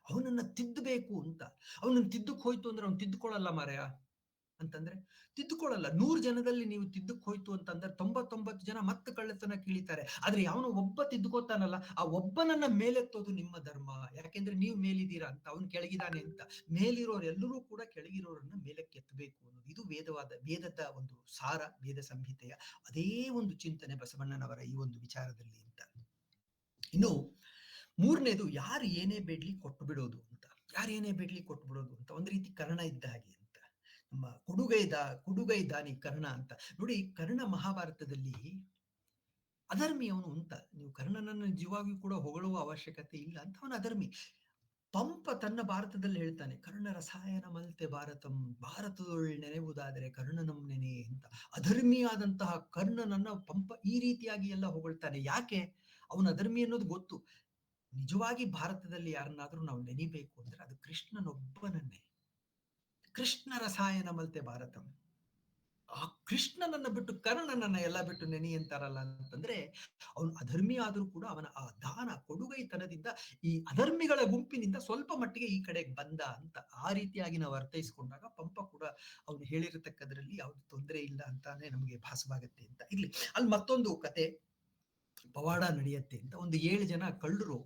ಅವನನ್ನ ತಿದ್ದಬೇಕು ಅಂತ. ಅವನನ್ನ ತಿದ್ದಕ್ ಹೋಯ್ತು ಅಂದ್ರೆ ಅವ್ನು ತಿದ್ದುಕೊಳ್ಳಲ್ಲ ಮಾರಾಯ ಅಂತಂದ್ರೆ, ತಿದ್ದುಕೊಳ್ಳಲ್ಲ. 100 ಜನದಲ್ಲಿ ನೀವು ತಿದ್ದಕ್ ಹೋಯ್ತು ಅಂತಂದ್ರೆ 99 ಜನ ಮತ್ತೆ ಕಳ್ಳತನ ಕೀಳಿತಾರೆ. ಆದ್ರೆ ಅವನು ಒಬ್ಬ ತಿದ್ದುಕೋತಾನಲ್ಲ, ಆ ಒಬ್ಬನನ್ನ ಮೇಲೆತ್ತೋದು ನಿಮ್ಮ ಧರ್ಮ. ಯಾಕೆಂದ್ರೆ ನೀವು ಮೇಲಿದ್ದೀರಾ ಅಂತ, ಅವನು ಕೆಳಗಿದಾನೆ ಅಂತ. ಮೇಲಿರೋರೆಲ್ಲರೂ ಕೂಡ ಕೆಳಗಿರೋರನ್ನ ಮೇಲಕ್ಕೆ ಎತ್ತಬೇಕು ಅನ್ನೋದು ಇದು ವೇದದ ಒಂದು ಸಾರ, ವೇದ ಸಂಹಿತೆಯ ಅದೇ ಒಂದು ಚಿಂತನೆ ಬಸವಣ್ಣನವರ ಈ ಒಂದು ವಿಚಾರದಲ್ಲಿ ಅಂತ. ಇನ್ನು ಮೂರನೇದು, ಯಾರು ಏನೇ ಬೇಡ್ಲಿ ಕೊಟ್ಟು ಬಿಡೋದು ಅಂತ. ಒಂದು ರೀತಿ ಕರ್ಣ ಇದ್ದ ಹಾಗೆ ಅಂತ. ನಮ್ಮ ಕುಡುಗೈ ದಾನಿ ಕರ್ಣ ಅಂತ. ನೋಡಿ, ಕರ್ಣ ಮಹಾಭಾರತದಲ್ಲಿ ಅಧರ್ಮಿ ಅವನು ಅಂತ. ನೀವು ಕರ್ಣನನ್ನು ನಿಜವಾಗಿಯೂ ಕೂಡ ಹೊಗಳುವ ಅವಶ್ಯಕತೆ ಇಲ್ಲ ಅಂತ. ಅವನು ಅಧರ್ಮಿ. ಪಂಪ ತನ್ನ ಭಾರತದಲ್ಲಿ ಹೇಳ್ತಾನೆ, ಕರ್ಣ ರಸಾಯನ ಮಲ್ತೆ ಭಾರತಂ, ಭಾರತದೊಳ್ ನೆನೆಯುವುದಾದರೆ ಕರ್ಣನಂ ನೆನೆ ಅಂತ. ಅಧರ್ಮಿಯಾದಂತಹ ಕರ್ಣನನ್ನ ಪಂಪ ಈ ರೀತಿಯಾಗಿ ಎಲ್ಲ ಹೊಗಳ್ತಾನೆ. ಯಾಕೆ? ಅವನು ಅಧರ್ಮಿ ಅನ್ನೋದು ಗೊತ್ತು. ನಿಜವಾಗಿ ಭಾರತದಲ್ಲಿ ಯಾರನ್ನಾದ್ರೂ ನಾವು ನೆನಿಬೇಕು ಅಂದ್ರೆ ಅದು ಕೃಷ್ಣನೊಬ್ಬನನ್ನೇ. ಕೃಷ್ಣ ರಸಾಯನ ಮಲ್ತೆ ಭಾರತಂ. ಆ ಕೃಷ್ಣನನ್ನ ಬಿಟ್ಟು ಕರ್ಣನನ್ನ ಎಲ್ಲ ಬಿಟ್ಟು ನೆನಿ ಅಂತಾರಲ್ಲ ಅಂತಂದ್ರೆ, ಅವನು ಅಧರ್ಮಿ ಆದ್ರೂ ಕೂಡ ಅವನ ಆ ದಾನ, ಕೊಡುಗೈತನದಿಂದ ಈ ಅಧರ್ಮಿಗಳ ಗುಂಪಿನಿಂದ ಸ್ವಲ್ಪ ಮಟ್ಟಿಗೆ ಈ ಕಡೆಗೆ ಬಂದ ಅಂತ. ಆ ರೀತಿಯಾಗಿ ನಾವು ಅರ್ಥೈಸ್ಕೊಂಡಾಗ ಪಂಪ ಕೂಡ ಅವನು ಹೇಳಿರತಕ್ಕದ್ರಲ್ಲಿ ಯಾವ್ದು ತೊಂದರೆ ಇಲ್ಲ ಅಂತಾನೆ ನಮಗೆ ಭಾಸವಾಗತ್ತೆ ಅಂತ. ಇರ್ಲಿ, ಅಲ್ಲಿ ಮತ್ತೊಂದು ಕತೆ, ಪವಾಡ ನಡೆಯುತ್ತೆ ಅಂತ. ಒಂದು 7 ಜನ ಕಳ್ಳರು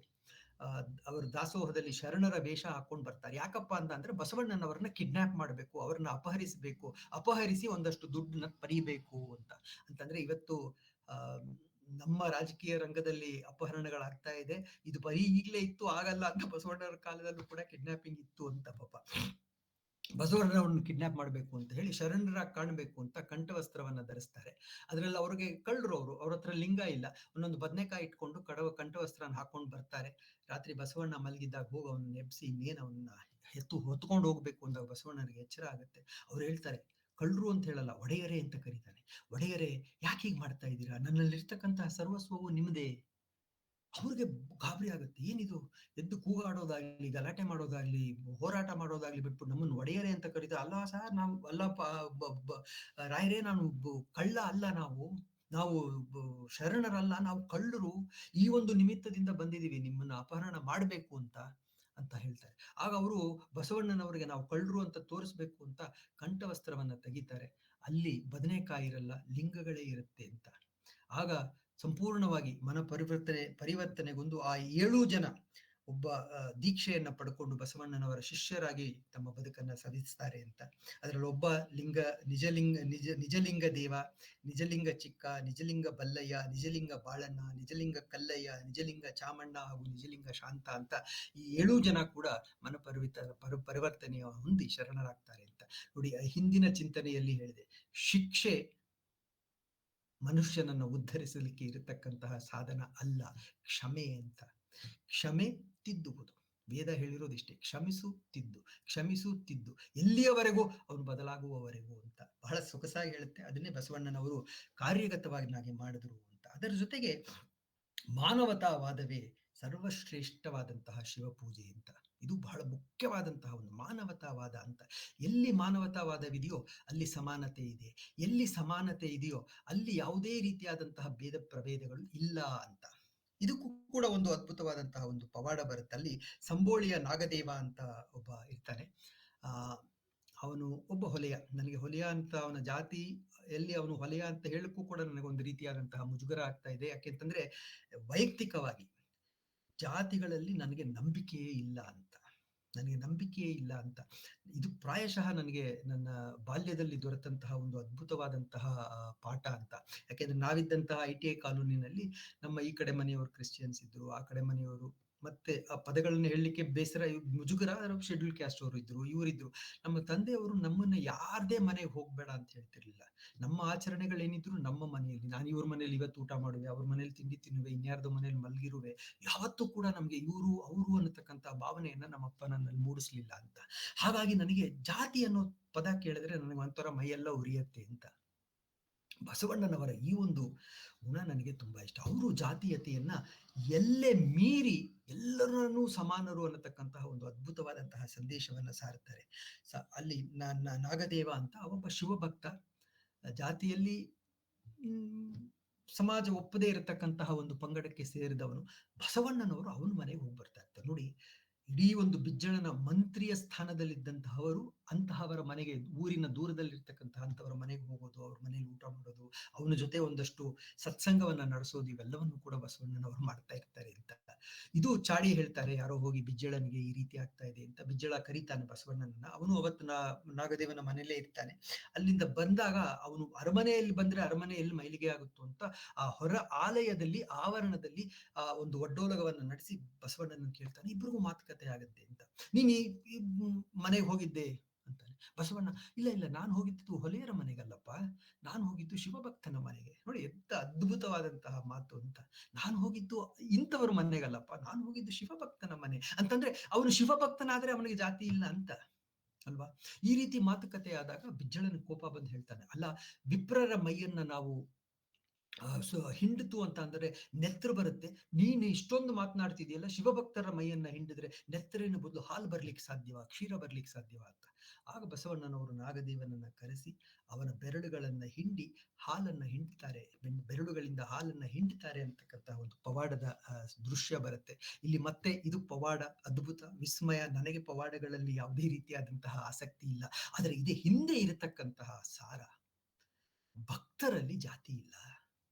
ಅವರ ದಾಸೋಹದಲ್ಲಿ ಶರಣರ ವೇಷ ಹಾಕೊಂಡು ಬರ್ತಾರೆ. ಯಾಕಪ್ಪ ಅಂದ್ರೆ ಬಸವಣ್ಣನವರನ್ನ ಕಿಡ್ನಾಪ್ ಮಾಡಬೇಕು, ಅವ್ರನ್ನ ಅಪಹರಿಸಿ ಒಂದಷ್ಟು ದುಡ್ಡನ್ನ ಪರೀಬೇಕು ಅಂತ. ಅಂತಂದ್ರೆ ಇವತ್ತು ನಮ್ಮ ರಾಜಕೀಯ ರಂಗದಲ್ಲಿ ಅಪಹರಣಗಳಾಗ್ತಾ ಇದೆ, ಇದು ಬರೀ ಈಗಲೇ ಇತ್ತು ಆಗಲ್ಲ ಅಂತ ಬಸವಣ್ಣರ ಕಾಲದಲ್ಲೂ ಕೂಡ ಕಿಡ್ನಾಪಿಂಗ್ ಇತ್ತು ಅಂತ ಪಾಪ ಬಸವಣ್ಣನವ್ರನ್ನ ಕಿಡ್ನಾಪ್ ಮಾಡಬೇಕು ಅಂತ ಹೇಳಿ ಶರಣರಾಗಿ ಕಾಣಬೇಕು ಅಂತ ಕಂಠವಸ್ತ್ರವನ್ನ ಧರಿಸ್ತಾರೆ. ಅದ್ರಲ್ಲಿ ಅವ್ರಿಗೆ ಕಳ್ಳರು, ಅವ್ರ ಹತ್ರ ಲಿಂಗ ಇಲ್ಲ, ಒಂದೊಂದು ಬದನೆಕಾಯಿ ಇಟ್ಕೊಂಡು ಕಂಠವಸ್ತ್ರನ ಹಾಕೊಂಡು ಬರ್ತಾರೆ. ರಾತ್ರಿ ಬಸವಣ್ಣ ಮಲಗಿದ್ದಾಗ ಹೋಗಿ ಅವನ್ನ ಎಬ್ಸಿ ಇನ್ನೇನು ಅವನ್ನ ಹೊತ್ಕೊಂಡು ಹೋಗ್ಬೇಕು ಅಂದಾಗ ಬಸವಣ್ಣನಿಗೆ ಎಚ್ಚರ ಆಗುತ್ತೆ. ಅವ್ರು ಹೇಳ್ತಾರೆ, ಕಳ್ಳರು ಅಂತ ಹೇಳಲ್ಲ, ಒಡೆಯರೇ ಅಂತ ಕರೀತಾನೆ. ಒಡೆಯರೇ, ಯಾಕೆ ಹೀಗೆ ಮಾಡ್ತಾ ಇದ್ದೀರಾ? ನನ್ನಲ್ಲಿರ್ತಕ್ಕಂತಹ ಸರ್ವಸ್ವವು ನಿಮ್ಮದೇ. ಅವ್ರಿಗೆ ಗಾಬರಿ ಆಗುತ್ತೆ, ಏನಿದು? ಎದ್ದು ಕೂಗಾಡೋದಾಗ್ಲಿ, ಗಲಾಟೆ ಮಾಡೋದಾಗ್ಲಿ, ಹೋರಾಟ ಮಾಡೋದಾಗ್ಲಿ ಬಿಟ್ಬಿಟ್ಟು ನಮ್ಮನ್ನು ಒಡೆಯರೇ ಅಂತ ಕರೀತಾರೆ. ಅಲ್ಲ ಸರ್, ನಾವು ಅಲ್ಲಪ್ಪ, ರಾಯರೇ, ನಾನು ಕಳ್ಳ ಅಲ್ಲ, ನಾವು ಶರಣರಲ್ಲ, ನಾವು ಕಳ್ಳರು. ಈ ಒಂದು ನಿಮಿತ್ತದಿಂದ ಬಂದಿದೀವಿ, ನಿಮ್ಮನ್ನ ಅಪಹರಣ ಮಾಡ್ಬೇಕು ಅಂತ ಹೇಳ್ತಾರೆ. ಆಗ ಅವರು ಬಸವಣ್ಣನವರಿಗೆ ನಾವು ಕಳ್ಳರು ಅಂತ ತೋರಿಸ್ಬೇಕು ಅಂತ ಕಂಠವಸ್ತ್ರವನ್ನ ತೆಗಿತಾರೆ. ಅಲ್ಲಿ ಬದನೆಕಾಯಿ ಇರಲ್ಲ, ಲಿಂಗಗಳೇ ಇರುತ್ತೆ ಅಂತ. ಆಗ ಸಂಪೂರ್ಣವಾಗಿ ಮನ ಪರಿವರ್ತನೆಗೊಂದು ಆ 7 ಜನ ಒಬ್ಬ ದೀಕ್ಷೆಯನ್ನ ಪಡ್ಕೊಂಡು ಬಸವಣ್ಣನವರ ಶಿಷ್ಯರಾಗಿ ತಮ್ಮ ಬದುಕನ್ನ ಸಾಧಿಸ್ತಾರೆ ಅಂತ. ಅದರಲ್ಲಿ ಒಬ್ಬ ನಿಜಲಿಂಗ ದೇವ, ನಿಜಲಿಂಗ ಚಿಕ್ಕ, ನಿಜಲಿಂಗ ಬಲ್ಲಯ್ಯ, ನಿಜಲಿಂಗ ಬಾಳಣ್ಣ, ನಿಜಲಿಂಗ ಕಲ್ಲಯ್ಯ, ನಿಜಲಿಂಗ ಚಾಮಣ್ಣ ಹಾಗೂ ನಿಜಲಿಂಗ ಶಾಂತ ಅಂತ ಈ 7 ಜನ ಕೂಡ ಮನ ಪರಿವರ್ತನೆಯ ಹೊಂದಿ ಶರಣರಾಗ್ತಾರೆ ಅಂತ. ನೋಡಿ, ಹಿಂದಿನ ಚಿಂತನೆಯಲ್ಲಿ ಹೇಳಿದೆ, ಶಿಕ್ಷೆ ಮನುಷ್ಯನನ್ನು ಉದ್ಧರಿಸಲಿಕ್ಕೆ ಇರತಕ್ಕಂತಹ ಸಾಧನ ಅಲ್ಲ, ಕ್ಷಮೆ ಅಂತ. ಕ್ಷಮೆ ತಿದ್ದುವುದು. ವೇದ ಹೇಳಿರೋದಿಷ್ಟೇ, ಕ್ಷಮಿಸು ತಿದ್ದು, ಕ್ಷಮಿಸು ತಿದ್ದು, ಎಲ್ಲಿಯವರೆಗೂ ಅವನು ಬದಲಾಗುವವರೆಗೂ ಅಂತ ಬಹಳ ಸೊಗಸಾಗಿ ಹೇಳುತ್ತೆ. ಅದನ್ನೇ ಬಸವಣ್ಣನವರು ಕಾರ್ಯಗತವಾಗಿ ಮಾಡಿದ್ರು ಅಂತ. ಅದರ ಜೊತೆಗೆ ಮಾನವತಾವಾದವೇ ಸರ್ವಶ್ರೇಷ್ಠವಾದಂತಹ ಶಿವಪೂಜೆ ಅಂತ. ಇದು ಬಹಳ ಮುಖ್ಯವಾದಂತಹ ಒಂದು ಮಾನವತಾವಾದ ಅಂತ. ಎಲ್ಲಿ ಮಾನವತಾವಾದವಿದೆಯೋ ಅಲ್ಲಿ ಸಮಾನತೆ ಇದೆ, ಎಲ್ಲಿ ಸಮಾನತೆ ಇದೆಯೋ ಅಲ್ಲಿ ಯಾವುದೇ ರೀತಿಯಾದಂತಹ ಭೇದ ಪ್ರಭೇದಗಳು ಇಲ್ಲ ಅಂತ. ಇದಕ್ಕೂ ಕೂಡ ಒಂದು ಅದ್ಭುತವಾದಂತಹ ಒಂದು ಪವಾಡ ಬರುತ್ತೆ. ಅಲ್ಲಿ ಸಂಬೋಳಿಯ ನಾಗದೇವ ಅಂತ ಒಬ್ಬ ಇರ್ತಾನೆ. ಅವನು ಒಬ್ಬ ಹೊಲೆಯ. ನನಗೆ ಹೊಲೆಯ ಅಂತ ಅವನ ಜಾತಿ ಎಲ್ಲಿ ಅವನು ಹೊಲೆಯ ಅಂತ ಹೇಳಕ್ಕೂ ಕೂಡ ನನಗೊಂದು ರೀತಿಯಾದಂತಹ ಮುಜುಗರ ಆಗ್ತಾ ಇದೆ. ಯಾಕೆಂತಂದ್ರೆ ವೈಯಕ್ತಿಕವಾಗಿ ಜಾತಿಗಳಲ್ಲಿ ನನಗೆ ನಂಬಿಕೆಯೇ ಇಲ್ಲ ಅಂತ. ಇದು ಪ್ರಾಯಶಃ ನನಗೆ ನನ್ನ ಬಾಲ್ಯದಲ್ಲಿ ದೊರೆತಂತಹ ಒಂದು ಅದ್ಭುತವಾದಂತಹ ಪಾಠ ಅಂತ. ಯಾಕೆಂದ್ರೆ ನಾವಿದ್ದಂತಹ ITI ಕಾನೂನಿನಲ್ಲಿ ನಮ್ಮ ಈ ಕಡೆ ಮನೆಯವರು ಕ್ರಿಶ್ಚಿಯನ್ಸ್ ಇದ್ರು, ಆ ಕಡೆ ಮನೆಯವರು ಮತ್ತೆ ಆ ಪದಗಳನ್ನ ಹೇಳಲಿಕ್ಕೆ ಬೇಸರ, ಮುಜುಗರ, ಶೆಡ್ಯೂಲ್ ಕ್ಯಾಸ್ಟ್ ಅವರು ಇದ್ರು, ಇವರಿದ್ರು. ನಮ್ಮ ತಂದೆಯವರು ನಮ್ಮನ್ನ ಯಾರದೇ ಮನೆಗೆ ಹೋಗ್ಬೇಡ ಅಂತ ಹೇಳ್ತಿರ್ಲಿಲ್ಲ. ನಮ್ಮ ಆಚರಣೆಗಳೇನಿದ್ರು ನಮ್ಮ ಮನೆಯಲ್ಲಿ, ನಾನು ಇವ್ರ ಮನೇಲಿ ಇವತ್ತು ಊಟ ಮಾಡುವೆ, ಅವ್ರ ಮನೇಲಿ ತಿಂಡಿ ತಿನ್ನುವೆ, ಇನ್ಯಾರ್ದೋ ಮನೇಲಿ ಮಲಗಿರುವೆ, ಯಾವತ್ತೂ ಕೂಡ ನಮ್ಗೆ ಇವರು ಅವರು ಅನ್ನತಕ್ಕಂಥ ಭಾವನೆಯನ್ನ ನಮ್ಮಪ್ಪ ನನ್ನಲ್ಲಿ ಮೂಡಿಸ್ಲಿಲ್ಲ ಅಂತ. ಹಾಗಾಗಿ ನನಗೆ ಜಾತಿ ಅನ್ನೋ ಪದ ಕೇಳಿದ್ರೆ ನನಗೆ ಒಂಥರ ಮೈಯೆಲ್ಲ ಉರಿಯತ್ತೆ ಅಂತ. ಬಸವಣ್ಣನವರ ಈ ಒಂದು ಗುಣ ನನಗೆ ತುಂಬಾ ಇಷ್ಟ. ಅವರು ಜಾತೀಯತೆಯನ್ನ ಎಲ್ಲೇ ಮೀರಿ ಎಲ್ಲರನ್ನೂ ಸಮಾನರು ಅನ್ನತಕ್ಕಂತಹ ಒಂದು ಅದ್ಭುತವಾದಂತಹ ಸಂದೇಶವನ್ನ ಸಾರುತ್ತಾರೆ. ಅಲ್ಲಿ ನಾಗದೇವ ಅಂತ ಒಬ್ಬ ಶಿವಭಕ್ತ, ಜಾತಿಯಲ್ಲಿ ಸಮಾಜ ಒಪ್ಪದೇ ಇರತಕ್ಕಂತಹ ಒಂದು ಪಂಗಡಕ್ಕೆ ಸೇರಿದವನು. ಬಸವಣ್ಣನವರು ಅವನ ಮನೆಗೆ ಹೋಗಿ ಬರ್ತಾ ಇರ್ತಾರೆ. ನೋಡಿ, ಇಡೀ ಒಂದು ಬಿಜ್ಜಳನ ಮಂತ್ರಿಯ ಸ್ಥಾನದಲ್ಲಿದ್ದಂತಹವರು ಅಂತಹವರ ಮನೆಗೆ, ಊರಿನ ದೂರದಲ್ಲಿರ್ತಕ್ಕಂತಹ ಅಂತವರ ಮನೆಗೆ ಹೋಗೋದು, ಅವ್ರ ಮನೇಲಿ ಊಟ ಮಾಡೋದು, ಅವನ ಜೊತೆ ಒಂದಷ್ಟು ಸತ್ಸಂಗವನ್ನ ನಡೆಸೋದು, ಇವೆಲ್ಲವನ್ನು ಕೂಡ ಬಸವಣ್ಣನವರು ಮಾಡ್ತಾ ಇರ್ತಾರೆ ಅಂತ. ಇದು ಚಾಡಿ ಹೇಳ್ತಾರೆ, ಯಾರೋ ಹೋಗಿ ಬಿಜ್ಜಳನಿಗೆ ಈ ರೀತಿ ಆಗ್ತಾ ಇದೆ ಅಂತ. ಬಿಜ್ಜಳ ಕರೀತಾನೆ ಬಸವಣ್ಣನನ್ನ. ಅವನು ಅವತ್ತು ನಾಗದೇವನ ಮನೆಯಲ್ಲೇ ಇರ್ತಾನೆ. ಅಲ್ಲಿಂದ ಬಂದಾಗ ಅವನು ಅರಮನೆಯಲ್ಲಿ ಬಂದ್ರೆ ಅರಮನೆಯಲ್ಲಿ ಮೈಲಿಗೆ ಆಗುತ್ತೋ ಅಂತ ಆ ಹೊರ ಆಲಯದಲ್ಲಿ ಆವರಣದಲ್ಲಿ ಒಂದು ಒಡ್ಡೋಲಗವನ್ನ ನಡೆಸಿ ಬಸವಣ್ಣನ ಕೇಳ್ತಾನೆ. ಇಬ್ರಿಗೂ ಮಾತುಕತೆ ಆಗತ್ತೆ ಅಂತ. ನೀನ್ ಈ ಮನೆಗೆ ಹೋಗಿದ್ದೆ ಅಂತಾನೆ. ಬಸವಣ್ಣ, ಇಲ್ಲ, ನಾನು ಹೋಗಿದ್ದು ಹೊಲೆಯರ ಮನೆಗಲ್ಲಪ್ಪ, ನಾನು ಹೋಗಿದ್ದು ಶಿವಭಕ್ತನ ಮನೆಗೆ. ನೋಡಿ ಎಂತ ಅದ್ಭುತವಾದಂತಹ ಮಾತು ಅಂತ. ನಾನು ಹೋಗಿದ್ದು ಇಂಥವ್ರ ಮನೆಗಲ್ಲಪ್ಪ, ನಾನು ಹೋಗಿದ್ದು ಶಿವಭಕ್ತನ ಮನೆ ಅಂತಂದ್ರೆ ಅವನು ಶಿವಭಕ್ತನಾದ್ರೆ ಅವನಿಗೆ ಜಾತಿ ಇಲ್ಲ ಅಂತ ಅಲ್ವಾ? ಈ ರೀತಿ ಮಾತುಕತೆ ಆದಾಗ ಬಿಜ್ಜಳನ ಕೋಪ ಬಂದು ಹೇಳ್ತಾನೆ, ಅಲ್ಲ, ವಿಪ್ರರ ಮೈಯನ್ನ ನಾವು ಹಿಂಡಿತು ಅಂತ ಅಂದ್ರೆ ನೆತ್ರ ಬರುತ್ತೆ, ನೀನು ಇಷ್ಟೊಂದು ಮಾತನಾಡ್ತಿದೆಯಲ್ಲ, ಶಿವಭಕ್ತರ ಮೈಯನ್ನ ಹಿಂಡಿದ್ರೆ ನೆತ್ತರಿನ ಬದಲು ಹಾಲು ಬರ್ಲಿಕ್ಕೆ ಸಾಧ್ಯವಾ, ಕ್ಷೀರ ಬರ್ಲಿಕ್ಕೆ ಸಾಧ್ಯವಾ ಅಂತ. ಆಗ ಬಸವಣ್ಣನವರು ನಾಗದೇವನನ್ನ ಕರೆಸಿ ಅವನ ಬೆರಳುಗಳನ್ನ ಹಿಂಡಿ ಹಾಲನ್ನ ಹಿಂಡ್ತಾರೆ, ಬೆರಳುಗಳಿಂದ ಹಾಲನ್ನ ಹಿಂಡ್ತಾರೆ ಅಂತಕ್ಕಂತಹ ಒಂದು ಪವಾಡದ ದೃಶ್ಯ ಬರುತ್ತೆ ಇಲ್ಲಿ. ಮತ್ತೆ ಇದು ಪವಾಡ, ಅದ್ಭುತ, ವಿಸ್ಮಯ. ನನಗೆ ಪವಾಡಗಳಲ್ಲಿ ಯಾವುದೇ ರೀತಿಯಾದಂತಹ ಆಸಕ್ತಿ ಇಲ್ಲ, ಆದ್ರೆ ಇದೇ ಹಿಂದೆ ಇರತಕ್ಕಂತಹ ಸಾರ. ಭಕ್ತರಲ್ಲಿ ಜಾತಿ ಇಲ್ಲ,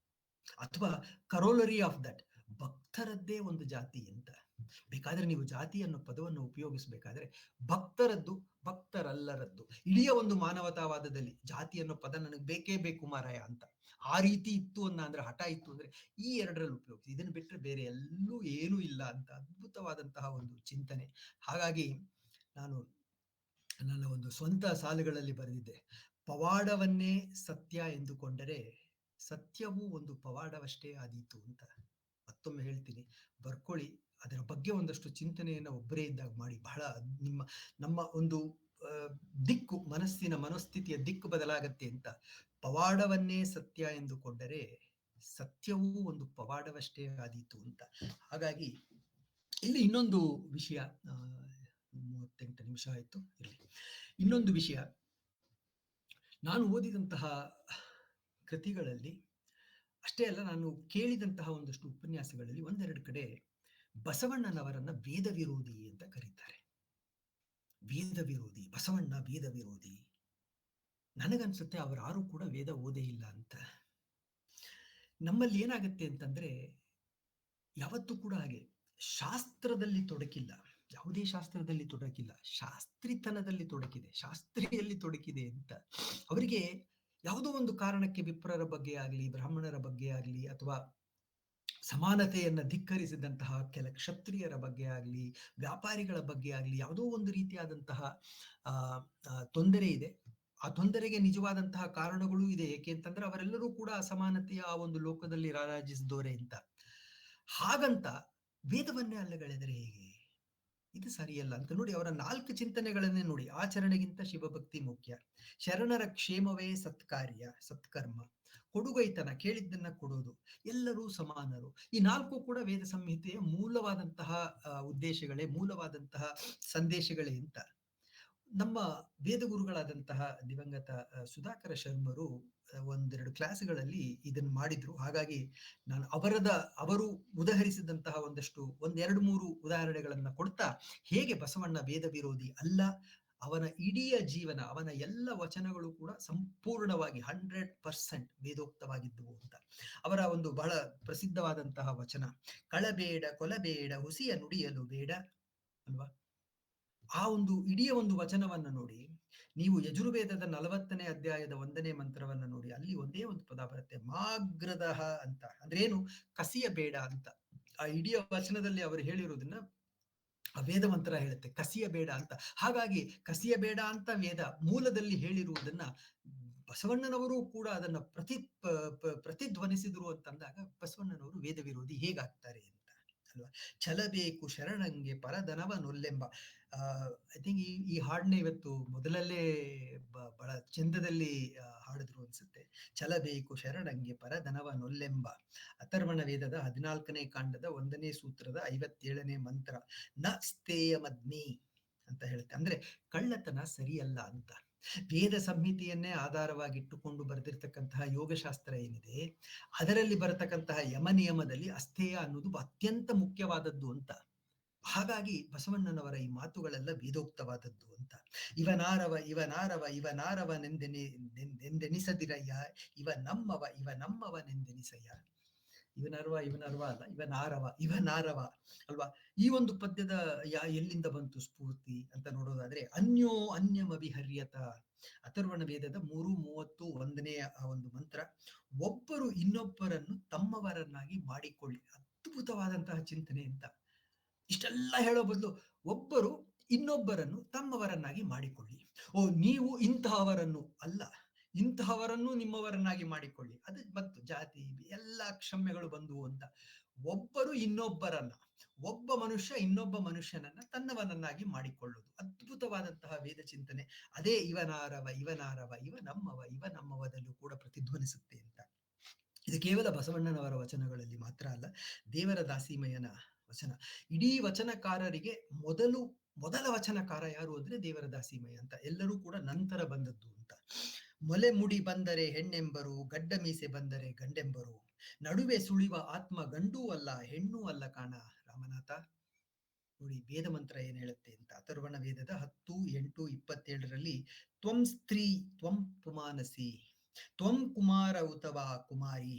ಅಥವಾ ಕರೋಲರಿ ಆಫ್ ದಟ್, ಭಕ್ತರದ್ದೇ ಒಂದು ಜಾತಿ ಅಂತ. ಬೇಕಾದ್ರೆ ನೀವು ಜಾತಿ ಅನ್ನೋ ಪದವನ್ನು ಉಪಯೋಗಿಸಬೇಕಾದ್ರೆ ಭಕ್ತರದ್ದು, ಭಕ್ತರಲ್ಲರದ್ದು. ಇಡೀ ಒಂದು ಮಾನವತಾವಾದದಲ್ಲಿ ಜಾತಿ ಅನ್ನೋ ಪದ ನನಗೆ ಬೇಕೇ ಬೇಕು ಮಾರಾಯ ಅಂತ ಆ ರೀತಿ ಇತ್ತು ಅಂದ್ರೆ ಹಠ ಇತ್ತು ಅಂದ್ರೆ ಈ ಎರಡರಲ್ಲಿ ಉಪಯೋಗಿಸಿ, ಇದನ್ನು ಬಿಟ್ಟರೆ ಬೇರೆ ಎಲ್ಲೂ ಏನೂ ಇಲ್ಲ ಅಂತ ಅದ್ಭುತವಾದಂತಹ ಒಂದು ಚಿಂತನೆ. ಹಾಗಾಗಿ ನಾನು ನನ್ನ ಒಂದು ಸ್ವಂತ ಸಾಲುಗಳಲ್ಲಿ ಬರೆದಿದ್ದೆ, ಪವಾಡವನ್ನೇ ಸತ್ಯ ಎಂದುಕೊಂಡರೆ ಸತ್ಯವೂ ಒಂದು ಪವಾಡವಷ್ಟೇ ಆದೀತು ಅಂತ. ಮತ್ತೊಮ್ಮೆ ಹೇಳ್ತೀನಿ, ಬರ್ಕೊಳ್ಳಿ. ಅದರ ಬಗ್ಗೆ ಒಂದಷ್ಟು ಚಿಂತನೆಯನ್ನು ಒಬ್ಬರೇ ಇದ್ದಾಗ ಮಾಡಿ. ಬಹಳ ನಮ್ಮ ಒಂದು ದಿಕ್ಕು, ಮನಸ್ಥಿತಿಯ ದಿಕ್ಕು ಬದಲಾಗತ್ತೆ ಅಂತ. ಪವಾಡವನ್ನೇ ಸತ್ಯ ಎಂದುಕೊಂಡರೆ ಸತ್ಯವೂ ಒಂದು ಪವಾಡವಷ್ಟೇ ಆದೀತು ಅಂತ. ಹಾಗಾಗಿ ಇಲ್ಲಿ ಇನ್ನೊಂದು ವಿಷಯ, 38 ನಿಮಿಷ ಆಯ್ತು, ಇರಲಿ. ಇನ್ನೊಂದು ವಿಷಯ, ನಾನು ಓದಿದಂತಹ ಕೃತಿಗಳಲ್ಲಿ ಅಷ್ಟೇ ಅಲ್ಲ, ನಾನು ಕೇಳಿದಂತಹ ಒಂದಷ್ಟು ಉಪನ್ಯಾಸಗಳಲ್ಲಿ ಒಂದೆರಡು ಕಡೆ ಬಸವಣ್ಣನವರನ್ನ ವೇದ ವಿರೋಧಿ ಅಂತ ಕರೀತಾರೆ. ವೇದ ವಿರೋಧಿ, ಬಸವಣ್ಣ ವೇದ ವಿರೋಧಿ. ನನಗನ್ಸುತ್ತೆ ಅವರಾರು ಕೂಡ ವೇದ ಓದೇ ಇಲ್ಲ ಅಂತ. ನಮ್ಮಲ್ಲಿ ಏನಾಗುತ್ತೆ ಅಂತಂದ್ರೆ, ಯಾವತ್ತೂ ಕೂಡ ಹಾಗೆ ಶಾಸ್ತ್ರದಲ್ಲಿ ತೊಡಕಿಲ್ಲ, ಯಾವುದೇ ಶಾಸ್ತ್ರದಲ್ಲಿ ತೊಡಕಿಲ್ಲ, ಶಾಸ್ತ್ರಿತನದಲ್ಲಿ ತೊಡಕಿದೆ, ಶಾಸ್ತ್ರಿಯಲ್ಲಿ ತೊಡಕಿದೆ ಅಂತ. ಅವರಿಗೆ ಯಾವುದೋ ಒಂದು ಕಾರಣಕ್ಕೆ ವಿಪ್ರರ ಬಗ್ಗೆ ಆಗಲಿ, ಬ್ರಾಹ್ಮಣರ ಬಗ್ಗೆ ಆಗಲಿ, ಅಥವಾ ಸಮಾನತೆಯನ್ನ ಧಿಕ್ಕರಿಸಿದಂತಹ ಕೆಲ ಕ್ಷತ್ರಿಯರ ಬಗ್ಗೆ ಆಗಲಿ, ವ್ಯಾಪಾರಿಗಳ ಬಗ್ಗೆ ಆಗಲಿ, ಯಾವುದೋ ಒಂದು ರೀತಿಯಾದಂತಹ ತೊಂದರೆ ಇದೆ. ಆ ತೊಂದರೆಗೆ ನಿಜವಾದಂತಹ ಕಾರಣಗಳು ಇದೆ. ಏಕೆ ಅಂತಂದ್ರೆ ಅವರೆಲ್ಲರೂ ಕೂಡ ಅಸಮಾನತೆಯ ಆ ಒಂದು ಲೋಕದಲ್ಲಿ ರಾರಾಜಿಸಿದವರೇ ಅಂತ. ಹಾಗಂತ ವೇದವನ್ನೇ ಅಲ್ಲಗಳೆದರೆ ಹೇಗೆ? ಇದು ಸರಿಯಲ್ಲ ಅಂತ ನೋಡಿ. ಅವರ 4 ಚಿಂತನೆಗಳನ್ನೇ ನೋಡಿ. ಆಚರಣೆಗಿಂತ ಶಿವಭಕ್ತಿ ಮುಖ್ಯ, ಶರಣರ ಕ್ಷೇಮವೇ ಸತ್ಕಾರ್ಯ ಸತ್ಕರ್ಮ, ಕೊಡುಗೈತನ, ಕೇಳಿದ್ದನ್ನ ಕೊಡೋದು, ಎಲ್ಲರೂ ಸಮಾನರು. ಈ 4 ಕೂಡ ವೇದ ಸಂಹಿತೆಯ ಮೂಲವಾದಂತಹ ಉದ್ದೇಶಗಳೇ, ಮೂಲವಾದಂತಹ ಸಂದೇಶಗಳೇ ಅಂತ. ನಮ್ಮ ವೇದ ಗುರುಗಳಾದಂತಹ ದಿವಂಗತ ಸುಧಾಕರ ಶರ್ಮರು ಒಂದೆರಡು ಕ್ಲಾಸ್ಗಳಲ್ಲಿ ಇದನ್ನು ಮಾಡಿದ್ರು. ಹಾಗಾಗಿ ನಾನು ಅವರು ಉದಾಹರಿಸಿದಂತಹ ಒಂದೆರಡು ಮೂರು ಉದಾಹರಣೆಗಳನ್ನ ಕೊಡ್ತಾ, ಹೇಗೆ ಬಸವಣ್ಣ ವೇದ ವಿರೋಧಿ ಅಲ್ಲ, ಅವನ ಇಡೀ ಜೀವನ, ಅವನ ಎಲ್ಲ ವಚನಗಳು ಕೂಡ ಸಂಪೂರ್ಣವಾಗಿ 100% ವೇದೋಕ್ತವಾಗಿದ್ದವು ಅಂತ. ಅವರ ಒಂದು ಬಹಳ ಪ್ರಸಿದ್ಧವಾದಂತಹ ವಚನ, ಕಳಬೇಡ ಕೊಲಬೇಡ ಹುಸಿಯ ನುಡಿಯಲು ಬೇಡ ಅಲ್ವಾ. ಆ ಒಂದು ಇಡೀ ಒಂದು ವಚನವನ್ನ ನೋಡಿ, ನೀವು ಯಜುರ್ವೇದದ 40ನೇ ಅಧ್ಯಾಯದ 1ನೇ ಮಂತ್ರವನ್ನ ನೋಡಿ, ಅಲ್ಲಿ ಒಂದೇ ಒಂದು ಪದ ಬರುತ್ತೆ, ಮಾಗ್ರದಹ ಅಂತ. ಅಂದ್ರೆ ಏನು? ಕಸಿಯಬೇಡ ಅಂತ. ಆ ಇಡೀ ವಚನದಲ್ಲಿ ಅವರು ಹೇಳಿರುವುದನ್ನ ಆ ವೇದ ಮಂತ್ರ ಹೇಳುತ್ತೆ, ಕಸಿಯಬೇಡ ಅಂತ. ಹಾಗಾಗಿ ಕಸಿಯಬೇಡ ಅಂತ ವೇದ ಮೂಲದಲ್ಲಿ ಹೇಳಿರುವುದನ್ನ ಬಸವಣ್ಣನವರು ಕೂಡ ಅದನ್ನ ಪ್ರತಿಧ್ವನಿಸಿದ್ರು ಅಂತಂದಾಗ ಬಸವಣ್ಣನವರು ವೇದ ವಿರೋಧಿ ಹೇಗಾಗ್ತಾರೆ ಅಂತ ಅಲ್ವಾ. ಛಲಬೇಕು ಶರಣಂಗೆ ಪರದನವ ನೊಲ್ಲೆಂಬ, ಐ ಥಿಂಕ್ ಈ ಹಾಡನ್ನ ಇವತ್ತು ಮೊದಲಲ್ಲೇ ಬಹಳ ಚಂದದಲ್ಲಿ ಹಾಡಿದ್ರು ಅನ್ಸುತ್ತೆ. ಛಲಬೇಕು ಶರಣಂಗೆ ಪರದನವ ನೊಲ್ಲೆಂಬ, ಅಥರ್ವಣ ವೇದದ 14ನೇ ಕಾಂಡದ 1ನೇ ಸೂತ್ರದ 57ನೇ ಮಂತ್ರ, ನ ಸ್ಥೇಯ ಮದ್ಮಿ ಅಂತ ಹೇಳುತ್ತೆ. ಅಂದ್ರೆ ಕಳ್ಳತನ ಸರಿಯಲ್ಲ ಅಂತ. ವೇದ ಸಂಹಿತೆಯನ್ನೇ ಆಧಾರವಾಗಿಟ್ಟುಕೊಂಡು ಬರೆದಿರ್ತಕ್ಕಂತಹ ಯೋಗಶಾಸ್ತ್ರ ಏನಿದೆ, ಅದರಲ್ಲಿ ಬರತಕ್ಕಂತಹ ಯಮ ನಿಯಮದಲ್ಲಿ ಅಸ್ಥೇಯ ಅನ್ನೋದು ಅತ್ಯಂತ ಮುಖ್ಯವಾದದ್ದು ಅಂತ. ಹಾಗಾಗಿ ಬಸವಣ್ಣನವರ ಈ ಮಾತುಗಳೆಲ್ಲ ವೇದೋಕ್ತವಾದದ್ದು ಅಂತ. ಇವನಾರವನೆಂದೆನಿಸದಿರಯ್ಯ, ಇವ ನಮ್ಮವನೆಂದೆನಿಸಯ್ಯ. ಇವನರ್ವ ಅಲ್ಲ, ಇವನಾರವ ಅಲ್ವಾ. ಈ ಒಂದು ಪದ್ಯದ ಎಲ್ಲಿಂದ ಬಂತು ಸ್ಫೂರ್ತಿ ಅಂತ ನೋಡೋದಾದ್ರೆ, ಅನ್ಯೋ ಅನ್ಯಮವಿಹರ್ಯತ, ಅಥರ್ವಣ ವೇದದ 3:31ನೇ ಒಂದು ಮಂತ್ರ, ಒಬ್ಬರು ಇನ್ನೊಬ್ಬರನ್ನು ತಮ್ಮವರನ್ನಾಗಿ ಮಾಡಿಕೊಳ್ಳಿ. ಅದ್ಭುತವಾದಂತಹ ಚಿಂತನೆ ಅಂತ. ಇಷ್ಟೆಲ್ಲ ಹೇಳೋ ಬದಲು ಒಬ್ಬರು ಇನ್ನೊಬ್ಬರನ್ನು ತಮ್ಮವರನ್ನಾಗಿ ಮಾಡಿಕೊಳ್ಳಿ. ನೀವು ಇಂತಹವರನ್ನು ಅಲ್ಲ, ಇಂತಹವರನ್ನು ನಿಮ್ಮವರನ್ನಾಗಿ ಮಾಡಿಕೊಳ್ಳಿ. ಅದು ಮತ್ತು ಜಾತಿ ಎಲ್ಲ ಕ್ಷಮ್ಯಗಳು ಬಂದುವು ಅಂತ. ಒಬ್ಬರು ಇನ್ನೊಬ್ಬರನ್ನ, ಒಬ್ಬ ಮನುಷ್ಯ ಇನ್ನೊಬ್ಬ ಮನುಷ್ಯನನ್ನ ತನ್ನವನನ್ನಾಗಿ ಮಾಡಿಕೊಳ್ಳುವುದು ಅದ್ಭುತವಾದಂತಹ ವೇದ ಚಿಂತನೆ. ಅದೇ ಇವನಾರವ ಇವ ನಮ್ಮವದಲ್ಲೂ ಕೂಡ ಪ್ರತಿಧ್ವನಿಸುತ್ತೆ ಅಂತ. ಇದು ಕೇವಲ ಬಸವಣ್ಣನವರ ವಚನಗಳಲ್ಲಿ ಮಾತ್ರ ಅಲ್ಲ, ದೇವರ ದಾಸಿಮಯ್ಯನ ವಚನ. ಇಡೀ ವಚನಕಾರರಿಗೆ ಮೊದಲ ವಚನಕಾರ ಯಾರು ಅಂದ್ರೆ ದೇವರ ದಾಸಿಮಯ್ಯ ಅಂತ. ಎಲ್ಲರೂ ಕೂಡ ನಂತರ ಬಂದದ್ದು ಅಂತ. ಮೊಲೆ ಮುಡಿ ಬಂದರೆ ಹೆಣ್ಣೆಂಬರು, ಗಡ್ಡ ಮೀಸೆ ಬಂದರೆ ಗಂಡೆಂಬರು, ನಡುವೆ ಸುಳಿವ ಆತ್ಮ ಗಂಡೂ ಅಲ್ಲ ಹೆಣ್ಣೂ ಅಲ್ಲ ಕಾಣ ರಾಮನಾಥ. ನೋಡಿ ವೇದ ಮಂತ್ರ ಏನ್ ಹೇಳುತ್ತೆ ಅಂತ. ಅಥರ್ವಣ ವೇದದ 10:8-27ರಲ್ಲಿ, ತ್ವಂ ಸ್ತ್ರೀ ತ್ವಂ ಪುಮಾನಸಿ, ತ್ವಂ ಕುಮಾರ ಉತವಾ ಕುಮಾರಿ.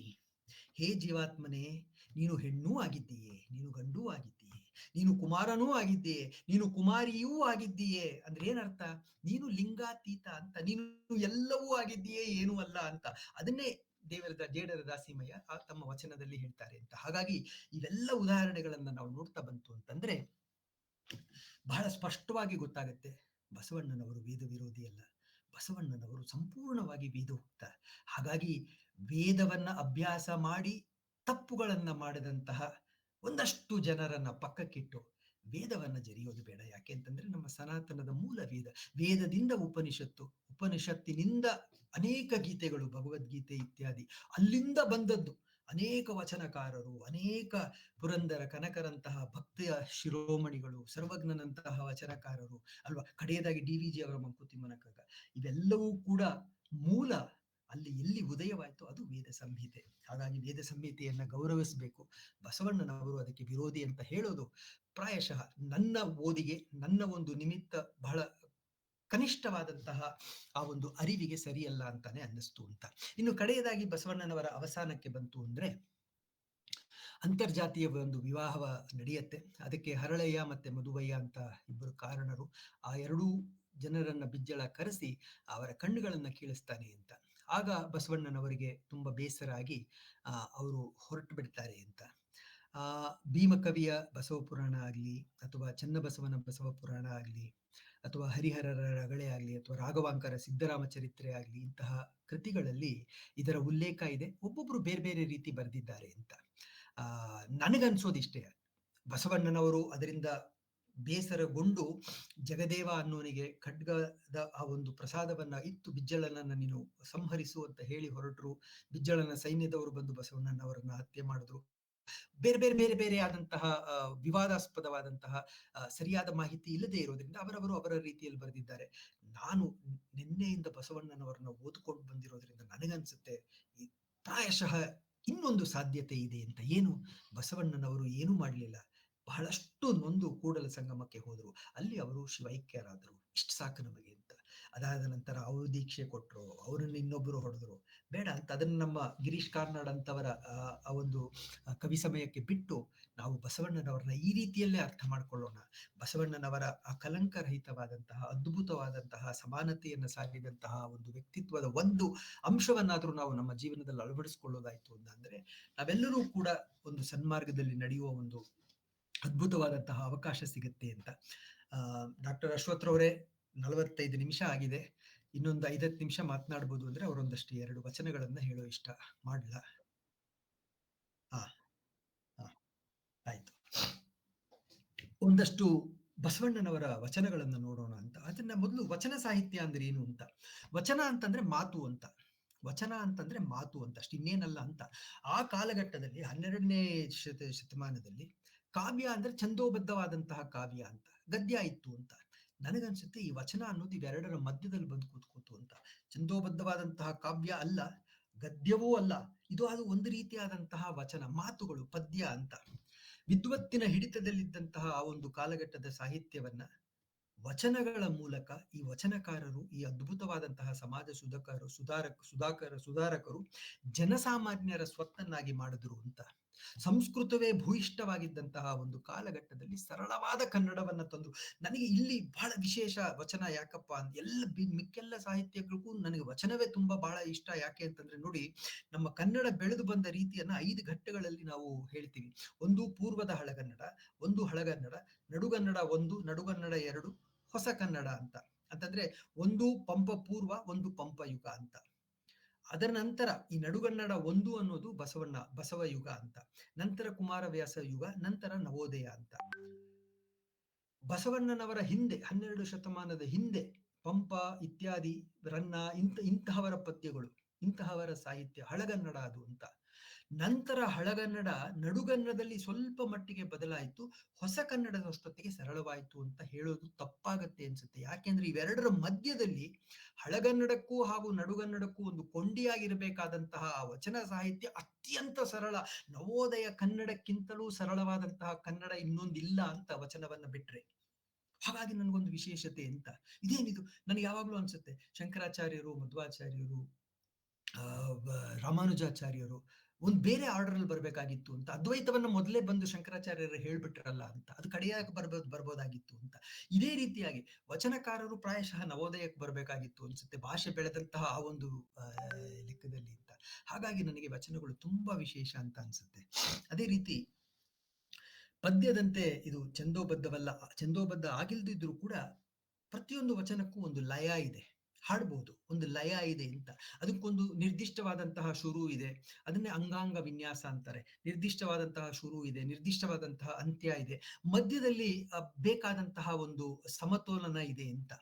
ಹೇ ಜೀವಾತ್ಮನೇ, ನೀನು ಹೆಣ್ಣೂ ಆಗಿದ್ದೀಯೇ, ನೀನು ಗಂಡೂ ಆಗಿದ್ದೀಯೇ. ನೀನು ಕುಮಾರನೂ ಆಗಿದ್ದೀಯೆ, ನೀನು ಕುಮಾರಿಯೂ ಆಗಿದ್ದೀಯೆ ಅಂದ್ರೆ ಏನರ್ಥ? ನೀನು ಲಿಂಗಾತೀತ ಅಂತ, ನೀನು ಎಲ್ಲವೂ ಆಗಿದ್ದೀಯೇ ಏನೂ ಅಲ್ಲ ಅಂತ. ಅದನ್ನೇ ಜೇಡರ ದಾಸಿಮಯ್ಯ ತಮ್ಮ ವಚನದಲ್ಲಿ ಹೇಳ್ತಾರೆ ಅಂತ. ಹಾಗಾಗಿ ಇವೆಲ್ಲ ಉದಾಹರಣೆಗಳನ್ನ ನಾವು ನೋಡ್ತಾ ಬಂತು ಅಂತಂದ್ರೆ ಬಹಳ ಸ್ಪಷ್ಟವಾಗಿ ಗೊತ್ತಾಗತ್ತೆ ಬಸವಣ್ಣನವರು ವೇದ ವಿರೋಧಿ ಅಲ್ಲ, ಬಸವಣ್ಣನವರು ಸಂಪೂರ್ಣವಾಗಿ ವೇದೋಕ್ತ. ಹಾಗಾಗಿ ವೇದವನ್ನ ಅಭ್ಯಾಸ ಮಾಡಿ ತಪ್ಪುಗಳನ್ನ ಮಾಡಿದಂತಹ ಒಂದಷ್ಟು ಜನರನ್ನ ಪಕ್ಕಕ್ಕಿಟ್ಟು ವೇದವನ್ನ ಜರಿಯೋದು ಬೇಡ. ಯಾಕೆ ಅಂತಂದ್ರೆ ನಮ್ಮ ಸನಾತನದ ಮೂಲ ವೇದ, ವೇದದಿಂದ ಉಪನಿಷತ್ತು, ಉಪನಿಷತ್ತಿನಿಂದ ಅನೇಕ ಗೀತೆಗಳು, ಭಗವದ್ಗೀತೆ ಇತ್ಯಾದಿ, ಅಲ್ಲಿಂದ ಬಂದದ್ದು ಅನೇಕ ವಚನಕಾರರು, ಅನೇಕ ಪುರಂದರ ಕನಕರಂತಹ ಭಕ್ತಿಯ ಶಿರೋಮಣಿಗಳು, ಸರ್ವಜ್ಞನಂತಹ ವಚನಕಾರರು ಅಲ್ವಾ, ಕಡೆಯದಾಗಿ DVG ಅವರ ಮಂಕುತಿಮ್ಮನ ಕಗ್ಗ, ಇವೆಲ್ಲವೂ ಕೂಡ ಮೂಲ ಅಲ್ಲಿ ಎಲ್ಲಿ ಉದಯವಾಯಿತು ಅದು ವೇದ ಸಂಹಿತೆ. ಹಾಗಾಗಿ ವೇದ ಸಂಹಿತೆಯನ್ನ ಗೌರವಿಸಬೇಕು. ಬಸವಣ್ಣನವರು ಅದಕ್ಕೆ ವಿರೋಧಿ ಅಂತ ಹೇಳೋದು ಪ್ರಾಯಶಃ ನನ್ನ ಓದಿಗೆ, ನನ್ನ ಒಂದು ನಿಮಿತ್ತ ಬಹಳ ಕನಿಷ್ಠವಾದಂತಹ ಆ ಒಂದು ಅರಿವಿಗೆ ಸರಿಯಲ್ಲ ಅಂತಾನೆ ಅನ್ನಿಸ್ತು ಅಂತ. ಇನ್ನು ಕಡೆಯದಾಗಿ ಬಸವಣ್ಣನವರ ಅವಸಾನಕ್ಕೆ ಬಂತು ಅಂದ್ರೆ ಅಂತರ್ಜಾತೀಯ ಒಂದು ವಿವಾಹ ನಡೆಯುತ್ತೆ. ಅದಕ್ಕೆ ಹರಳಯ್ಯ ಮತ್ತೆ ಮಧುವಯ್ಯ ಅಂತ ಇಬ್ಬರು ಕಾರಣರು. ಆ ಎರಡೂ ಜನರನ್ನ ಬಿಜ್ಜಳ ಕರೆಸಿ ಅವರ ಕಣ್ಣುಗಳನ್ನ ಕೀಳಿಸ್ತಾನೆ ಅಂತ. ಆಗ ಬಸವಣ್ಣನವರಿಗೆ ತುಂಬಾ ಬೇಸರ ಆಗಿ ಅವರು ಹೊರಟು ಬಿಡ್ತಾರೆ ಅಂತ. ಭೀಮಕವಿಯ ಬಸವ ಪುರಾಣ ಆಗ್ಲಿ, ಅಥವಾ ಚನ್ನಬಸವನ ಬಸವ ಪುರಾಣ ಆಗ್ಲಿ, ಅಥವಾ ಹರಿಹರರ ರಗಳೆ ಆಗ್ಲಿ, ಅಥವಾ ರಾಘವಾಂಕರ ಸಿದ್ದರಾಮ ಚರಿತ್ರೆ ಆಗ್ಲಿ, ಇಂತಹ ಕೃತಿಗಳಲ್ಲಿ ಇದರ ಉಲ್ಲೇಖ ಇದೆ. ಒಬ್ಬೊಬ್ರು ಬೇರೆ ಬೇರೆ ರೀತಿ ಬರೆದಿದ್ದಾರೆ ಅಂತ. ನನಗನ್ಸೋದಿಷ್ಟೇ, ಬಸವಣ್ಣನವರು ಅದರಿಂದ ಬೇಸರಗೊಂಡು ಜಗದೇವ ಅನ್ನೋನಿಗೆ ಖಡ್ಗದ ಆ ಒಂದು ಪ್ರಸಾದವನ್ನ ಇತ್ತು ಬಿಜ್ಜಳನನ್ನ ನೀನು ಸಂಹರಿಸು ಅಂತ ಹೇಳಿ ಹೊರಟರು. ಬಿಜ್ಜಳನ ಸೈನ್ಯದವರು ಬಂದು ಬಸವಣ್ಣನವರನ್ನ ಹತ್ಯೆ ಮಾಡಿದ್ರು. ಬೇರೆ ಬೇರೆ ಬೇರೆ ಬೇರೆ ಆದಂತಹ ವಿವಾದಾಸ್ಪದವಾದಂತಹ ಸರಿಯಾದ ಮಾಹಿತಿ ಇಲ್ಲದೆ ಇರೋದ್ರಿಂದ ಅವರವರು ಅವರ ರೀತಿಯಲ್ಲಿ ಬರೆದಿದ್ದಾರೆ. ನಾನು ನಿನ್ನೆಯಿಂದ ಬಸವಣ್ಣನವರನ್ನ ಓದ್ಕೊಂಡು ಬಂದಿರೋದ್ರಿಂದ ನನಗನ್ಸುತ್ತೆ ಪ್ರಾಯಶಃ ಇನ್ನೊಂದು ಸಾಧ್ಯತೆ ಇದೆ ಅಂತ. ಏನು? ಬಸವಣ್ಣನವರು ಏನೂ ಮಾಡಲಿಲ್ಲ, ಬಹಳಷ್ಟು ನೊಂದು ಕೂಡಲ ಸಂಗಮಕ್ಕೆ ಹೋದ್ರು. ಅಲ್ಲಿ ಅವರು ಶಿವೈಕ್ಯರಾದರು. ಇಷ್ಟು ಸಾಕು ನಮಗೆ ಅಂತ. ಅದಾದ ನಂತರ ಅವರು ದೀಕ್ಷೆ ಕೊಟ್ಟರು, ಅವರನ್ನು ಇನ್ನೊಬ್ಬರು ಹೊಡೆದ್ರು. ಬೇಡ ಅಂತ ಅದನ್ನು ನಮ್ಮ ಗಿರೀಶ್ ಕಾರ್ನಾಡ್ ಅಂತವರ ಆ ಒಂದು ಕವಿ ಸಮಯಕ್ಕೆ ಬಿಟ್ಟು ನಾವು ಬಸವಣ್ಣನವರನ್ನ ಈ ರೀತಿಯಲ್ಲೇ ಅರ್ಥ ಮಾಡ್ಕೊಳ್ಳೋಣ. ಬಸವಣ್ಣನವರ ಆ ಕಲಂಕರಹಿತವಾದಂತಹ, ಅದ್ಭುತವಾದಂತಹ, ಸಮಾನತೆಯನ್ನು ಸಾರಿದಂತಹ ಒಂದು ವ್ಯಕ್ತಿತ್ವದ ಒಂದು ಅಂಶವನ್ನಾದ್ರೂ ನಾವು ನಮ್ಮ ಜೀವನದಲ್ಲಿ ಅಳವಡಿಸ್ಕೊಳ್ಳೋದಾಯ್ತು ಅಂತಂದ್ರೆ ನಾವೆಲ್ಲರೂ ಕೂಡ ಒಂದು ಸನ್ಮಾರ್ಗದಲ್ಲಿ ನಡೆಯುವ ಒಂದು ಅದ್ಭುತವಾದಂತಹ ಅವಕಾಶ ಸಿಗುತ್ತೆ ಅಂತ. ಡಾಕ್ಟರ್ ಅಶ್ವಥ್ರವರೇ, 45 ನಿಮಿಷ ಆಗಿದೆ. ಇನ್ನೊಂದು 5 ನಿಮಿಷ ಮಾತನಾಡ್ಬೋದು ಅಂದ್ರೆ ಅವರೊಂದಷ್ಟು 2 ವಚನಗಳನ್ನ ಹೇಳೋ ಇಷ್ಟ ಮಾಡ್ಲಾ? ಆಯ್ತು. ಒಂದಷ್ಟು ಬಸವಣ್ಣನವರ ವಚನಗಳನ್ನ ನೋಡೋಣ ಅಂತ. ಅದನ್ನ ಮೊದಲು ವಚನ ಸಾಹಿತ್ಯ ಅಂದ್ರೆ ಏನು ಅಂತ. ವಚನ ಅಂತಂದ್ರೆ ಮಾತು ಅಂತ, ವಚನ ಅಂತಂದ್ರೆ ಮಾತು ಅಂತ, ಅಷ್ಟು ಇನ್ನೇನಲ್ಲ ಅಂತ. ಆ ಕಾಲಘಟ್ಟದಲ್ಲಿ 12ನೇ ಶತಮಾನದಲ್ಲಿ ಕಾವ್ಯ ಅಂದ್ರೆ ಛಂದೋಬದ್ಧವಾದಂತಹ ಕಾವ್ಯ ಅಂತ, ಗದ್ಯ ಇತ್ತು ಅಂತ. ನನಗನ್ಸುತ್ತೆ ಈ ವಚನ ಅನ್ನೋದು ಇವೆರಡರ ಮಧ್ಯದಲ್ಲಿ ಬಂದು ಕೂತ್ಕೋತು ಅಂತ. ಛಂದೋಬದ್ಧವಾದಂತಹ ಕಾವ್ಯ ಅಲ್ಲ, ಗದ್ಯವೂ ಅಲ್ಲ, ಇದು ಅದು ಒಂದು ರೀತಿಯಾದಂತಹ ವಚನ, ಮಾತುಗಳು, ಪದ್ಯ ಅಂತ. ವಿದ್ವತ್ತಿನ ಹಿಡಿತದಲ್ಲಿದ್ದಂತಹ ಆ ಒಂದು ಕಾಲಘಟ್ಟದ ಸಾಹಿತ್ಯವನ್ನ ವಚನಗಳ ಮೂಲಕ ಈ ವಚನಕಾರರು, ಈ ಅದ್ಭುತವಾದಂತಹ ಸಮಾಜ ಸುಧಾರಕರು ಜನಸಾಮಾನ್ಯರ ಸ್ವತ್ತನ್ನಾಗಿ ಮಾಡಿದ್ರು ಅಂತ. ಸಂಸ್ಕೃತವೇ ಭೂಯಿಷ್ಠವಾಗಿದ್ದಂತಹ ಒಂದು ಕಾಲಘಟ್ಟದಲ್ಲಿ ಸರಳವಾದ ಕನ್ನಡವನ್ನ ತಂದ್ರು. ನನಗೆ ಇಲ್ಲಿ ಬಹಳ ವಿಶೇಷ ವಚನ ಯಾಕಪ್ಪ ಅಂತ, ಮಿಕ್ಕೆಲ್ಲ ಸಾಹಿತ್ಯಗಳಿಗೂ ನನಗೆ ವಚನವೇ ತುಂಬಾ ಬಹಳ ಇಷ್ಟ. ಯಾಕೆ ಅಂತಂದ್ರೆ ನೋಡಿ, ನಮ್ಮ ಕನ್ನಡ ಬೆಳೆದು ಬಂದ ರೀತಿಯನ್ನ 5 ಘಟ್ಟಗಳಲ್ಲಿ ನಾವು ಹೇಳ್ತೀವಿ. ಒಂದು ಪೂರ್ವದ ಹಳಗನ್ನಡ, ಒಂದು ಹಳಗನ್ನಡ, ನಡುಗನ್ನಡ 1, ನಡುಗನ್ನಡ 2, ಹೊಸ ಕನ್ನಡ ಅಂತ. ಅಂತಂದ್ರೆ ಒಂದು ಪಂಪ ಪೂರ್ವ, ಒಂದು ಪಂಪ ಯುಗ ಅಂತ. ಅದರ ನಂತರ ಈ ನಡುಗನ್ನಡ 1 ಅನ್ನೋದು ಬಸವ ಯುಗ ಅಂತ, ನಂತರ ಕುಮಾರವ್ಯಾಸ ಯುಗ, ನಂತರ ನವೋದಯ ಅಂತ. ಬಸವಣ್ಣನವರ ಹಿಂದೆ 12 ಶತಮಾನದ ಹಿಂದೆ ಪಂಪ ಇತ್ಯಾದಿ ರನ್ನ ಇಂತಹವರ ಪದ್ಯಗಳು, ಇಂತಹವರ ಸಾಹಿತ್ಯ ಹಳಗನ್ನಡ ಅದು ಅಂತ. ನಂತರ ಹಳಗನ್ನಡ ನಡುಗನ್ನಡದಲ್ಲಿ ಸ್ವಲ್ಪ ಮಟ್ಟಿಗೆ ಬದಲಾಯಿತು, ಹೊಸ ಕನ್ನಡದ ಹೊಸತಿಗೆ ಸರಳವಾಯಿತು ಅಂತ ಹೇಳೋದು ತಪ್ಪಾಗತ್ತೆ ಅನ್ಸುತ್ತೆ. ಯಾಕೆಂದ್ರೆ ಇವೆರಡರ ಮಧ್ಯದಲ್ಲಿ ಹಳಗನ್ನಡಕ್ಕೂ ಹಾಗೂ ನಡುಗನ್ನಡಕ್ಕೂ ಒಂದು ಕೊಂಡಿಯಾಗಿರ್ಬೇಕಾದಂತಹ ವಚನ ಸಾಹಿತ್ಯ ಅತ್ಯಂತ ಸರಳ. ನವೋದಯ ಕನ್ನಡಕ್ಕಿಂತಲೂ ಸರಳವಾದಂತಹ ಕನ್ನಡ ಇನ್ನೊಂದಿಲ್ಲ ಅಂತ, ವಚನವನ್ನ ಬಿಟ್ರೆ. ಹಾಗಾಗಿ ನನಗೊಂದು ವಿಶೇಷತೆ ಅಂತ ಇದೇನಿದು ನನಗೆ ಯಾವಾಗ್ಲೂ ಅನ್ಸುತ್ತೆ. ಶಂಕರಾಚಾರ್ಯರು, ಮಧ್ವಾಚಾರ್ಯರು, ರಾಮಾನುಜಾಚಾರ್ಯರು ಒಂದು ಬೇರೆ ಆರ್ಡರ್ ಅಲ್ಲಿ ಬರ್ಬೇಕಾಗಿತ್ತು ಅಂತ, ಅದ್ವೈತವನ್ನ ಮೊದಲೇ ಬಂದು ಶಂಕರಾಚಾರ್ಯರು ಹೇಳ್ಬಿಟ್ರಲ್ಲ ಅಂತ, ಅದು ಕಡೆಯಾಗಿ ಬರ್ಬೋದಾಗಿತ್ತು ಅಂತ. ಇದೇ ರೀತಿಯಾಗಿ ವಚನಕಾರರು ಪ್ರಾಯಶಃ ನವೋದಯಕ್ಕೆ ಬರ್ಬೇಕಾಗಿತ್ತು ಅನ್ಸುತ್ತೆ, ಭಾಷೆ ಬೆಳೆದಂತಹ ಆ ಒಂದು ಲೆಕ್ಕದಲ್ಲಿ ಅಂತ. ಹಾಗಾಗಿ ನನಗೆ ವಚನಗಳು ತುಂಬಾ ವಿಶೇಷ ಅಂತ ಅನ್ಸುತ್ತೆ. ಅದೇ ರೀತಿ ಪದ್ಯದಂತೆ ಇದು ಛಂದೋಬದ್ಧವಲ್ಲ, ಛಂದೋಬದ್ಧ ಆಗಿಲ್ದಿದ್ರು ಕೂಡ ಪ್ರತಿಯೊಂದು ವಚನಕ್ಕೂ ಒಂದು ಲಯ ಇದೆ, ಹಾಡ್ಬೋದು, ಒಂದು ಲಯ ಇದೆ ಅಂತ. ಅದಕ್ಕೊಂದು ನಿರ್ದಿಷ್ಟವಾದಂತಹ ಶುರು ಇದೆ, ಅದನ್ನೇ ಅಂಗಾಂಗ ವಿನ್ಯಾಸ ಅಂತಾರೆ. ನಿರ್ದಿಷ್ಟವಾದಂತಹ ಶುರು ಇದೆ, ನಿರ್ದಿಷ್ಟವಾದಂತಹ ಅಂತ್ಯ ಇದೆ, ಮಧ್ಯದಲ್ಲಿ ಬೇಕಾದಂತಹ ಒಂದು ಸಮತೋಲನ ಇದೆ ಅಂತ.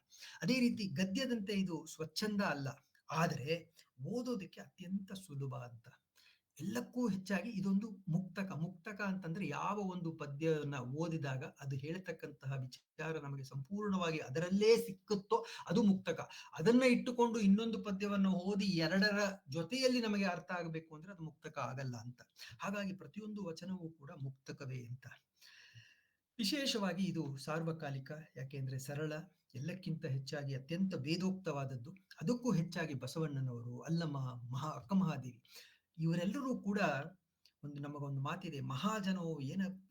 ಅದೇ ರೀತಿ ಗದ್ಯದಂತೆ ಇದು ಸ್ವಚ್ಛಂದ ಅಲ್ಲ, ಆದರೆ ಓದೋದಕ್ಕೆ ಅತ್ಯಂತ ಸುಲಭ ಅಂತ. ಎಲ್ಲಕ್ಕೂ ಹೆಚ್ಚಾಗಿ ಇದೊಂದು ಮುಕ್ತಕ ಅಂತಂದ್ರೆ ಯಾವ ಒಂದು ಪದ್ಯವನ್ನ ಓದಿದಾಗ ಅದು ಹೇಳ್ತಕ್ಕಂತಹ ವಿಚಾರ ನಮಗೆ ಸಂಪೂರ್ಣವಾಗಿ ಅದರಲ್ಲೇ ಸಿಕ್ಕುತ್ತೋ ಅದು ಮುಕ್ತಕ. ಅದನ್ನ ಇಟ್ಟುಕೊಂಡು ಇನ್ನೊಂದು ಪದ್ಯವನ್ನು ಓದಿ ಎರಡರ ಜೊತೆಯಲ್ಲಿ ನಮಗೆ ಅರ್ಥ ಆಗಬೇಕು ಅಂದ್ರೆ ಅದು ಮುಕ್ತಕ ಆಗಲ್ಲ ಅಂತ. ಹಾಗಾಗಿ ಪ್ರತಿಯೊಂದು ವಚನವೂ ಕೂಡ ಮುಕ್ತಕವೇ ಅಂತ. ವಿಶೇಷವಾಗಿ ಇದು ಸಾರ್ವಕಾಲಿಕ, ಯಾಕೆಂದ್ರೆ ಸರಳ, ಎಲ್ಲಕ್ಕಿಂತ ಹೆಚ್ಚಾಗಿ ಅತ್ಯಂತ ವೇದೋಕ್ತವಾದದ್ದು. ಅದಕ್ಕೂ ಹೆಚ್ಚಾಗಿ ಬಸವಣ್ಣನವರು, ಅಲ್ಲಮ್ಮ, ಅಕ್ಕಮಹಾದೇವಿ ಇವರೆಲ್ಲರೂ ಕೂಡ ನಮಗೊಂದು ಮಾತಿದೆ, ಮಹಾಜನವು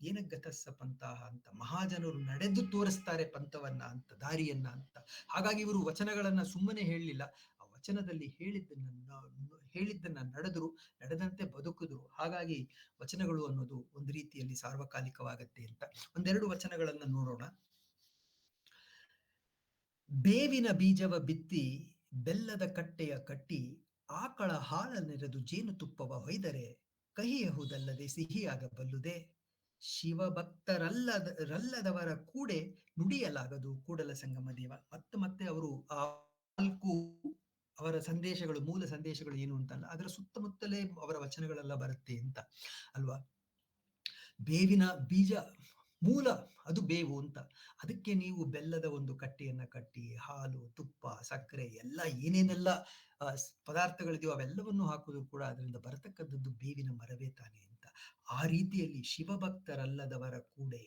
ಏನ ಗತಸ್ಸ ಪಂತಹ ಅಂತ. ಮಹಾಜನರು ನಡೆದು ತೋರಿಸ್ತಾರೆ ಪಂಥವನ್ನ ಅಂತ, ದಾರಿಯನ್ನ ಅಂತ. ಹಾಗಾಗಿ ಇವರು ವಚನಗಳನ್ನ ಸುಮ್ಮನೆ ಹೇಳಲಿಲ್ಲ, ಆ ವಚನದಲ್ಲಿ ಹೇಳಿದ್ದನ್ನ ನಡೆದಂತೆ ಬದುಕಿದ್ರು. ಹಾಗಾಗಿ ವಚನಗಳು ಅನ್ನೋದು ಒಂದು ರೀತಿಯಲ್ಲಿ ಸಾರ್ವಕಾಲಿಕವಾಗತ್ತೆ ಅಂತ. ಒಂದೆರಡು ವಚನಗಳನ್ನ ನೋಡೋಣ. ಬೇವಿನ ಬೀಜವ ಬಿತ್ತಿ ಬೆಲ್ಲದ ಕಟ್ಟೆಯ ಕಟ್ಟಿ ಆಕಳ ಹಾಲ ನೆರೆದು ಜೇನುತುಪ್ಪವ ಹೊಯ್ದರೆ ಕಹಿಯಹುದಲ್ಲದೆ ಸಿಹಿಯಾಗಬಲ್ಲುದೆ. ಶಿವಭಕ್ತರಲ್ಲದವರ ಕೂಡೆ ನುಡಿಯಲಾಗದು ಕೂಡಲ ಸಂಗಮ ದೇವ. ಮತ್ತೆ ಅವರು ಆ 4 ಅವರ ಸಂದೇಶಗಳು, ಮೂಲ ಸಂದೇಶಗಳು ಏನು ಅಂತಲ್ಲ, ಅದರ ಸುತ್ತಮುತ್ತಲೇ ಅವರ ವಚನಗಳೆಲ್ಲ ಬರುತ್ತೆ ಅಂತ ಅಲ್ವಾ. ಬೇವಿನ ಬೀಜ ಮೂಲ ಅದು ಬೇವು ಅಂತ, ಅದಕ್ಕೆ ನೀವು ಬೆಲ್ಲದ ಒಂದು ಕಟ್ಟೆಯನ್ನ ಕಟ್ಟಿ ಹಾಲು, ತುಪ್ಪ, ಸಕ್ಕರೆ ಎಲ್ಲ ಏನೇನೆಲ್ಲ ಪದಾರ್ಥಗಳಿದೆಯೋ ಅವೆಲ್ಲವನ್ನು ಹಾಕಿದ್ರು ಕೂಡ ಅದರಿಂದ ಬರತಕ್ಕಂಥದ್ದು ಬೇವಿನ ಮರವೇ ತಾನೆ ಅಂತ. ಆ ರೀತಿಯಲ್ಲಿ ಶಿವಭಕ್ತರಲ್ಲದವರ ಕೂಡೆ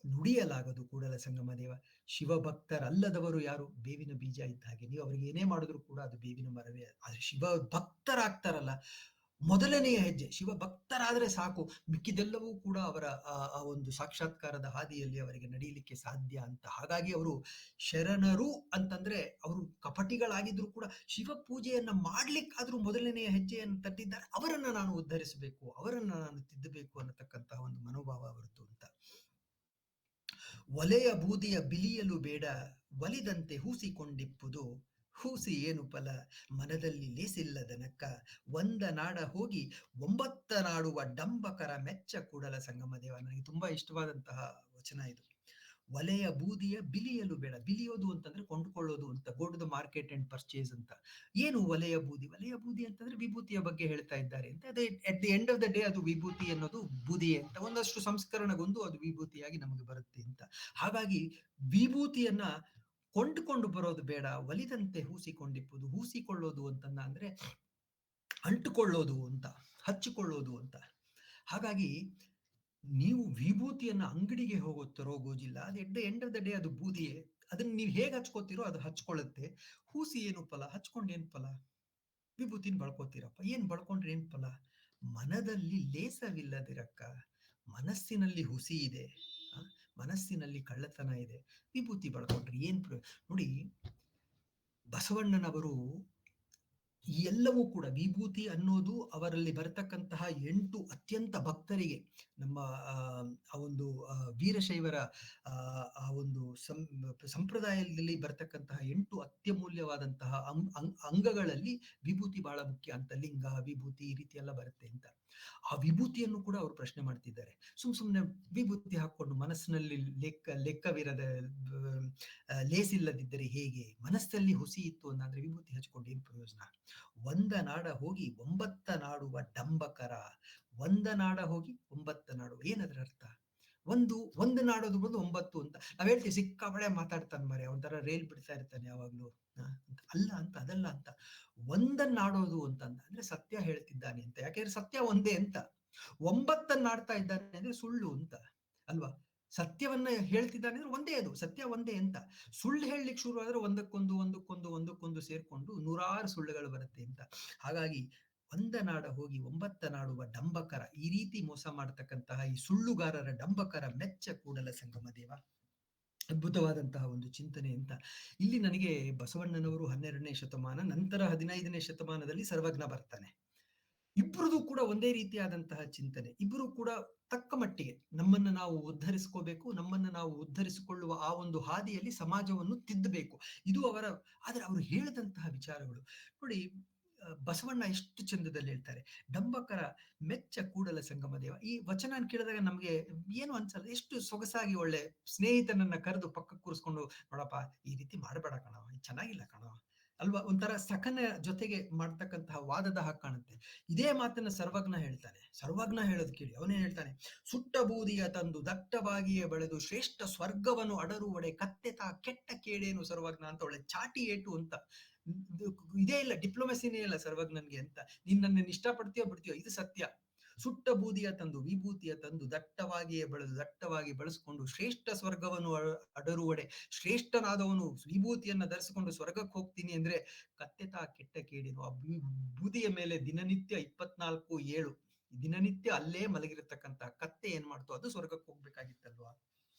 ನುಡಿಯಲಾಗದು ಕೂಡಲ ಸಂಗಮ ದೇವ. ಶಿವಭಕ್ತರಲ್ಲದವರು ಯಾರು? ಬೇವಿನ ಬೀಜ ಇದ್ದ ಹಾಗೆ. ನೀವು ಅವ್ರಿಗೆ ಏನೇ ಮಾಡಿದ್ರು ಕೂಡ ಅದು ಬೇವಿನ ಮರವೇ. ಅದು ಶಿವ ಭಕ್ತರಾಗ್ತಾರಲ್ಲ, ಮೊದಲನೆಯ ಹೆಜ್ಜೆ ಶಿವ ಭಕ್ತರಾದ್ರೆ ಸಾಕು, ಮಿಕ್ಕಿದೆಲ್ಲವೂ ಕೂಡ ಅವರ ಆ ಒಂದು ಸಾಕ್ಷಾತ್ಕಾರದ ಹಾದಿಯಲ್ಲಿ ಅವರಿಗೆ ನಡೀಲಿಕ್ಕೆ ಸಾಧ್ಯ ಅಂತ. ಹಾಗಾಗಿ ಅವರು ಶರಣರು ಅಂತಂದ್ರೆ ಅವರು ಕಪಟಿಗಳಾಗಿದ್ರು ಕೂಡ ಶಿವ ಪೂಜೆಯನ್ನ ಮಾಡ್ಲಿಕ್ಕಾದ್ರೂ ಮೊದಲನೆಯ ಹೆಜ್ಜೆಯನ್ನು ತಟ್ಟಿದ್ದಾರೆ. ಅವರನ್ನ ನಾನು ಉದ್ಧರಿಸಬೇಕು, ಅವರನ್ನ ನಾನು ತಿದ್ದಬೇಕು ಅನ್ನತಕ್ಕಂತಹ ಒಂದು ಮನೋಭಾವ ಅವರದ್ದು ಅಂತ. ಒಲೆಯ ಬೂದಿಯ ಬಿಲಿಯಲು ಬೇಡ, ಒಲಿದಂತೆ ಹೂಸಿಕೊಂಡಿಪ್ಪುದು ಹೂಸಿ ಏನು ಫಲ, ಮನದಲ್ಲಿ ಲೇಸಿಲ್ಲದನಕ್ಕ ಒಂದ ನಾಡ ಹೋಗಿ 9 ನಾಡುವ ಡಂಬಕರ ಮೆಚ್ಚ ಕೂಡಲ ಸಂಗಮ ದೇವ. ನನಗೆ ತುಂಬಾ ಇಷ್ಟವಾದಂತಹ ವಚನ ಇದು. ಒಲೆಯ ಬೂದಿಯ ಬಿಲಿಯಲು ಬೇಡ. ಬಿಲಿಯೋದು ಅಂತಂದ್ರೆ ಕೊಂಡುಕೊಳ್ಳೋದು ಅಂತ, go to the market and purchase ಅಂತ. ಏನು ಒಲೆಯ ಬೂದಿ? ಒಲೆಯ ಬೂದಿ ಅಂತಂದ್ರೆ ವಿಭೂತಿಯ ಬಗ್ಗೆ ಹೇಳ್ತಾ ಇದ್ದಾರೆ ಅಂತ. ಅದೇ at the end of the day ಅದು ವಿಭೂತಿ ಅನ್ನೋದು ಬೂದಿಯೇ ಅಂತ, ಒಂದಷ್ಟು ಸಂಸ್ಕರಣಗೊಂಡು ಅದು ವಿಭೂತಿಯಾಗಿ ನಮಗೆ ಬರುತ್ತೆ ಅಂತ. ಹಾಗಾಗಿ ವಿಭೂತಿಯನ್ನ ಕೊಂಡುಕೊಂಡು ಬರೋದು ಬೇಡ, ಒಲಿದಂತೆ ಹೂಸಿಕೊಂಡಿಪ್ಪುದು. ಹೂಸಿಕೊಳ್ಳೋದು ಅಂತಂದ ಅಂದ್ರೆ ಅಂಟುಕೊಳ್ಳೋದು ಅಂತ, ಹಚ್ಚಿಕೊಳ್ಳೋದು ಅಂತ. ಹಾಗಾಗಿ ನೀವು ವಿಭೂತಿಯನ್ನ ಅಂಗಡಿಗೆ ತರೋಗೋಜಿಲ್ಲ, ಅದು at the end of the day ಅದು ಬೂದಿಯೇ. ಅದನ್ನ ನೀವು ಹೇಗೆ ಹಚ್ಕೋತೀರೋ ಅದು ಹಚ್ಕೊಳ್ಳುತ್ತೆ. ಹೂಸಿ ಏನು ಫಲ? ಹಚ್ಕೊಂಡು ಏನ್ ಫಲ? ವಿಭೂತಿನ ಬಳ್ಕೋತೀರಪ್ಪ, ಏನ್ ಬಳ್ಕೊಂಡ್ರೆ ಏನ್ ಫಲ? ಮನದಲ್ಲಿ ಲೇಸವಿಲ್ಲದಿರಕ್ಕ, ಮನಸ್ಸಿನಲ್ಲಿ ಹುಸಿ ಇದೆ, ಮನಸ್ಸಿನಲ್ಲಿ ಕಳ್ಳತನ ಇದೆ, ವಿಭೂತಿ ಬಳ್ಕೊಂಡ್ರೆ ಏನ್ ನೋಡಿ. ಬಸವಣ್ಣನವರು ಎಲ್ಲವೂ ಕೂಡ ವಿಭೂತಿ ಅನ್ನೋದು ಅವರಲ್ಲಿ ಬರತಕ್ಕಂತಹ 8 ಅತ್ಯಂತ ಭಕ್ತರಿಗೆ, ನಮ್ಮ ಆ ಒಂದು ವೀರಶೈವರ ಆ ಒಂದು ಸಂಪ್ರದಾಯದಲ್ಲಿ ಬರತಕ್ಕಂತಹ 8 ಅತ್ಯಮೂಲ್ಯವಾದಂತಹ ಅಂಗಗಳಲ್ಲಿ ವಿಭೂತಿ ಬಹಳ ಮುಖ್ಯ ಅಂತ. ಲಿಂಗ, ವಿಭೂತಿ ಈ ರೀತಿ ಎಲ್ಲ ಬರುತ್ತೆ ಅಂತ. ಆ ವಿಭೂತಿಯನ್ನು ಕೂಡ ಅವರು ಪ್ರಶ್ನೆ ಮಾಡ್ತಿದ್ದಾರೆ. ಸುಮ್ನೆ ವಿಭೂತಿ ಹಾಕೊಂಡು ಮನಸ್ಸಿನಲ್ಲಿ ಲೆಕ್ಕವಿರದ ಲೇಸಿಲ್ಲದಿದ್ದರೆ ಹೇಗೆ? ಮನಸ್ಸಲ್ಲಿ ಹುಸಿ ಇತ್ತು ಅಂದ್ರೆ ವಿಭೂತಿ ಹಚ್ಕೊಂಡು ಏನ್ ಪ್ರಯೋಜನ? ಒಂದ ನಾಡ ಹೋಗಿ 9 ನಾಡುವ ಡಂಬಕರ. ಒಂದ ನಾಡ ಹೋಗಿ 9 ನಾಡು, ಏನದ್ರ ಅರ್ಥ? ಒಂದು ನಾಡೋದು ಬಂದು 9 ಅಂತ ನಾವ್ ಹೇಳ್ತೀವಿ. ಸಿಕ್ಕಾಪಡೆ ಮಾತಾಡ್ತಾನೆ ಮರೆ, ಒಂಥರ ರೇಲ್ ಬಿಡ್ತಾ ಇರ್ತಾನೆ ಯಾವಾಗ್ಲೂ ಅಂತ. ಅಲ್ಲ ಅಂತ, ಅದಲ್ಲ ಅಂತ. ಒಂದನ್ನಾಡೋದು ಅಂತಂದ ಅಂದ್ರೆ ಸತ್ಯ ಹೇಳ್ತಿದ್ದಾನೆ ಅಂತ. ಯಾಕೆಂದ್ರೆ ಸತ್ಯ ಒಂದೇ ಅಂತ. 9 ಆಡ್ತಾ ಇದ್ದಾನೆ ಅಂದ್ರೆ ಸುಳ್ಳು ಅಂತ ಅಲ್ವಾ. ಸತ್ಯವನ್ನ ಹೇಳ್ತಿದ್ದಾನೆ ಅಂದ್ರೆ ಒಂದೇ, ಅದು ಸತ್ಯ ಒಂದೇ ಅಂತ. ಸುಳ್ಳು ಹೇಳಲಿಕ್ಕೆ ಶುರು ಆದ್ರೆ ಒಂದಕ್ಕೊಂದು ಸೇರ್ಕೊಂಡು 100 ಸುಳ್ಳುಗಳು ಬರುತ್ತೆ ಅಂತ. ಹಾಗಾಗಿ ಒಂದ ನಾಡ ಹೋಗಿ ಒಂಬತ್ತ ನಾಡುವ ಡಂಬಕರ, ಈ ರೀತಿ ಮೋಸ ಮಾಡತಕ್ಕಂತಹ ಈ ಸುಳ್ಳುಗಾರರ ಡಂಬಕರ ಮೆಚ್ಚ ಕೂಡಲ ಸಂಗಮ ದೇವ. ಅದ್ಭುತವಾದಂತಹ ಒಂದು ಚಿಂತನೆ ಅಂತ ಇಲ್ಲಿ ನನಗೆ ಬಸವಣ್ಣನವರು 12ನೇ ಶತಮಾನ, ನಂತರ 15ನೇ ಶತಮಾನದಲ್ಲಿ ಸರ್ವಜ್ಞ ಬರ್ತಾನೆ. ಇಬ್ಬರದು ಕೂಡ ಒಂದೇ ರೀತಿಯಾದಂತಹ ಚಿಂತನೆ, ಇಬ್ಬರು ಕೂಡ ತಕ್ಕ ಮಟ್ಟಿಗೆ ನಮ್ಮನ್ನು ನಾವು ಉದ್ಧರಿಸ್ಕೋಬೇಕು, ನಮ್ಮನ್ನು ನಾವು ಉದ್ಧರಿಸಿಕೊಳ್ಳುವ ಆ ಒಂದು ಹಾದಿಯಲ್ಲಿ ಸಮಾಜವನ್ನು ತಿದ್ದಬೇಕು, ಇದು ಅವರ. ಆದ್ರೆ ಅವರು ಹೇಳಿದಂತಹ ವಿಚಾರಗಳು ನೋಡಿ, ಬಸವಣ್ಣ ಎಷ್ಟು ಚಂದದಲ್ಲಿ ಹೇಳ್ತಾರೆ, ಡಂಬಕರ ಮೆಚ್ಚ ಕೂಡಲ ಸಂಗಮ ದೇವ. ಈ ವಚನ ಕೇಳಿದಾಗ ನಮ್ಗೆ ಏನು ಅನ್ಸಲ್ಲ, ಎಷ್ಟು ಸೊಗಸಾಗಿ ಒಳ್ಳೆ ಸ್ನೇಹಿತನನ್ನ ಕರೆದು ಪಕ್ಕ ಕೂರಿಸ್ಕೊಂಡು, ನೋಡಪ್ಪ ಈ ರೀತಿ ಮಾಡಬೇಡ ಕಣವ, ಇದು ಚೆನ್ನಾಗಿಲ್ಲ ಕಣವ ಅಲ್ವಾ, ಒಂಥರ ಸಖನ ಜೊತೆಗೆ ಮಾಡ್ತಕ್ಕಂತಹ ವಾದದ ಹಾಗೆ ಕಾಣುತ್ತೆ. ಇದೇ ಮಾತನ್ನ ಸರ್ವಜ್ಞ ಹೇಳ್ತಾನೆ. ಸರ್ವಜ್ಞ ಹೇಳೋದು ಕೇಳಿ, ಅವನೇ ಹೇಳ್ತಾನೆ, ಸುಟ್ಟ ಬೂದಿಯ ತಂದು ದಟ್ಟವಾಗಿಯೇ ಬೆಳೆದು ಶ್ರೇಷ್ಠ ಸ್ವರ್ಗವನ್ನು ಅಡರುವಡೆ ಕತ್ತೆತ ಕೆಟ್ಟ ಕೇಳೇನು ಸರ್ವಜ್ಞ ಅಂತ ಒಳ್ಳೆ ಚಾಟಿ ಏಟು ಅಂತ. ಇದೇ ಇಲ್ಲ, ಡಿಪ್ಲೊಮೆಸಿನೇ ಇಲ್ಲ ಸರ್ವಜ್ಞನ್ಗೆ ಅಂತ. ನೀನ್ ನನ್ನ ಇಷ್ಟಪಡ್ತೀಯೋ ಬಿಡ್ತೀಯೋ, ಇದು ಸತ್ಯ. ಸುಟ್ಟ ಬೂದಿಯ ತಂದು ವಿಭೂತಿಯ ತಂದು ದಟ್ಟವಾಗಿಯೇ ಬೆಳೆದು ದಟ್ಟವಾಗಿ ಬೆಳೆಸ್ಕೊಂಡು ಶ್ರೇಷ್ಠ ಸ್ವರ್ಗವನ್ನು ಅಡರುವಡೆ, ಶ್ರೇಷ್ಠನಾದವನು ವಿಭೂತಿಯನ್ನ ಧರಿಸಿಕೊಂಡು ಸ್ವರ್ಗಕ್ಕೆ ಹೋಗ್ತೀನಿ ಅಂದ್ರೆ ಕತ್ತೆತ ಕೆಟ್ಟ ಕೇಳೇನು. ಆ ಬೂದಿಯ ಮೇಲೆ ದಿನನಿತ್ಯ 24/7 ದಿನನಿತ್ಯ ಅಲ್ಲೇ ಮಲಗಿರತಕ್ಕಂತ ಕತ್ತೆ ಏನ್ ಮಾಡ್ತು, ಅದು ಸ್ವರ್ಗಕ್ಕೆ ಹೋಗ್ಬೇಕಾಗಿತ್ತಲ್ವಾ.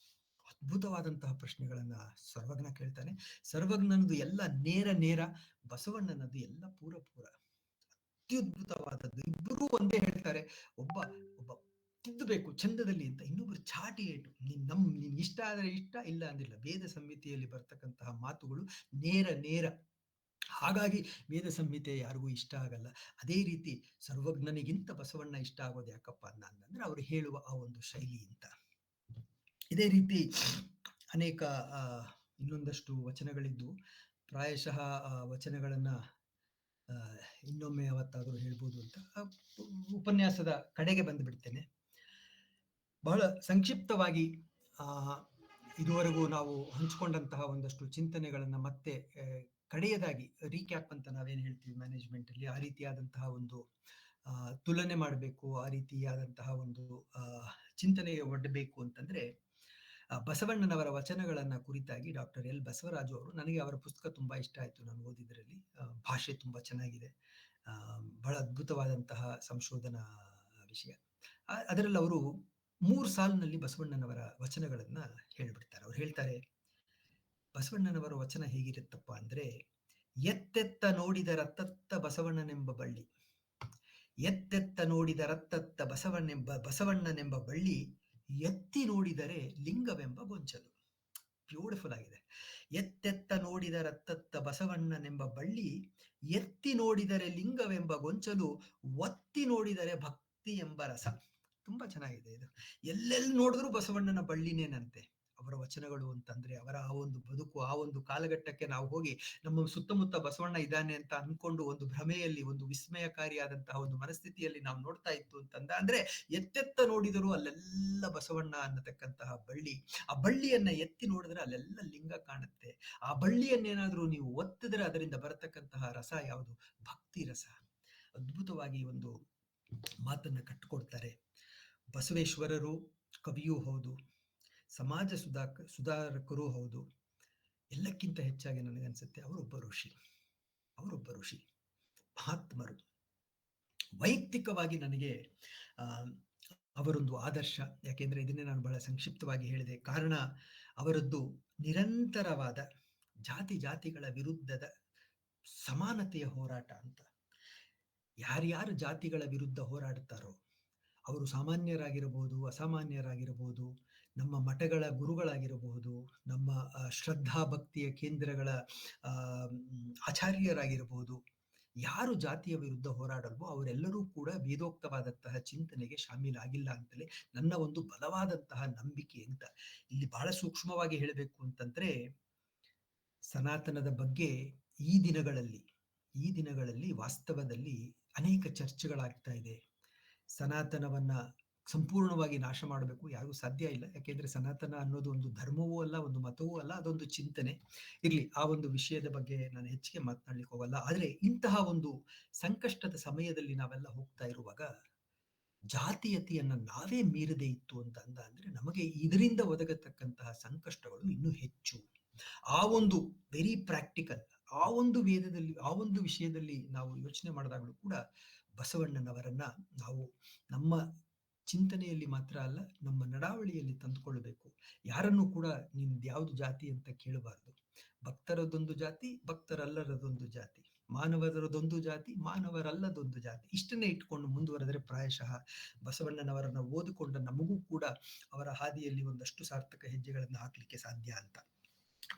ಅದ್ಭುತವಾದಂತಹ ಪ್ರಶ್ನೆಗಳನ್ನ ಸರ್ವಜ್ಞ ಕೇಳ್ತಾನೆ. ಸರ್ವಜ್ಞನದು ಎಲ್ಲ ನೇರ ನೇರ, ಬಸವಣ್ಣನದು ಎಲ್ಲ ಪೂರ ಪೂರ, ಅತ್ಯದ್ಭುತವಾದದ್ದು. ಇಬ್ಬರೂ ಒಂದೇ ಹೇಳ್ತಾರೆ, ಒಬ್ಬ ತಿದ್ದಬೇಕು ಚಂದದಲ್ಲಿ ಅಂತ, ಇನ್ನೊಬ್ರು ಚಾಟಿ ಏಟು, ನಿನ್ ಇಷ್ಟ ಆದ್ರೆ ಇಷ್ಟ, ಇಲ್ಲ ಅಂದಿಲ್ಲ. ವೇದ ಸಂಹಿತೆಯಲ್ಲಿ ಬರ್ತಕ್ಕಂತಹ ಮಾತುಗಳು ನೇರ ನೇರ, ಹಾಗಾಗಿ ವೇದ ಸಂಹಿತೆ ಯಾರಿಗೂ ಇಷ್ಟ ಆಗಲ್ಲ. ಅದೇ ರೀತಿ ಸರ್ವಜ್ಞನಿಗಿಂತ ಬಸವಣ್ಣ ಇಷ್ಟ ಆಗೋದು ಯಾಕಪ್ಪ ಅಂದ್ರೆ ಅವರು ಹೇಳುವ ಆ ಒಂದು ಶೈಲಿ ಅಂತ. ಇದೇ ರೀತಿ ಅನೇಕ ಇನ್ನೊಂದಷ್ಟು ವಚನಗಳಿದ್ದು, ಪ್ರಾಯಶಃ ವಚನಗಳನ್ನ ಇನ್ನೊಮ್ಮೆ ಅವತ್ತಾದರೂ ಹೇಳ್ಬೋದು ಅಂತ ಉಪನ್ಯಾಸದ ಕಡೆಗೆ ಬಂದುಬಿಡ್ತೇನೆ. ಬಹಳ ಸಂಕ್ಷಿಪ್ತವಾಗಿ ಇದುವರೆಗೂ ನಾವು ಹಂಚಿಕೊಂಡಂತಹ ಒಂದಷ್ಟು ಚಿಂತನೆಗಳನ್ನ ಮತ್ತೆ ಕಡೆಯದಾಗಿ ರೀಕ್ಯಾಪ್ ಅಂತ ನಾವೇನು ಹೇಳ್ತೀವಿ ಮ್ಯಾನೇಜ್ಮೆಂಟ್ ಅಲ್ಲಿ, ಆ ರೀತಿಯಾದಂತಹ ಒಂದು ತುಲನೆ ಮಾಡಬೇಕು, ಆ ರೀತಿಯಾದಂತಹ ಒಂದು ಚಿಂತನೆಗೆ ಒಡ್ಡಬೇಕು ಅಂತಂದ್ರೆ, ಬಸವಣ್ಣನವರ ವಚನಗಳನ್ನ ಕುರಿತಾಗಿ ಡಾಕ್ಟರ್ ಎಲ್ ಬಸವರಾಜು ಅವರು, ನನಗೆ ಅವರ ಪುಸ್ತಕ ತುಂಬಾ ಇಷ್ಟ ಆಯ್ತು, ನಾನು ಓದಿದ್ರಲ್ಲಿ. ಭಾಷೆ ತುಂಬಾ ಚೆನ್ನಾಗಿದೆ, ಬಹಳ ಅದ್ಭುತವಾದಂತಹ ಸಂಶೋಧನಾ ವಿಷಯ. ಅದರಲ್ಲಿ ಅವರು 3 ಸಾಲಿನಲ್ಲಿ ಬಸವಣ್ಣನವರ ವಚನಗಳನ್ನ ಹೇಳ್ಬಿಡ್ತಾರೆ. ಅವ್ರು ಹೇಳ್ತಾರೆ, ಬಸವಣ್ಣನವರ ವಚನ ಹೇಗಿರುತ್ತಪ್ಪ ಅಂದ್ರೆ, ಎತ್ತೆತ್ತ ನೋಡಿದ ರತ್ತತ್ತ ಬಸವಣ್ಣನೆಂಬ ಬಳ್ಳಿ, ಎತ್ತೆತ್ತ ನೋಡಿದ ರತ್ತತ್ತ ಬಸವಣ್ಣನೆಂಬ ಬಳ್ಳಿ, ಎತ್ತಿ ನೋಡಿದರೆ ಲಿಂಗವೆಂಬ ಗೊಂಚಲು. ಬ್ಯೂಟಿಫುಲ್ ಆಗಿದೆ. ಎತ್ತೆತ್ತ ನೋಡಿದ ರತ್ತತ್ತ ಬಸವಣ್ಣನೆಂಬ ಬಳ್ಳಿ, ಎತ್ತಿ ನೋಡಿದರೆ ಲಿಂಗವೆಂಬ ಗೊಂಚಲು, ಒತ್ತಿ ನೋಡಿದರೆ ಭಕ್ತಿ ಎಂಬ ರಸ. ತುಂಬಾ ಚೆನ್ನಾಗಿದೆ ಇದು. ಎಲ್ಲೆಲ್ಲಿ ನೋಡಿದ್ರು ಬಸವಣ್ಣನ ಬಳ್ಳಿನೇನಂತೆ ಅವರ ವಚನಗಳು ಅಂತಂದ್ರೆ, ಅವರ ಆ ಒಂದು ಬದುಕು, ಆ ಒಂದು ಕಾಲಘಟ್ಟಕ್ಕೆ ನಾವು ಹೋಗಿ ನಮ್ಮ ಸುತ್ತಮುತ್ತ ಬಸವಣ್ಣ ಇದ್ದಾನೆ ಅಂತ ಅನ್ಕೊಂಡು ಒಂದು ಭ್ರಮೆಯಲ್ಲಿ, ಒಂದು ವಿಸ್ಮಯಕಾರಿಯಾದಂತಹ ಒಂದು ಮನಸ್ಥಿತಿಯಲ್ಲಿ ನಾವು ನೋಡ್ತಾ ಇತ್ತು ಅಂತಂದ ಅಂದ್ರೆ, ಎತ್ತೆತ್ತ ನೋಡಿದರೂ ಅಲ್ಲೆಲ್ಲ ಬಸವಣ್ಣ ಅನ್ನತಕ್ಕಂತಹ ಬಳ್ಳಿ. ಆ ಬಳ್ಳಿಯನ್ನ ಎತ್ತಿ ನೋಡಿದ್ರೆ ಅಲ್ಲೆಲ್ಲ ಲಿಂಗ ಕಾಣುತ್ತೆ. ಆ ಬಳ್ಳಿಯನ್ನೇನಾದ್ರೂ ನೀವು ಒತ್ತಿದ್ರೆ ಅದರಿಂದ ಬರತಕ್ಕಂತಹ ರಸ ಯಾವುದು? ಭಕ್ತಿ ರಸ. ಅದ್ಭುತವಾಗಿ ಒಂದು ಮಾತನ್ನ ಕಟ್ಟಿಕೊಡ್ತಾರೆ. ಬಸವೇಶ್ವರರು ಕವಿಯೂ ಹೌದು, ಸಮಾಜ ಸುಧಾರಕರೂ ಹೌದು. ಎಲ್ಲಕ್ಕಿಂತ ಹೆಚ್ಚಾಗಿ ನನಗನ್ಸುತ್ತೆ ಅವರೊಬ್ಬ ಋಷಿ, ಮಹಾತ್ಮರು. ವೈಯಕ್ತಿಕವಾಗಿ ನನಗೆ ಅವರೊಂದು ಆದರ್ಶ. ಯಾಕೆಂದ್ರೆ ಇದನ್ನೇ ನಾನು ಬಹಳ ಸಂಕ್ಷಿಪ್ತವಾಗಿ ಹೇಳಿದೆ. ಕಾರಣ, ಅವರದ್ದು ನಿರಂತರವಾದ ಜಾತಿಗಳ ವಿರುದ್ಧದ ಸಮಾನತೆಯ ಹೋರಾಟ ಅಂತ. ಯಾರ್ಯಾರು ಜಾತಿಗಳ ವಿರುದ್ಧ ಹೋರಾಡ್ತಾರೋ ಅವರು ಸಾಮಾನ್ಯರಾಗಿರಬಹುದು, ಅಸಾಮಾನ್ಯರಾಗಿರಬಹುದು, ನಮ್ಮ ಮಠಗಳ ಗುರುಗಳಾಗಿರಬಹುದು, ನಮ್ಮ ಶ್ರದ್ಧಾ ಭಕ್ತಿಯ ಕೇಂದ್ರಗಳ ಆಚಾರ್ಯರಾಗಿರಬಹುದು, ಯಾರು ಜಾತಿಯ ವಿರುದ್ಧ ಹೋರಾಡಲ್ವೋ ಅವರೆಲ್ಲರೂ ಕೂಡ ವೇದೋಕ್ತವಾದಂತಹ ಚಿಂತನೆಗೆ ಶಾಮೀಲಾಗಿಲ್ಲ ಅಂತಲೇ ನನ್ನ ಒಂದು ಬಲವಾದಂತಹ ನಂಬಿಕೆ ಅಂತ. ಇಲ್ಲಿ ಬಹಳ ಸೂಕ್ಷ್ಮವಾಗಿ ಹೇಳಬೇಕು ಅಂತಂದ್ರೆ, ಸನಾತನದ ಬಗ್ಗೆ ಈ ದಿನಗಳಲ್ಲಿ ವಾಸ್ತವದಲ್ಲಿ ಅನೇಕ ಚರ್ಚೆಗಳಾಗ್ತಾ ಇದೆ. ಸನಾತನವನ್ನ ಸಂಪೂರ್ಣವಾಗಿ ನಾಶ ಮಾಡಬೇಕು, ಯಾರಿಗೂ ಸಾಧ್ಯ ಇಲ್ಲ. ಯಾಕೆಂದ್ರೆ ಸನಾತನ ಅನ್ನೋದು ಒಂದು ಧರ್ಮವೂ ಅಲ್ಲ, ಒಂದು ಮತವೂ ಅಲ್ಲ, ಅದೊಂದು ಚಿಂತನೆ. ಇರ್ಲಿ, ಆ ಒಂದು ವಿಷಯದ ಬಗ್ಗೆ ನಾನು ಹೆಚ್ಚಿಗೆ ಮಾತನಾಡ್ಲಿಕ್ಕೆ ಹೋಗಲ್ಲ. ಆದ್ರೆ ಇಂತಹ ಒಂದು ಸಂಕಷ್ಟದ ಸಮಯದಲ್ಲಿ ನಾವೆಲ್ಲ ಹೋಗ್ತಾ ಇರುವಾಗ, ಜಾತೀಯತೆಯನ್ನ ನಾವೇ ಮೀರದೇ ಇತ್ತು ಅಂದ್ರೆ ನಮಗೆ ಇದರಿಂದ ಒದಗತಕ್ಕಂತಹ ಸಂಕಷ್ಟಗಳು ಇನ್ನೂ ಹೆಚ್ಚು. ಆ ಒಂದು ವೆರಿ ಪ್ರಾಕ್ಟಿಕಲ್, ಆ ಒಂದು ವೇದದಲ್ಲಿ, ಆ ಒಂದು ವಿಷಯದಲ್ಲಿ ನಾವು ಯೋಚನೆ ಮಾಡಿದಾಗಲೂ ಕೂಡ ಬಸವಣ್ಣನವರನ್ನ ನಾವು ನಮ್ಮ ಚಿಂತನೆಯಲ್ಲಿ ಮಾತ್ರ ಅಲ್ಲ, ನಮ್ಮ ನಡಾವಳಿಯಲ್ಲಿ ತಂದುಕೊಳ್ಬೇಕು. ಯಾರನ್ನು ಕೂಡ ನಿಮ್ದ್ಯಾವ್ದು ಜಾತಿ ಅಂತ ಕೇಳಬಾರ್ದು. ಭಕ್ತರದೊಂದು ಜಾತಿ, ಭಕ್ತರಲ್ಲರದೊಂದು ಜಾತಿ, ಮಾನವರದೊಂದು ಜಾತಿ, ಮಾನವರಲ್ಲದೊಂದು ಜಾತಿ. ಇಷ್ಟನ್ನೇ ಇಟ್ಕೊಂಡು ಮುಂದುವರೆದರೆ ಪ್ರಾಯಶಃ ಬಸವಣ್ಣನವರನ್ನ ಓದಿಕೊಂಡ ನಮಗೂ ಕೂಡ ಅವರ ಹಾದಿಯಲ್ಲಿ ಒಂದಷ್ಟು ಸಾರ್ಥಕ ಹೆಜ್ಜೆಗಳನ್ನು ಹಾಕ್ಲಿಕ್ಕೆ ಸಾಧ್ಯ ಅಂತ.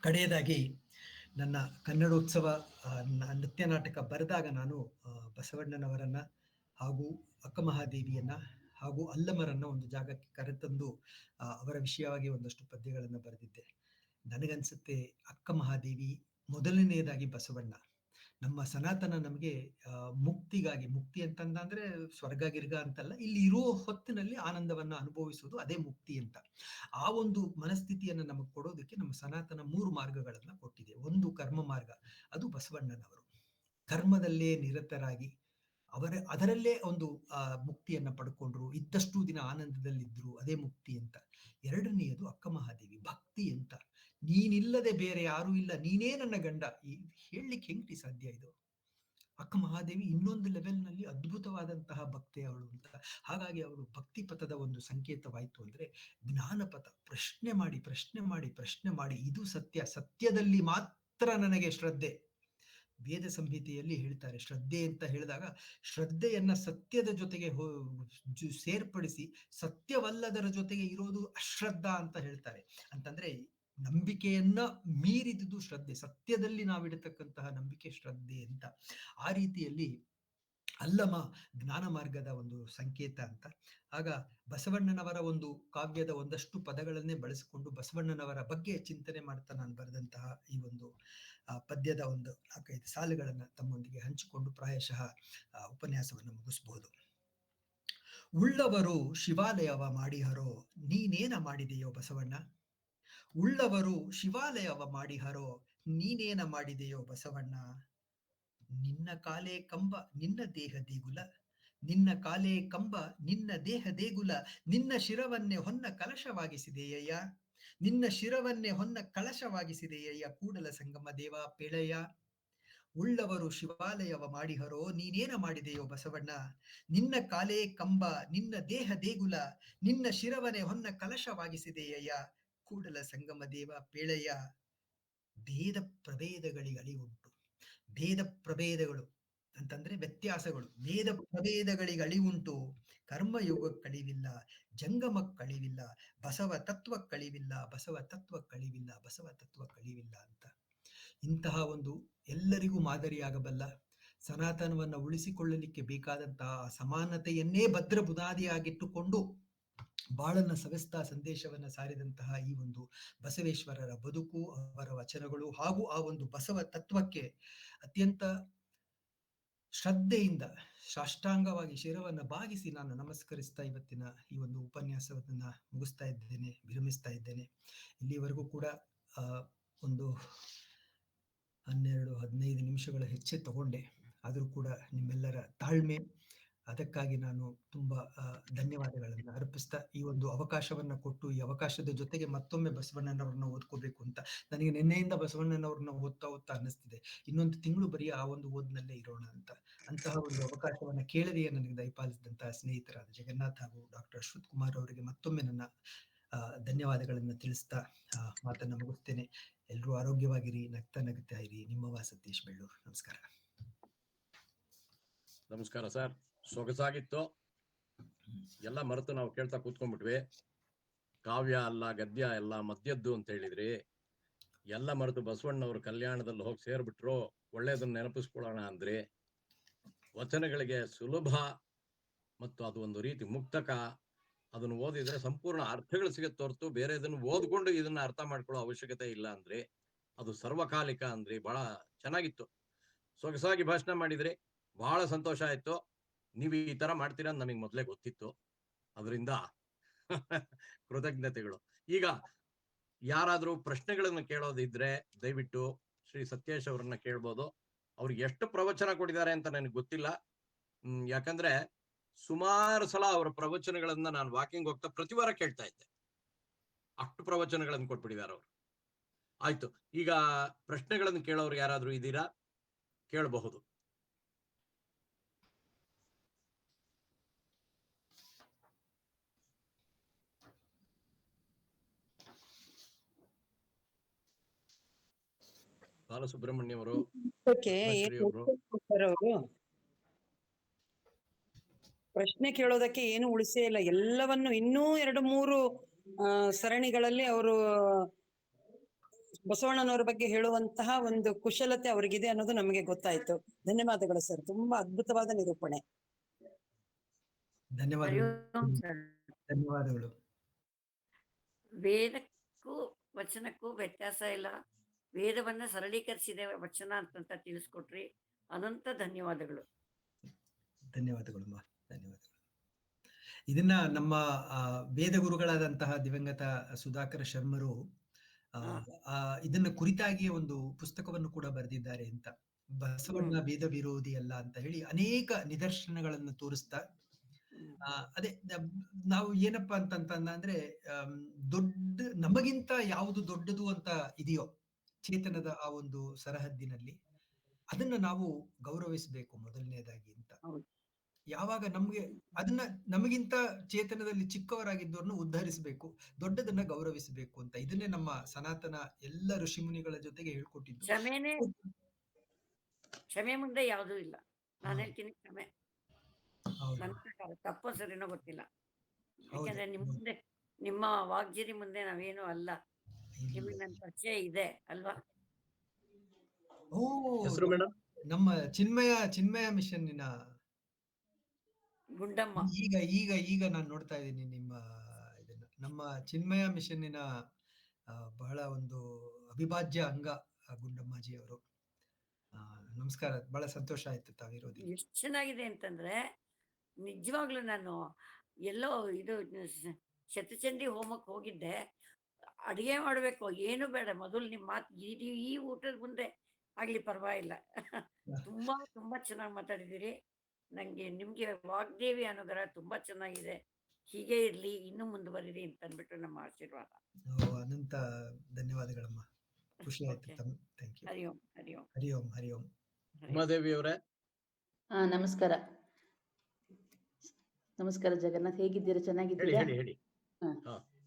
ಕಡೆಯದಾಗಿ ನನ್ನ ಕನ್ನಡೋತ್ಸವ ನೃತ್ಯ ನಾಟಕ ಬರೆದಾಗ ನಾನು ಬಸವಣ್ಣನವರನ್ನ ಹಾಗೂ ಅಕ್ಕಮಹಾದೇವಿಯನ್ನ ಹಾಗೂ ಅಲ್ಲಮರನ್ನ ಒಂದು ಜಾಗಕ್ಕೆ ಕರೆತಂದು ಅವರ ವಿಷಯವಾಗಿ ಒಂದಷ್ಟು ಪದ್ಯಗಳನ್ನು ಬರೆದಿದ್ದೆ. ನನಗನ್ಸುತ್ತೆ ಅಕ್ಕ ಮಹಾದೇವಿ ಮೊದಲನೆಯದಾಗಿ ಬಸವಣ್ಣ. ನಮ್ಮ ಸನಾತನ ನಮಗೆ ಮುಕ್ತಿಗಾಗಿ, ಮುಕ್ತಿ ಅಂತಂದ್ರೆ ಸ್ವರ್ಗ ಗಿರ್ಗ ಅಂತಲ್ಲ, ಇಲ್ಲಿ ಇರೋ ಹೊತ್ತಿನಲ್ಲಿ ಆನಂದವನ್ನ ಅನುಭವಿಸುವುದು ಅದೇ ಮುಕ್ತಿ ಅಂತ. ಆ ಒಂದು ಮನಸ್ಥಿತಿಯನ್ನ ನಮಗೆ ಕೊಡೋದಕ್ಕೆ ನಮ್ಮ ಸನಾತನ 3 ಮಾರ್ಗಗಳನ್ನ ಕೊಟ್ಟಿದೆ. ಒಂದು ಕರ್ಮ ಮಾರ್ಗ, ಅದು ಬಸವಣ್ಣನವರು ಕರ್ಮದಲ್ಲೇ ನಿರತರಾಗಿ ಅದರಲ್ಲೇ ಒಂದು ಮುಕ್ತಿಯನ್ನ ಪಡ್ಕೊಂಡ್ರು, ಇದ್ದಷ್ಟು ದಿನ ಆನಂದದಲ್ಲಿದ್ರು, ಅದೇ ಮುಕ್ತಿ ಅಂತ. ಎರಡನೆಯದು ಅಕ್ಕ ಮಹಾದೇವಿ ಭಕ್ತಿ ಅಂತ. ನೀನಿಲ್ಲದೆ ಬೇರೆ ಯಾರೂ ಇಲ್ಲ, ನೀನೇ ನನ್ನ ಗಂಡ. ಹೇಳಲಿಕ್ಕೆ ಹೆಂಗ್ರಿ ಸಾಧ್ಯ ಇದು? ಅಕ್ಕ ಮಹಾದೇವಿ ಇನ್ನೊಂದು ಲೆವೆಲ್ನಲ್ಲಿ ಅದ್ಭುತವಾದಂತಹ ಭಕ್ತಿ ಅವಳು ಅಂತ. ಹಾಗಾಗಿ ಅವಳು ಭಕ್ತಿ ಪಥದ ಒಂದು ಸಂಕೇತವಾಯ್ತು ಅಂದ್ರೆ ಜ್ಞಾನಪಥ. ಪ್ರಶ್ನೆ ಮಾಡಿ ಪ್ರಶ್ನೆ ಮಾಡಿ ಪ್ರಶ್ನೆ ಮಾಡಿ, ಇದು ಸತ್ಯ, ಸತ್ಯದಲ್ಲಿ ಮಾತ್ರ ನನಗೆ ಶ್ರದ್ಧೆ. ವೇದ ಸಂಹಿತೆಯಲ್ಲಿ ಹೇಳ್ತಾರೆ ಶ್ರದ್ಧೆ ಅಂತ ಹೇಳಿದಾಗ ಶ್ರದ್ಧೆಯನ್ನ ಸತ್ಯದ ಜೊತೆಗೆ ಸೇರ್ಪಡಿಸಿ ಸತ್ಯವಲ್ಲದರ ಜೊತೆಗೆ ಇರೋದು ಅಶ್ರದ್ಧಾ ಅಂತ ಹೇಳ್ತಾರೆ. ಅಂತಂದ್ರೆ ನಂಬಿಕೆಯನ್ನ ಮೀರಿದುದು ಶ್ರದ್ಧೆ, ಸತ್ಯದಲ್ಲಿ ನಾವಿಡತಕ್ಕಂತಹ ನಂಬಿಕೆ ಶ್ರದ್ಧೆ ಅಂತ. ಆ ರೀತಿಯಲ್ಲಿ ಅಲ್ಲಮ ಜ್ಞಾನ ಮಾರ್ಗದ ಒಂದು ಸಂಕೇತ ಅಂತ. ಆಗ ಬಸವಣ್ಣನವರ ಒಂದು ಕಾವ್ಯದ ಒಂದಷ್ಟು ಪದಗಳನ್ನೇ ಬಳಸಿಕೊಂಡು ಬಸವಣ್ಣನವರ ಬಗ್ಗೆ ಚಿಂತನೆ ಮಾಡ್ತಾ ನಾನು ಬರೆದಂತಹ ಈ ಒಂದು ಪದ್ಯದ ಒಂದು 4-5 ಸಾಲುಗಳನ್ನ ತಮ್ಮೊಂದಿಗೆ ಹಂಚಿಕೊಂಡು ಪ್ರಾಯಶಃ ಉಪನ್ಯಾಸವನ್ನು ಮುಗಿಸಬಹುದು. ಉಳ್ಳವರು ಶಿವಾಲಯವ ಮಾಡಿಹರೋ, ನೀನೇನ ಮಾಡಿದೆಯೋ ಬಸವಣ್ಣ. ಉಳ್ಳವರು ಶಿವಾಲಯವ ಮಾಡಿಹರೋ, ನೀನೇನ ಮಾಡಿದೆಯೋ ಬಸವಣ್ಣ. ನಿನ್ನ ಕಾಲೇ ಕಂಬ ನಿನ್ನ ದೇಹ ದೇಗುಲ, ನಿನ್ನ ಕಾಲೇ ಕಂಬ ನಿನ್ನ ದೇಹ ದೇಗುಲ, ನಿನ್ನ ಶಿರವನ್ನೇ ಹೊನ್ನ ಕಲಶವಾಗಿಸಿದೆಯಯ್ಯ, ನಿನ್ನ ಶಿರವನ್ನೇ ಹೊನ್ನ ಕಲಶವಾಗಿಸಿದೆಯಯ್ಯ ಕೂಡಲ ಸಂಗಮ ದೇವ ಪೇಳಯ್ಯ. ಉಳ್ಳವರು ಶಿವಾಲಯವ ಮಾಡಿಹರೋ, ನೀನೇನ ಮಾಡಿದೆಯೋ ಬಸವಣ್ಣ. ನಿನ್ನ ಕಾಲೇ ಕಂಬ ನಿನ್ನ ದೇಹ ದೇಗುಲ, ನಿನ್ನ ಶಿರವನ್ನೇ ಹೊನ್ನ ಕಲಶವಾಗಿಸಿದೆಯಯ್ಯ ಕೂಡಲ ಸಂಗಮ ದೇವ ಪೇಳಯ್ಯ. ಭೇದ ಪ್ರಭೇದಗಳಿಗಳಿವುಂಟು. ಭೇದ ಪ್ರಭೇದಗಳು ಅಂತಂದ್ರೆ ವ್ಯತ್ಯಾಸಗಳು. ಭೇದ ಪ್ರಭೇದಗಳಿಗಳಿವುಂಟು, ಕರ್ಮಯುಗಕ್ಕಳಿವಿಲ್ಲ, ಜಂಗಮಕ್ಕಳಿವಿಲ್ಲ, ಬಸವ ತತ್ವಕ್ಕಳಿವಿಲ್ಲ, ಬಸವ ತತ್ವಕ್ಕಳಿವಿಲ್ಲ, ಬಸವ ತತ್ವಕ್ಕಳಿವಿಲ್ಲ ಅಂತ. ಇಂತಹ ಒಂದು ಎಲ್ಲರಿಗೂ ಮಾದರಿಯಾಗಬಲ್ಲ, ಸನಾತನವನ್ನ ಉಳಿಸಿಕೊಳ್ಳಲಿಕ್ಕೆ ಬೇಕಾದಂತಹ ಸಮಾನತೆಯನ್ನೇ ಭದ್ರ ಬುನಾದಿಯಾಗಿಟ್ಟುಕೊಂಡು ಬಾಳನ್ನ ಸವೆಸ್ತಾ ಸಂದೇಶವನ್ನ ಸಾರಿದಂತಹ ಈ ಒಂದು ಬಸವೇಶ್ವರರ ಬದುಕು, ಅವರ ವಚನಗಳು ಹಾಗೂ ಆ ಒಂದು ಬಸವ ತತ್ವಕ್ಕೆ ಅತ್ಯಂತ ಶ್ರದ್ಧೆಯಿಂದ ಸಾಷ್ಟಾಂಗವಾಗಿ ಶಿರವನ್ನ ಬಾಗಿಸಿ ನಾನು ನಮಸ್ಕರಿಸ್ತಾ ಇವತ್ತಿನ ಈ ಒಂದು ಉಪನ್ಯಾಸವನ್ನ ಮುಗಿಸ್ತಾ ಇದ್ದೇನೆ, ವಿರಮಿಸ್ತಾ ಇದ್ದೇನೆ. ಇಲ್ಲಿವರೆಗೂ ಕೂಡ ಒಂದು 12-15 ನಿಮಿಷಗಳ ಹೆಚ್ಚೆ ತಗೊಂಡೆ. ಆದರೂ ಕೂಡ ನಿಮ್ಮೆಲ್ಲರ ತಾಳ್ಮೆ, ಅದಕ್ಕಾಗಿ ನಾನು ತುಂಬಾ ಧನ್ಯವಾದಗಳನ್ನು ಅರ್ಪಿಸ್ತಾ ಈ ಒಂದು ಅವಕಾಶವನ್ನ ಕೊಟ್ಟು, ಈ ಅವಕಾಶದ ಜೊತೆಗೆ ಮತ್ತೊಮ್ಮೆ ಬಸವಣ್ಣನವ್ರನ್ನ ಓದ್ಕೋಬೇಕು ಅಂತ ನನಗೆ ನಿನ್ನೆಯಿಂದ ಬಸವಣ್ಣನವ್ರನ್ನ ಓದ್ತಾ ಅನ್ನಿಸ್ತಿದೆ. ಇನ್ನೊಂದು ತಿಂಗಳು ಬರೀ ಆ ಒಂದು ಓದ್ನಲ್ಲೇ ಇರೋಣ ಅಂತ. ಅಂತಹ ಒಂದು ಅವಕಾಶವನ್ನ ಕೇಳದೆಯೇ ನನಗೆ ದಯಪಾಲಿಸಿದಂತಹ ಸ್ನೇಹಿತರಾದ ಜಗನ್ನಾಥ್ ಹಾಗೂ ಡಾಕ್ಟರ್ ಅಶ್ವಥ್ ಕುಮಾರ್ ಅವರಿಗೆ ಮತ್ತೊಮ್ಮೆ ನನ್ನ ಧನ್ಯವಾದಗಳನ್ನ ತಿಳಿಸ್ತಾ ಮಾತನ್ನ ಮುಗಿಸ್ತೇನೆ. ಎಲ್ರೂ ಆರೋಗ್ಯವಾಗಿರಿ, ನಗ್ತಾ ಇರಿ. ನಿಮ್ಮ ಸತೀಶ್ ಬೆಳ್ಳೂರು. ನಮಸ್ಕಾರ. ನಮಸ್ಕಾರ ಸರ್, ಸೊಗಸಾಗಿತ್ತು. ಎಲ್ಲ ಮರೆತು ನಾವು ಕೇಳ್ತಾ ಕೂತ್ಕೊಂಡ್ಬಿಟ್ವಿ. ಕಾವ್ಯ ಅಲ್ಲ ಗದ್ಯ ಎಲ್ಲ ಮದ್ಯದ್ದು ಅಂತ ಹೇಳಿದ್ರಿ. ಎಲ್ಲ ಮರೆತು ಬಸವಣ್ಣವ್ರ ಕಲ್ಯಾಣದಲ್ಲಿ ಹೋಗಿ ಸೇರ್ಬಿಟ್ರು, ಒಳ್ಳೇದನ್ನ ನೆನಪಿಸ್ಕೊಳ್ಳೋಣ ಅಂದ್ರಿ. ವಚನಗಳಿಗೆ ಸುಲಭ ಮತ್ತು ಅದು ಒಂದು ರೀತಿ ಮುಕ್ತಕ. ಅದನ್ನು ಓದಿದ್ರೆ ಸಂಪೂರ್ಣ ಅರ್ಥಗಳು ಸಿಗತ್ತೆ ಹೊರತು ಬೇರೆ ಇದನ್ನು ಓದ್ಕೊಂಡು ಇದನ್ನ ಅರ್ಥ ಮಾಡ್ಕೊಳ್ಳೋ ಅವಶ್ಯಕತೆ ಇಲ್ಲ ಅಂದ್ರಿ. ಅದು ಸರ್ವಕಾಲಿಕ ಅಂದ್ರಿ. ಬಹಳ ಚೆನ್ನಾಗಿತ್ತು, ಸೊಗಸಾಗಿ ಭಾಷಣ ಮಾಡಿದ್ರಿ. ಬಹಳ ಸಂತೋಷ ಆಯ್ತು. ನೀವು ಈ ತರ ಮಾಡ್ತೀರಾ ಅಂತ ನಮಗೆ ಮೊದಲೇ ಗೊತ್ತಿತ್ತು, ಅದರಿಂದ ಕೃತಜ್ಞತೆಗಳು. ಈಗ ಯಾರಾದ್ರೂ ಪ್ರಶ್ನೆಗಳನ್ನ ಕೇಳೋದಿದ್ರೆ ದಯವಿಟ್ಟು ಶ್ರೀ ಸತ್ಯೇಶ್ ಅವರನ್ನ ಕೇಳ್ಬೋದು. ಅವ್ರಿಗೆ ಎಷ್ಟು ಪ್ರವಚನ ಕೊಟ್ಟಿದ್ದಾರೆ ಅಂತ ನನಗೆ ಗೊತ್ತಿಲ್ಲ, ಯಾಕಂದ್ರೆ ಸುಮಾರು ಸಲ ಅವರ ಪ್ರವಚನಗಳನ್ನ ನಾನು ವಾಕಿಂಗ್ ಹೋಗ್ತಾ ಪ್ರತಿ ವಾರ ಕೇಳ್ತಾ ಇದ್ದೆ. ಅಷ್ಟು ಪ್ರವಚನಗಳನ್ನು ಕೊಟ್ಬಿಟ್ಟಿದ್ದಾರೆ ಅವರು. ಆಯ್ತು, ಈಗ ಪ್ರಶ್ನೆಗಳನ್ನು ಕೇಳೋರು ಯಾರಾದ್ರೂ ಇದ್ದೀರಾ? ಕೇಳಬಹುದು. ಬಾಲಸುಬ್ರಹ್ಮಣ್ಯ ಅವರು, ಅದಕ್ಕೆ ಪದ್ಮಶ್ರೀ ಏನು ಅವರು. ಉತ್ತರ ಅವರು ಪ್ರಶ್ನೆ ಕೇಳೋದಕ್ಕೆ ಏನು ಉಳಿಸೇ ಇಲ್ಲ, ಎಲ್ಲವನ್ನು ಇನ್ನೂ 2-3 ಸರಣಿಗಳಲ್ಲಿ ಅವರು ಬಸವಣ್ಣನವರ ಬಗ್ಗೆ ಹೇಳುವಂತಹ ಒಂದು ಕುಶಲತೆ ಅವರಿಗಿದೆ ಅನ್ನೋದು ನಮಗೆ ಗೊತ್ತಾಯ್ತು. ಧನ್ಯವಾದಗಳು ಸರ್, ತುಂಬಾ ಅದ್ಭುತವಾದ ನಿರೂಪಣೆ. ಧನ್ಯವಾದಗಳು. ಹರಿಯೋಂ ಸರ್. ಧನ್ಯವಾದಗಳು. ವೇದಕ್ಕೂ ವಚನಕ್ಕೂ ವ್ಯತ್ಯಾಸ ಇಲ್ಲ, ವೇದವನ್ನ ಸರಳೀಕರಿಸಿದೆ ವಚನ ಅಂತ ತಿಳಿಸ್ಕೊಟ್ರಿ. ಅನಂತ ಧನ್ಯವಾದಗಳು. ಧನ್ಯವಾದಗಳು. ಧನ್ಯವಾದಗಳು. ಇದನ್ನ ನಮ್ಮ ವೇದ ಗುರುಗಳಾದಂತಹ ದಿವಂಗತ ಸುಧಾಕರ ಶರ್ಮರು ಇದನ್ನ ಕುರಿತಾಗಿ ಒಂದು ಪುಸ್ತಕವನ್ನು ಕೂಡ ಬರೆದಿದ್ದಾರೆ ಅಂತ. ಬಸವಣ್ಣ ವೇದ ವಿರೋಧಿ ಅಲ್ಲ ಅಂತ ಹೇಳಿ ಅನೇಕ ನಿದರ್ಶನಗಳನ್ನು ತೋರಿಸ್ತಾ ಅದೇ ನಾವು ಏನಪ್ಪಾ ಅಂತಂದ್ರೆ ನಮಗಿಂತ ಯಾವುದು ದೊಡ್ಡದು ಅಂತ ಇದೆಯೋ ಚೇತನದ ಆ ಒಂದು ಸರಹದ್ದಿನಲ್ಲಿ ಅದನ್ನ ನಾವು ಗೌರವಿಸಬೇಕು ಮೊದಲನೇದಾಗಿ ಅಂತ. ಯಾವಾಗ ಅದನ್ನ ನಮಗಿಂತ ಚೇತನದಲ್ಲಿ ಚಿಕ್ಕವರಾಗಿದ್ದವ್ರನ್ನು ಉದ್ಧರಿಸಬೇಕು, ದೊಡ್ಡದನ್ನ ಗೌರವಿಸಬೇಕು ಅಂತ. ಇದನ್ನೇ ನಮ್ಮ ಸನಾತನ ಎಲ್ಲ ಋಷಿಮುನಿಗಳ ಜೊತೆಗೆ ಹೇಳ್ಕೊಟ್ಟಿದ್ದು. ಕ್ಷಮೆ ಮುಂದೆ ಯಾವುದೂ ಇಲ್ಲ. ನಾನು ಹೇಳ್ತೀನಿ ಕ್ಷಮೆ. ನನ್ನ ಪ್ರಕಾರ ತಪ್ಪೋ ಸರಿನೋ ಗೊತ್ತಿಲ್ಲ, ಯಾಕಂದ್ರೆ ನಿಮ್ಮ ವಾಗ್ಜಿರಿ ಮುಂದೆ ನಾವೇನು ಅಲ್ಲ. ನಿಮಗೆ ನನ್ನ ಪರಿಚಯ ಇದೆ ಅಲ್ವಾ? ಹೆಸರು ಮೇಡಮ್? ನಮ್ಮ ಚಿನ್ಮಯ ಮಿಷನ್ನಿನ ಗುಂಡಮ್ಮ. ಈಗ ನಾನು ನೋಡ್ತಾ ಇದ್ದೀನಿ ನಿಮ್ಮ ಇದನ್ನ. ನಮ್ಮ ಚಿನ್ಮಯ ಮಿಷನ್ನಿನ ಬಹಳ ಒಂದು ಅವಿಭಾಜ್ಯ ಅಂಗ ಗುಂಡಮ್ಮಾಜಿ ಅವರು. ನಮಸ್ಕಾರ, ಬಹಳ ಸಂತೋಷ ಆಯ್ತು ತಾವಿರೋದು. ಎಷ್ಟು ಚೆನ್ನಾಗಿದೆ ಅಂತಂದ್ರೆ ನಿಜವಾಗ್ಲೂ ನಾನು ಎಲ್ಲೋ ಇದು ಶತಚಂಡಿ ಹೋಮಕ್ಕೆ ಹೋಗಿದ್ದೆ. ಅಡಿಗೆ ಮಾಡ್ಬೇಕು, ಏನು ಬೇಡ, ಮೊದಲು ನಿಮ್ಮ ಮಾತು ಈ ಊಟದ ಮುಂದೆ ಆಗ್ಲಿ ಪರವಾಗಿಲ್ಲ. ತುಂಬಾ ತುಂಬಾ ಚೆನ್ನಾಗಿ ಮಾತಾಡಿದಿರಿ. ನಿಮ್ಗೆ ವಾಗ್ದೇವಿ ಅನುಗ್ರಹ ತುಂಬಾ ಚೆನ್ನಾಗಿದೆ. ಹೀಗೆ ಇರ್ಲಿ, ಇನ್ನೂ ಮುಂದುವರಿರಿ ಅಂತ ಅಂದ್ಬಿಟ್ಟು ನಮ್ಮ ಆಶೀರ್ವಾದ. ಅನಂತ ಧನ್ಯವಾದಗಳಮ್ಮ, ಖುಷಿ ಆಯ್ತು. Thank you. ಹರಿಯೋಂ ಹರಿಯೋಂ ಹರಿಯೋಂ ಹರಿಯೋಂ. ಉಮಾದೇವಿ ಅವರೇ ನಮಸ್ಕಾರ. ನಮಸ್ಕಾರ ಜಗನ್ನಾಥ್, ಹೇಗಿದ್ದೀರಾ? ಚೆನ್ನಾಗಿದ್ದೀರಾ?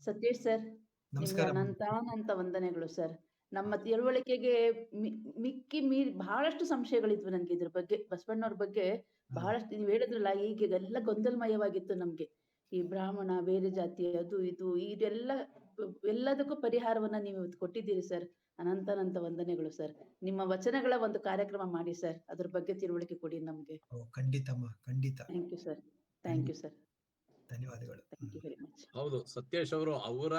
ಸತೀಶ್ ಸರ್, ನಿಮ್ಗೆ ಅನಂತ ವಂದನೆಗಳು ಸರ್. ನಮ್ಮ ತಿಳುವಳಿಕೆಗೆ ಬಹಳಷ್ಟು ಸಂಶಯಗಳಿದ್ವು ನನ್ಗೆ ಇದ್ರ ಬಗ್ಗೆ, ಬಸವಣ್ಣವ್ರ ಬಗ್ಗೆ ಬಹಳಷ್ಟು. ನೀವು ಹೇಳಿದ್ರಲ್ಲ, ಈಗ ಎಲ್ಲ ಗೊಂದಲಮಯವಾಗಿತ್ತು ನಮ್ಗೆ. ಈ ಬ್ರಾಹ್ಮಣ, ಬೇರೆ ಜಾತಿ, ಅದು ಇದು ಎಲ್ಲದಕ್ಕೂ ಪರಿಹಾರವನ್ನ ನೀವು ಕೊಟ್ಟಿದ್ದೀರಿ ಸರ್. ಅನಂತ ವಂದನೆಗಳು ಸರ್. ನಿಮ್ಮ ವಚನಗಳ ಒಂದು ಕಾರ್ಯಕ್ರಮ ಮಾಡಿ ಸರ್, ಅದ್ರ ಬಗ್ಗೆ ತಿಳುವಳಿಕೆ ಕೊಡಿ ನಮ್ಗೆ. ಖಂಡಿತಮ್ಮ, ಖಂಡಿತ. Thank you sir. Thank you sir. ಧನ್ಯವಾದಗಳು. Thank you very much. ಹೌದು, ಸತ್ಯೇಶ್ ಅವರು ಅವರ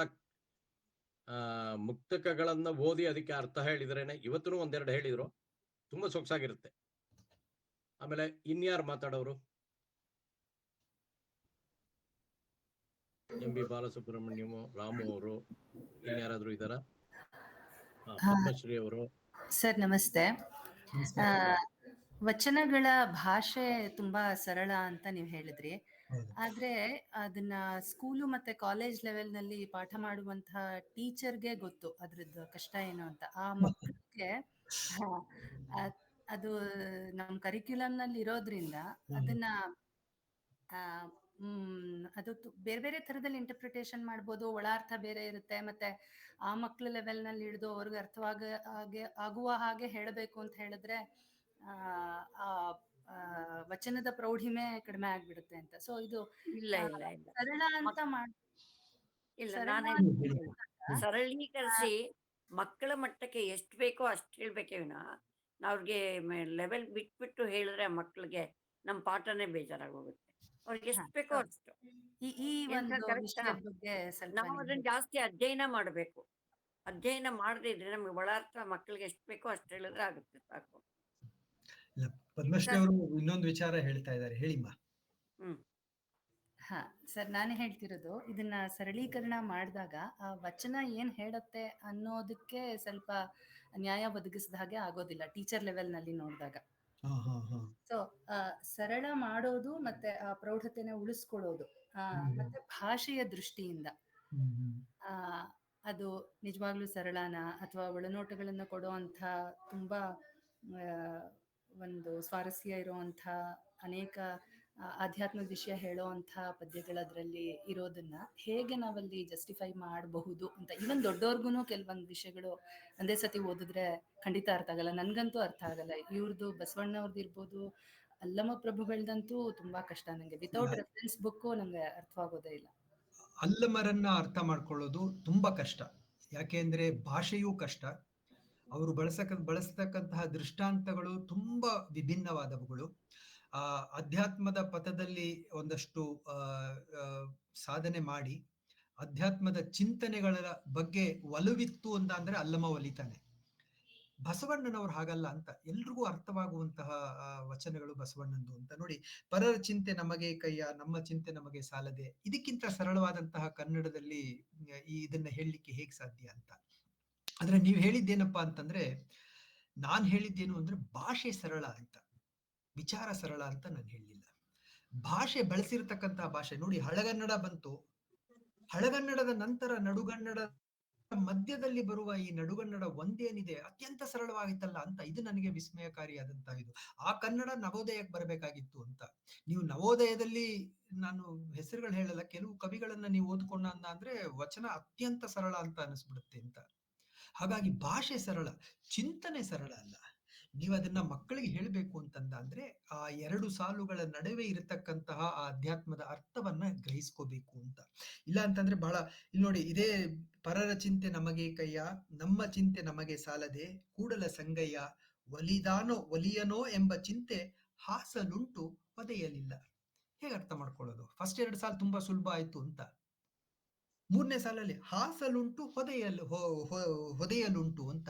ಮುಕ್ತಕಗಳನ್ನ ಓದಿ ಅದಕ್ಕೆ ಅರ್ಥ ಹೇಳಿದ್ರೇನೆ. ಇವತ್ತು ಒಂದೆರಡು ಹೇಳಿದ್ರು, ತುಂಬಾ ಸೊಗಸಾಗಿರುತ್ತೆ. ಆಮೇಲೆ ಇನ್ಯಾರು ಮಾತಾಡೋರು? ಎಂ.ಬಿ. ಬಾಲಸುಬ್ರಹ್ಮಣ್ಯಂ, ರಾಮು ಅವರು, ಇನ್ಯಾರಾದ್ರೂ ಇದ್ದಾರಾ? ಪದ್ಮಶ್ರೀ ಅವರು. ಸರ್ ನಮಸ್ತೆ. ವಚನಗಳ ಭಾಷೆ ತುಂಬಾ ಸರಳ ಅಂತ ನೀವು ಹೇಳಿದ್ರಿ, ಆದ್ರೆ ಅದನ್ನ ಸ್ಕೂಲು ಮತ್ತೆ ಕಾಲೇಜ್ ಲೆವೆಲ್ ನಲ್ಲಿ ಪಾಠ ಮಾಡುವಂತಹ ಟೀಚರ್ಗೆ ಗೊತ್ತು ಅದ್ರದ್ದು ಕಷ್ಟ ಏನು ಅಂತ. ಆ ಮಕ್ಕಳಿಗೆ ಅದು ನಮ್ ಕರಿಕ್ಯುಲಮ್ ನಲ್ಲಿ ಇರೋದ್ರಿಂದ ಅದನ್ನ ಅದು ಬೇರೆ ಬೇರೆ ತರದಲ್ಲಿ ಇಂಟರ್ಪ್ರಿಟೇಷನ್ ಮಾಡ್ಬೋದು. ಒಳಾರ್ಥ ಬೇರೆ ಇರುತ್ತೆ, ಮತ್ತೆ ಆ ಮಕ್ಳ ಲೆವೆಲ್ ನಲ್ಲಿ ಹಿಡಿದು ಅವ್ರಿಗೆ ಆಗುವ ಹಾಗೆ ಹೇಳಬೇಕು ಅಂತ ಹೇಳಿದ್ರೆ ವಚನದ ಪ್ರೌಢಿಮೆ ಕಡಿಮೆ ಆಗ್ಬಿಡುತ್ತೆ ಅಂತ. ಸೊ ಇದು ಸರಳ ಅಂತ ಸರಳೀಕರಿಸಿ ಮಕ್ಕಳ ಮಟ್ಟಕ್ಕೆ ಎಷ್ಟು ಬೇಕೋ ಅಷ್ಟು ಹೇಳ್ಬೇಕೇ ವಿನ ಅವ್ರಿಗೆ ಲೆವೆಲ್ ಬಿಟ್ಬಿಟ್ಟು ಹೇಳಿದ್ರೆ ಮಕ್ಕಳಿಗೆ ನಮ್ ಪಾಠನೇ ಬೇಜಾರಾಗೋಗುತ್ತೆ. ಅವ್ರಿಗೆ ಎಷ್ಟು ಬೇಕೋ ಅಷ್ಟು. ನಾವು ಅದನ್ನ ಜಾಸ್ತಿ ಅಧ್ಯಯನ ಮಾಡ್ಬೇಕು. ಅಧ್ಯಯನ ಮಾಡದೇ ಇದ್ರೆ ನಮ್ಗೆ ಒಳಾರ್ಥ ಮಕ್ಕಳಿಗೆ ಎಷ್ಟು ಬೇಕೋ ಅಷ್ಟು ಹೇಳಿದ್ರೆ ಆಗುತ್ತೆ, ಸಾಕು. ಪದ್ಮಶ್ರೀ ಅವರು ಇನ್ನೊಂದು ವಿಚಾರ ಹೇಳ್ತಾ ಇದ್ದಾರೆ, ಹೇಳಿಮ್ಮ. ಸರ್, ನಾನೇ ಹೇಳ್ತಿರೋದು, ಇದನ್ನ ಸರಳೀಕರಣ ಮಾಡಿದಾಗ ಆ ವಚನ ಏನ್ ಹೇಳುತ್ತೆ ಅನ್ನೋದಕ್ಕೆ ಸ್ವಲ್ಪ ನ್ಯಾಯ ಒದಗಿಸಿದ ಹಾಗೆ ಆಗೋದಿಲ್ಲ ಟೀಚರ್ ಲೆವೆಲ್ ನಲ್ಲಿ ನೋಡಿದಾಗ. ಸೊ ಸರಳ ಮಾಡೋದು ಮತ್ತೆ ಆ ಪ್ರೌಢತೆನ ಉಳಿಸ್ಕೊಳ್ಳೋದು ಮತ್ತೆ ಭಾಷೆಯ ದೃಷ್ಟಿಯಿಂದ ಅದು ನಿಜವಾಗ್ಲೂ ಸರಳನ ಅಥವಾ ಒಳನೋಟಗಳನ್ನ ಕೊಡುವಂಥ ತುಂಬಾ ಒಂದು ಸ್ವಾರಸ್ಯ ಇರುವಂಥ ಅನೇಕ ಆಧ್ಯಾತ್ಮದ ವಿಷಯ ಹೇಳೋ ಅಂಥ ಪದ್ಯಗಳದ್ರಲ್ಲಿ ಇರೋದನ್ನ ಹೇಗೆ ನಾವಲ್ಲಿ ಜಸ್ಟಿಫೈ ಮಾಡಬಹುದು ಅಂತ. ಈವನ್ ದೊಡ್ಡವ್ರಿಗೂ ಕೆಲವೊಂದು ವಿಷಯಗಳು ಒಂದೇ ಸತಿ ಓದಿದ್ರೆ ಖಂಡಿತ ಅರ್ಥ ಆಗಲ್ಲ. ನನ್ಗಂತೂ ಅರ್ಥ ಆಗಲ್ಲ. ಇವ್ರದ್ದು ಬಸವಣ್ಣವ್ರದ್ದು ಇರ್ಬೋದು, ಅಲ್ಲಮ ಪ್ರಭುಗಳದಂತೂ ತುಂಬಾ ಕಷ್ಟ. ನಂಗೆ ವಿತೌಟ್ ರೆಫರೆನ್ಸ್ ಬುಕ್ ನಂಗೆ ಅರ್ಥವಾಗೋದೇ ಇಲ್ಲ. ಅಲ್ಲಮರನ್ನ ಅರ್ಥ ಮಾಡ್ಕೊಳ್ಳೋದು ತುಂಬಾ ಕಷ್ಟ. ಯಾಕೆಂದ್ರೆ ಭಾಷೆಯೂ ಕಷ್ಟ. ಅವರು ಬಳಸತಕ್ಕಂತಹ ದೃಷ್ಟಾಂತಗಳು ತುಂಬಾ ವಿಭಿನ್ನವಾದವುಗಳು. ಅಧ್ಯಾತ್ಮದ ಪಥದಲ್ಲಿ ಒಂದಷ್ಟು ಸಾಧನೆ ಮಾಡಿ ಅಧ್ಯಾತ್ಮದ ಚಿಂತನೆಗಳ ಬಗ್ಗೆ ಒಲವಿತ್ತು ಅಂತ ಅಂದ್ರೆ ಅಲ್ಲಮ ಒಲಿತಾನೆ. ಬಸವಣ್ಣನವ್ರು ಹಾಗಲ್ಲ ಅಂತ. ಎಲ್ರಿಗೂ ಅರ್ಥವಾಗುವಂತಹ ವಚನಗಳು ಬಸವಣ್ಣಂದು ಅಂತ. ನೋಡಿ, ಪರರ ಚಿಂತೆ ನಮಗೆ ಕೈಯ, ನಮ್ಮ ಚಿಂತೆ ನಮಗೆ ಸಾಲದೆ. ಇದಕ್ಕಿಂತ ಸರಳವಾದಂತಹ ಕನ್ನಡದಲ್ಲಿ ಇದನ್ನ ಹೇಳಲಿಕ್ಕೆ ಹೇಗ್ ಸಾಧ್ಯ ಅಂತ. ಆದ್ರೆ ನೀವ್ ಹೇಳಿದ್ದೇನಪ್ಪಾ ಅಂತಂದ್ರೆ, ನಾನ್ ಹೇಳಿದ್ದೇನು ಅಂದ್ರೆ ಭಾಷೆ ಸರಳ ಅಂತ, ವಿಚಾರ ಸರಳ ಅಂತ ನಾನು ಹೇಳಲಿಲ್ಲ. ಭಾಷೆ ಬಳಸಿರ್ತಕ್ಕಂತಹ ಭಾಷೆ ನೋಡಿ, ಹಳಗನ್ನಡ ಬಂತು. ಹಳಗನ್ನಡದ ನಂತರ ನಡುಗನ್ನಡ, ಮಧ್ಯದಲ್ಲಿ ಬರುವ ಈ ನಡುಗನ್ನಡ ಒಂದೇನಿದೆ ಅತ್ಯಂತ ಸರಳವಾಗಿತ್ತಲ್ಲ ಅಂತ. ಇದು ನನಗೆ ವಿಸ್ಮಯಕಾರಿಯಾದಂತಹ ಇದು. ಆ ಕನ್ನಡ ನವೋದಯಕ್ಕೆ ಬರಬೇಕಾಗಿತ್ತು ಅಂತ. ನೀವು ನವೋದಯದಲ್ಲಿ, ನಾನು ಹೆಸರುಗಳು ಹೇಳಲ್ಲ, ಕೆಲವು ಕವಿಗಳನ್ನ ನೀವು ಓದ್ಕೊಂಡ ಅಂದ್ರೆ ವಚನ ಅತ್ಯಂತ ಸರಳ ಅಂತ ಅನಿಸ್ಬಿಡುತ್ತೆ ಅಂತ. ಹಾಗಾಗಿ ಭಾಷೆ ಸರಳ, ಚಿಂತನೆ ಸರಳ ಅಲ್ಲ. ನೀವು ಅದನ್ನ ಮಕ್ಕಳಿಗೆ ಹೇಳಬೇಕು ಅಂತಂದ್ರೆ ಆ ಎರಡು ಸಾಲುಗಳ ನಡುವೆ ಇರತಕ್ಕಂತಹ ಆ ಅಧ್ಯಾತ್ಮದ ಅರ್ಥವನ್ನ ಗ್ರಹಿಸ್ಕೋಬೇಕು ಅಂತ. ಇಲ್ಲ ಅಂತಂದ್ರೆ ಬಹಳ, ಇಲ್ಲಿ ನೋಡಿ, ಇದೇ ಪರರ ಚಿಂತೆ ನಮಗೆ ಕೈಯ, ನಮ್ಮ ಚಿಂತೆ ನಮಗೆ ಸಾಲದೆ, ಕೂಡಲ ಸಂಗಯ್ಯ ಒಲಿಯನೋ ಎಂಬ ಚಿಂತೆ ಹಾಸಲುಂಟು ಒದೆಯಲಿಲ್ಲ. ಹೇಗೆ ಅರ್ಥ ಮಾಡ್ಕೊಳ್ಳೋದು? ಫಸ್ಟ್ 2 ಸಾಲು ತುಂಬಾ ಸುಲಭ ಆಯ್ತು ಅಂತ. 3ನೇ ಸಾಲಲ್ಲಿ ಹಾಸಲುಂಟು ಹೊದೆಯಲುಂಟು ಅಂತ.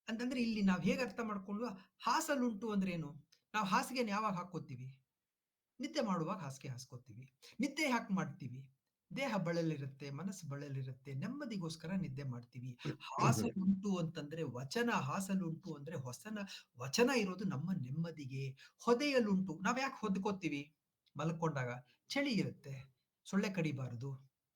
ಅಂತಂದ್ರೆ ಇಲ್ಲಿ ನಾವ್ ಹೇಗೆ ಅರ್ಥ ಮಾಡ್ಕೊಳ್ಳುವ? ಹಾಸಲುಂಟು ಅಂದ್ರೆ ಏನು? ನಾವು ಹಾಸಿಗೆನ ಯಾವಾಗ ಹಾಕೋತೀವಿ? ನಿದ್ದೆ ಮಾಡುವಾಗ ಹಾಸಿಗೆ ಹಾಸ್ಕೋತೀವಿ. ನಿದ್ದೆ ಯಾಕೆ ಮಾಡ್ತೀವಿ? ದೇಹ ಬಳಲಿರುತ್ತೆ, ಮನಸ್ಸು ಬಳಲಿರುತ್ತೆ, ನೆಮ್ಮದಿಗೋಸ್ಕರ ನಿದ್ದೆ ಮಾಡ್ತೀವಿ. ಹಾಸಲುಂಟು ಅಂತಂದ್ರೆ ವಚನ. ಹಾಸಲುಂಟು ಅಂದ್ರೆ ವಚನ ಇರೋದು ನಮ್ಮ ನೆಮ್ಮದಿಗೆ. ಹೊದೆಯಲುಂಟು, ನಾವ್ ಯಾಕೆ ಹೊದ್ಕೋತೀವಿ? ಮಲ್ಕೊಂಡಾಗ ಚಳಿ ಇರುತ್ತೆ, ಸೊಳ್ಳೆ ಕಡಿಬಾರದು,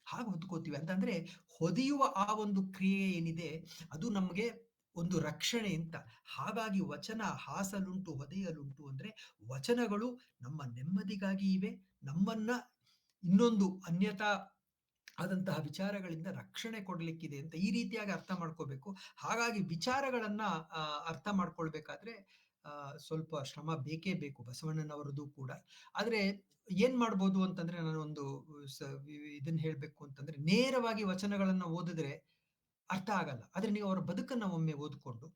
ಹಾಗೆ ಹೊದ್ಕೋತೀವಿ. ಅಂತಂದ್ರೆ ಹೊದೆಯುವ ಆ ಒಂದು ಕ್ರಿಯೆ ಏನಿದೆ ಅದು ನಮ್ಗೆ ಒಂದು ರಕ್ಷಣೆ ಅಂತ. ಹಾಗಾಗಿ ವಚನ ಹಾಸಲುಂಟು ಹೊದೆಯಲುಂಟು ಅಂದ್ರೆ ವಚನಗಳು ನಮ್ಮ ನೆಮ್ಮದಿಗಾಗಿ ಇವೆ, ನಮ್ಮನ್ನ ಇನ್ನೊಂದು ಅನ್ಯತಾ ಆದಂತಹ ವಿಚಾರಗಳಿಂದ ರಕ್ಷಣೆ ಕೊಡ್ಲಿಕ್ಕಿದೆ ಅಂತ. ಈ ರೀತಿಯಾಗಿ ಅರ್ಥ ಮಾಡ್ಕೋಬೇಕು. ಹಾಗಾಗಿ ವಿಚಾರಗಳನ್ನ ಅರ್ಥ ಮಾಡ್ಕೊಳ್ಬೇಕಾದ್ರೆ ಸ್ವಲ್ಪ ಶ್ರಮ ಬೇಕೇ ಬೇಕು, ಬಸವಣ್ಣನವರದು ಕೂಡ. ಆದ್ರೆ ಏನ್ ಮಾಡ್ಬೋದು ಅಂತಂದ್ರೆ, ನಾನು ಒಂದು ಇದನ್ನ ಹೇಳ್ಬೇಕು ಅಂತಂದ್ರೆ, ನೇರವಾಗಿ ವಚನಗಳನ್ನ ಓದಿದ್ರೆ ಅರ್ಥ ಆಗಲ್ಲ. ಆದ್ರೆ ನೀವು ಅವರ ಬದುಕನ್ನ ಒಮ್ಮೆ ಓದ್ಕೊಂಡು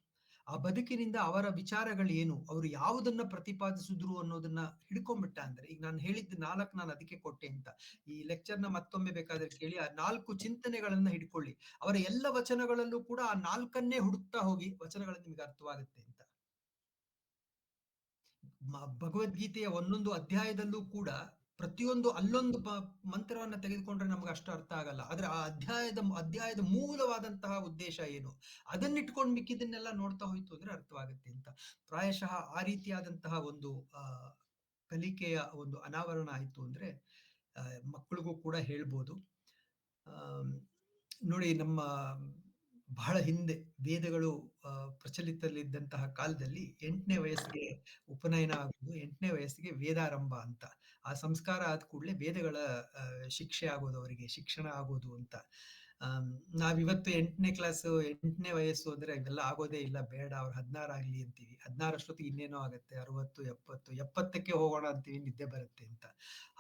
ಆ ಬದುಕಿನಿಂದ ಅವರ ವಿಚಾರಗಳು ಏನು, ಅವರು ಯಾವುದನ್ನ ಪ್ರತಿಪಾದಿಸಿದ್ರು ಅನ್ನೋದನ್ನ ಹಿಡ್ಕೊಂಡ್ಬಿಟ್ಟ ಅಂದ್ರೆ, ಈಗ ನಾನು ಹೇಳಿದ್ದು 4 ನಾನು ಅದಕ್ಕೆ ಕೊಟ್ಟೆ ಅಂತ. ಈ ಲೆಕ್ಚರ್ನ ಮತ್ತೊಮ್ಮೆ ಬೇಕಾದ್ರೆ ಕೇಳಿ, ಆ 4 ಚಿಂತನೆಗಳನ್ನ ಹಿಡ್ಕೊಳ್ಳಿ. ಅವರ ಎಲ್ಲ ವಚನಗಳಲ್ಲೂ ಕೂಡ ಆ 4ಅನ್ನೇ ಹುಡುಕ್ತಾ ಹೋಗಿ ವಚನಗಳು ನಿಮ್ಗೆ ಅರ್ಥವಾಗುತ್ತೆ ಅಂತ. ಭಗವದ್ಗೀತೆಯ ಒಂದೊಂದು ಅಧ್ಯಾಯದಲ್ಲೂ ಕೂಡ ಪ್ರತಿಯೊಂದು ಅಲ್ಲೊಂದು ಮಂತ್ರವನ್ನ ತೆಗೆದುಕೊಂಡ್ರೆ ನಮ್ಗೆ ಅಷ್ಟು ಅರ್ಥ ಆಗಲ್ಲ. ಆದ್ರೆ ಆ ಅಧ್ಯಾಯದ ಮೂಲವಾದಂತಹ ಉದ್ದೇಶ ಏನು, ಅದನ್ನಿಟ್ಕೊಂಡು ಮಿಕ್ಕಿದನ್ನೆಲ್ಲ ನೋಡ್ತಾ ಹೋಯ್ತು ಅಂದ್ರೆ ಅರ್ಥವಾಗುತ್ತೆ ಅಂತ. ಪ್ರಾಯಶಃ ಆ ರೀತಿಯಾದಂತಹ ಒಂದು ಕಲಿಕೆಯ ಒಂದು ಅನಾವರಣ ಆಯ್ತು ಅಂದ್ರೆ ಮಕ್ಕಳಿಗೂ ಕೂಡ ಹೇಳ್ಬೋದು. ನೋಡಿ, ನಮ್ಮ ಬಹಳ ಹಿಂದೆ ವೇದಗಳು ಪ್ರಚಲಿತದಲ್ಲಿದ್ದಂತಹ ಕಾಲದಲ್ಲಿ 8ನೇ ವಯಸ್ಸಿಗೆ ಉಪನಯನ ಆಗೋದು, 8ನೇ ವಯಸ್ಸಿಗೆ ವೇದಾರಂಭ ಅಂತ. ಆ ಸಂಸ್ಕಾರ ಆದ ಕೂಡಲೇ ವೇದಗಳ ಶಿಕ್ಷೆ ಆಗೋದು, ಅವರಿಗೆ ಶಿಕ್ಷಣ ಆಗೋದು ಅಂತ. ನಾವಿವತ್ತು 8ನೇ ಕ್ಲಾಸ್ 8ನೇ ವಯಸ್ಸು ಅಂದ್ರೆ ಇವೆಲ್ಲ ಆಗೋದೇ ಇಲ್ಲ, ಬೇಡ, ಅವ್ರು 16 ಆಗ್ಲಿ ಅಂತೀವಿ. 16 ಇನ್ನೇನೋ ಆಗತ್ತೆ, 60, 70, 70ಕ್ಕೆ ಹೋಗೋಣ ಅಂತೀವಿ, ನಿದ್ದೆ ಬರುತ್ತೆ ಅಂತ.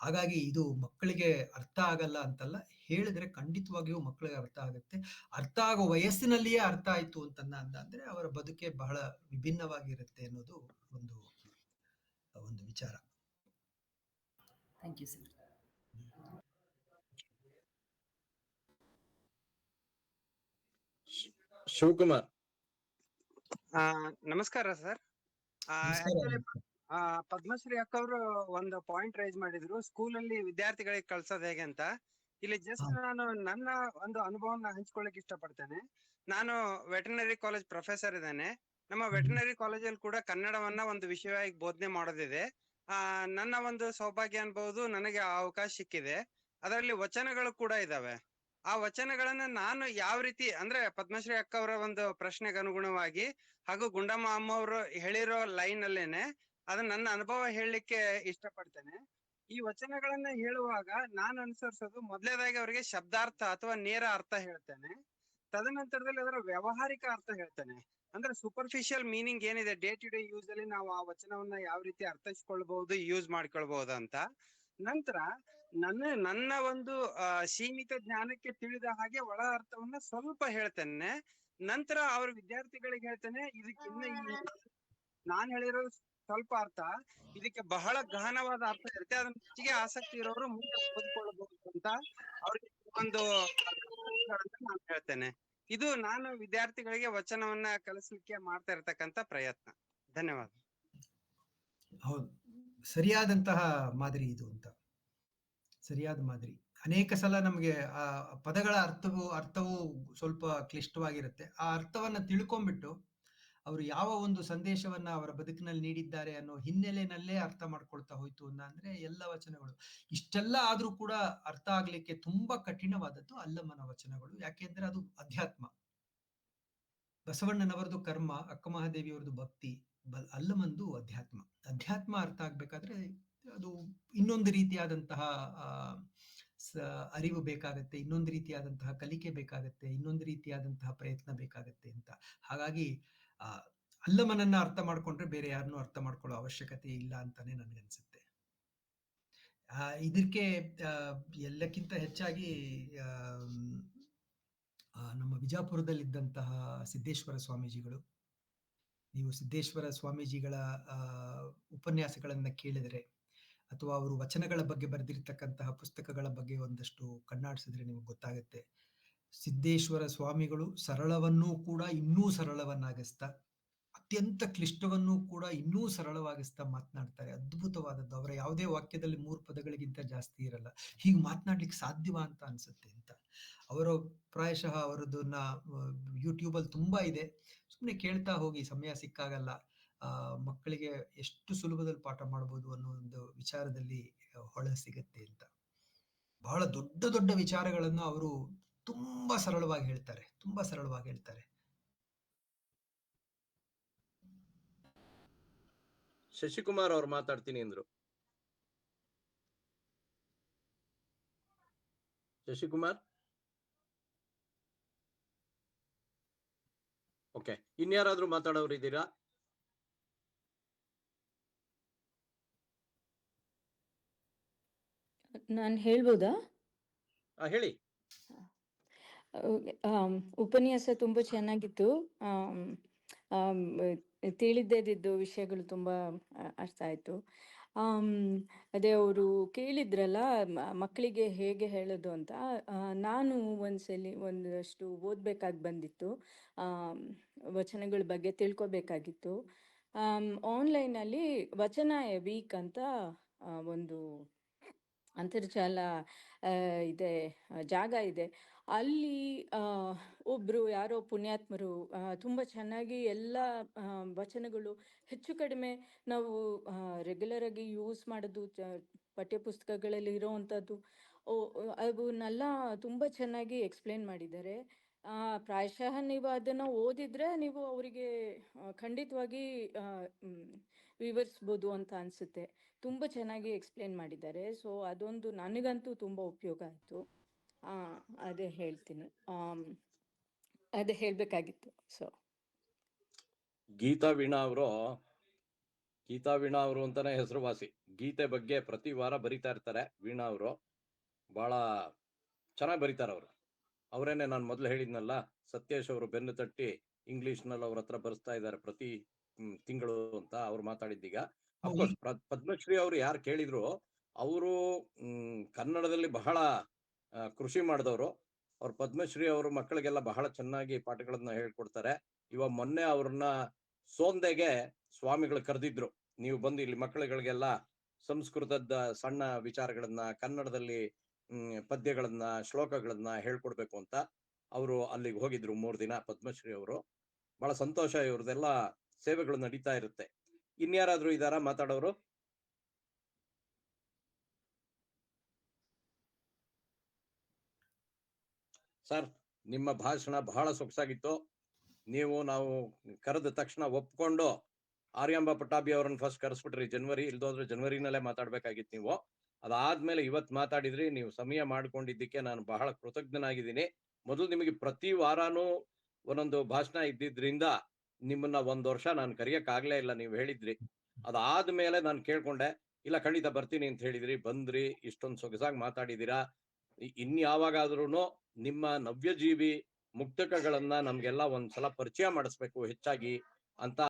ಹಾಗಾಗಿ ಇದು ಮಕ್ಕಳಿಗೆ ಅರ್ಥ ಆಗಲ್ಲ ಅಂತಲ್ಲ, ಹೇಳಿದ್ರೆ ಖಂಡಿತವಾಗಿಯೂ ಮಕ್ಕಳಿಗೆ ಅರ್ಥ ಆಗುತ್ತೆ. ಅರ್ಥ ಆಗೋ ವಯಸ್ಸಿನಲ್ಲಿಯೇ ಅರ್ಥ ಆಯ್ತು ಅಂದ್ರೆ ಅವರ ಬದುಕೆ ಬಹಳ ವಿಭಿನ್ನವಾಗಿರುತ್ತೆ ಅನ್ನೋದು ಒಂದು ವಿಚಾರ. Thank you sir. ಶಿವಕುಮಾರ್. ನಮಸ್ಕಾರ ಸರ್. ಪದ್ಮಶ್ರೀ ಅಕ್ಕ ಅವರು ಒಂದು ಪಾಯಿಂಟ್ ರೈಸ್ ಮಾಡಿದ್ರು, ಸ್ಕೂಲಲ್ಲಿ ವಿದ್ಯಾರ್ಥಿಗಳಿಗೆ ಕಳ್ಸೋದು ಹೇಗೆ ಅಂತ. ಇಲ್ಲಿ ಜಸ್ಟ್ ನಾನು ನನ್ನ ಒಂದು ಅನುಭವನ ಹಂಚ್ಕೊಳ್ಳಿಕ್ ಇಷ್ಟಪಡ್ತೇನೆ. ನಾನು ವೆಟರ್ನರಿ ಕಾಲೇಜ್ ಪ್ರೊಫೆಸರ್ ಇದ್ದೇನೆ. ನಮ್ಮ ವೆಟರ್ನರಿ ಕಾಲೇಜಲ್ಲಿ ಕೂಡ ಕನ್ನಡವನ್ನ ಒಂದು ವಿಷಯವಾಗಿ ಬೋಧನೆ ಮಾಡೋದಿದೆ. ನನ್ನ ಒಂದು ಸೌಭಾಗ್ಯ ಅನ್ಬಹುದು, ನನಗೆ ಆ ಅವಕಾಶ ಸಿಕ್ಕಿದೆ. ಅದರಲ್ಲಿ ವಚನಗಳು ಕೂಡ ಇದಾವೆ. ಆ ವಚನಗಳನ್ನ ನಾನು ಯಾವ ರೀತಿ ಅಂದ್ರೆ, ಪದ್ಮಶ್ರೀ ಅಕ್ಕ ಅವರ ಒಂದು ಪ್ರಶ್ನೆಗೆ ಅನುಗುಣವಾಗಿ ಹಾಗೂ ಗುಂಡಮ್ಮ ಅಮ್ಮ ಅವರು ಹೇಳಿರೋ ಲೈನ್ ಅಲ್ಲೇನೆ ಅದನ್ನ ನನ್ನ ಅನುಭವ ಹೇಳಲಿಕ್ಕೆ ಇಷ್ಟಪಡ್ತೇನೆ. ಈ ವಚನಗಳನ್ನ ಹೇಳುವಾಗ ನಾನು ಅನುಸರಿಸೋದು ಮೊದಲನೇದಾಗಿ ಅವರಿಗೆ ಶಬ್ದಾರ್ಥ ಅಥವಾ ನೇರ ಅರ್ಥ ಹೇಳ್ತೇನೆ. ತದನಂತರದಲ್ಲಿ ಅದರ ವ್ಯಾವಹಾರಿಕ ಅರ್ಥ ಹೇಳ್ತೇನೆ. ಅಂದ್ರೆ ಸೂಪರ್ಫಿಷಿಯಲ್ ಮೀನಿಂಗ್ ಏನಿದೆ ಡೇ ಟು ಡೇ ಯೂಸ್ ಅಲ್ಲಿ ನಾವು ಆ ವಚನವನ್ನ ಯಾವ ರೀತಿ ಅರ್ಥೈಸ್ಕೊಳ್ಬಹುದು, ಯೂಸ್ ಮಾಡ್ಕೊಳ್ಬಹುದು ಅಂತ. ನಂತರ ನನ್ನ ಒಂದು ಸೀಮಿತ ಜ್ಞಾನಕ್ಕೆ ತಿಳಿದ ಹಾಗೆ ಒಳ ಅರ್ಥವನ್ನ ಸ್ವಲ್ಪ ಹೇಳ್ತೇನೆ. ನಂತರ ಅವ್ರ ವಿದ್ಯಾರ್ಥಿಗಳಿಗೆ ಹೇಳ್ತೇನೆ, ಇದಕ್ಕಿನ್ನ ನಾನ್ ಹೇಳಿರೋ ಸ್ವಲ್ಪ ಅರ್ಥ, ಇದಕ್ಕೆ ಬಹಳ ಗಹನವಾದ ಅರ್ಥ ಇರುತ್ತೆ, ಅದನ್ನ ಹೆಚ್ಚಿಗೆ ಆಸಕ್ತಿ ಇರೋರು ಮುಂದೆ ಓದ್ಕೊಳ್ಬಹುದು ಅಂತ ಅವ್ರಿಗೆ ಒಂದು ನಾನು ಹೇಳ್ತೇನೆ. ಇದು ನಾನು ವಿದ್ಯಾರ್ಥಿಗಳಿಗೆ ವಚನವನ್ನ ಕಲಿಸ್ಲಿಕ್ಕೆ ಮಾಡ್ತಾ ಇರ್ತಕ್ಕಂತ ಪ್ರಯತ್ನ. ಧನ್ಯವಾದ. ಹೌದು, ಸರಿಯಾದಂತಹ ಮಾದರಿ ಇದು ಅಂತ. ಸರಿಯಾದ ಮಾದರಿ. ಅನೇಕ ಸಲ ನಮಗೆ ಆ ಪದಗಳ ಅರ್ಥವು ಸ್ವಲ್ಪ ಕ್ಲಿಷ್ಟವಾಗಿರುತ್ತೆ. ಆ ಅರ್ಥವನ್ನ ತಿಳ್ಕೊಂಡ್ಬಿಟ್ಟು ಅವರು ಯಾವ ಒಂದು ಸಂದೇಶವನ್ನ ಅವರ ಬದುಕಿನಲ್ಲಿ ನೀಡಿದ್ದಾರೆ ಅನ್ನೋ ಹಿನ್ನೆಲೆನಲ್ಲೇ ಅರ್ಥ ಮಾಡ್ಕೊಳ್ತಾ ಹೋಯ್ತು ಅಂದ್ರೆ ಎಲ್ಲ ವಚನಗಳು ಇಷ್ಟೆಲ್ಲ ಆದ್ರೂ ಕೂಡ ಅರ್ಥ ಆಗ್ಲಿಕ್ಕೆ ತುಂಬಾ ಕಠಿಣವಾದದ್ದು ಅಲ್ಲಮನ ವಚನಗಳು. ಯಾಕೆಂದ್ರೆ ಅದು ಅಧ್ಯಾತ್ಮ. ಬಸವಣ್ಣನವರದು ಕರ್ಮ, ಅಕ್ಕ ಮಹಾದೇವಿಯವರದು ಭಕ್ತಿ, ಅಲ್ಲಮಂದು ಅಧ್ಯಾತ್ಮ. ಅಧ್ಯಾತ್ಮ ಅರ್ಥ ಆಗ್ಬೇಕಾದ್ರೆ ಅದು ಇನ್ನೊಂದು ರೀತಿಯಾದಂತಹ ಅರಿವು ಬೇಕಾಗತ್ತೆ, ಇನ್ನೊಂದು ರೀತಿಯಾದಂತಹ ಕಲಿಕೆ ಬೇಕಾಗತ್ತೆ, ಇನ್ನೊಂದು ರೀತಿಯಾದಂತಹ ಪ್ರಯತ್ನ ಬೇಕಾಗತ್ತೆ ಅಂತ. ಹಾಗಾಗಿ ಅಲ್ಲಮನನ್ನ ಅರ್ಥ ಮಾಡ್ಕೊಂಡ್ರೆ ಬೇರೆ ಯಾರನ್ನೂ ಅರ್ಥ ಮಾಡ್ಕೊಳ್ಳೋ ಅವಶ್ಯಕತೆ ಇಲ್ಲ ಅಂತಾನೆ ನನ್ಗನ್ಸುತ್ತೆ. ಇದಕ್ಕೆ ಎಲ್ಲಕ್ಕಿಂತ ಹೆಚ್ಚಾಗಿ ನಮ್ಮ ವಿಜಾಪುರದಲ್ಲಿದ್ದಂತಹ ಸಿದ್ದೇಶ್ವರ ಸ್ವಾಮೀಜಿಗಳು, ನೀವು ಸಿದ್ದೇಶ್ವರ ಸ್ವಾಮೀಜಿಗಳ ಉಪನ್ಯಾಸಗಳನ್ನ ಕೇಳಿದರೆ ಅಥವಾ ಅವರು ವಚನಗಳ ಬಗ್ಗೆ ಬರೆದಿರ್ತಕ್ಕಂತಹ ಪುಸ್ತಕಗಳ ಬಗ್ಗೆ ಒಂದಷ್ಟು ಕಣ್ಣಾಡಿಸಿದ್ರೆ ನಿಮಗೆ ಗೊತ್ತಾಗುತ್ತೆ. ಸಿದ್ದೇಶ್ವರ ಸ್ವಾಮಿಗಳು ಸರಳವನ್ನೂ ಕೂಡ ಇನ್ನೂ ಸರಳವನ್ನಾಗಿಸ್ತಾ, ಅತ್ಯಂತ ಕ್ಲಿಷ್ಟವನ್ನೂ ಕೂಡ ಇನ್ನೂ ಸರಳವಾಗಿಸ್ತಾ ಮಾತನಾಡ್ತಾರೆ. ಅದ್ಭುತವಾದದ್ದು. ಅವರ ಯಾವುದೇ ವಾಕ್ಯದಲ್ಲಿ 3 ಪದಗಳಿಗಿಂತ ಜಾಸ್ತಿ ಇರಲ್ಲ. ಹೀಗೆ ಮಾತನಾಡ್ಲಿಕ್ಕೆ ಸಾಧ್ಯವಾ ಅಂತ ಅನ್ಸುತ್ತೆ ಅಂತ. ಅವರ ಪ್ರಾಯಶಃ ಅವರದನ್ನ ಯೂಟ್ಯೂಬಲ್ಲಿ ತುಂಬಾ ಇದೆ, ಸುಮ್ಮನೆ ಕೇಳ್ತಾ ಹೋಗಿ, ಸಮಯ ಸಿಕ್ಕಾಗಲ್ಲ. ಮಕ್ಕಳಿಗೆ ಎಷ್ಟು ಸುಲಭದಲ್ಲಿ ಪಾಠ ಮಾಡ್ಬೋದು ಅನ್ನೋ ಒಂದು ವಿಚಾರದಲ್ಲಿ ಹೊಳ ಸಿಗತ್ತೆ ಅಂತ. ಬಹಳ ದೊಡ್ಡ ದೊಡ್ಡ ವಿಚಾರಗಳನ್ನು ಅವರು ತುಂಬಾ ಸರಳವಾಗಿ ಹೇಳ್ತಾರೆ, ತುಂಬಾ ಸರಳವಾಗಿ ಹೇಳ್ತಾರೆ. ಶಶಿಕುಮಾರ್ ಅವ್ರು ಮಾತಾಡ್ತೀನಿ ಅಂದ್ರು. ಶಶಿಕುಮಾರ್, ಓಕೆ, ಇನ್ಯಾರಾದ್ರೂ ಮಾತಾಡೋರು ಇದ್ದೀರಾ? ನಾನು ಹೇಳ್ಬೋದಾ? ಹೇಳಿ. ಉಪನ್ಯಾಸ ತುಂಬಾ ಚೆನ್ನಾಗಿತ್ತು. ತಿಳಿದಿದ್ದು ವಿಷಯಗಳು ತುಂಬಾ ಅರ್ಥ ಆಯ್ತು. ಅದೇ ಅವರು ಕೇಳಿದ್ರಲ್ಲ ಮಕ್ಕಳಿಗೆ ಹೇಗೆ ಹೇಳೋದು ಅಂತ. ನಾನು ಒಂದ್ಸಲಿ ಒಂದಷ್ಟು ಓದ್ಬೇಕಾಗಿ ಬಂದಿತ್ತು, ವಚನಗಳ ಬಗ್ಗೆ ತಿಳ್ಕೊಬೇಕಾಗಿತ್ತು. ಆನ್ಲೈನಲ್ಲಿ ವಚನ ವೀಕ್ ಅಂತ ಒಂದು ಅಂತರ್ಜಾಲ ಇದೆ, ಜಾಗ ಇದೆ. ಅಲ್ಲಿ ಒಬ್ರು ಯಾರೋ ಪುಣ್ಯಾತ್ಮರು ತುಂಬ ಚೆನ್ನಾಗಿ ಎಲ್ಲ ವಚನಗಳು ಹೆಚ್ಚು ಕಡಿಮೆ ನಾವು ರೆಗ್ಯುಲರ್ ಆಗಿ ಯೂಸ್ ಮಾಡೋದು ಪಠ್ಯಪುಸ್ತಕಗಳಲ್ಲಿ ಇರೋವಂಥದ್ದು ಅವನ್ನೆಲ್ಲ ತುಂಬ ಚೆನ್ನಾಗಿ ಎಕ್ಸ್ಪ್ಲೇನ್ ಮಾಡಿದ್ದಾರೆ. ಪ್ರಾಯಶಃ ನೀವು ಅದನ್ನು ಓದಿದ್ರೆ ನೀವು ಅವರಿಗೆ ಖಂಡಿತವಾಗಿ ವಿವರಿಸ್ಬೋದು ಅಂತ ಅನಿಸುತ್ತೆ. ತುಂಬ ಚೆನ್ನಾಗಿ ಎಕ್ಸ್ಪ್ಲೇನ್ ಮಾಡಿದ್ದಾರೆ. ಸೊ ಅದೊಂದು ನನಗಂತೂ ತುಂಬ ಉಪಯೋಗ ಆಯಿತು. ಅದೇ ಹೇಳ್ತೀನಿ, ಅದೇ ಹೇಳಬೇಕಾಗಿತ್ತು. ಸೊ ಗೀತಾ ವೀಣಾ ಅವರು ಅಂತಾನೆ ಹೆಸರುವಾಸಿ. ಗೀತೆ ಬಗ್ಗೆ ಪ್ರತಿ ವಾರ ಬರಿತಾ ಇರ್ತಾರೆ ವೀಣಾ ಅವರು. ಬಹಳ ಚೆನ್ನಾಗಿ ಬರೀತಾರೆ ಅವರು. ಅವರೇನೆ ನಾನು ಮೊದಲು ಹೇಳಿದ್ನಲ್ಲ, ಸತ್ಯೇಶ್ ಅವರು ಬೆನ್ನು ತಟ್ಟಿ ಇಂಗ್ಲಿಷ್ನಲ್ಲಿ ಅವ್ರ ಹತ್ರ ಬರೆಸ್ತಾ ಇದ್ದಾರೆ ಪ್ರತಿ ತಿಂಗಳು ಅಂತ ಅವ್ರು ಮಾತಾಡಿದ್ದೀಗ. ಅಫ್ಕೋರ್ಸ್ ಪದ್ಮಶ್ರೀ ಅವರು ಯಾರು ಕೇಳಿದ್ರು, ಅವರು ಕನ್ನಡದಲ್ಲಿ ಬಹಳ ಕೃಷಿ ಮಾಡಿದವರು. ಅವ್ರ ಪದ್ಮಶ್ರೀ ಅವರು ಮಕ್ಕಳಿಗೆಲ್ಲ ಬಹಳ ಚೆನ್ನಾಗಿ ಪಾಠಗಳನ್ನ ಹೇಳ್ಕೊಡ್ತಾರೆ. ಇವಾಗ ಮೊನ್ನೆ ಅವ್ರನ್ನ ಸೋಂದೆಗೆ ಸ್ವಾಮಿಗಳು ಕರೆದಿದ್ರು, ನೀವು ಬಂದು ಇಲ್ಲಿ ಮಕ್ಕಳುಗಳಿಗೆಲ್ಲ ಸಂಸ್ಕೃತದ ಸಣ್ಣ ವಿಚಾರಗಳನ್ನ, ಕನ್ನಡದಲ್ಲಿ ಪದ್ಯಗಳನ್ನ, ಶ್ಲೋಕಗಳನ್ನ ಹೇಳ್ಕೊಡ್ಬೇಕು ಅಂತ ಅವರು ಅಲ್ಲಿಗೆ ಹೋಗಿದ್ರು 3 ದಿನ. ಪದ್ಮಶ್ರೀ ಅವರು ಬಹಳ ಸಂತೋಷ. ಇವ್ರದೆಲ್ಲ ಸೇವೆಗಳು ನಡೀತಾ ಇರುತ್ತೆ. ಇನ್ಯಾರಾದ್ರೂ ಇದಾರ ಮಾತಾಡೋರು? ಸರ್, ನಿಮ್ಮ ಭಾಷಣ ಬಹಳ ಸೊಗಸಾಗಿತ್ತು. ನಾವು ಕರೆದ ತಕ್ಷಣ ಒಪ್ಕೊಂಡು ಆರ್ಯಾಂಬ ಪಟ್ಟಾಭಿ ಅವರನ್ನ ಫಸ್ಟ್ ಕರೆಸ್ಬಿಟ್ರಿ ಜನವರಿ, ಇಲ್ದೋದ್ರೆ ಜನವರಿನಲ್ಲೇ ಮಾತಾಡ್ಬೇಕಾಗಿತ್ತು ನೀವು. ಅದಾದ್ಮೇಲೆ ಇವತ್ತು ಮಾತಾಡಿದ್ರಿ. ನೀವು ಸಮಯ ಮಾಡ್ಕೊಂಡಿದ್ದಕ್ಕೆ ನಾನು ಬಹಳ ಕೃತಜ್ಞನಾಗಿದ್ದೀನಿ. ಮೊದಲು ನಿಮಗೆ ಪ್ರತಿ ವಾರಾನೂ ಒಂದೊಂದು ಭಾಷಣ ಇದ್ದಿದ್ರಿಂದ ನಿಮ್ಮನ್ನ 1 ವರ್ಷ ನಾನು ಕರೆಯಕ್ಕಾಗ್ಲೇ ಇಲ್ಲ, ನೀವು ಹೇಳಿದ್ರಿ. ಅದಾದ್ಮೇಲೆ ನಾನು ಕೇಳ್ಕೊಂಡೆ, ಇಲ್ಲ ಖಂಡಿತ ಬರ್ತೀನಿ ಅಂತ ಹೇಳಿದ್ರಿ, ಬಂದ್ರಿ, ಇಷ್ಟೊಂದು ಸೊಗಸಾಗಿ ಮಾತಾಡಿದೀರಾ. ಇನ್ಯಾವಾಗಾದ್ರೂ ನಿಮ್ಮ ನವ್ಯಜೀವಿ ಮುಕ್ತಕಗಳನ್ನ ನಮ್ಗೆಲ್ಲ ಒಂದ್ಸಲ ಪರಿಚಯ ಮಾಡಿಸ್ಬೇಕು ಹೆಚ್ಚಾಗಿ ಅಂತ